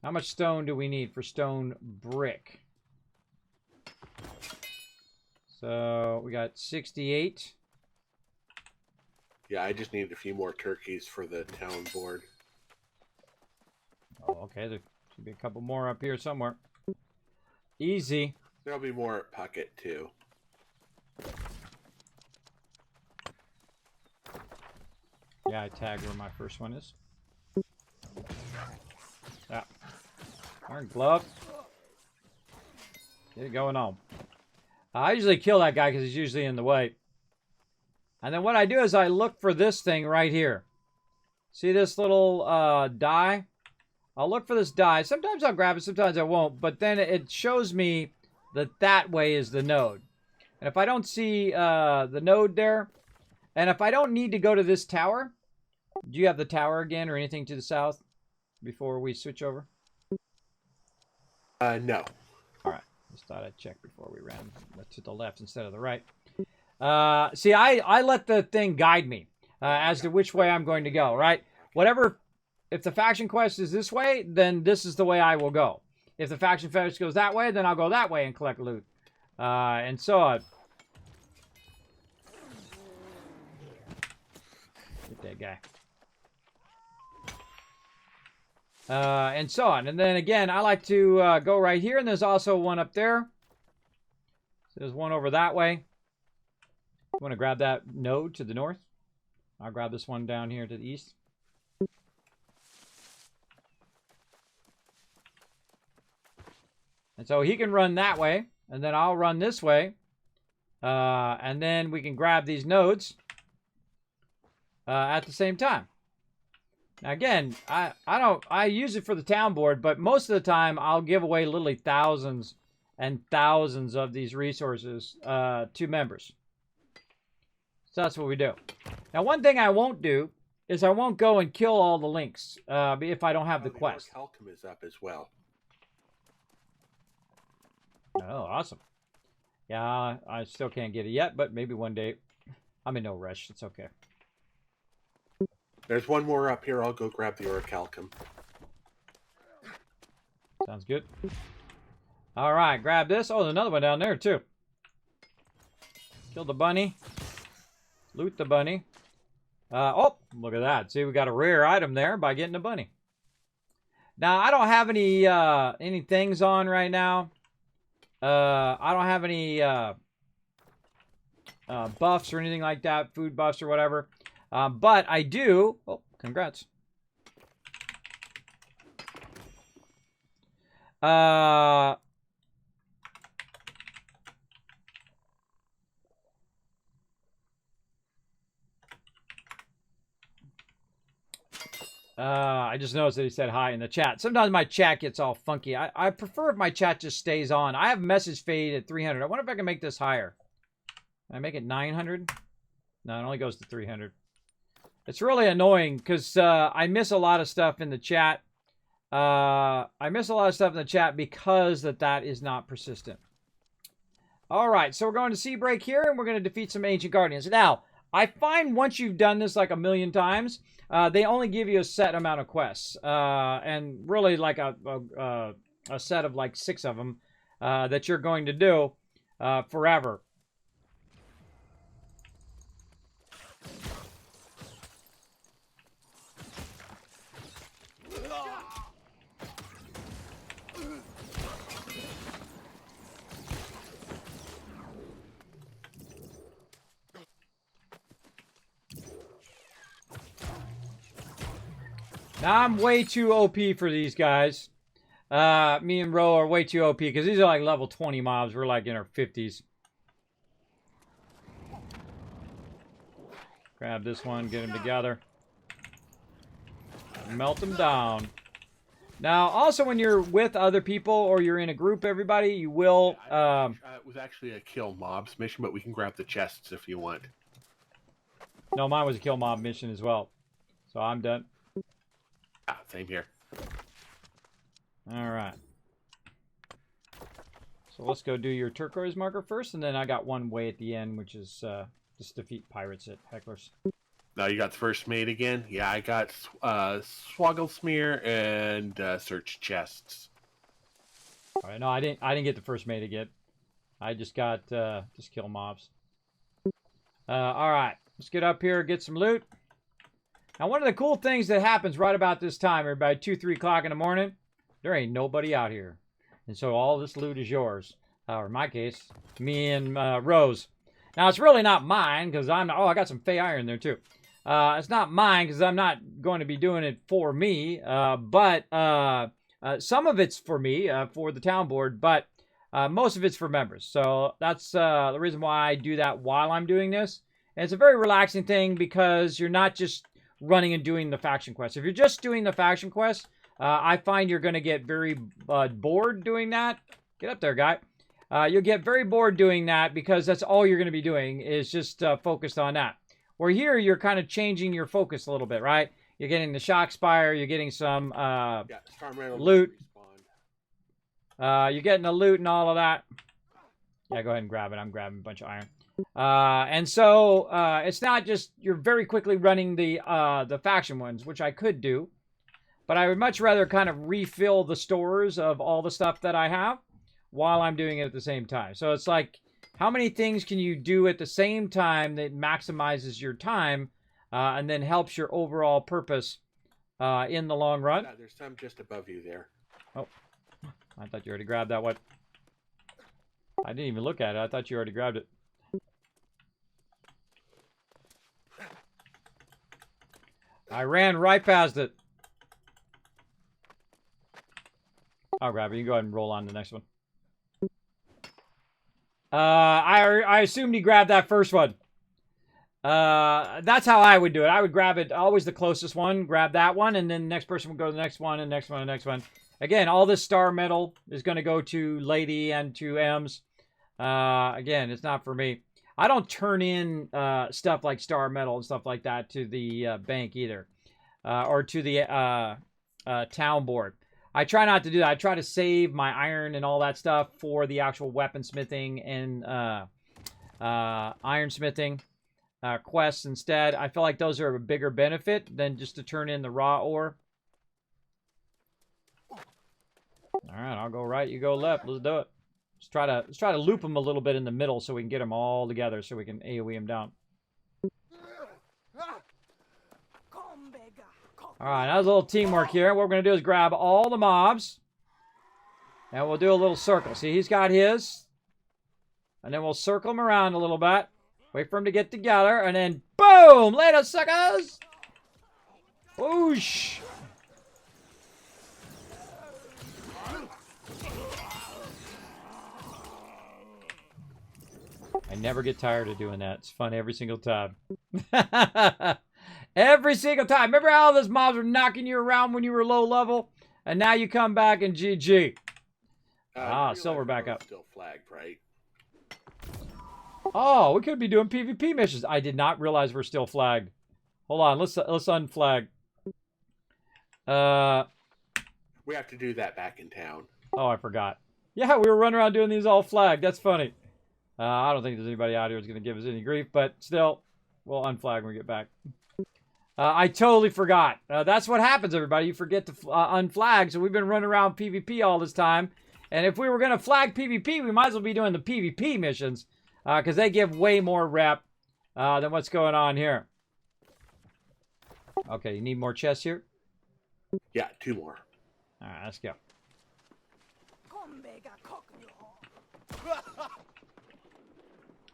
How much stone do we need for stone brick? So, we got 68. Yeah, I just need a few more turkeys for the town board. Oh, okay. There should be a couple more up here somewhere. Easy. There'll be more at Puckett, too. Yeah, I tagged where my first one is. Yeah. Iron glove. Get it going on. I usually kill that guy because he's usually in the way. And then what I do is I look for this thing right here. See this little die? I'll look for this die. Sometimes I'll grab it, sometimes I won't. But then it shows me that that way is the node. And if I don't see the node there, and if I don't need to go to this tower, do you have the tower again or anything to the south before we switch over? No. All right. Just thought I'd check before we ran to the left instead of the right. See, I let the thing guide me as to which way I'm going to go, right? Whatever, if the faction quest is this way, then this is the way I will go. If the faction quest goes that way, then I'll go that way and collect loot. And so on. Get that guy. And so on. And then again, I like to go right here, and there's also one up there. So there's one over that way. You want to grab that node to the north? I'll grab this one down here to the east. And so he can run that way, and then I'll run this way. And then we can grab these nodes at the same time. Now again, I use it for the town board, but most of the time I'll give away literally thousands and thousands of these resources to members. So that's what we do. Now one thing I won't do is I won't go and kill all the links if I don't have the quest. Halcom is up as well. Oh, awesome. Yeah, I still can't get it yet, but maybe one day. I'm in no rush. It's okay. There's one more up here. I'll go grab the orichalcum. Sounds good. All right, grab this. Oh, there's another one down there, too. Kill the bunny. Loot the bunny. Oh, look at that. See, we got a rare item there by getting a bunny. Now, I don't have any things on right now. I don't have any buffs or anything like that, food buffs or whatever. But I do. Oh, congrats. I just noticed that he said hi in the chat. Sometimes my chat gets all funky. I prefer if my chat just stays on. I have message fade at 300. I wonder if I can make this higher. Can I make it 900? No, it only goes to 300. It's really annoying because I miss a lot of stuff in the chat. I miss a lot of stuff in the chat because that is not persistent. All right, so we're going to sea break here, and we're going to defeat some ancient guardians. Now, I find once you've done this like a million times, they only give you a set amount of quests, and really like a set of like 6 of them that you're going to do forever. Now, I'm way too OP for these guys. Me and Ro are way too OP because these are like level 20 mobs. We're like in our 50s. Grab this one, get them together. Melt them down. Now, also when you're with other people or you're in a group, everybody, you will... it was actually a kill mobs mission, but we can grab the chests if you want. No, mine was a kill mob mission as well. So I'm done. Ah, same here. Alright. So let's go do your turquoise marker first, and then I got one way at the end, which is just defeat pirates at Hecklers. Now you got the first mate again? Yeah, I got Swoggle Smear and Search Chests. Alright, no, I didn't get the first mate again. I just got just kill mobs. Alright, let's get up here, get some loot. Now one of the cool things that happens right about this time, everybody, 2, 3 o'clock in the morning, there ain't nobody out here. And so all this loot is yours. Or in my case, me and Rose. Now it's really not mine, because I'm not, oh, I got some Fey Iron there too. It's not mine, because I'm not going to be doing it for me. But some of it's for me, for the town board, but most of it's for members. So that's the reason why I do that while I'm doing this. And it's a very relaxing thing, because you're not just running and doing the faction quest. If you're just doing the faction quest, I find you're going to get very bored doing that. Get up there, guy. You'll get very bored doing that because that's all you're going to be doing is just focused on that. Where here, you're kind of changing your focus a little bit, right? You're getting the Shock Spire. You're getting some loot. You're getting the loot and all of that. Yeah, go ahead and grab it. I'm grabbing a bunch of iron. And so it's not just you're very quickly running the faction ones, which I could do. But I would much rather kind of refill the stores of all the stuff that I have while I'm doing it at the same time. So it's like, how many things can you do at the same time that maximizes your time and then helps your overall purpose in the long run? Yeah, there's some just above you there. Oh, I thought you already grabbed that one. I didn't even look at it. I thought you already grabbed it. I ran right past it. I'll grab it. You can go ahead and roll on to the next one. I assumed he grabbed that first one. That's how I would do it. I would grab it, always the closest one, grab that one, and then the next person would go to the next one, and next one, and next one. Again, all this star metal is going to go to Lady and to Ems. Again, it's not for me. I don't turn in stuff like star metal and stuff like that to the bank either. Or to the town board. I try not to do that. I try to save my iron and all that stuff for the actual weaponsmithing and ironsmithing quests instead. I feel like those are a bigger benefit than just to turn in the raw ore. All right, I'll go right, you go left. Let's do it. Let's try to loop them a little bit in the middle so we can get them all together so we can AoE them down. Alright, that was a little teamwork here. What we're going to do is grab all the mobs. And we'll do a little circle. See, he's got his. And then we'll circle him around a little bit. Wait for him to get together. And then, boom! Later, suckers! Whoosh! I never get tired of doing that. It's fun every single time. Every single time. Remember how those mobs were knocking you around when you were low level? And now you come back and GG. Silver back up. Still flagged, right? Oh, we could be doing PvP missions. I did not realize we're still flagged. Hold on, let's unflag. We have to do that back in town. Oh, I forgot. Yeah, we were running around doing these all flagged. That's funny. I don't think there's anybody out here who's going to give us any grief, but still, we'll unflag when we get back. I totally forgot. That's what happens, everybody. You forget to unflag. So we've been running around PvP all this time. And if we were going to flag PvP, we might as well be doing the PvP missions. Because they give way more rep than what's going on here. Okay, you need more chests here? Yeah, 2 more. All right, let's go.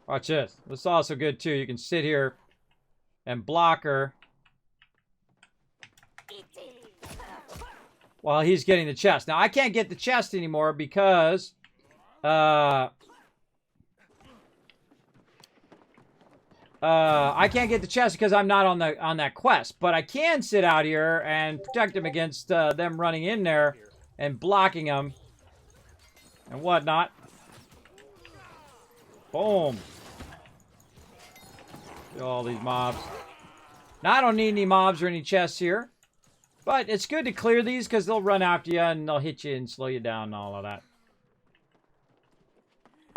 Watch this. This is also good, too. You can sit here and block her. while he's getting the chest. Now, I can't get the chest anymore because I can't get the chest because I'm not on that quest. But I can sit out here and protect him against them running in there and blocking him and whatnot. Boom. Kill all these mobs. Now, I don't need any mobs or any chests here. But it's good to clear these because they'll run after you and they'll hit you and slow you down and all of that.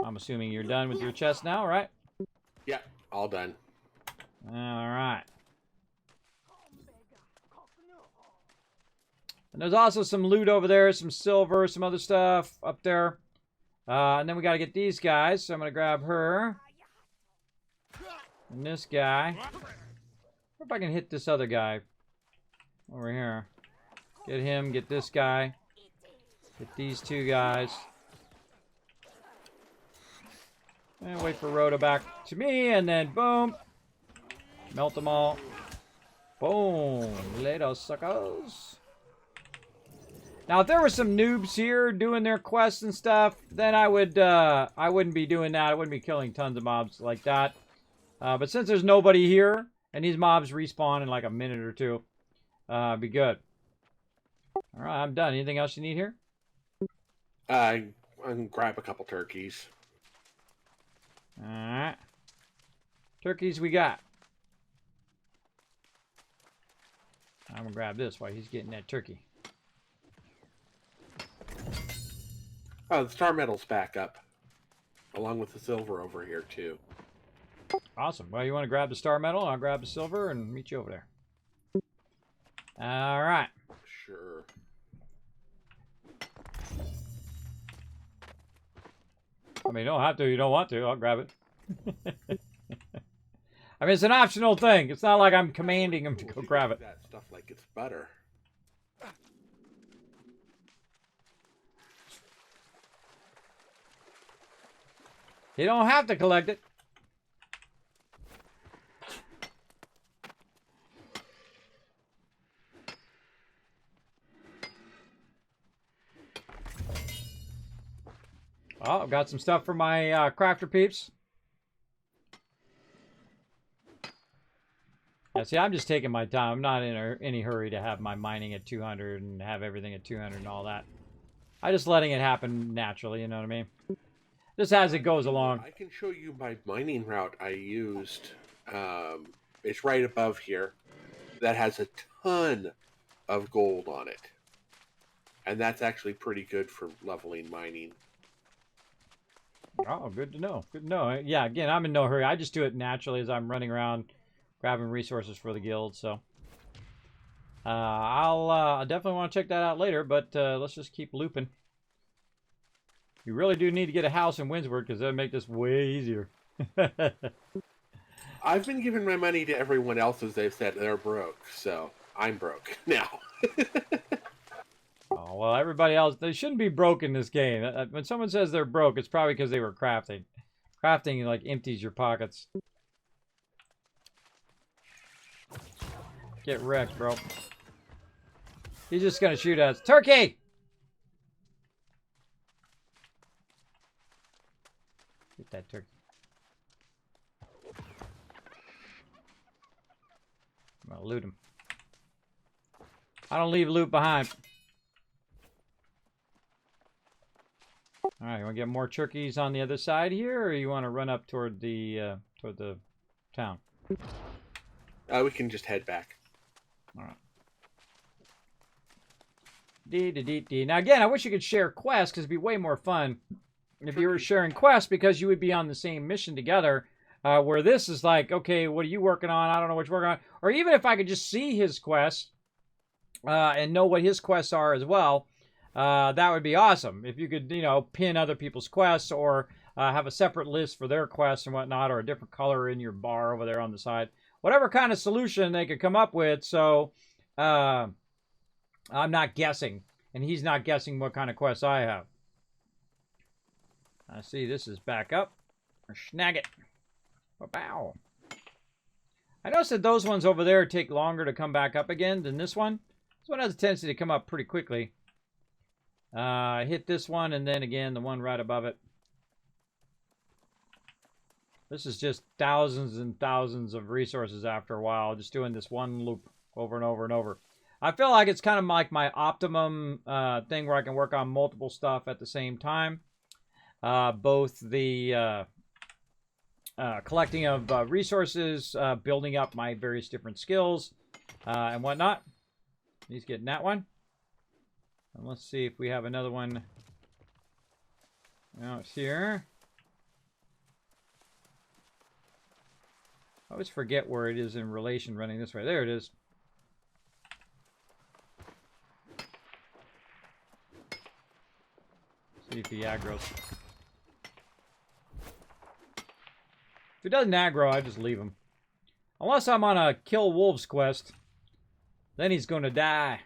I'm assuming you're done with your chest now, right? Yeah, all done. All right. And there's also some loot over there, some silver, some other stuff up there. And then we got to get these guys. So I'm going to grab her. And this guy. I wonder if I can hit this other guy over here. Get him, get this guy. Get these two guys. And wait for Rhoda back to me, and then boom. Melt them all. Boom. Later, suckers. Now, if there were some noobs here doing their quests and stuff, then I wouldn't be doing that. I wouldn't be killing tons of mobs like that. But since there's nobody here, and these mobs respawn in like a minute or two, be good. All right, I'm done. Anything else you need here? I can grab a couple turkeys. All right. Turkeys we got. I'm going to grab this while he's getting that turkey. Oh, the star metal's back up. Along with the silver over here, too. Awesome. Well, you want to grab the star metal? I'll grab the silver and meet you over there. All right. Sure. I mean, you don't have to. You don't want to. I'll grab it. I mean, it's an optional thing. It's not like I'm commanding him to go grab it. That stuff like it's butter. You don't have to collect it. Oh, I've got some stuff for my crafter peeps. Yeah, see, I'm just taking my time. I'm not in any hurry to have my mining at 200 and have everything at 200 and all that. I'm just letting it happen naturally, you know what I mean? Just as it goes along. I can show you my mining route I used. It's right above here. That has a ton of gold on it. And that's actually pretty good for leveling mining. Oh, good to know. Good to know. Yeah, again, I'm in no hurry. I just do it naturally as I'm running around grabbing resources for the guild, so. I'll definitely want to check that out later, but let's just keep looping. You really do need to get a house in Windsward because that'll make this way easier. I've been giving my money to everyone else as they've said they're broke, so I'm broke now. Oh, well, everybody else, they shouldn't be broke in this game. When someone says they're broke, it's probably because they were crafting. Crafting, like, empties your pockets. Get wrecked, bro. He's just gonna shoot us. Turkey! Get that turkey. I'm gonna loot him. I don't leave loot behind. Alright, you want to get more turkeys on the other side here, or you want to run up toward the town? We can just head back. Alright. Now again, I wish you could share quests, because it'd be way more fun if you were sharing quests, because you would be on the same mission together, where this is like, okay, what are you working on? I don't know what you're working on. Or even if I could just see his quests, and know what his quests are as well, that would be awesome. If you could, you know, pin other people's quests, or have a separate list for their quests and whatnot, or a different color in your bar over there on the side. Whatever kind of solution they could come up with, so I'm not guessing, and he's not guessing what kind of quests I have. I see this is back up. Snag it. Bow. I noticed that those ones over there take longer to come back up again than this one. This one has a tendency to come up pretty quickly. Hit this one, and then again the one right above it. This is just thousands and thousands of resources after a while, just doing this one loop over and over and over. I feel like it's kind of like my optimum thing where I can work on multiple stuff at the same time. Both the collecting of resources, building up my various different skills, and whatnot. He's getting that one. And let's see if we have another one out here. I always forget where it is in relation running this way. There it is. See if he aggroes. If he doesn't aggro, I just leave him. Unless I'm on a kill wolves quest. Then he's going to die.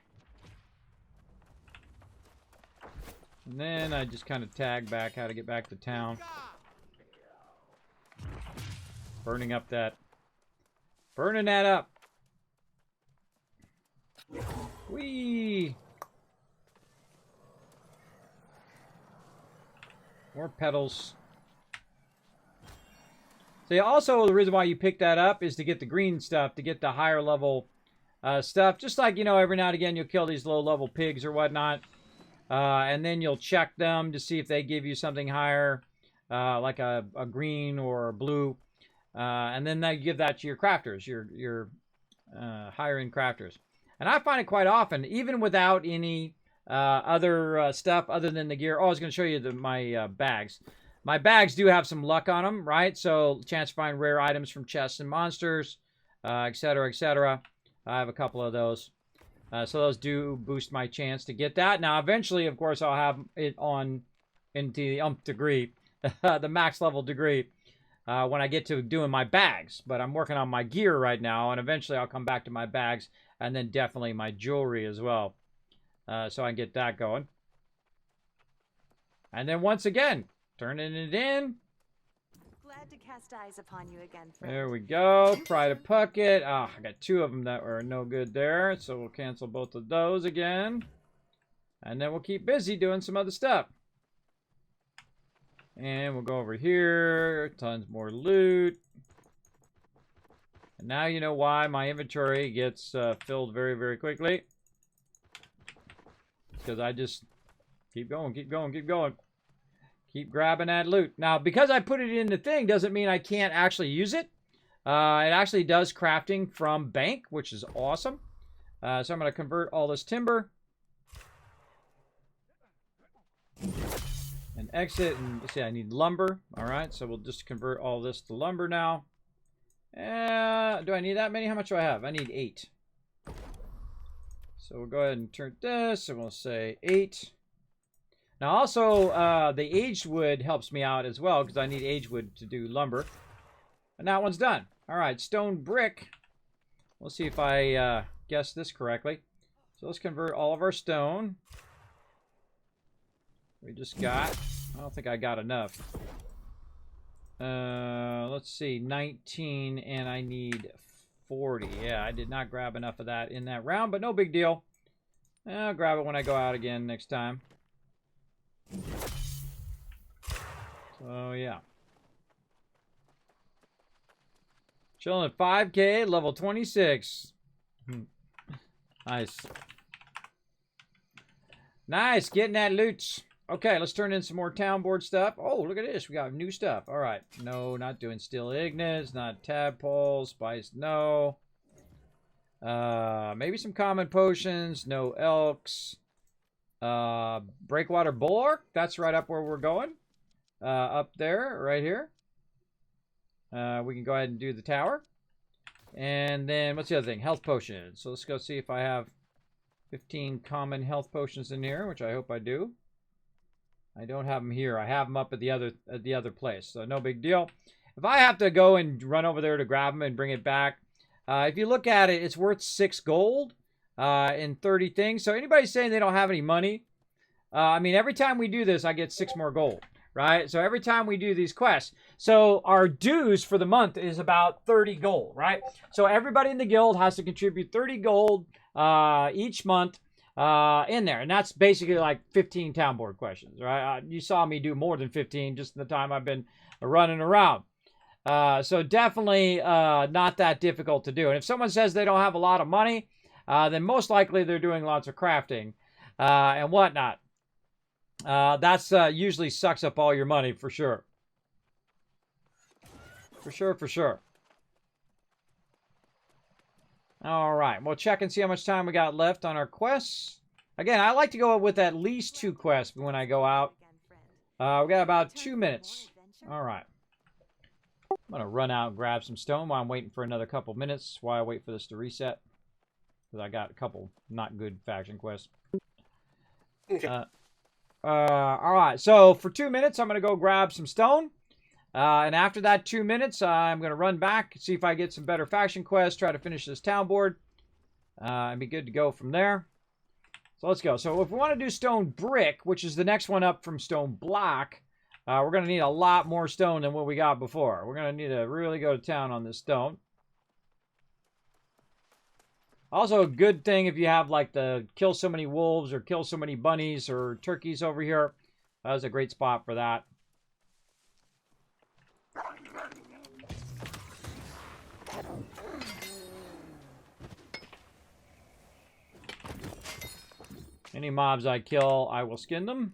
And then I just kind of tag back how to get back to town. Burning up that. Burning that up. Whee! More petals. See, also the reason why you pick that up is to get the green stuff, to get the higher level stuff. Just like, you know, every now and again you'll kill these low level pigs or whatnot. And then you'll check them to see if they give you something higher, like a green or a blue. And then you give that to your crafters, your higher end crafters. And I find it quite often, even without any other stuff other than the gear. Oh, I was going to show you my bags. My bags do have some luck on them, right? So chance to find rare items from chests and monsters, etc., etc. I have a couple of those. So those do boost my chance to get that. Now, eventually, of course, I'll have it on into the umph degree, the max level degree, when I get to doing my bags. But I'm working on my gear right now, and eventually I'll come back to my bags, and then definitely my jewelry as well. So I can get that going. And then once again, turning it in. Glad to cast eyes upon you again, friend. There we go. Pride of Puckett. Ah, I got two of them that were no good there. So we'll cancel both of those again. And then we'll keep busy doing some other stuff. And we'll go over here. Tons more loot. And now you know why my inventory gets filled very, very quickly. Because I just keep going, keep going, keep going. Keep grabbing that loot. Now, because I put it in the thing doesn't mean I can't actually use it. It actually does crafting from bank, which is awesome. So I'm going to convert all this timber. And exit. And let's see, I need lumber. All right, so we'll just convert all this to lumber now. Do I need that many? How much do I have? I need 8. So we'll go ahead and turn this, and we'll say 8. Now also, the aged wood helps me out as well, because I need aged wood to do lumber. And that one's done. All right, stone brick. We'll see if I guessed this correctly. So let's convert all of our stone. We just got, I don't think I got enough. Let's see, 19, and I need 40. Yeah, I did not grab enough of that in that round, but no big deal. I'll grab it when I go out again next time. So, yeah. Chilling at 5K, level 26. Nice. Nice, getting that loot. Okay, let's turn in some more town board stuff. Oh, look at this. We got new stuff. All right. No, not doing steel ignits, not tadpoles, spice, no. Maybe some common potions, no elks. Breakwater bulwark, that's right up where we're going. Up there, right here. We can go ahead and do the tower. And then, what's the other thing? Health potions. So let's go see if I have 15 common health potions in here, which I hope I do. I don't have them here. I have them up at the other place, so no big deal. If I have to go and run over there to grab them and bring it back, if you look at it, it's worth 6 gold in 30 things. So anybody saying they don't have any money, I mean, every time we do this, I get 6 more gold, right? So every time we do these quests, so our dues for the month is about 30 gold, right? So everybody in the guild has to contribute 30 gold each month in there. And that's basically like 15 town board questions, right? You saw me do more than 15 just in the time I've been running around. So definitely not that difficult to do. And if someone says they don't have a lot of money, then most likely they're doing lots of crafting and whatnot. That's usually sucks up all your money for sure. For sure. All right, we'll check and see how much time we got left on our quests. Again, I like to go with at least 2 quests when I go out. We got about 2 minutes. All right. I'm going to run out and grab some stone while I'm waiting for another couple minutes while I wait for this to reset. Because I got a couple not good faction quests. Okay. All right, so for 2 minutes, I'm going to go grab some stone. And after that 2 minutes, I'm going to run back, see if I get some better faction quests, try to finish this town board, and be good to go from there. So let's go. So if we want to do stone brick, which is the next one up from stone block, we're going to need a lot more stone than what we got before. We're going to need to really go to town on this stone. Also, a good thing if you have like the kill so many wolves or kill so many bunnies or turkeys over here. That's a great spot for that. Any mobs I kill, I will skin them.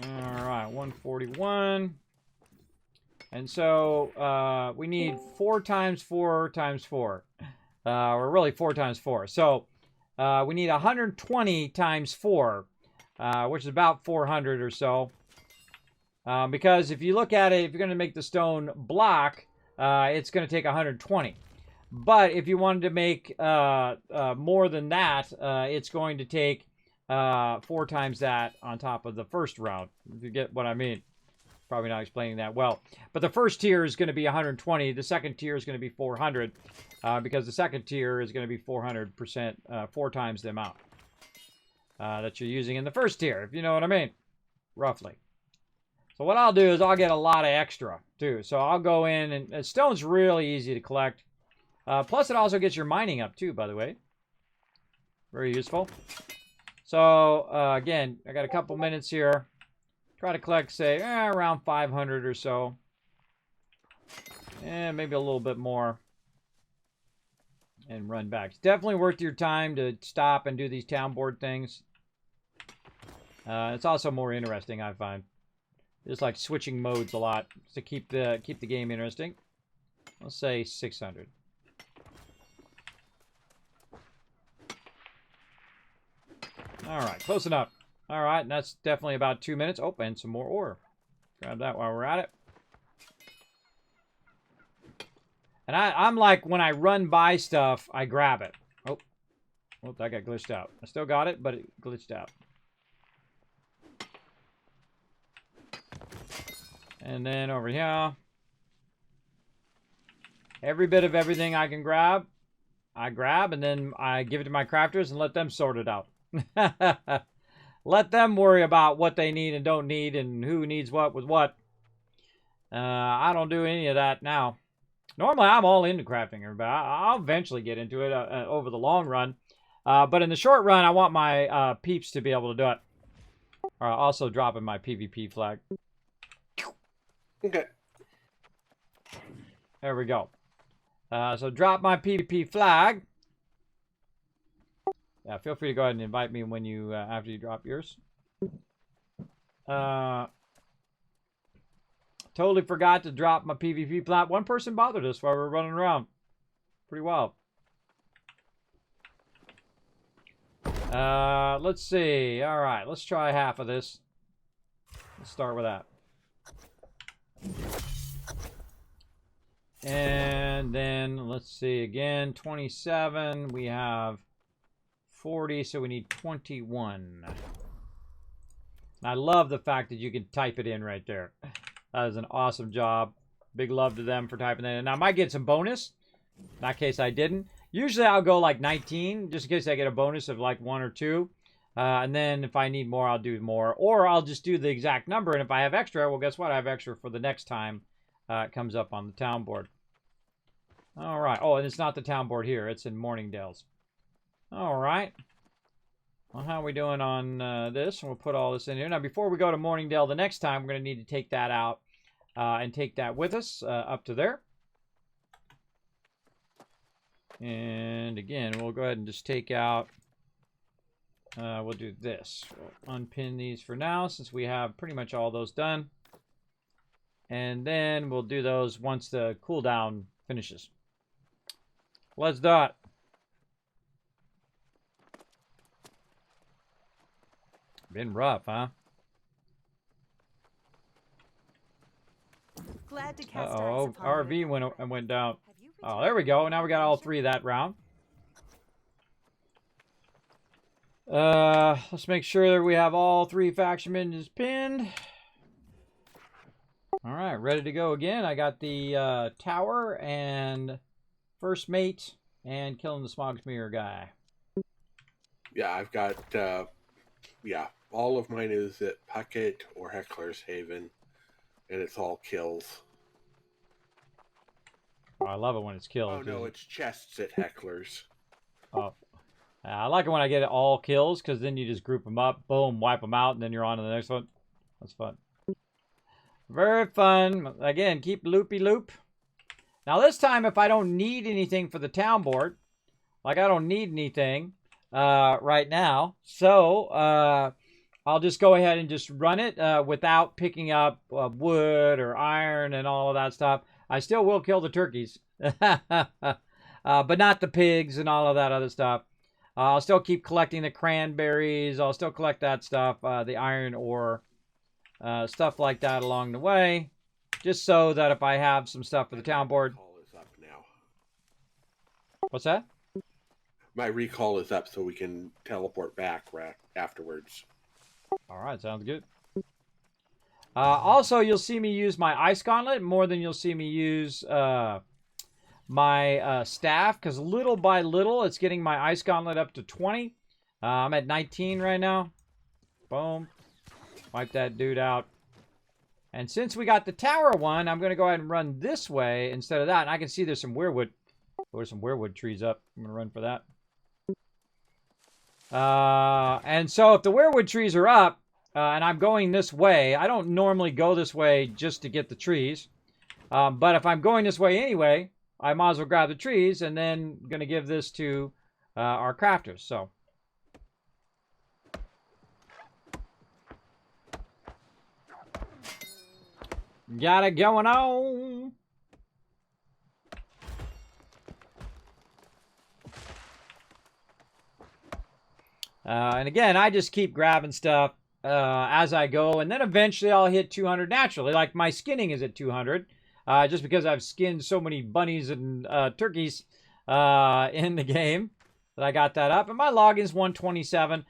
Alright, 141. And so, we need 4 times 4 times 4. Or really 4 times 4. So, we need 120 times 4, which is about 400 or so. Because if you look at it, if you're going to make the stone block, it's going to take 120. But if you wanted to make more than that, it's going to take 4 times that on top of the first round, if you get what I mean. Probably not explaining that well. But the first tier is going to be 120. The second tier is going to be 400. Because the second tier is going to be 400%, 4 times the amount that you're using in the first tier, if you know what I mean. Roughly. So what I'll do is I'll get a lot of extra, too. So I'll go in, and stone's really easy to collect. Plus, it also gets your mining up, too, by the way. Very useful. So, again, I got a couple minutes here. Try to collect, say, around 500 or so. And maybe a little bit more. And run back. It's definitely worth your time to stop and do these town board things. It's also more interesting, I find. Just like switching modes a lot to keep the game interesting. Let's say 600. All right, close enough. All right, and that's definitely about 2 minutes. Oh, and some more ore. Grab that while we're at it. And I'm like, when I run by stuff, I grab it. Oh, that got glitched out. I still got it, but it glitched out. And then over here, every bit of everything I can grab, I grab, and then I give it to my crafters and let them sort it out. Let them worry about what they need and don't need and who needs what with what. I don't do any of that now. Normally, I'm all into crafting, everybody. I'll eventually get into it over the long run. But in the short run, I want my peeps to be able to do it. Also dropping my PvP flag. Okay. There we go. So drop my PvP flag. Yeah, feel free to go ahead and invite me when you after you drop yours. Totally forgot to drop my PvP flag. One person bothered us while we were running around. Pretty wild. Let's see. All right, let's try half of this. Let's start with that. And then let's see again. 27. We have 40, so we need 21. And I love the fact that you can type it in right there. That is an awesome job. Big love to them for typing that in. Now, I might get some bonus. In that case, I didn't. Usually, I'll go like 19, just in case I get a bonus of like 1 or 2. And then if I need more, I'll do more. Or I'll just do the exact number. And if I have extra, well, guess what? I have extra for the next time it comes up on the town board. All right. Oh, and it's not the town board here. It's in Morningdale's. All right. Well, how are we doing on this? We'll put all this in here. Now, before we go to Morningdale the next time, we're going to need to take that out and take that with us up to there. And again, we'll go ahead and just take out, we'll do this. We'll unpin these for now since we have pretty much all those done. And then we'll do those once the cooldown finishes. Let's do it. Been rough, huh? Glad to cast eyes Uh-oh, upon you RV again, went down. Have you Oh, there we go. Now we got all three that round. Let's make sure that we have all three faction minions pinned. All right, ready to go again. I got the tower and first mate and killing the Smogsmere guy. Yeah, I've got, yeah, all of mine is at Puckett or Heckler's Haven, and it's all kills. Oh, I love it when it's killed. Oh, no, it's chests at Heckler's. Oh, I like it when I get it all kills, because then you just group them up, boom, wipe them out, and then you're on to the next one. That's fun. Very fun. Again, keep loopy loop. Now this time, if I don't need anything for the town board, like I don't need anything right now, so I'll just go ahead and just run it without picking up wood or iron and all of that stuff. I still will kill the turkeys, but not the pigs and all of that other stuff. I'll still keep collecting the cranberries. I'll still collect that stuff, the iron ore, stuff like that along the way, just so that if I have some stuff for the town board. My recall is up now. What's that? My recall is up, so we can teleport back afterwards. All right, sounds good. Also, you'll see me use my ice gauntlet more than you'll see me use my staff, because little by little, it's getting my ice gauntlet up to 20. I'm at 19 right now. Boom. Wipe that dude out. And since we got the tower one, I'm going to go ahead and run this way instead of that. And I can see there's some weirwood. There's some weirwood trees up. I'm going to run for that. And so if the weirwood trees are up, and I'm going this way, I don't normally go this way just to get the trees. But if I'm going this way anyway, I might as well grab the trees, and then I'm going to give this to our crafters. So. Got it going on. And again, I just keep grabbing stuff as I go, and then eventually I'll hit 200 naturally. Like my skinning is at 200, just because I've skinned so many bunnies and turkeys in the game that I got that up. And my logging is 127.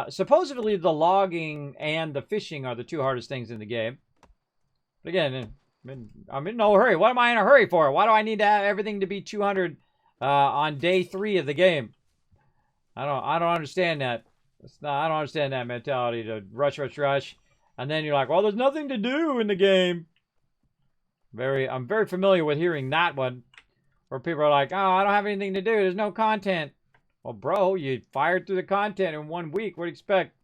Supposedly the logging and the fishing are the two hardest things in the game. But again, I'm in no hurry. What am I in a hurry for? Why do I need to have everything to be 200 on day 3 of the game? I don't understand that. I don't understand that mentality to rush, and then you're like, well, there's nothing to do in the game. I'm very familiar with hearing that one, where people are like, oh, I don't have anything to do. There's no content. Well, bro, you fired through the content in 1 week. What do you expect?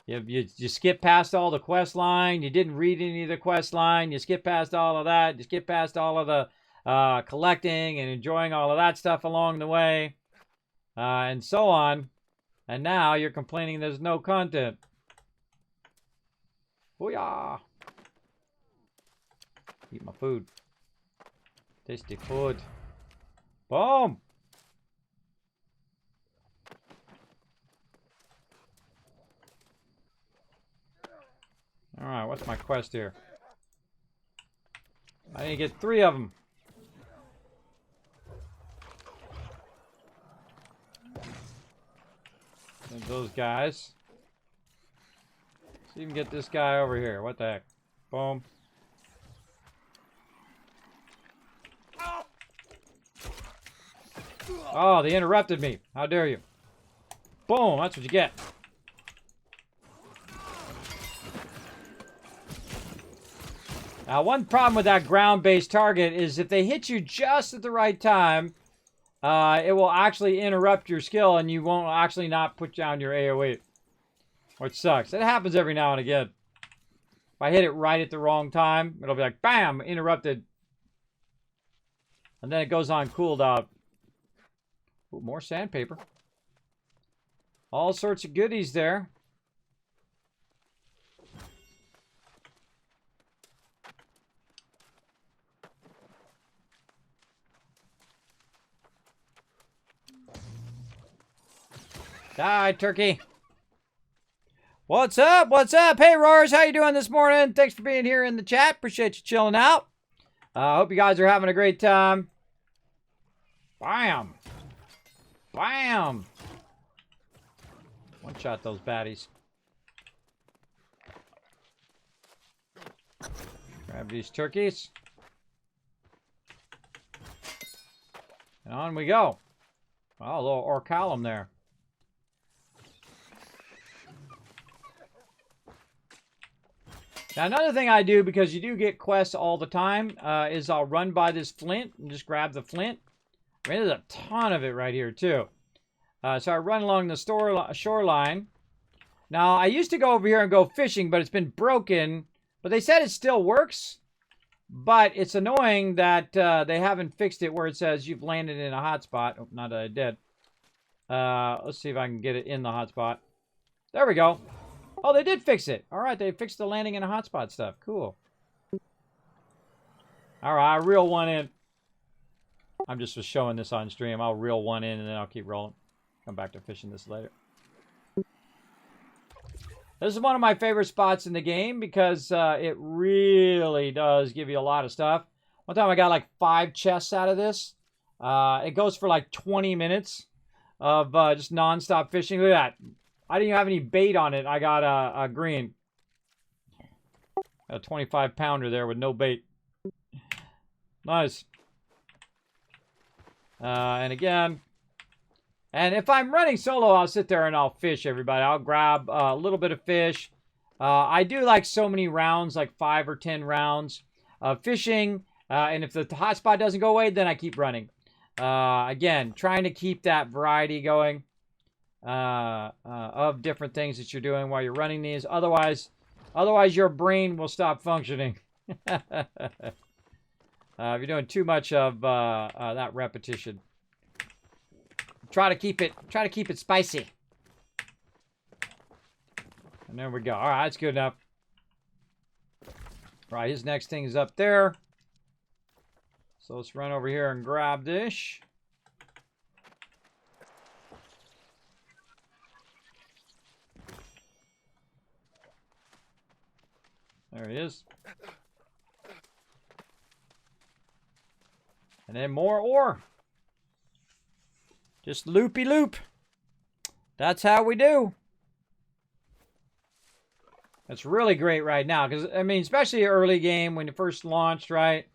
You skip past all the quest line. You didn't read any of the quest line. You skip past all of that. You skip past all of the collecting and enjoying all of that stuff along the way. And so on. And now you're complaining there's no content. Booyah! Eat my food. Tasty food. Boom! Alright, what's my quest here? I need to get 3 of them. There's those guys. Let's even get this guy over here. What the heck? Boom. Oh, they interrupted me. How dare you? Boom, that's what you get. Now, one problem with that ground-based target is if they hit you just at the right time, it will actually interrupt your skill and you won't actually not put down your AoE. Which sucks. It happens every now and again. If I hit it right at the wrong time, it'll be like, bam, interrupted. And then it goes on cooldown. Ooh, more sandpaper. All sorts of goodies there. Die, turkey. What's up? What's up? Hey, Roars, how you doing this morning? Thanks for being here in the chat. Appreciate you chilling out. Hope you guys are having a great time. Bam. Bam. One shot those baddies. Grab these turkeys. And on we go. Oh, a little orcalum there. Now, another thing I do, because you do get quests all the time, is I'll run by this flint and just grab the flint. I mean, there's a ton of it right here, too. So I run along the shoreline. Now, I used to go over here and go fishing, but it's been broken. But they said it still works. But it's annoying that they haven't fixed it where it says you've landed in a hotspot. Oh, not that I did. Let's see if I can get it in the hotspot. There we go. Oh, they did fix it. All right, they fixed the landing in a hotspot stuff. Cool. All right, I'll reel one in. I'm just showing this on stream. I'll reel one in, and then I'll keep rolling. Come back to fishing this later. This is one of my favorite spots in the game because it really does give you a lot of stuff. One time I got like 5 chests out of this. It goes for like 20 minutes of just non-stop fishing. Look at that. I didn't even have any bait on it. I got a green. A 25-pounder there with no bait. Nice. And again. And if I'm running solo, I'll sit there and I'll fish, everybody. I'll grab a little bit of fish. I do like so many rounds, like 5 or 10 rounds of fishing. And if the hotspot doesn't go away, then I keep running. Again, trying to keep that variety going. Of different things that you're doing while you're running these. Otherwise your brain will stop functioning. If you're doing too much of that repetition. Try to keep it spicy. And there we go. All right, that's good enough. All right, his next thing is up there. So let's run over here and grab this. There he is. And then more ore. Just loopy loop. That's how we do. That's really great right now. Because, I mean, especially early game when you first launched, right?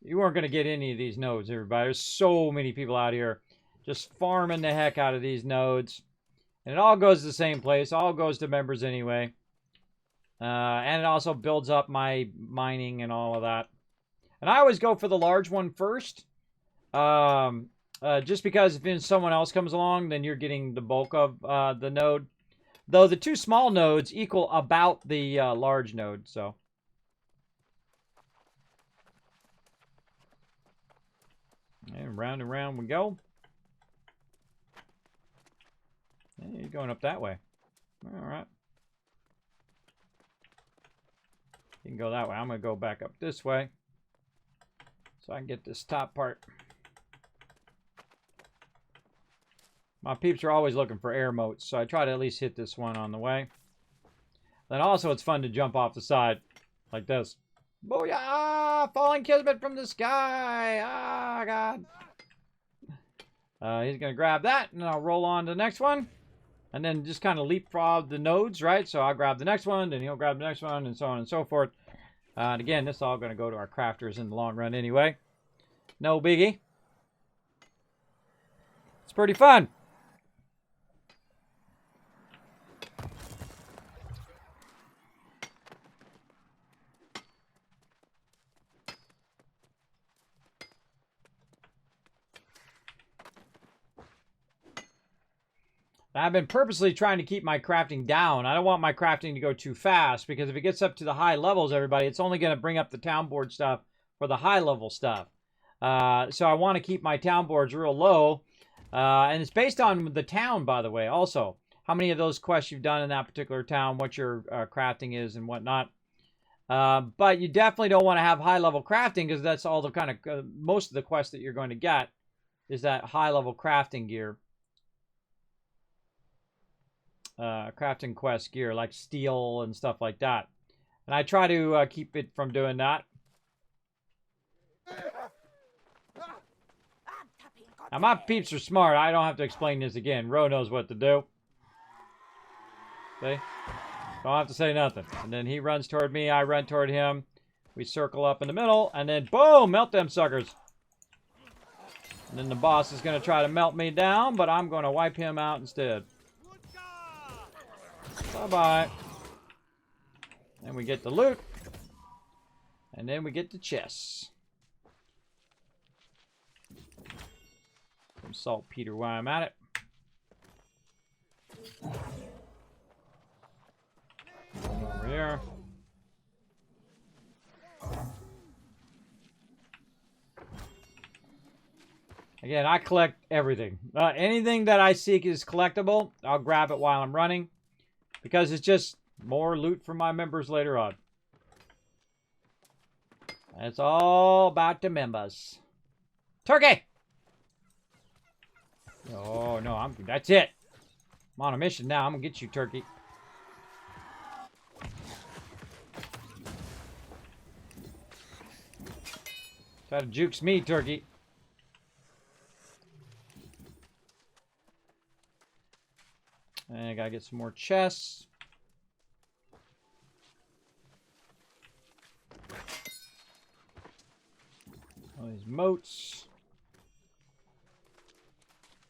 You weren't going to get any of these nodes, everybody. There's so many people out here just farming the heck out of these nodes. And it all goes to the same place. All goes to members anyway. And it also builds up my mining and all of that. And I always go for the large one first. Just because if someone else comes along, then you're getting the bulk of the node. Though the 2 small nodes equal about the large node, so. And round we go. And you're going up that way. All right. You can go that way. I'm going to go back up this way so I can get this top part. My peeps are always looking for air moats, so I try to at least hit this one on the way. Then also it's fun to jump off the side like this. Booyah! Falling Kismet from the sky! Ah, God. He's going to grab that, and I'll roll on to the next one. And then just kind of leapfrog the nodes, right? So I'll grab the next one, then he'll grab the next one, and so on and so forth. And again, this is all going to go to our crafters in the long run anyway. No biggie. It's pretty fun. I've been purposely trying to keep my crafting down. I don't want my crafting to go too fast, because if it gets up to the high levels, everybody, it's only going to bring up the town board stuff for the high level stuff. So I want to keep my town boards real low. And it's based on the town, by the way, also. How many of those quests you've done in that particular town, what your crafting is and whatnot. But you definitely don't want to have high level crafting, because that's all the kind of, most of the quests that you're going to get is that high level crafting gear. Crafting quest gear like steel and stuff like that, and I try to keep it from doing that. Now my peeps are smart. I don't have to explain this again. Ro knows what to do. See? Don't have to say nothing. And then he runs toward me, I run toward him. We circle up in the middle, and then boom, melt them suckers. And then the boss is going to try to melt me down, but I'm going to wipe him out instead. Bye-bye. Then we get the loot. And then we get the chests. Some saltpeter while I'm at it. Over here. Again, I collect everything. Anything that I seek is collectible. I'll grab it while I'm running, because it's just more loot for my members later on. It's all about the members. Turkey! Oh, no, that's it. I'm on a mission now. I'm going to get you, turkey. Try to jukes me, turkey. And I gotta get some more chests. All these moats.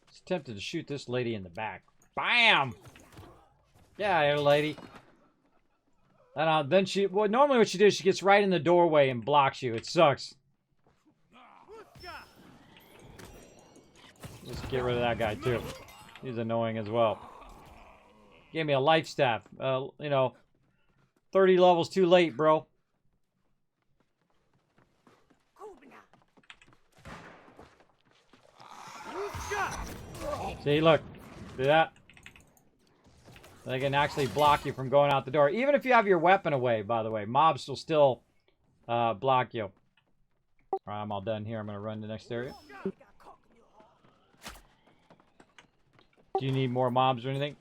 It's tempted to shoot this lady in the back. Bam! Yeah, here, lady. And then she, well, normally what she does, she gets right in the doorway and blocks you. It sucks. Let's get rid of that guy too. He's annoying as well. Gave me a life staff. You know, 30 levels too late, bro. See, look. See that? They can actually block you from going out the door. Even if you have your weapon away, by the way. Mobs will still block you. Alright, I'm all done here. I'm going to run to the next area. Do you need more mobs or anything?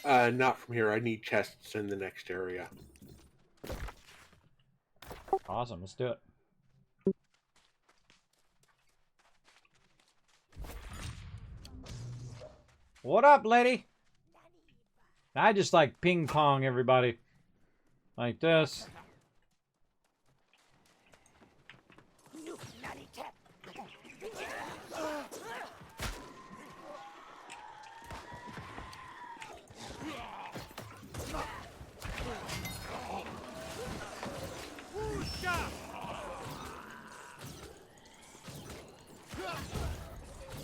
Not from here. I need chests in the next area. Awesome. Let's do it. What up, lady? I just like ping pong everybody. Like this.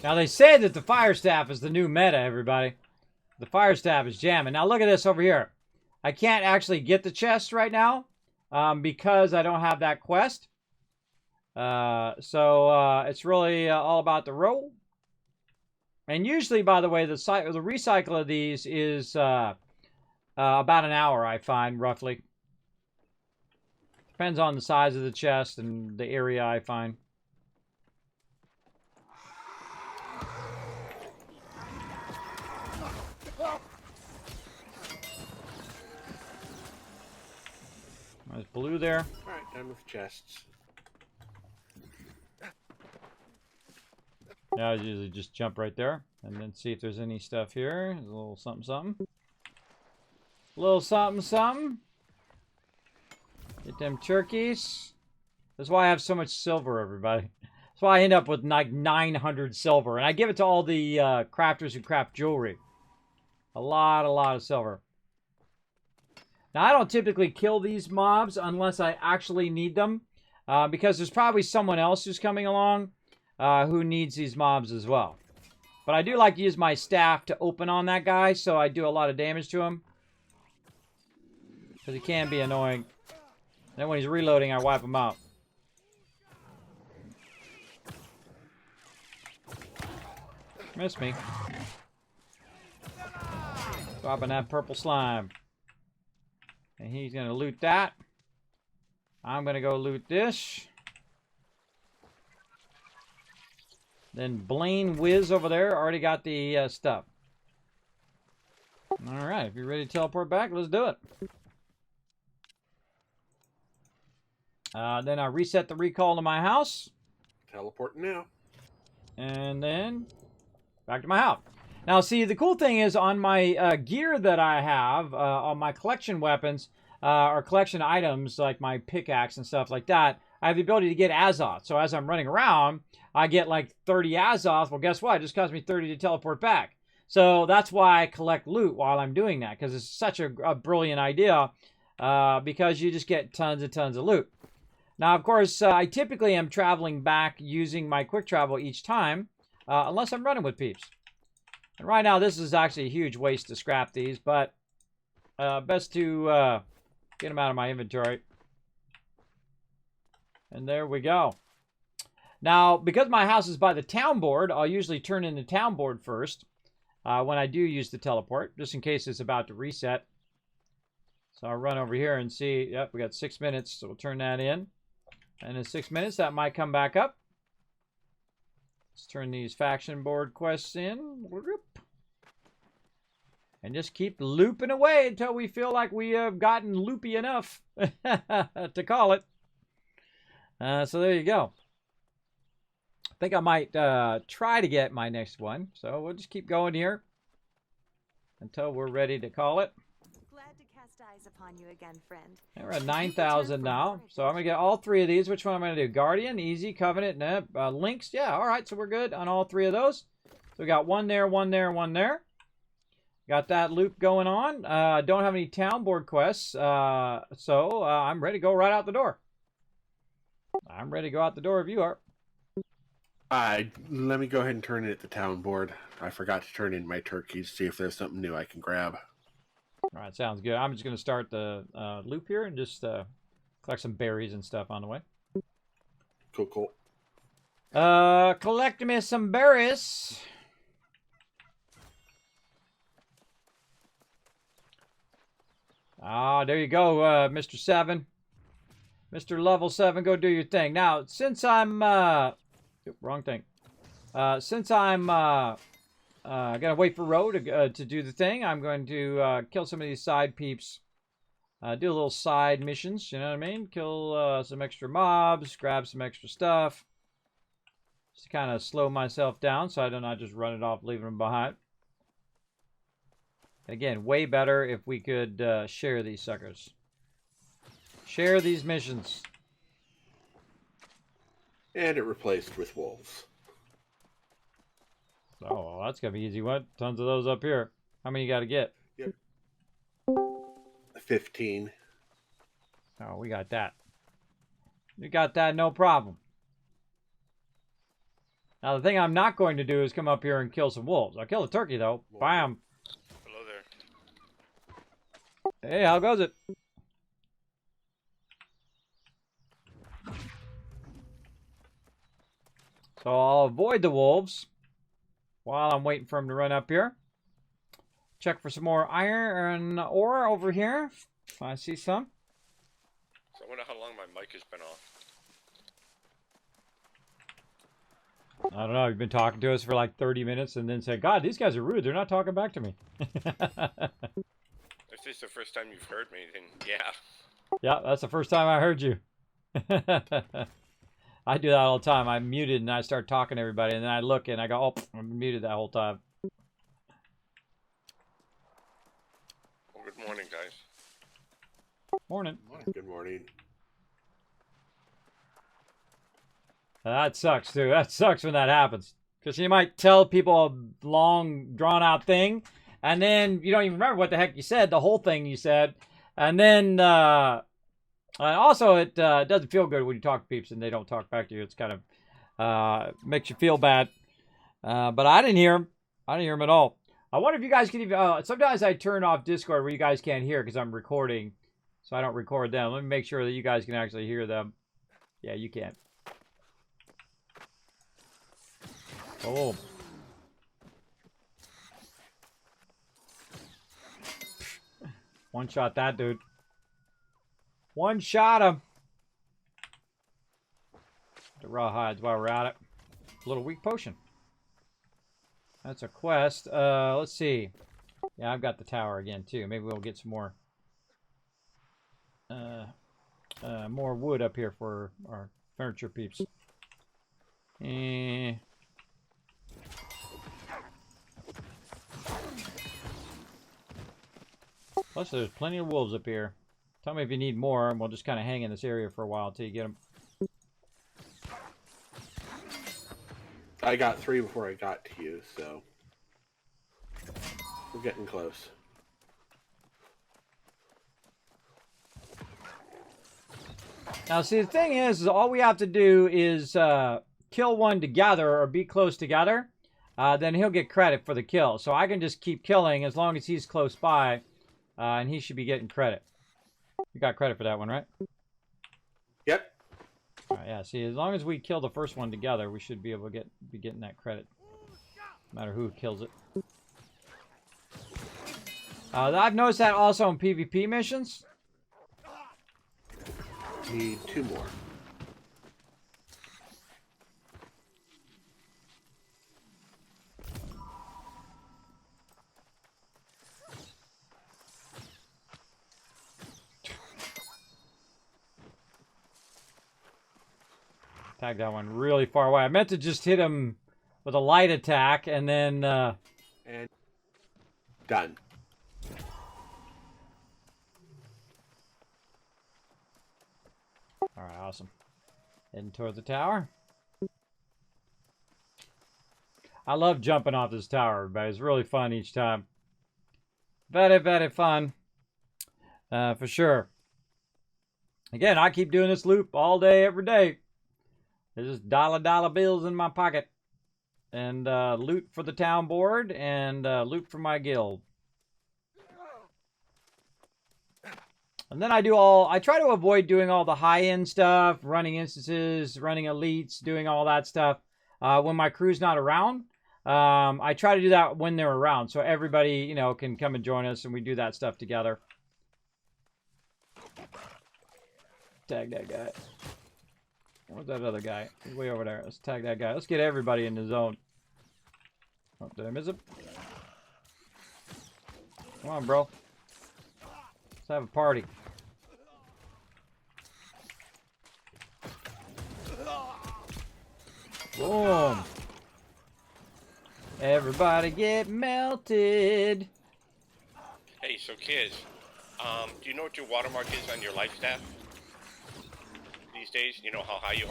Now they say that the fire staff is the new meta, everybody. The fire staff is jamming. Now look at this over here. I can't actually get the chest right now because I don't have that quest. So it's really all about the roll. And usually, by the way, the recycle of these is about an hour, I find, roughly. Depends on the size of the chest and the area, I find. There's blue there. Alright, done with chests. Yeah, I usually just jump right there and then see if there's any stuff here. There's a little something, something. A little something, something. Get them turkeys. That's why I have so much silver, everybody. That's why I end up with like 900 silver. And I give it to all the crafters who craft jewelry. A lot of silver. Now, I don't typically kill these mobs unless I actually need them. Because there's probably someone else who's coming along who needs these mobs as well. But I do like to use my staff to open on that guy, so I do a lot of damage to him. Because he can be annoying. Then when he's reloading, I wipe him out. Miss me. Dropping that purple slime. And he's going to loot that. I'm going to go loot this. Then Blaine Whiz over there already got the stuff. Alright, if you're ready to teleport back, let's do it. Then I reset the recall to my house. Teleporting now. And then back to my house. Now, see, the cool thing is on my gear that I have, on my collection weapons, or collection items, like my pickaxe and stuff like that, I have the ability to get Azoth. So as I'm running around, I get like 30 Azoth. Well, guess what? It just cost me 30 to teleport back. So that's why I collect loot while I'm doing that, because it's such a brilliant idea, because you just get tons and tons of loot. Now, of course, I typically am traveling back using my quick travel each time, unless I'm running with peeps. And right now, this is actually a huge waste to scrap these, but best to get them out of my inventory. And there we go. Now, because my house is by the town board, I'll usually turn in the town board first when I do use the teleport, just in case it's about to reset. So I'll run over here and see. Yep, we got 6 minutes, so we'll turn that in. And in 6 minutes, that might come back up. Let's turn these faction board quests in. And just keep looping away until we feel like we have gotten loopy enough to call it. So there you go. I think I might try to get my next one. So we'll just keep going here until we're ready to call it. Glad to cast eyes upon you again, friend. And we're at 9,000 now. So I'm going to get all 3 of these. Which one am I going to do? Guardian, Easy, Covenant, Links. Yeah, all right. So we're good on all 3 of those. So we got one there, one there, one there. Got that loop going on. Don't have any town board quests. So I'm ready to go right out the door. I'm ready to go out the door if you are. Let me go ahead and turn in at the town board. I forgot to turn in my turkeys, see if there's something new I can grab. All right, sounds good. I'm just going to start the loop here and just collect some berries and stuff on the way. Cool, cool. Collect me some berries. Ah, there you go, Mr. 7. Mr. Level 7, go do your thing. Now, since I'm... wrong thing. Since I'm gonna wait for Ro to do the thing, I'm going to kill some of these side peeps. Do a little side missions, you know what I mean? Kill some extra mobs, grab some extra stuff. Just to kind of slow myself down so I do not just run it off, leaving them behind. Again, way better if we could share these suckers. Share these missions. And it replaced with wolves. Oh, that's gonna be easy. What? Tons of those up here. How many you got to get? Yep. 15. Oh, we got that. We got that, no problem. Now, the thing I'm not going to do is come up here and kill some wolves. I'll kill the turkey, though. Bam. Hello there. Hey, how goes it? So I'll avoid the wolves while I'm waiting for them to run up here. Check for some more iron ore over here. I see some. So I wonder how long my mic has been off. I don't know. You've been talking to us for like 30 minutes and then say, God, these guys are rude. They're not talking back to me. If this is the first time you've heard me, then yeah. Yeah, that's the first time I heard you. I do that all the time. I'm muted and I start talking to everybody, and then I look and I go, oh, I'm muted that whole time. Well, good morning, guys. Morning. Good morning. That sucks, too. That sucks when that happens. Because you might tell people a long, drawn-out thing, and then you don't even remember what the heck you said, the whole thing you said. And then, also, it doesn't feel good when you talk to peeps and they don't talk back to you. It's kind of makes you feel bad. But I didn't hear them. I don't hear him at all. I wonder if you guys can even... sometimes I turn off Discord where you guys can't hear because I'm recording. So I don't record them. Let me make sure that you guys can actually hear them. Yeah, you can. Oh. One shot that dude. One shot him. The rawhides while we're at it. A little weak potion. That's a quest. Let's see. Yeah, I've got the tower again too. Maybe we'll get some more wood up here for our furniture peeps. Plus, there's plenty of wolves up here. Tell me if you need more, and we'll just kind of hang in this area for a while until you get them. I got 3 before I got to you, so we're getting close. Now, see, the thing is all we have to do is kill one together or be close together. Then he'll get credit for the kill. So I can just keep killing as long as he's close by, and he should be getting credit. You got credit for that one, right? Yep. All right, yeah, see, as long as we kill the first one together, we should be able to be getting that credit. No matter who kills it. I've noticed that also in PvP missions. Need 2 more. Tag that one really far away. I meant to just hit him with a light attack and then... And done. Alright, awesome. Heading toward the tower. I love jumping off this tower, everybody. It's really fun each time. Very, very fun. For sure. Again, I keep doing this loop all day, every day. There's just dollar bills in my pocket. And loot for the town board and loot for my guild. And then I try to avoid doing all the high-end stuff, running instances, running elites, doing all that stuff when my crew's not around. I try to do that when they're around, so everybody, you know, can come and join us and we do that stuff together. Tag that guy. Where's that other guy? He's way over there. Let's tag that guy. Let's get everybody in the zone. Oh, did I miss him? Come on, bro. Let's have a party. Boom. Everybody get melted. Hey, so kids, do you know what your watermark is on your life staff these days? You know how high you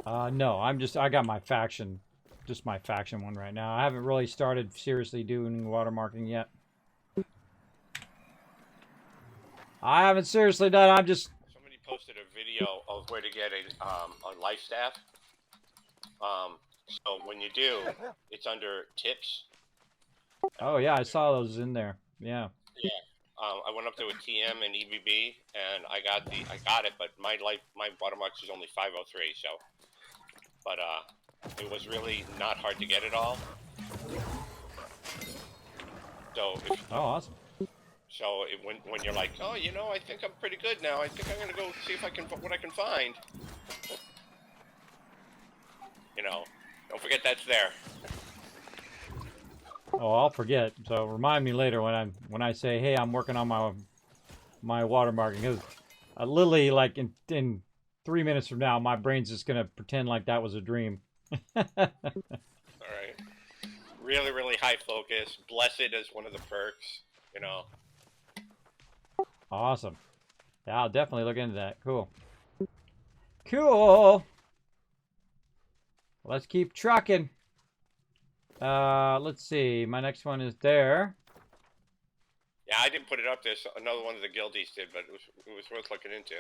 are? No, I got my faction, just my faction one right now. I haven't really started seriously doing watermarking yet. I haven't seriously done. I'm just. Somebody posted a video of where to get a life staff. So when you do, it's under tips. Oh yeah, I saw those in there. Yeah. Yeah. I went up there with TM and EBB, and I got it, but my watermark is only 503. So, but it was really not hard to get it all. So. Oh, awesome. So when you're like, oh, you know, I think I'm pretty good now. I think I'm gonna go see if I can what I can find. You know, don't forget that's there. Oh, I'll forget. So remind me later when I say, hey, I'm working on my watermarking, because literally like in 3 minutes from now, my brain's just gonna pretend like that was a dream. All right. Really, really high focus. Blessed is one of the perks. You know. Awesome. Yeah, I'll definitely look into that. Cool. Cool. Let's keep trucking. Let's see. My next one is there. Yeah, I didn't put it up there. So another one of the guildies did, but it was worth looking into.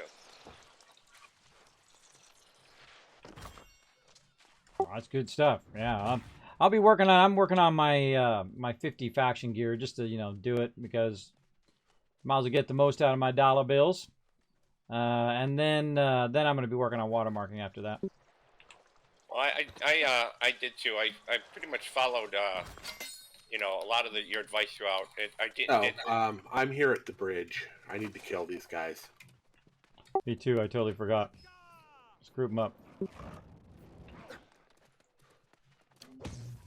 Oh, that's good stuff. Yeah. I'll be working on. I'm working on my my 50 faction gear just to do it because might as well get the most out of my dollar bills. And then I'm going to be working on watermarking after that. Well, I did too. I pretty much followed a lot of your advice throughout. I'm here at the bridge. I need to kill these guys. Me too. I totally forgot. Let's group them up.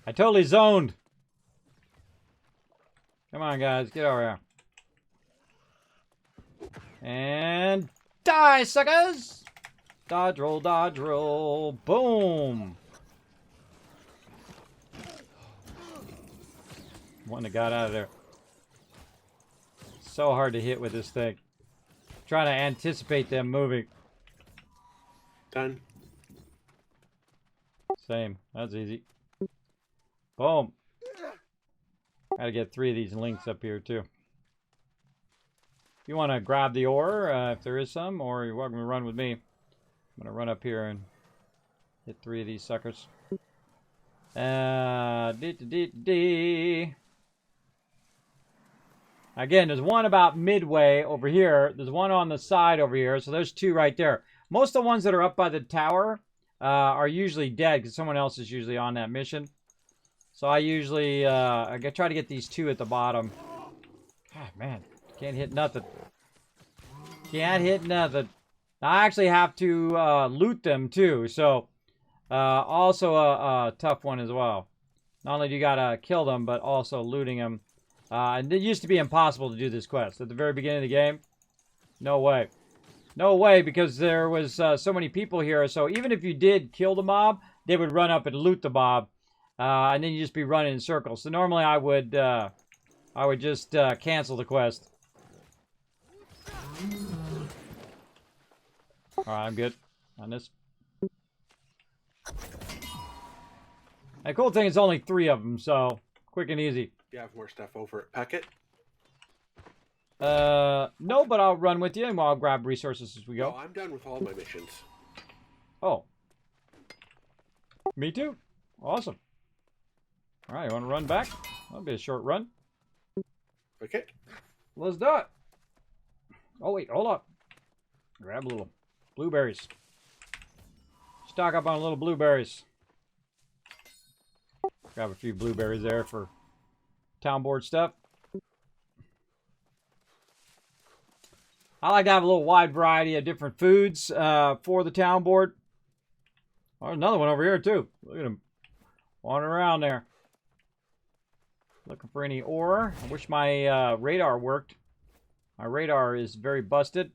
I totally zoned. Come on, guys. Get over here. And die, suckers! Dodge roll, dodge roll. Boom! One that got out of there. So hard to hit with this thing. Trying to anticipate them moving. Done. Same. That's easy. Boom. Gotta get 3 of these links up here, too. If you want to grab the ore, if there is some, or you're welcome to run with me. I'm going to run up here and hit 3 of these suckers. Again, there's one about midway over here. There's one on the side over here. So there's 2 right there. Most of the ones that are up by the tower are usually dead because someone else is usually on that mission. So I usually I try to get these 2 at the bottom. God, man. Can't hit nothing. Can't hit nothing. I actually have to loot them too. So also a tough one as well. Not only do you gotta kill them, but also looting them. And it used to be impossible to do this quest at the very beginning of the game. No way. No way, because there was so many people here. So even if you did kill the mob, they would run up and loot the mob. And then you just be running in circles. So normally I would just cancel the quest. Alright, I'm good on this. The cool thing is only 3 of them, so quick and easy. You have more stuff over at Peckett? No, but I'll run with you and I'll grab resources as we go. No, I'm done with all my missions. Oh. Me too. Awesome. Alright, you want to run back? That'll be a short run. Okay. Let's do it. Oh, wait, hold up. Grab a little blueberries. Stock up on little blueberries. Grab a few blueberries there for town board stuff. I like to have a little wide variety of different foods for the town board. Oh, there's another one over here too. Look at him wandering around there. Looking for any ore. I wish my radar worked. My radar is very busted.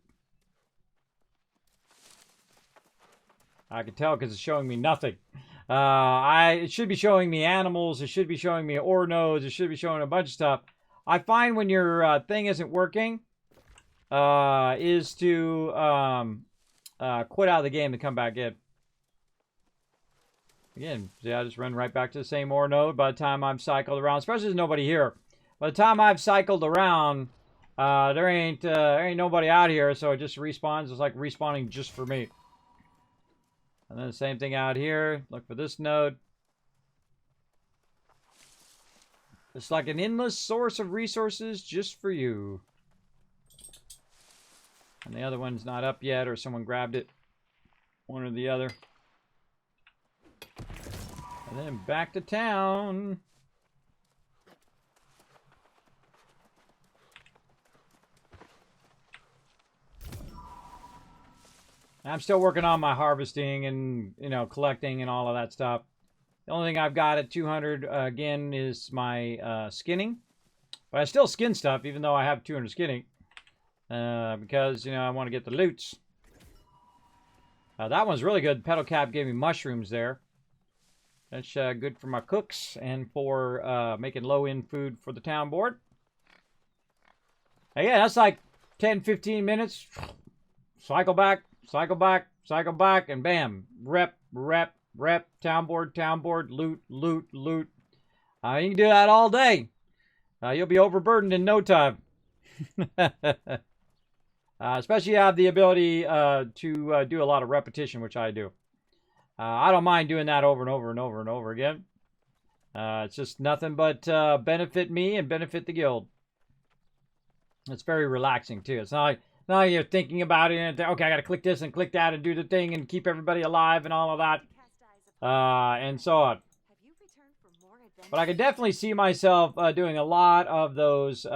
I can tell because it's showing me nothing. It should be showing me animals. It should be showing me ore nodes. It should be showing a bunch of stuff. I find when your thing isn't working, is to quit out of the game and come back in. Again, see, I just run right back to the same ore node by the time I've cycled around, especially there's nobody here. By the time I've cycled around, there ain't nobody out here, so it just respawns. It's like respawning just for me. And then the same thing out here. Look for this node. It's like an endless source of resources just for you. And the other one's not up yet, or someone grabbed it. One or the other. And then back to town. I'm still working on my harvesting and, collecting and all of that stuff. The only thing I've got at 200, again, is my skinning. But I still skin stuff, even though I have 200 skinning. Because, I want to get the loots. That one's really good. Petal Cap gave me mushrooms there. That's good for my cooks and for making low-end food for the town board. Yeah, that's like 10, 15 minutes. Cycle back, cycle back, cycle back, and bam. Rep, town board, loot, loot, loot. You can do that all day. You'll be overburdened in no time. Especially you have the ability to do a lot of repetition, which I do. I don't mind doing that over and over and over and over again. It's just nothing but benefit me and benefit the guild. It's very relaxing too. It's not like you're thinking about it and okay, I got to click this and click that and do the thing and keep everybody alive and all of that, and so on. But I can definitely see myself doing a lot of those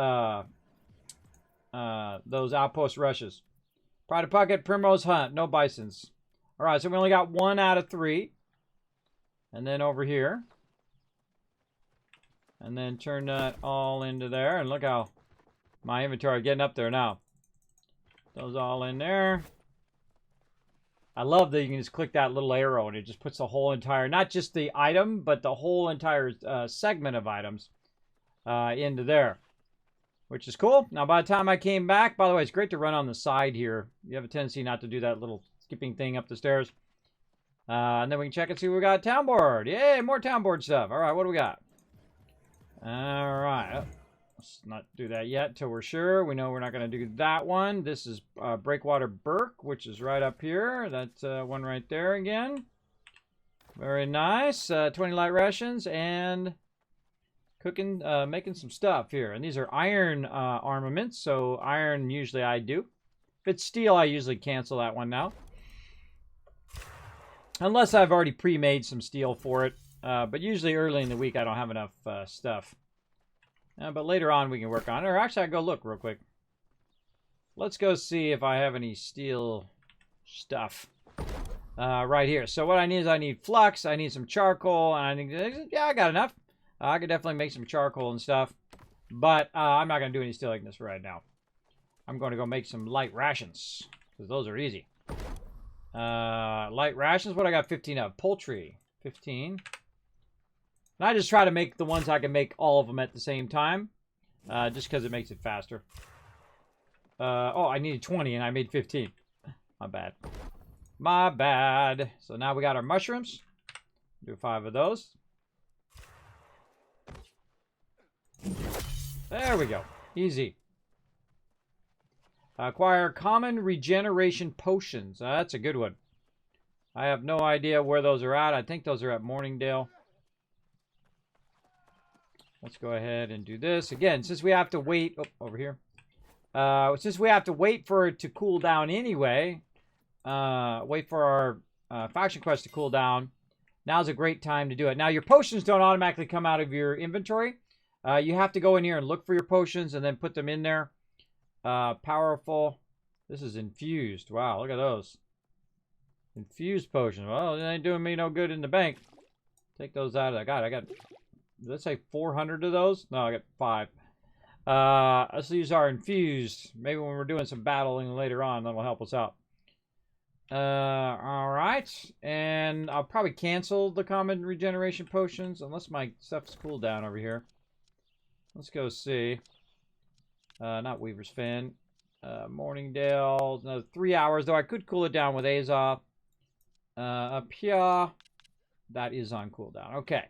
outpost rushes. Pride of Pocket, Primrose Hunt, no bisons. All right, so we only got 1 out of 3. And then over here. And then turn that all into there. And look how my inventory is getting up there now. Those all in there. I love that you can just click that little arrow and it just puts the whole entire, not just the item, but the whole entire segment of items into there. Which is cool. Now, by the time I came back, by the way, it's great to run on the side here. You have a tendency not to do that little skipping thing up the stairs. And then we can check and see what we got. Town board. Yay, more town board stuff. All right, what do we got? All right. Let's not do that yet until we're sure. We know we're not going to do that one. This is Breakwater Burke, which is right up here. That's one right there again. Very nice. 20 light rations and cooking, making some stuff here. And these are iron armaments, so iron usually I do. If it's steel, I usually cancel that one now. Unless I've already pre-made some steel for it. But usually early in the week, I don't have enough stuff. But later on, we can work on it. Or actually, I'll go look real quick. Let's go see if I have any steel stuff right here. So what I need is I need flux, I need some charcoal, and I need, yeah, I got enough. I could definitely make some charcoal and stuff. But I'm not going to do any steel like this right now. I'm going to go make some light rations. Because those are easy. Light rations, what I got 15 of? Poultry, 15. And I just try to make the ones I can make all of them at the same time. Just because it makes it faster. Oh, I needed 20 and I made 15. My bad. My bad. So now we got our mushrooms. Do 5 of those. There we go. Easy. Acquire common regeneration potions. That's a good one. I have no idea where those are at. I think those are at Morningdale. Let's go ahead and do this. Again, since we have to wait... Oh, over here. Since we have to wait for it to cool down anyway, wait for our faction quest to cool down, now's a great time to do it. Now, your potions don't automatically come out of your inventory. You have to go in here and look for your potions and then put them in there. Powerful. This is infused. Wow, look at those. Infused potions. Well, it ain't doing me no good in the bank. Take those out of there. God, I got... Let's say 400 of those. No, I got 5. Let's use our infused. Maybe when we're doing some battling later on, that'll help us out. All right. And I'll probably cancel the common regeneration potions unless my stuff's cooled down over here. Let's go see. Not Weaver's Fin. Morningdale. Another 3 hours, though I could cool it down with Azov. Up here. That is on cooldown. Okay.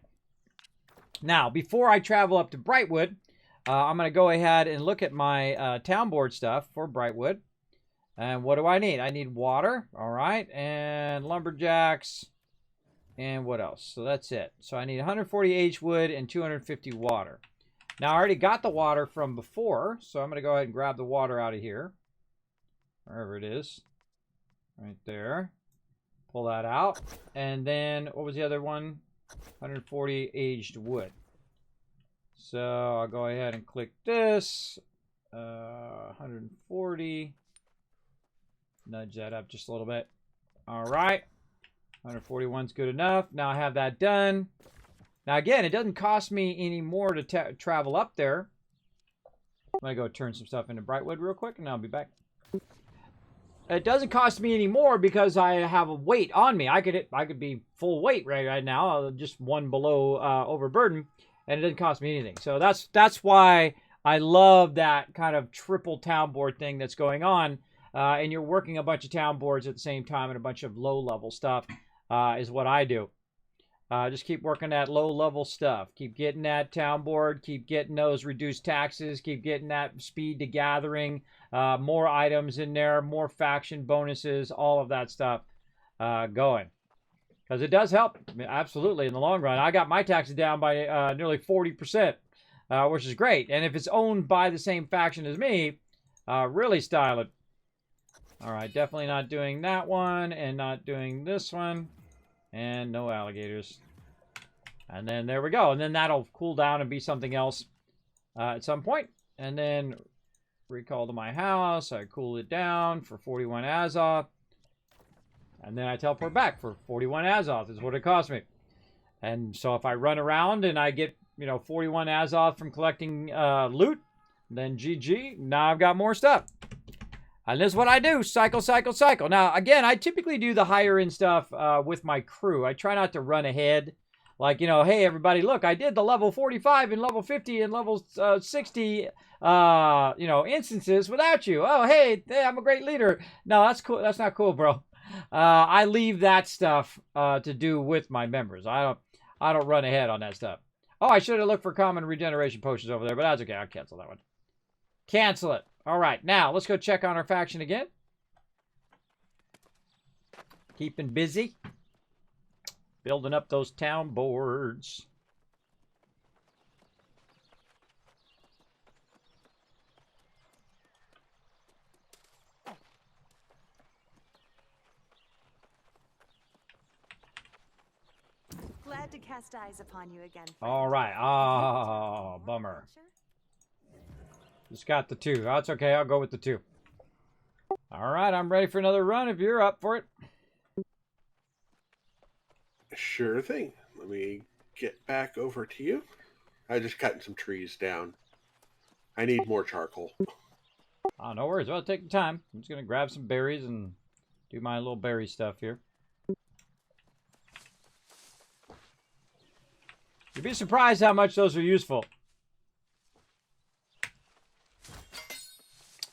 Now, before I travel up to Brightwood, I'm going to go ahead and look at my town board stuff for Brightwood. And what do I need? I need water, all right, and lumberjacks, and what else? So that's it. So I need 140 H wood and 250 water. Now, I already got the water from before, so I'm going to go ahead and grab the water out of here. Wherever it is. Right there. Pull that out. And then, what was the other one? 140 aged wood. So I'll go ahead and click this. 140. Nudge that up just a little bit. All right. 141's good enough. Now I have that done. Now again, it doesn't cost me any more to travel up there. I'm going to go turn some stuff into Brightwood real quick and I'll be back. It doesn't cost me any more because I have a weight on me. I could be full weight right now, just one below overburden, and it doesn't cost me anything. So that's why I love that kind of triple town board thing that's going on. And you're working a bunch of town boards at the same time and a bunch of low-level stuff is what I do. Just keep working that low-level stuff. Keep getting that town board. Keep getting those reduced taxes. Keep getting that speed to gathering. More items in there. More faction bonuses. All of that stuff going. Because it does help, I mean, absolutely, in the long run. I got my taxes down by nearly 40%, which is great. And if it's owned by the same faction as me, really styling. All right, definitely not doing that one, and not doing this one, and no alligators. And then there we go. And then that'll cool down and be something else at some point. And then recall to my house. I cool it down for 41 Azoth. And then I teleport back for 41 Azoth is what it cost me. And so if I run around and I get, 41 Azoth from collecting loot, then GG. Now I've got more stuff. And this is what I do. Cycle, cycle, cycle. Now, again, I typically do the higher end stuff with my crew. I try not to run ahead. Like, hey, everybody, look, I did the level 45 and level 50 and level 60, instances without you. Oh, hey, I'm a great leader. No, that's cool. That's not cool, bro. I leave that stuff to do with my members. I don't run ahead on that stuff. Oh, I should have looked for common regeneration potions over there, but that's okay. I'll cancel that one. Cancel it. All right, now let's go check on our faction again. Keeping busy. Building up those town boards. Glad to cast eyes upon you again. All right. Oh, bummer. Just got the 2. That's okay. I'll go with the 2. All right. I'm ready for another run if you're up for it. Sure thing. Let me get back over to you. I just cutting some trees down. I need more charcoal. Oh, no worries. Well, take your time. I'm just going to grab some berries and do my little berry stuff here. You'd be surprised how much those are useful.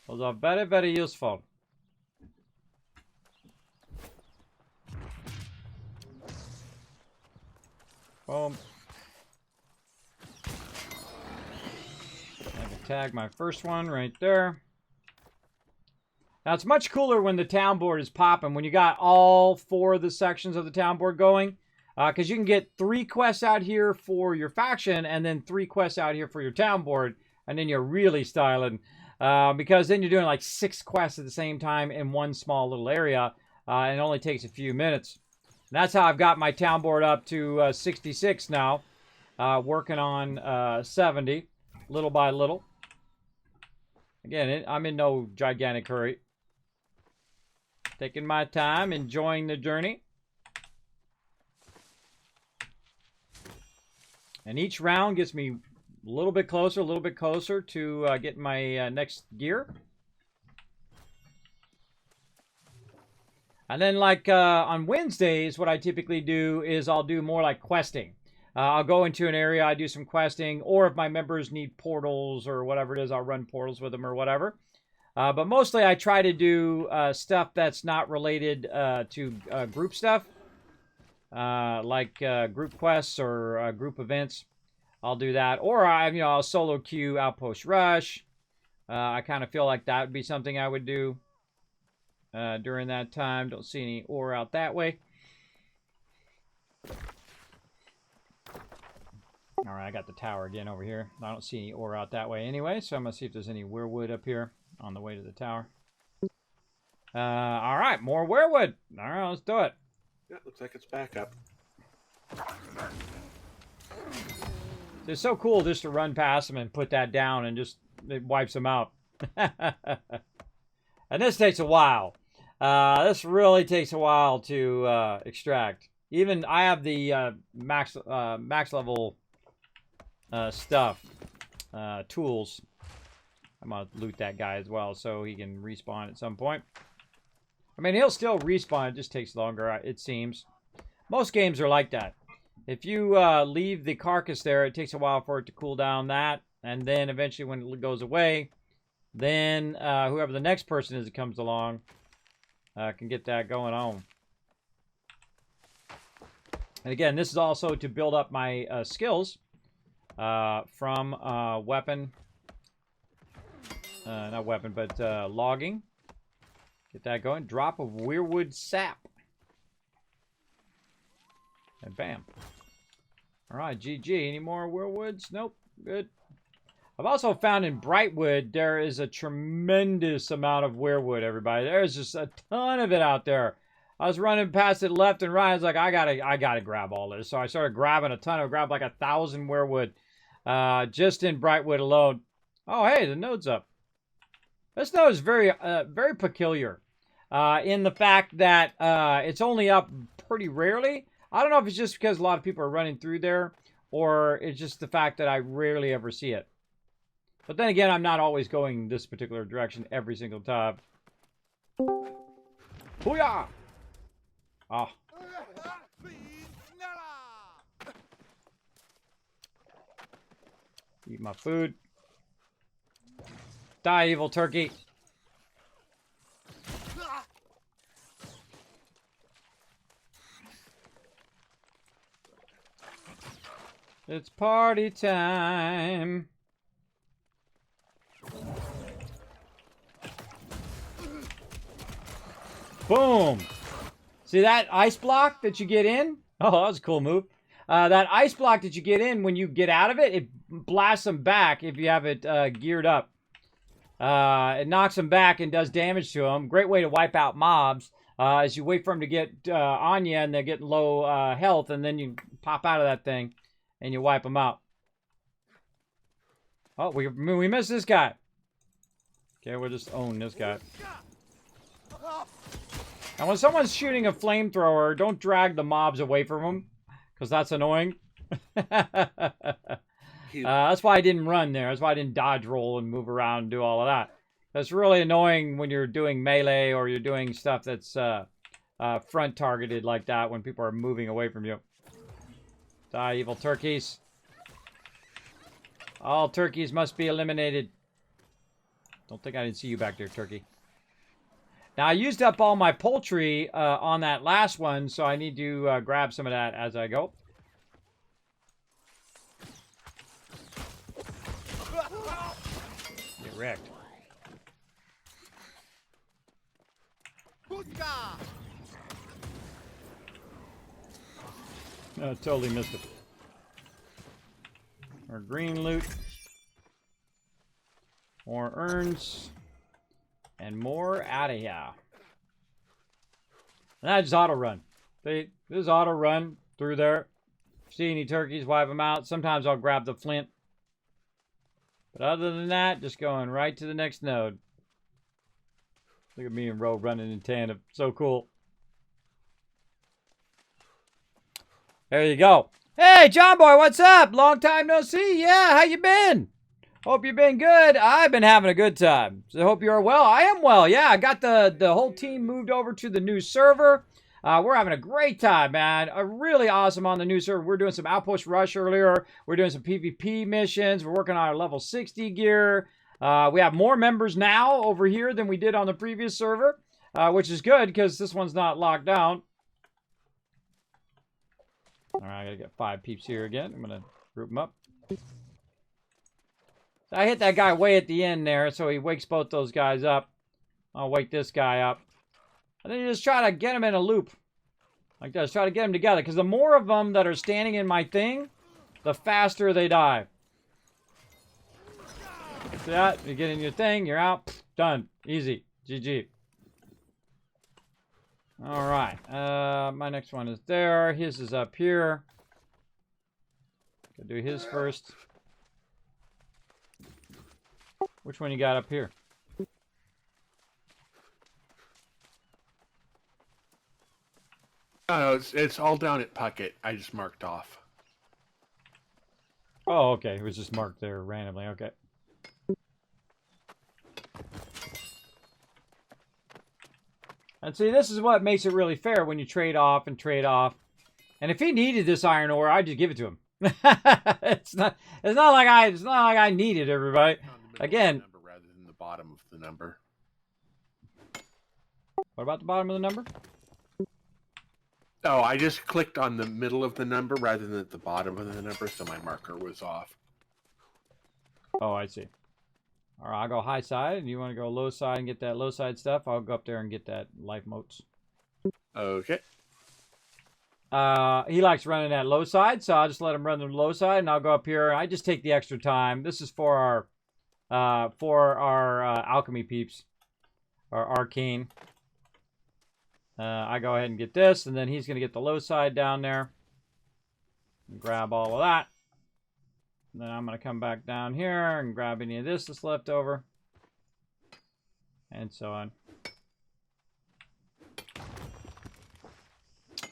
Those are very, very useful. Boom. I can tag my first one right there. Now, it's much cooler when the town board is popping, when you got all 4 of the sections of the town board going. Because you can get 3 quests out here for your faction, and then 3 quests out here for your town board, and then you're really styling. Because then you're doing like 6 quests at the same time in one small little area, and it only takes a few minutes. And that's how I've got my town board up to 66 now, working on 70, little by little. Again, I'm in no gigantic hurry. Taking my time, enjoying the journey. And each round gets me a little bit closer to getting my next gear. And then, like, on Wednesdays, what I typically do is I'll do more like questing. I'll go into an area, I do some questing, or if my members need portals or whatever it is, I'll run portals with them or whatever. But mostly I try to do stuff that's not related to group stuff. Like group quests or group events. I'll do that. Or I'll solo queue Outpost Rush. I kind of feel like that would be something I would do during that time. Don't see any ore out that way. All right, I got the tower again over here. I don't see any ore out that way anyway, so I'm going to see if there's any weirwood up here on the way to the tower. All right, more weirwood. All right, let's do it. Yeah, looks like it's back up. It's so cool just to run past them and put that down and just it wipes them out. And this takes a while. This really takes a while to extract. Even I have the max level stuff, tools. I'm gonna loot that guy as well so he can respawn at some point. I mean, he'll still respawn. It just takes longer, it seems. Most games are like that. If you leave the carcass there, it takes a while for it to cool down that. And then eventually when it goes away, then whoever the next person is that comes along can get that going on. And again, this is also to build up my skills from weapon. Not weapon, but logging. Get that going. Drop of weirwood sap. And bam. All right, GG. Any more weirwoods? Nope. Good. I've also found in Brightwood there is a tremendous amount of weirwood, everybody. There's just a ton of it out there. I was running past it left and right. I was like, I gotta grab all this. So I started grabbing a ton. I grabbed like 1,000 weirwood just in Brightwood alone. Oh, hey, the node's up. This node is very peculiar in the fact that it's only up pretty rarely. I don't know if it's just because a lot of people are running through there, or it's just the fact that I rarely ever see it. But then again, I'm not always going this particular direction every single time. Booyah! Ah. Eat my food. Die, evil turkey. It's party time. Boom. See that ice block that you get in? Oh, that was a cool move. That ice block that you get in, when you get out of it, it blasts them back if you have it geared up. It knocks them back and does damage to them. Great way to wipe out mobs. As you wait for them to get on you and they're getting low health, and then you pop out of that thing and you wipe them out. Oh, we missed this guy. Okay, we'll just own this guy. Now, when someone's shooting a flamethrower, don't drag the mobs away from them, because that's annoying. That's why I didn't run there. That's why I didn't dodge roll and move around and do all of that. That's really annoying when you're doing melee or you're doing stuff that's front targeted like that, when people are moving away from you. Die, evil turkeys. All turkeys must be eliminated. Don't think I didn't see you back there, turkey. Now, I used up all my poultry on that last one, so I need to grab some of that as I go. Get wrecked. No, totally missed it. More green loot. More urns. And more out of here. And I just auto run. This auto run through there. See any turkeys, wipe them out. Sometimes I'll grab the flint. But other than that, just going right to the next node. Look at me and Ro running in tandem. So cool. There you go. Hey, John Boy, what's up? Long time no see. Yeah, how you been? Hope you've been good. I've been having a good time. So hope you're well. I am well. Yeah, I got the whole team moved over to the new server. We're having a great time, man. Really awesome on the new server. We're doing some Outpost Rush earlier. We're doing some PvP missions. We're working on our level 60 gear. We have more members now over here than we did on the previous server, which is good because this one's not locked down. All right, I gotta get 5 peeps here again. I'm gonna group them up. So I hit that guy way at the end there, so he wakes both those guys up. I'll wake this guy up. And then you just try to get them in a loop. Like that, just try to get them together. Because the more of them that are standing in my thing, the faster they die. See that? You get in your thing, you're out. Done. Easy. GG. Alright. My next one is there. His is up here. Go do his first. Which one you got up here? No, it's all down at Puckett. I just marked off. Oh, okay. It was just marked there randomly. Okay. And see, this is what makes it really fair when you trade off and trade off. And if he needed this iron ore, I'd just give it to him. it's not like I need it, everybody. Again, number rather than the bottom of the number. What about the bottom of the number? Oh, I just clicked on the middle of the number rather than at the bottom of the number, so my marker was off. Oh, I see. All right, I'll go high side, and you want to go low side and get that low side stuff. I'll go up there and get that life motes. Okay. He likes running that low side, so I'll just let him run the low side, and I'll go up here. I just take the extra time. This is for our alchemy peeps, our arcane. I go ahead and get this, and then he's going to get the low side down there. And grab all of that. And then I'm going to come back down here and grab any of this that's left over. And so on.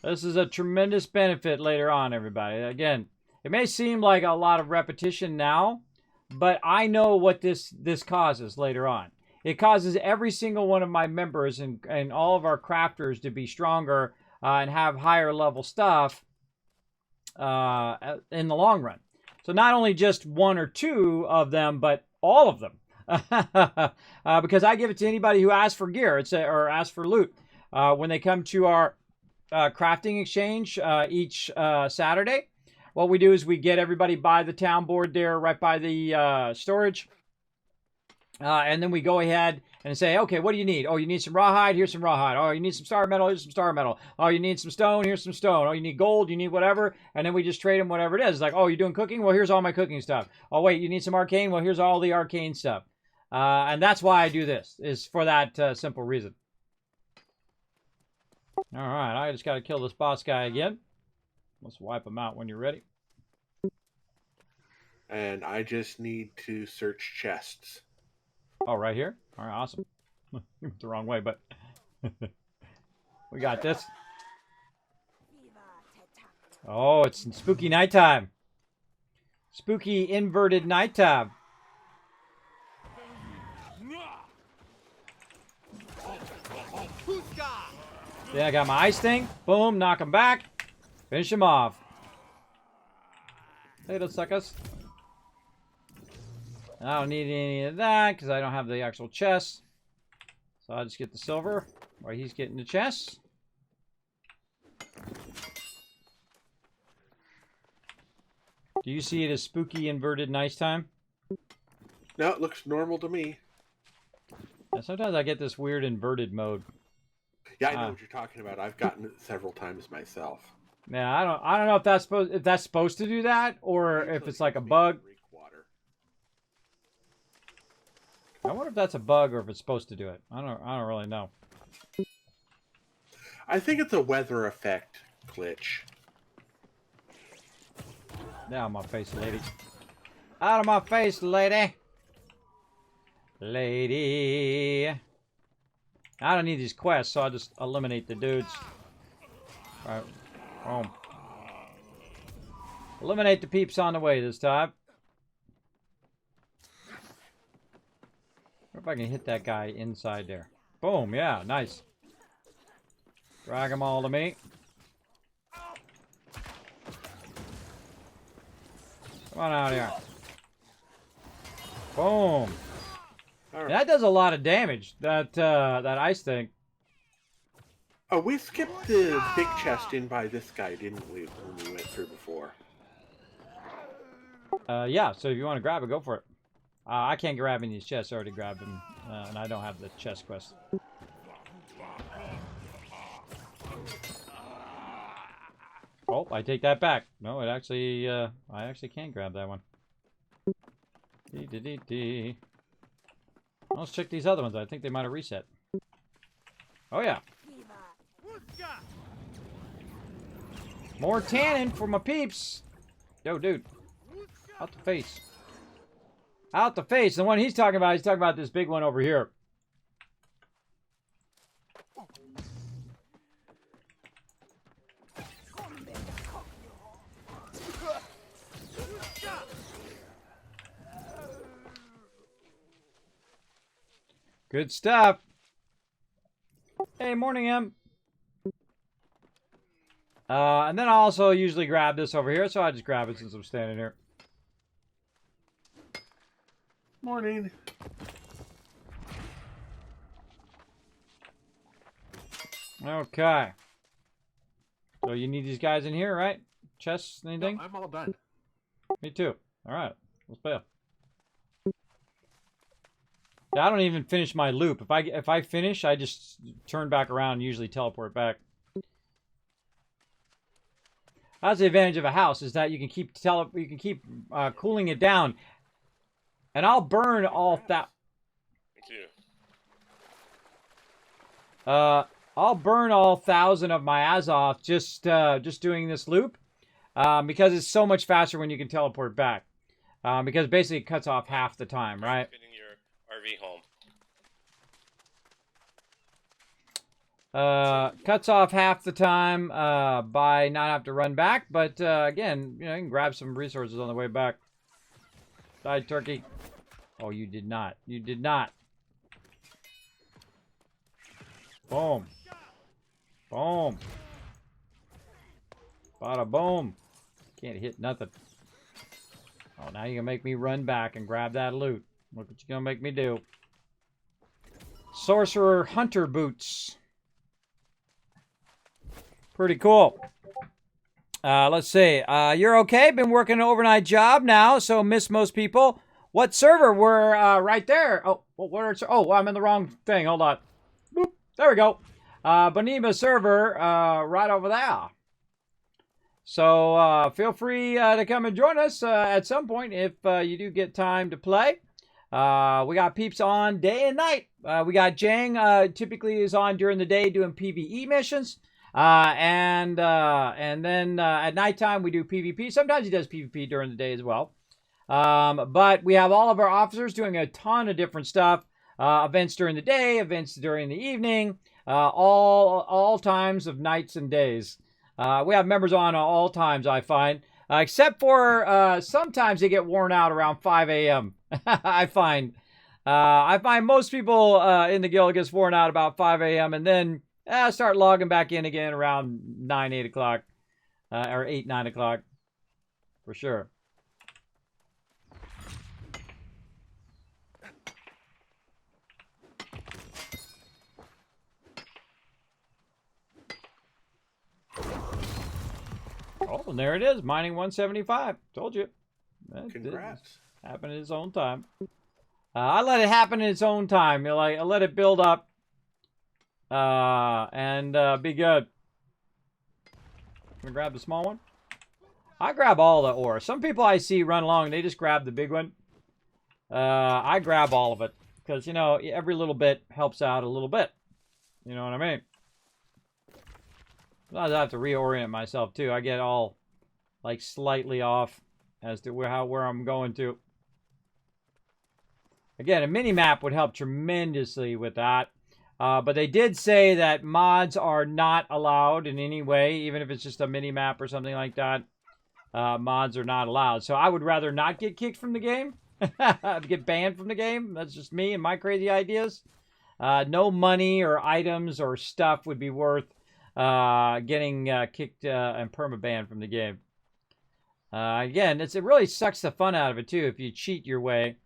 This is a tremendous benefit later on, everybody. Again, it may seem like a lot of repetition now, but I know what this causes later on. It causes every single one of my members and all of our crafters to be stronger and have higher level stuff in the long run. So not only just one or two of them, but all of them. Because I give it to anybody who asks for gear or asks for loot. When they come to our crafting exchange each Saturday, what we do is we get everybody by the town board there, right by the storage. And then we go ahead and say, okay, what do you need? Oh, you need some rawhide? Here's some rawhide. Oh, you need some star metal? Here's some star metal. Oh, you need some stone? Here's some stone. Oh, you need gold? You need whatever? And then we just trade them whatever it is. It's like, oh, you're doing cooking? Well, here's all my cooking stuff. Oh, wait, you need some arcane? Well, here's all the arcane stuff. And that's why I do this, is for that simple reason. All right, I just got to kill this boss guy again. Let's wipe him out when you're ready. And I just need to search chests. Oh, right here? All right, awesome. Went the wrong way, but we got this. Oh, it's spooky nighttime. Spooky inverted nighttime. Yeah, I got my ice thing. Boom, knock him back. Finish him off. Hey, those suckers. I don't need any of that because I don't have the actual chest. So I'll just get the silver while he's getting the chest. Do you see it as spooky inverted nighttime? No, it looks normal to me. Yeah, sometimes I get this weird inverted mode. Yeah, I know what you're talking about. I've gotten it several times myself. Yeah, I don't know if that's supposed to do that or if it's like a bug. I wonder if that's a bug or if it's supposed to do it. I don't really know. I think it's a weather effect glitch. Out of my face, lady. Out of my face, lady. Lady. I don't need these quests, so I'll just eliminate the dudes. Alright. Boom. Eliminate the peeps on the way this time. If I can hit that guy inside there. Boom, yeah, nice. Drag them all to me. Come on out here. Boom. Right. That does a lot of damage, that ice thing. Oh, we skipped the big chest in by this guy, didn't we, when we went through before? Yeah, so if you want to grab it, go for it. I can't grab any of these chests. I already grabbed them, and I don't have the chest quest. Oh, I take that back. No, it actually, I actually can grab that one. Let's check these other ones. I think they might have reset. Oh, yeah. More tannin for my peeps. Yo, dude. Out the face. Out the face. The one he's talking about this big one over here. Good stuff. Hey, morning, Em. And then I also usually grab this over here, so I just grab it since I'm standing here. Morning. Okay. So you need these guys in here, right? Chests, anything? No, I'm all done. Me too. All right. Let's play. Yeah, I don't even finish my loop. If I finish, I just turn back around and usually teleport back. That's the advantage of a house, is that you can keep cooling it down. And I'll burn all that. Me too. I'll burn all 1,000 of my Azoth just doing this loop, because it's so much faster when you can teleport back. Because basically it cuts off half the time, right? Fitting your RV home. Cuts off half the time by not have to run back, but again, you can grab some resources on the way back. Die, turkey. Oh, you did not. You did not. Boom. Boom. Bada boom. Can't hit nothing. Oh, now you're gonna make me run back and grab that loot. Look what you're gonna make me do. Sorcerer Hunter Boots. Pretty cool. Let's see. You're okay? Been working an overnight job now, so miss most people. What server? We're right there. Oh, I'm in the wrong thing. Hold on. Boop. There we go. Bouneima server right over there. So feel free to come and join us at some point if you do get time to play. We got peeps on day and night. We got Jang typically is on during the day doing PvE missions. And then at nighttime we do PvP. Sometimes he does PvP during the day as well. But we have all of our officers doing a ton of different stuff. Events during the day, events during the evening, all times of nights and days. We have members on all times, I find. Except for sometimes they get worn out around 5 a.m. I find most people in the guild gets worn out about 5 a.m. and then start logging back in again around 9, 8 o'clock. Or 8, 9 o'clock. For sure. Oh, and there it is. Mining 175. Told you. Congrats. Happened in its own time. I let it happen in its own time. I let it build up. And be good. Gonna grab the small one. I grab all the ore. Some people I see run along, they just grab the big one. I grab all of it. Because, every little bit helps out a little bit. You know what I mean? Sometimes I have to reorient myself too. I get all slightly off as to where I'm going to. Again, a mini map would help tremendously with that. But they did say that mods are not allowed in any way, even if it's just a mini map or something like that. Mods are not allowed. So I would rather not get kicked from the game, get banned from the game. That's just me and my crazy ideas. No money or items or stuff would be worth getting kicked and permabanned from the game. Again, it really sucks the fun out of it too if you cheat your way.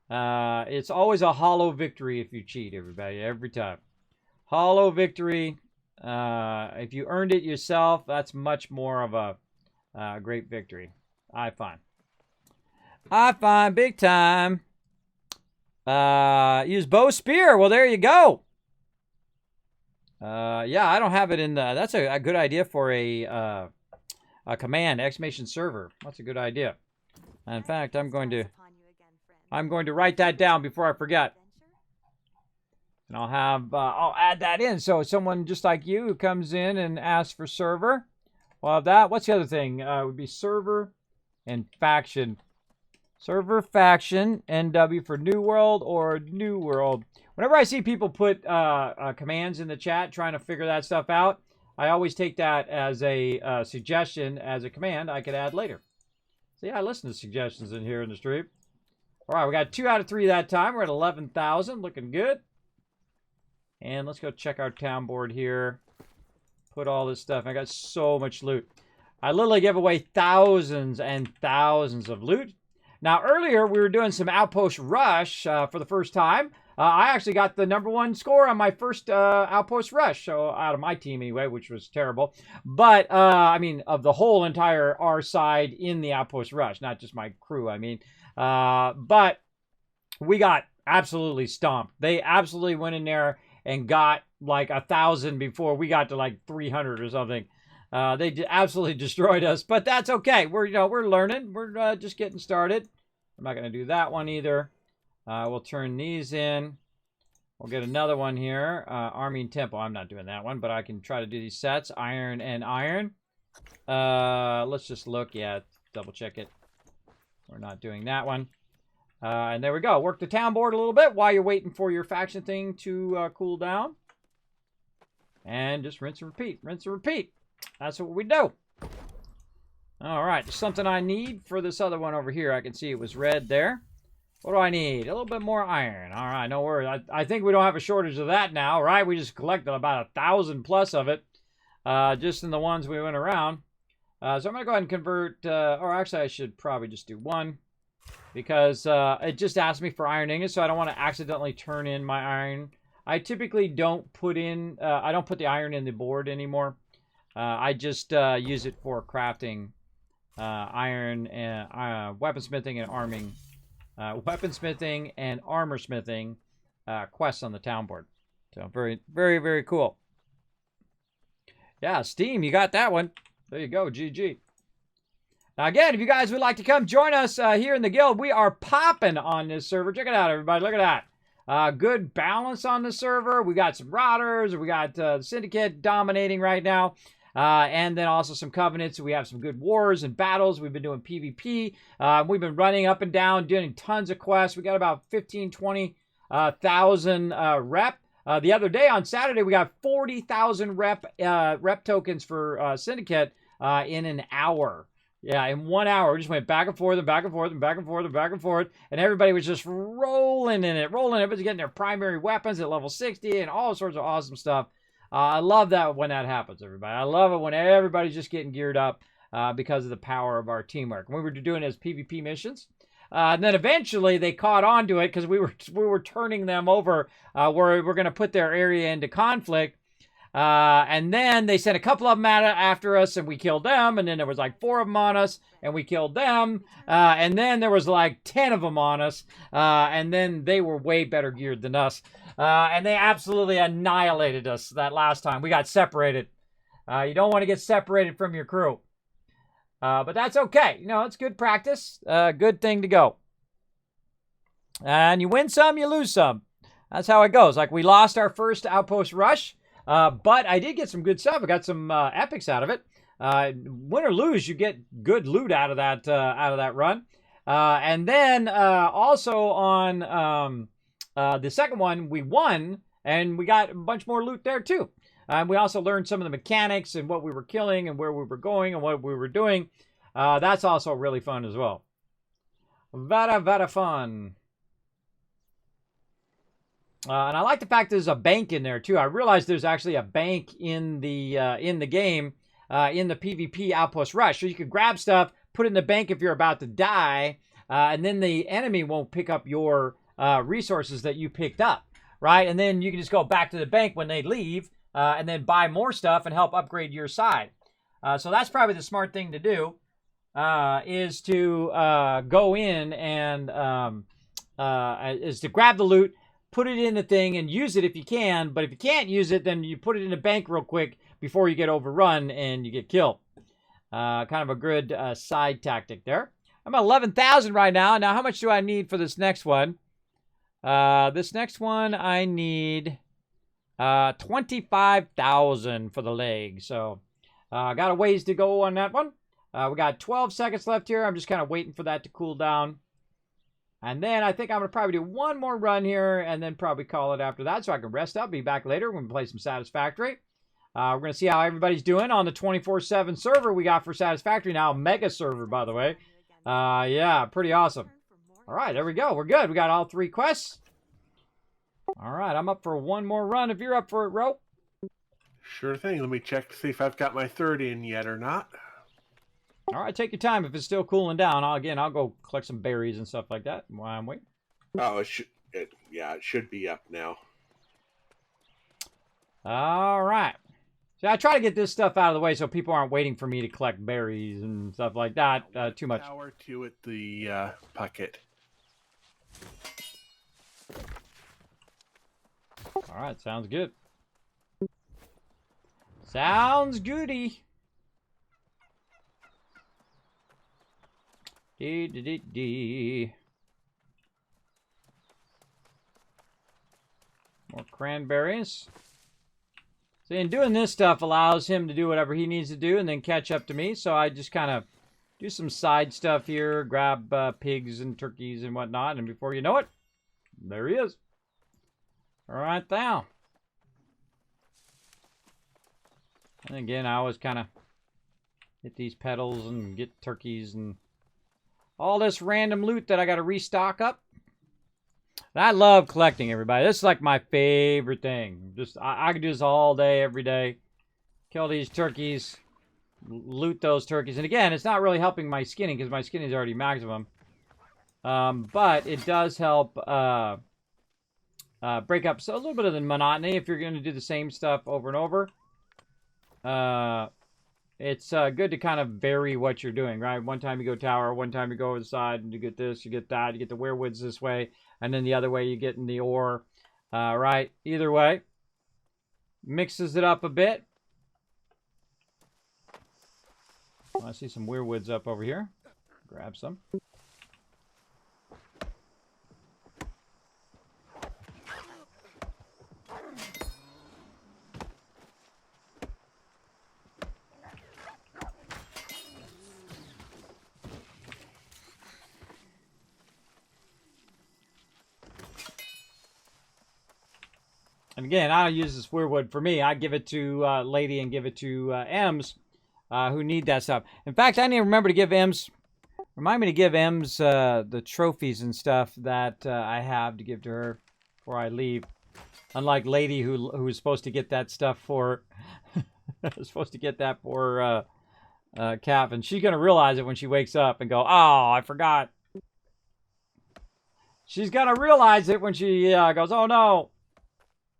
It's always a hollow victory if you cheat, everybody, every time. Hollow victory. If you earned it yourself, that's much more of a great victory, I find. Big time. Use bow spear. Well, there you go. Yeah, I don't have it in the... That's a good idea for a command, exclamation server. That's a good idea. In fact, I'm going to write that down before I forget. And I'll add that in. So someone just like you who comes in and asks for server, we'll have that. What's the other thing? It would be server and faction. Server, faction, NW for New World or New World. Whenever I see people put commands in the chat trying to figure that stuff out, I always take that as a suggestion, as a command I could add later. See, I listen to suggestions in here in the stream. All right, we got 2 out of 3 that time. We're at 11,000, looking good. And let's go check our town board here. Put all this stuff. I got so much loot. I literally give away thousands and thousands of loot. Now, earlier, we were doing some Outpost Rush for the first time. I actually got the #1 score on my first Outpost Rush, so out of my team anyway, which was terrible. But, I mean, of the whole entire R side in the Outpost Rush, not just my crew, I mean. But we got absolutely stomped. They absolutely went in there and got like 1,000 before we got to like 300 or something. They absolutely destroyed us, but that's okay. We're learning. We're just getting started. I'm not going to do that one either. We'll turn these in. We'll get another one here. Army and Temple. I'm not doing that one, but I can try to do these sets. Iron and iron. Let's just look. Yeah, double check it. We're not doing that one. And there we go. Work the town board a little bit while you're waiting for your faction thing to cool down. And just rinse and repeat. Rinse and repeat. That's what we do. All right. There's something I need for this other one over here. I can see it was red there. What do I need? A little bit more iron. All right, no worries. I think we don't have a shortage of that now, right? We just collected about 1,000 plus of it, just in the ones we went around. So I'm going to go ahead and convert, or actually I should probably just do one, because it just asked me for iron ingots, so I don't want to accidentally turn in my iron. I typically don't put in, I don't put the iron in the board anymore. I just use it for crafting iron and weaponsmithing and arming. Weaponsmithing and armor smithing quests on the town board. So very, very, very cool. Yeah, Steam, you got that one. There you go, GG. Now again, if you guys would like to come join us here in the guild, we are popping on this server. Check it out, everybody. Look at that. Good balance on the server. We got some Rotters. We got the Syndicate dominating right now. And then also some covenants. We have some good wars and battles. We've been doing PvP. We've been running up and down, doing tons of quests. We got about 15, 20,000 rep. The other day on Saturday, we got 40,000 rep tokens for Syndicate in an hour. Yeah, in 1 hour. We just went back and forth and back and forth and back and forth and back and forth. And everybody was just rolling in it. Everybody's getting their primary weapons at level 60 and all sorts of awesome stuff. I love that when that happens, everybody. I love it when everybody's just getting geared up because of the power of our teamwork. We were doing it as PvP missions. And then eventually they caught on to it because we were turning them over where we're going to put their area into conflict. And then they sent a couple of them after us and we killed them. And then there was like 4 of them on us and we killed them. And then there was like 10 of them on us. And then they were way better geared than us. And they absolutely annihilated us that last time. We got separated. You don't want to get separated from your crew. But that's okay. You know, it's good practice. Good thing to go. And you win some, you lose some. That's how it goes. Like we lost our first Outpost Rush. But I did get some good stuff. I got some epics out of it. Win or lose, you get good loot out of that run. And then also on the second one, we won, and we got a bunch more loot there too. We also learned some of the mechanics and what we were killing and where we were going and what we were doing. That's also really fun as well. Very fun. And I like the fact there's a bank in there too. I realized there's actually a bank in the game, in the PvP Outpost Rush. So you can grab stuff, put it in the bank if you're about to die, and then the enemy won't pick up your resources that you picked up, right? And then you can just go back to the bank when they leave, and then buy more stuff and help upgrade your side. So that's probably the smart thing to do, is to go in and is to grab the loot, put it in the thing and use it if you can. But if you can't use it, then you put it in the bank real quick before you get overrun and you get killed. Kind of a good side tactic there. I'm at 11,000 right now. Now, how much do I need for this next one? This next one, I need 25,000 for the leg. So, got a ways to go on that one. We got 12 seconds left here. I'm just kind of waiting for that to cool down. And then I think I'm going to probably do one more run here and then probably call it after that so I can rest up, be back later when we play some Satisfactory. We're going to see how everybody's doing on the 24/7 server we got for Satisfactory now. Mega server, by the way. Yeah, pretty awesome. All right, there we go. We're good. We got all 3 quests. All right, I'm up for one more run if you're up for it, Ro. Sure thing. Let me check to see if I've got my 3rd in yet or not. All right, take your time. If it's still cooling down, I'll go collect some berries and stuff like that while I'm waiting. Oh, it should be up now. All right. So I try to get this stuff out of the way so people aren't waiting for me to collect berries and stuff like that too much. Hour 2 at the pocket. All right, sounds good. Sounds goody. More cranberries. See, and doing this stuff allows him to do whatever he needs to do and then catch up to me. So I just kind of do some side stuff here, grab pigs and turkeys and whatnot, and before you know it, there he is. All right, now. And again, I always kind of hit these petals and get turkeys and all this random loot that I got to restock up. And I love collecting, everybody. This is like my favorite thing. Just I can do this all day, every day. Kill these turkeys, loot those turkeys. And again, it's not really helping my skinning because my skinning is already maximum. But it does help break up a little bit of the monotony if you're going to do the same stuff over and over. It's good to kind of vary what you're doing, right? One time you go tower, one time you go over the side, and you get this, you get that, you get the werewoods this way, and then the other way you get in the ore, right? Either way, mixes it up a bit. I see some werewoods up over here. Grab some. And again, I don't use this weirwood for me. I give it to Lady and give it to Ems, who need that stuff. In fact, I need to remember to give Ems, remind me to give Ems the trophies and stuff that I have to give to her before I leave. Unlike Lady, who was supposed to get that stuff for, supposed to get that for Cap, and she's gonna realize it when she wakes up and go, "Oh, I forgot." She's gonna realize it when she goes, "Oh no,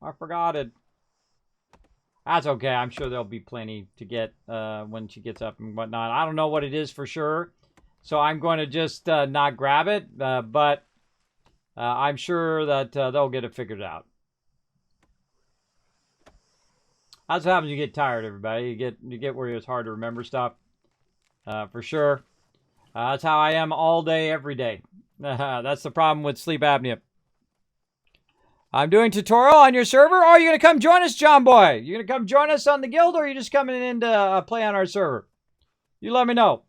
I forgot it." That's okay. I'm sure there'll be plenty to get when she gets up and whatnot. I don't know what it is for sure, so I'm going to just not grab it. But I'm sure that they'll get it figured out. That's what happens when you get tired, everybody. You get where it's hard to remember stuff. For sure. That's how I am all day, every day. That's the problem with sleep apnea. I'm doing tutorial on your server. Oh, you going to come join us, John Boy? You going to come join us on the guild, or are you just coming in to play on our server? You let me know.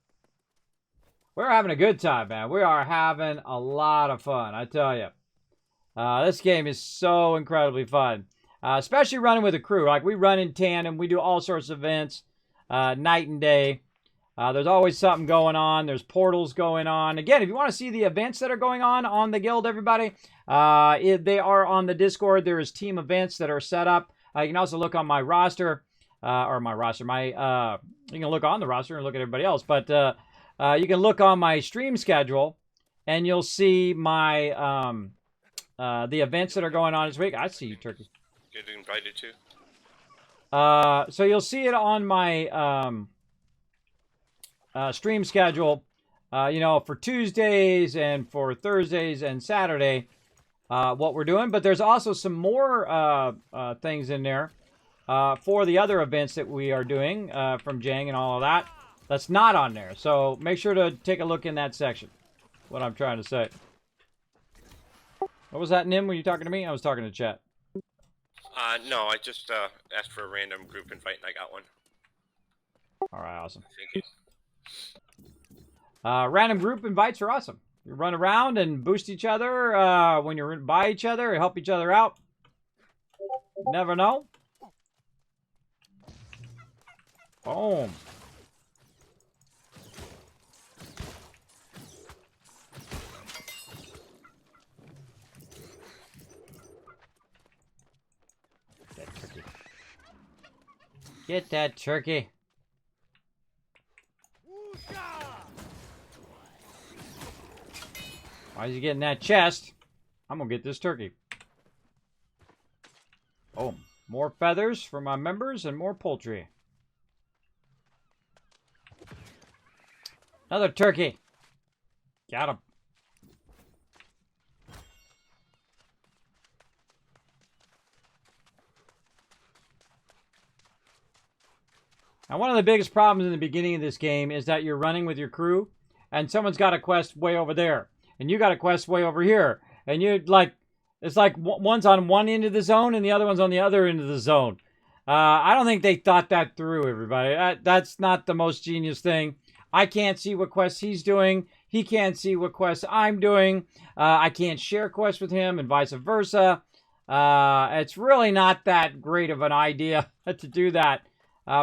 We're having a good time, man. We are having a lot of fun, I tell you. This game is so incredibly fun. Especially running with a crew. Like, we run in tandem. We do all sorts of events, night and day. There's always something going on. There's portals going on. Again, if you want to see the events that are going on the guild, everybody, they are on the Discord. There is team events that are set up. You can also look on my roster, you can look on the roster and look at everybody else. But you can look on my stream schedule, and you'll see my the events that are going on this week. I see you, Turkey. Get invited to? So you'll see it on my stream schedule, you know, for Tuesdays and for Thursdays and Saturday, what we're doing. But there's also some more things in there for the other events that we are doing from Jang and all of that. That's not on there. So make sure to take a look in that section. What I'm trying to say. What was that, Nim? Were you talking to me? I was talking to chat. No, I just asked for a random group invite and I got one. All right, awesome. Thank you. Random group invites are awesome. You run around and boost each other when you're by each other and help each other out. Never know. Boom. That turkey. Get that turkey. Why is he getting that chest? I'm gonna get this turkey. Oh, more feathers for my members and more poultry. Another turkey. Got him. Now, one of the biggest problems in the beginning of this game is that you're running with your crew, and someone's got a quest way over there, and you got a quest way over here, and you like, it's like one's on one end of the zone and the other one's on the other end of the zone. I don't think they thought that through, everybody. That's not the most genius thing. I can't see what quests he's doing. He can't see what quests I'm doing. I can't share quests with him and vice versa. It's really not that great of an idea to do that.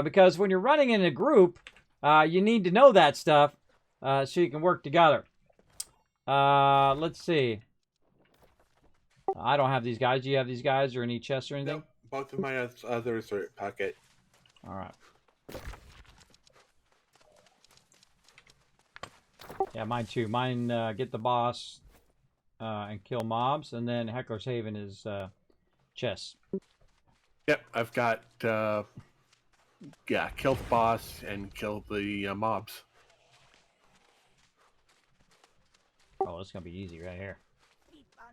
Because when you're running in a group, you need to know that stuff so you can work together. Let's see. I don't have these guys. Do you have these guys or any chests or anything? No, both of my others are at pocket. All right. Yeah, mine too. Mine get the boss and kill mobs, and then Heckler's Haven is chests. Yep, I've got kill the boss and kill the mobs. Oh, it's gonna be easy right here.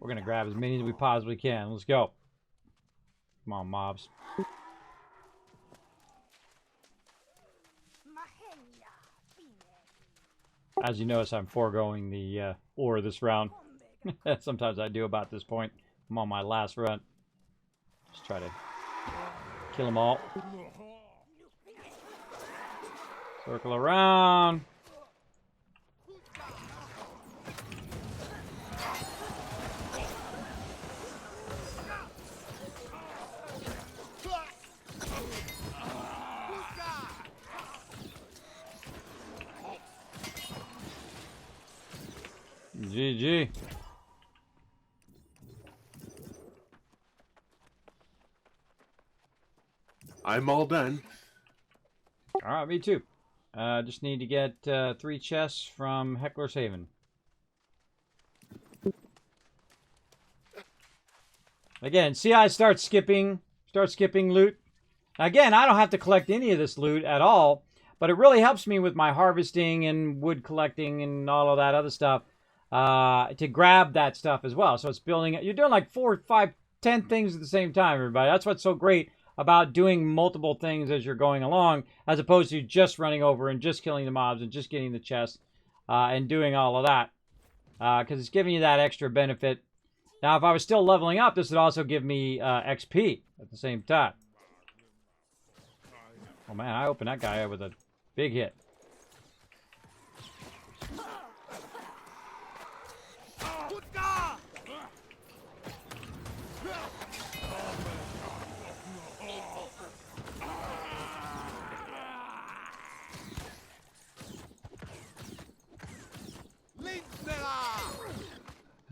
We're gonna grab as many as we possibly can. Let's go. Come on, mobs. As you notice, I'm foregoing the ore this round. Sometimes I do about this point. I'm on my last run. Just try to kill them all. Circle around. GG. I'm all done. All right, me too. Just need to get 3 chests from Heckler's Haven. Again, see, I start skipping loot. Again, I don't have to collect any of this loot at all, but it really helps me with my harvesting and wood collecting and all of that other stuff. To grab that stuff as well. So it's building it. You're doing like 4, 5, 10 things at the same time, everybody. That's what's so great about doing multiple things as you're going along, as opposed to just running over and just killing the mobs and just getting the chests and doing all of that. Because it's giving you that extra benefit. Now, if I was still leveling up, this would also give me XP at the same time. Oh man, I opened that guy up with a big hit.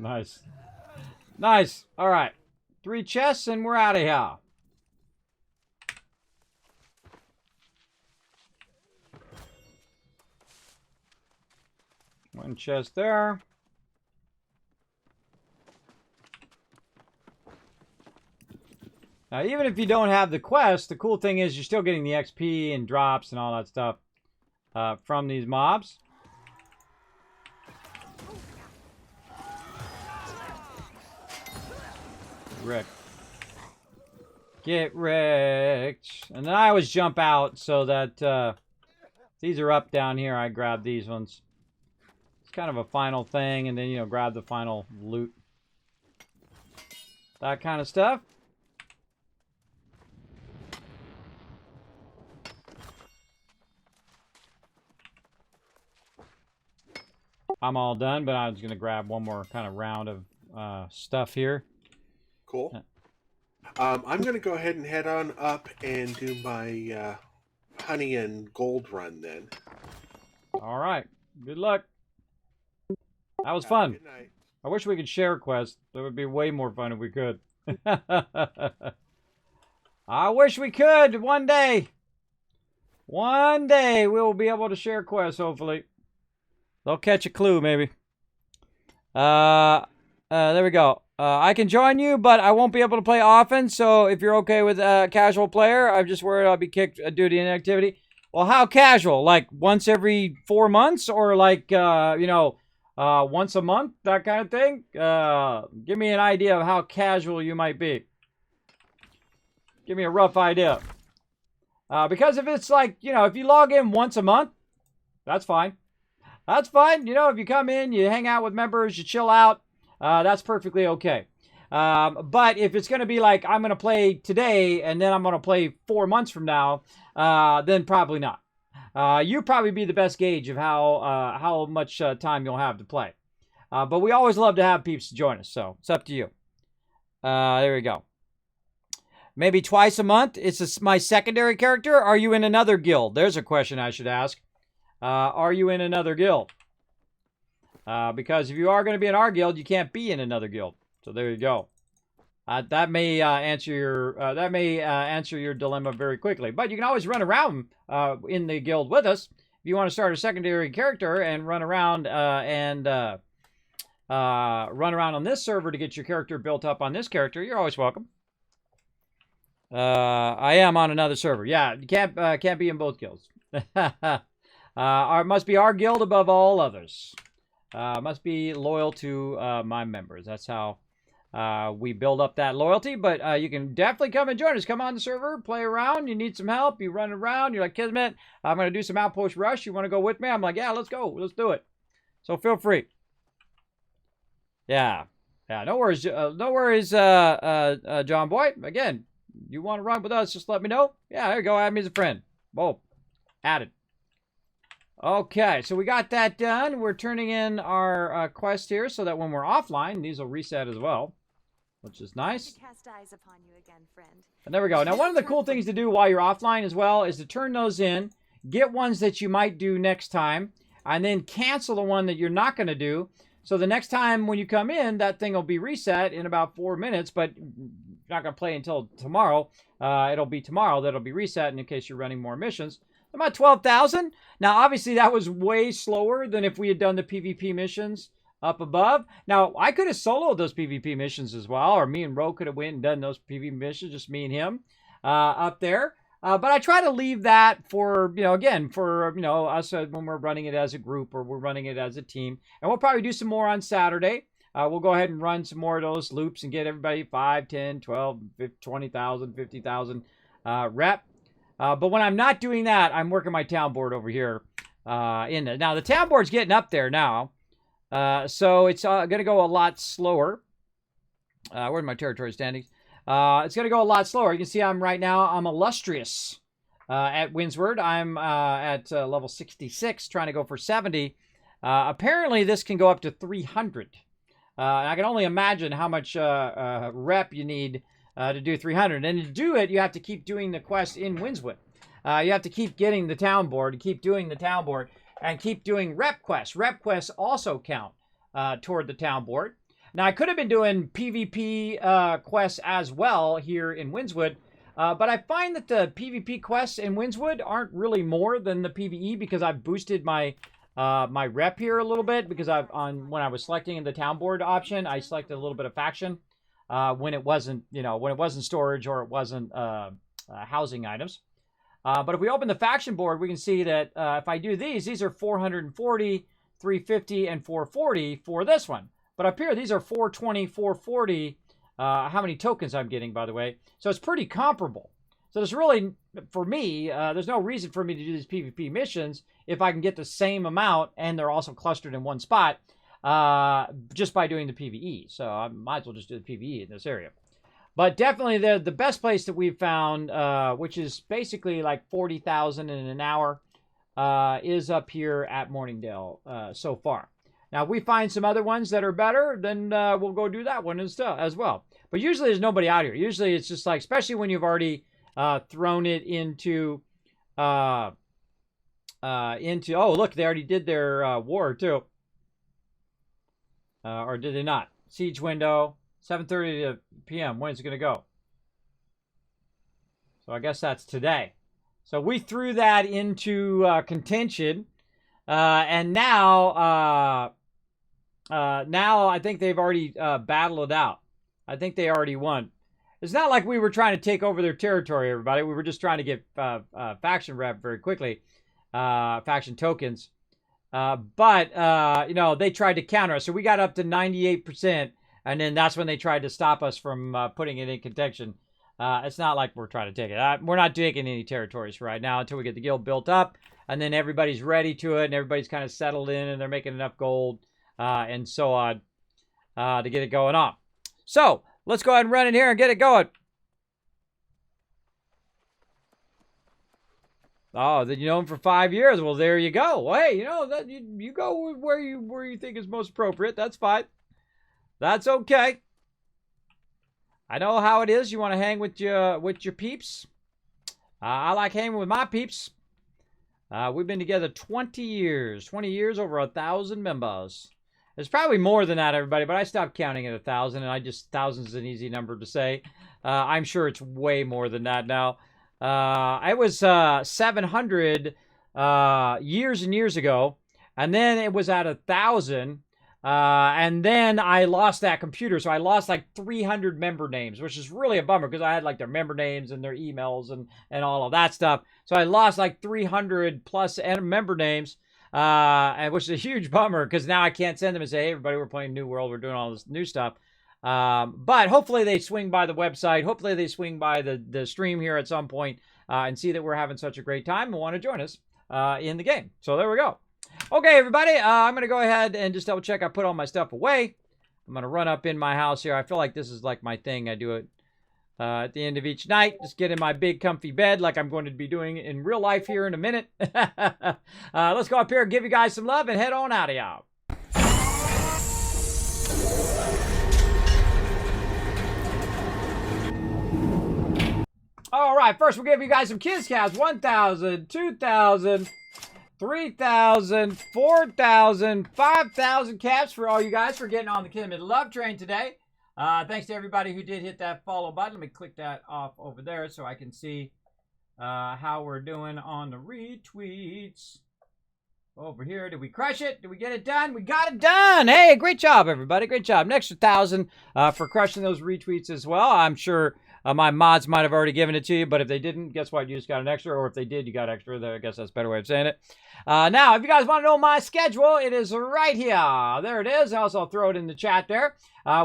Nice. Nice. All right. 3 chests and we're out of here. One chest there. Now, even if you don't have the quest, the cool thing is you're still getting the XP and drops and all that stuff from these mobs. Wrecked. Get wrecked. And then I always jump out so that these are up down here. I grab these ones. It's kind of a final thing, and then, you know, grab the final loot. That kind of stuff. I'm all done, but I was going to grab one more kind of round of stuff here. Cool. I'm going to go ahead and head on up and do my honey and gold run then. All right. Good luck. That was fun. Good night. I wish we could share quests. That would be way more fun if we could. I wish we could one day. One day we'll be able to share quests, hopefully. They'll catch a clue, maybe. There we go. I can join you, but I won't be able to play often. So if you're okay with a casual player, I'm just worried I'll be kicked due to inactivity. Well, how casual? Like once every 4 months, or like once a month, that kind of thing? Give me an idea of how casual you might be. Give me a rough idea. Because if it's like, if you log in once a month, that's fine. That's fine. You know, if you come in, you hang out with members, you chill out, that's perfectly okay. But if it's going to be like, I'm going to play today and then I'm going to play 4 months from now, then probably not. You probably be the best gauge of how much time you'll have to play. But we always love to have peeps to join us, so it's up to you. There we go. Maybe twice a month. It's my secondary character. Are you in another guild? There's a question I should ask. Are you in another guild? Because if you are going to be in our guild, you can't be in another guild. So there you go. That may answer your dilemma very quickly. But you can always run around in the guild with us if you want to start a secondary character and run around run around on this server to get your character built up on this character. You're always welcome. I am on another server. Yeah, you can't be in both guilds. Must be our guild above all others. Must be loyal to my members. That's how we build up that loyalty. But you can definitely come and join us. Come on the server, play around. You need some help. You run around. You're like, Kismet, I'm going to do some Outpost Rush. You want to go with me? I'm like, yeah, let's go. Let's do it. So feel free. Yeah. Yeah, no worries. No worries, John Boy. Again, you want to run with us, just let me know. Yeah, there you go. Add me as a friend. Boom. Added. Okay, so we got that done. We're turning in our quest here so that when we're offline, these will reset as well, which is nice. Cast eyes upon you again, friend. And there we go. Now, one of the cool things to do while you're offline as well is to turn those in, get ones that you might do next time, and then cancel the one that you're not going to do. So the next time when you come in, that thing will be reset in about 4 minutes, but you're not going to play until tomorrow. It'll be tomorrow that'll be reset in case you're running more missions. About 12,000. Now, obviously, that was way slower than if we had done the PvP missions up above. Now, I could have soloed those PvP missions as well, or me and Ro could have went and done those PvP missions, just me and him up there. But I try to leave that for, again, for, us when we're running it as a group or we're running it as a team. And we'll probably do some more on Saturday. We'll go ahead and run some more of those loops and get everybody 5, 10, 12, 20,000, 50,000 rep. But when I'm not doing that, I'm working my town board over here in it. Now, the town board's getting up there now. So it's going to go a lot slower. Where's my territory standings? It's going to go a lot slower. You can see I'm illustrious at Windsward. I'm at level 66, trying to go for 70. Apparently, this can go up to 300. I can only imagine how much rep you need to do 300. And to do it, you have to keep doing the quest in Windswood. You have to keep getting the town board, keep doing the town board, and keep doing rep quests. Rep quests also count toward the town board. Now, I could have been doing PvP quests as well here in Windswood, but I find that the PvP quests in Windswood aren't really more than the PvE because I've boosted my my rep here a little bit because when I was selecting the town board option, I selected a little bit of faction when it wasn't storage or it wasn't housing items. But if we open the faction board, we can see that if I do these are 440, 350, and 440 for this one. But up here, these are 420, 440, how many tokens I'm getting, by the way. So it's pretty comparable. So there's really, for me, there's no reason for me to do these PvP missions if I can get the same amount and they're also clustered in one spot just by doing the PvE. So I might as well just do the PvE in this area. But definitely the best place that we've found, which is basically like 40,000 in an hour, is up here at Morningdale so far. Now, if we find some other ones that are better, then we'll go do that one as well. But usually there's nobody out here. Usually it's just like, especially when you've already thrown it into, oh, look, they already did their war too. Or did they not? Siege window, 7:30 p.m. When is it going to go? So I guess that's today. So we threw that into contention. And now I think they've already battled it out. I think they already won. It's not like we were trying to take over their territory, everybody. We were just trying to get faction rep very quickly, faction tokens. But they tried to counter us. So we got up to 98%, and then that's when they tried to stop us from putting it in contention. It's not like we're trying to take it. We're not taking any territories right now until we get the guild built up, and then everybody's ready to it, and everybody's kind of settled in, and they're making enough gold, and so on, to get it going on. So let's go ahead and run in here and get it going. Oh, then you know him for 5 years. Well, there you go. Well, hey, you know that you go where you think is most appropriate. That's fine. That's okay. I know how it is. You want to hang with your peeps. I like hanging with my peeps. We've been together 20 years. 20 years, over 1,000 members. It's probably more than that, everybody, but I stopped counting at 1,000, and 1,000 is an easy number to say. I'm sure it's way more than that now. It was 700 years and years ago, and then it was at 1,000, and then I lost that computer, so I lost like 300 member names, which is really a bummer because I had like their member names and their emails and all of that stuff. So I lost like 300 plus member names, which is a huge bummer because now I can't send them and say, hey, everybody, we're playing New World, we're doing all this new stuff. But hopefully they swing by the website. Hopefully they swing by the stream here at some point and see that we're having such a great time and want to join us in the game. So there we go. Okay, everybody, I'm going to go ahead and just double check I put all my stuff away. I'm going to run up in my house here. I feel like this is like my thing. I do it at the end of each night. Just get in my big comfy bed like I'm going to be doing in real life here in a minute. Let's go up here and give you guys some love and head on out of y'all. All right, first we'll give you guys some kids caps. 1,000, 2,000, 3,000, 4,000, 5,000 caps for all you guys for getting on the Kismet Love Train today. Thanks to everybody who did hit that follow button. Let me click that off over there so I can see how we're doing on the retweets. Over here, did we crush it? Did we get it done? We got it done! Hey, great job, everybody. Great job. An extra 1,000 for crushing those retweets as well. I'm sure my mods might have already given it to you, but if they didn't, guess what? You just got an extra, or if they did, you got extra. I guess that's a better way of saying it. Now, if you guys want to know my schedule, it is right here. There it is. Also, I'll throw it in the chat there.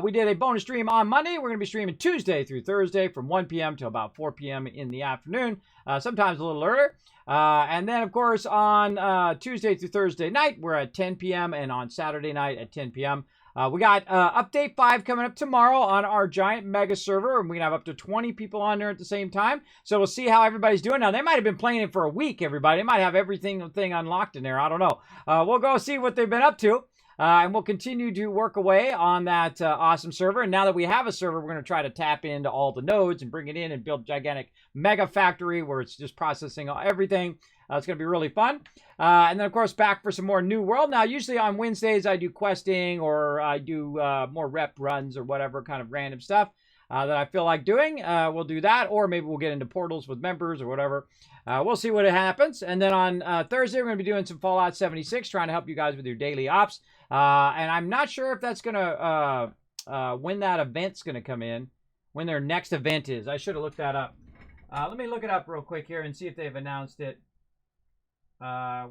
We did a bonus stream on Monday. We're going to be streaming Tuesday through Thursday from 1 p.m. to about 4 p.m. in the afternoon, sometimes a little earlier. And then, of course, on Tuesday through Thursday night, we're at 10 p.m. and on Saturday night at 10 p.m. We got Update 5 coming up tomorrow on our giant mega server, and we can have up to 20 people on there at the same time. So we'll see how everybody's doing. Now, they might have been playing it for a week, everybody. They might have everything unlocked in there. I don't know. We'll go see what they've been up to. And we'll continue to work away on that awesome server. And now that we have a server, we're going to try to tap into all the nodes and bring it in and build a gigantic mega factory where it's just processing everything. It's going to be really fun. And then, of course, back for some more New World. Now, usually on Wednesdays, I do questing or I do more rep runs or whatever kind of random stuff that I feel like doing. We'll do that, or maybe we'll get into portals with members or whatever. We'll see what happens. And then on Thursday, we're going to be doing some Fallout 76, trying to help you guys with your daily ops. And I'm not sure if that's going to, when that event's going to come in, when their next event is. I should have looked that up. Let me look it up real quick here and see if they've announced it.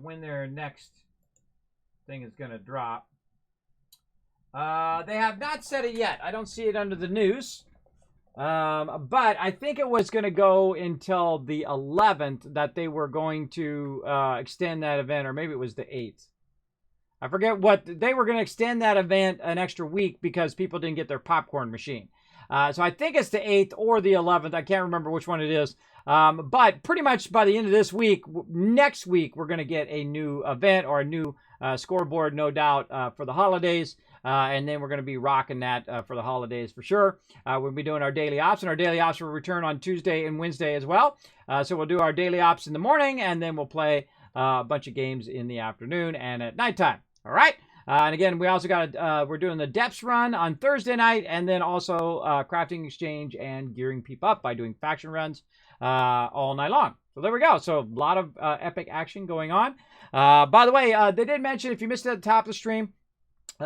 When their next thing is going to drop. They have not said it yet. I don't see it under the news. But I think it was going to go until the 11th that they were going to extend that event, or maybe it was the 8th. I forget what. They were going to extend that event an extra week because people didn't get their popcorn machine. So I think it's the 8th or the 11th. I can't remember which one it is. But pretty much by the end of this week, next week, we're going to get a new event or a new scoreboard, no doubt, for the holidays. And then we're going to be rocking that for the holidays for sure. We'll be doing our daily ops, and our daily ops will return on Tuesday and Wednesday as well. So we'll do our daily ops in the morning, and then we'll play a bunch of games in the afternoon and at nighttime. All right. And again, we also got we're doing the depths run on Thursday night, and then also crafting exchange and gearing people up by doing faction runs all night long. So there we go. So a lot of epic action going on. By the way, they did mention, if you missed it at the top of the stream,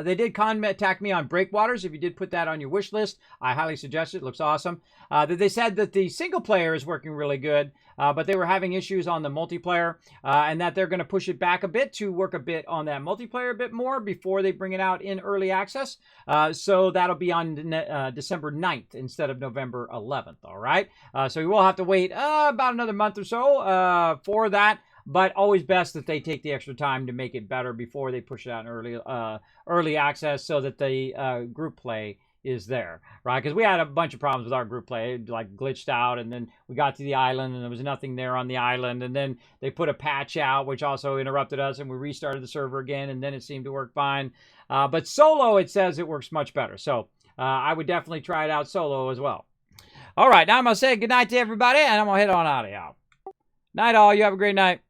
They did contact me on Breakwaters. If you did put that on your wish list, I highly suggest it. It looks awesome. They said that the single player is working really good, but they were having issues on the multiplayer, and that they're going to push it back a bit to work a bit on that multiplayer a bit more before they bring it out in early access. So that'll be on December 9th instead of November 11th, all right? So we will have to wait about another month or so for that. But always best that they take the extra time to make it better before they push it out in early access, so that the group play is there, right? Because we had a bunch of problems with our group play. It like glitched out, and then we got to the island, and there was nothing there on the island, and then they put a patch out, which also interrupted us, and we restarted the server again, and then it seemed to work fine. But solo, it says it works much better. So I would definitely try it out solo as well. All right, now I'm going to say goodnight to everybody, and I'm going to head on out of y'all. Night, all. You have a great night.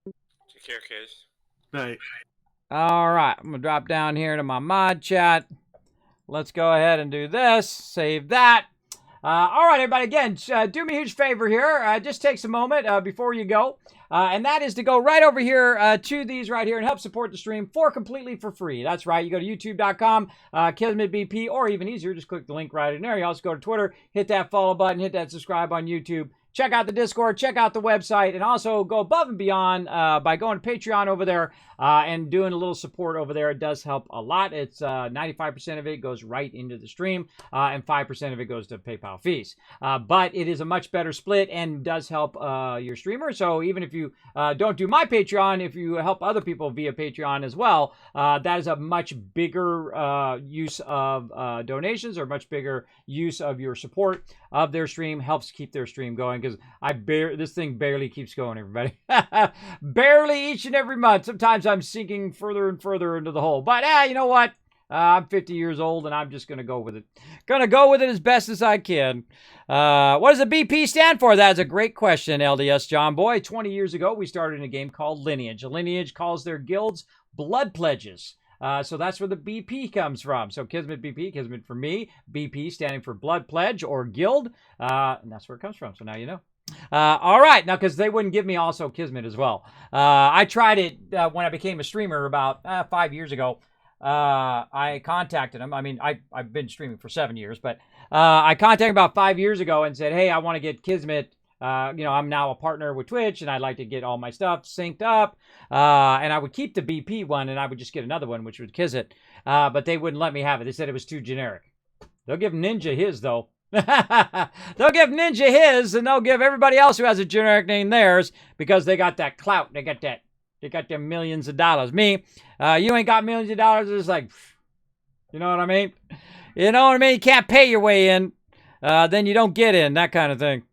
Take care, kids. Night. All right, I'm going to drop down here to my mod chat. Let's go ahead and do this. Save that. All right, everybody, again, do me a huge favor here. Just take a moment before you go, and that is to go right over here to these right here and help support the stream completely for free. That's right. You go to youtube.com, KismetBP, or even easier, just click the link right in there. You also go to Twitter, hit that follow button, hit that subscribe on YouTube. Check out the Discord, check out the website, and also go above and beyond by going to Patreon over there and doing a little support over there. It does help a lot. It's 95% of it goes right into the stream, and 5% of it goes to PayPal fees. But it is a much better split and does help your streamer. So even if you don't do my Patreon, if you help other people via Patreon as well, that is a much bigger use of donations, or much bigger use of your support of their stream. Helps keep their stream going, because this thing barely keeps going, everybody. Barely each and every month. Sometimes I'm sinking further and further into the hole. But you know what? I'm 50 years old, and I'm just going to go with it. Going to go with it as best as I can. What does the BP stand for? That's a great question, LDS John Boy. 20 years ago, we started in a game called Lineage. A Lineage calls their guilds blood pledges. So that's where the BP comes from. So Kismet BP, Kismet for me, BP standing for Blood Pledge or Guild, and that's where it comes from. So now you know. All right, now because they wouldn't give me also Kismet as well. I tried it when I became a streamer about 5 years ago. I contacted them. I mean, I've been streaming for 7 years, but I contacted them about 5 years ago and said, hey, I want to get Kismet. I'm now a partner with Twitch, and I'd like to get all my stuff synced up. And I would keep the BP one, and I would just get another one, which would Kismet. But they wouldn't let me have it. They said it was too generic. They'll give Ninja his, though. They'll give Ninja his, and they'll give everybody else who has a generic name theirs, because they got that clout. They got their millions of dollars. Me, you ain't got millions of dollars. It's like, you know what I mean? You know what I mean? You can't pay your way in. Then you don't get in, that kind of thing.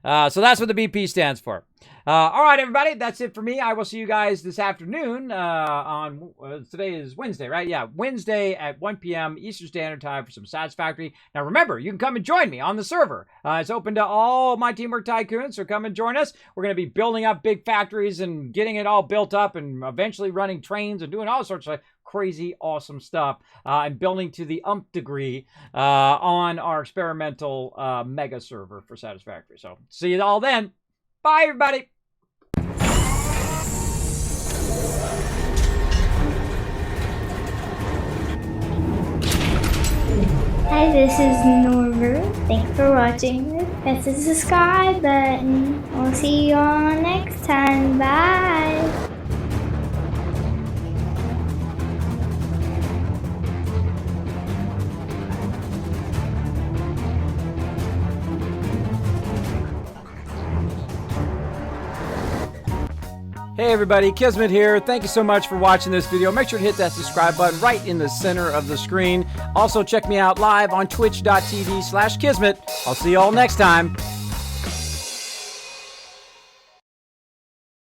So that's what the BP stands for. All right, everybody, that's it for me. I will see you guys this afternoon on, today is Wednesday, right? Yeah, Wednesday at 1 p.m. Eastern Standard Time for some Satisfactory. Now, remember, you can come and join me on the server. It's open to all my Teamwork Tycoons, so come and join us. We're going to be building up big factories and getting it all built up, and eventually running trains and doing all sorts of crazy, awesome stuff, and building to the degree on our experimental mega server for Satisfactory. So, see you all then. Bye, everybody. Hi, this is Norbert. Thanks for watching. Press the subscribe button. We'll see you all next time. Bye. Hey everybody, Kismet here. Thank you so much for watching this video. Make sure to hit that subscribe button right in the center of the screen. Also check me out live on twitch.tv/Kismet. I'll see you all next time.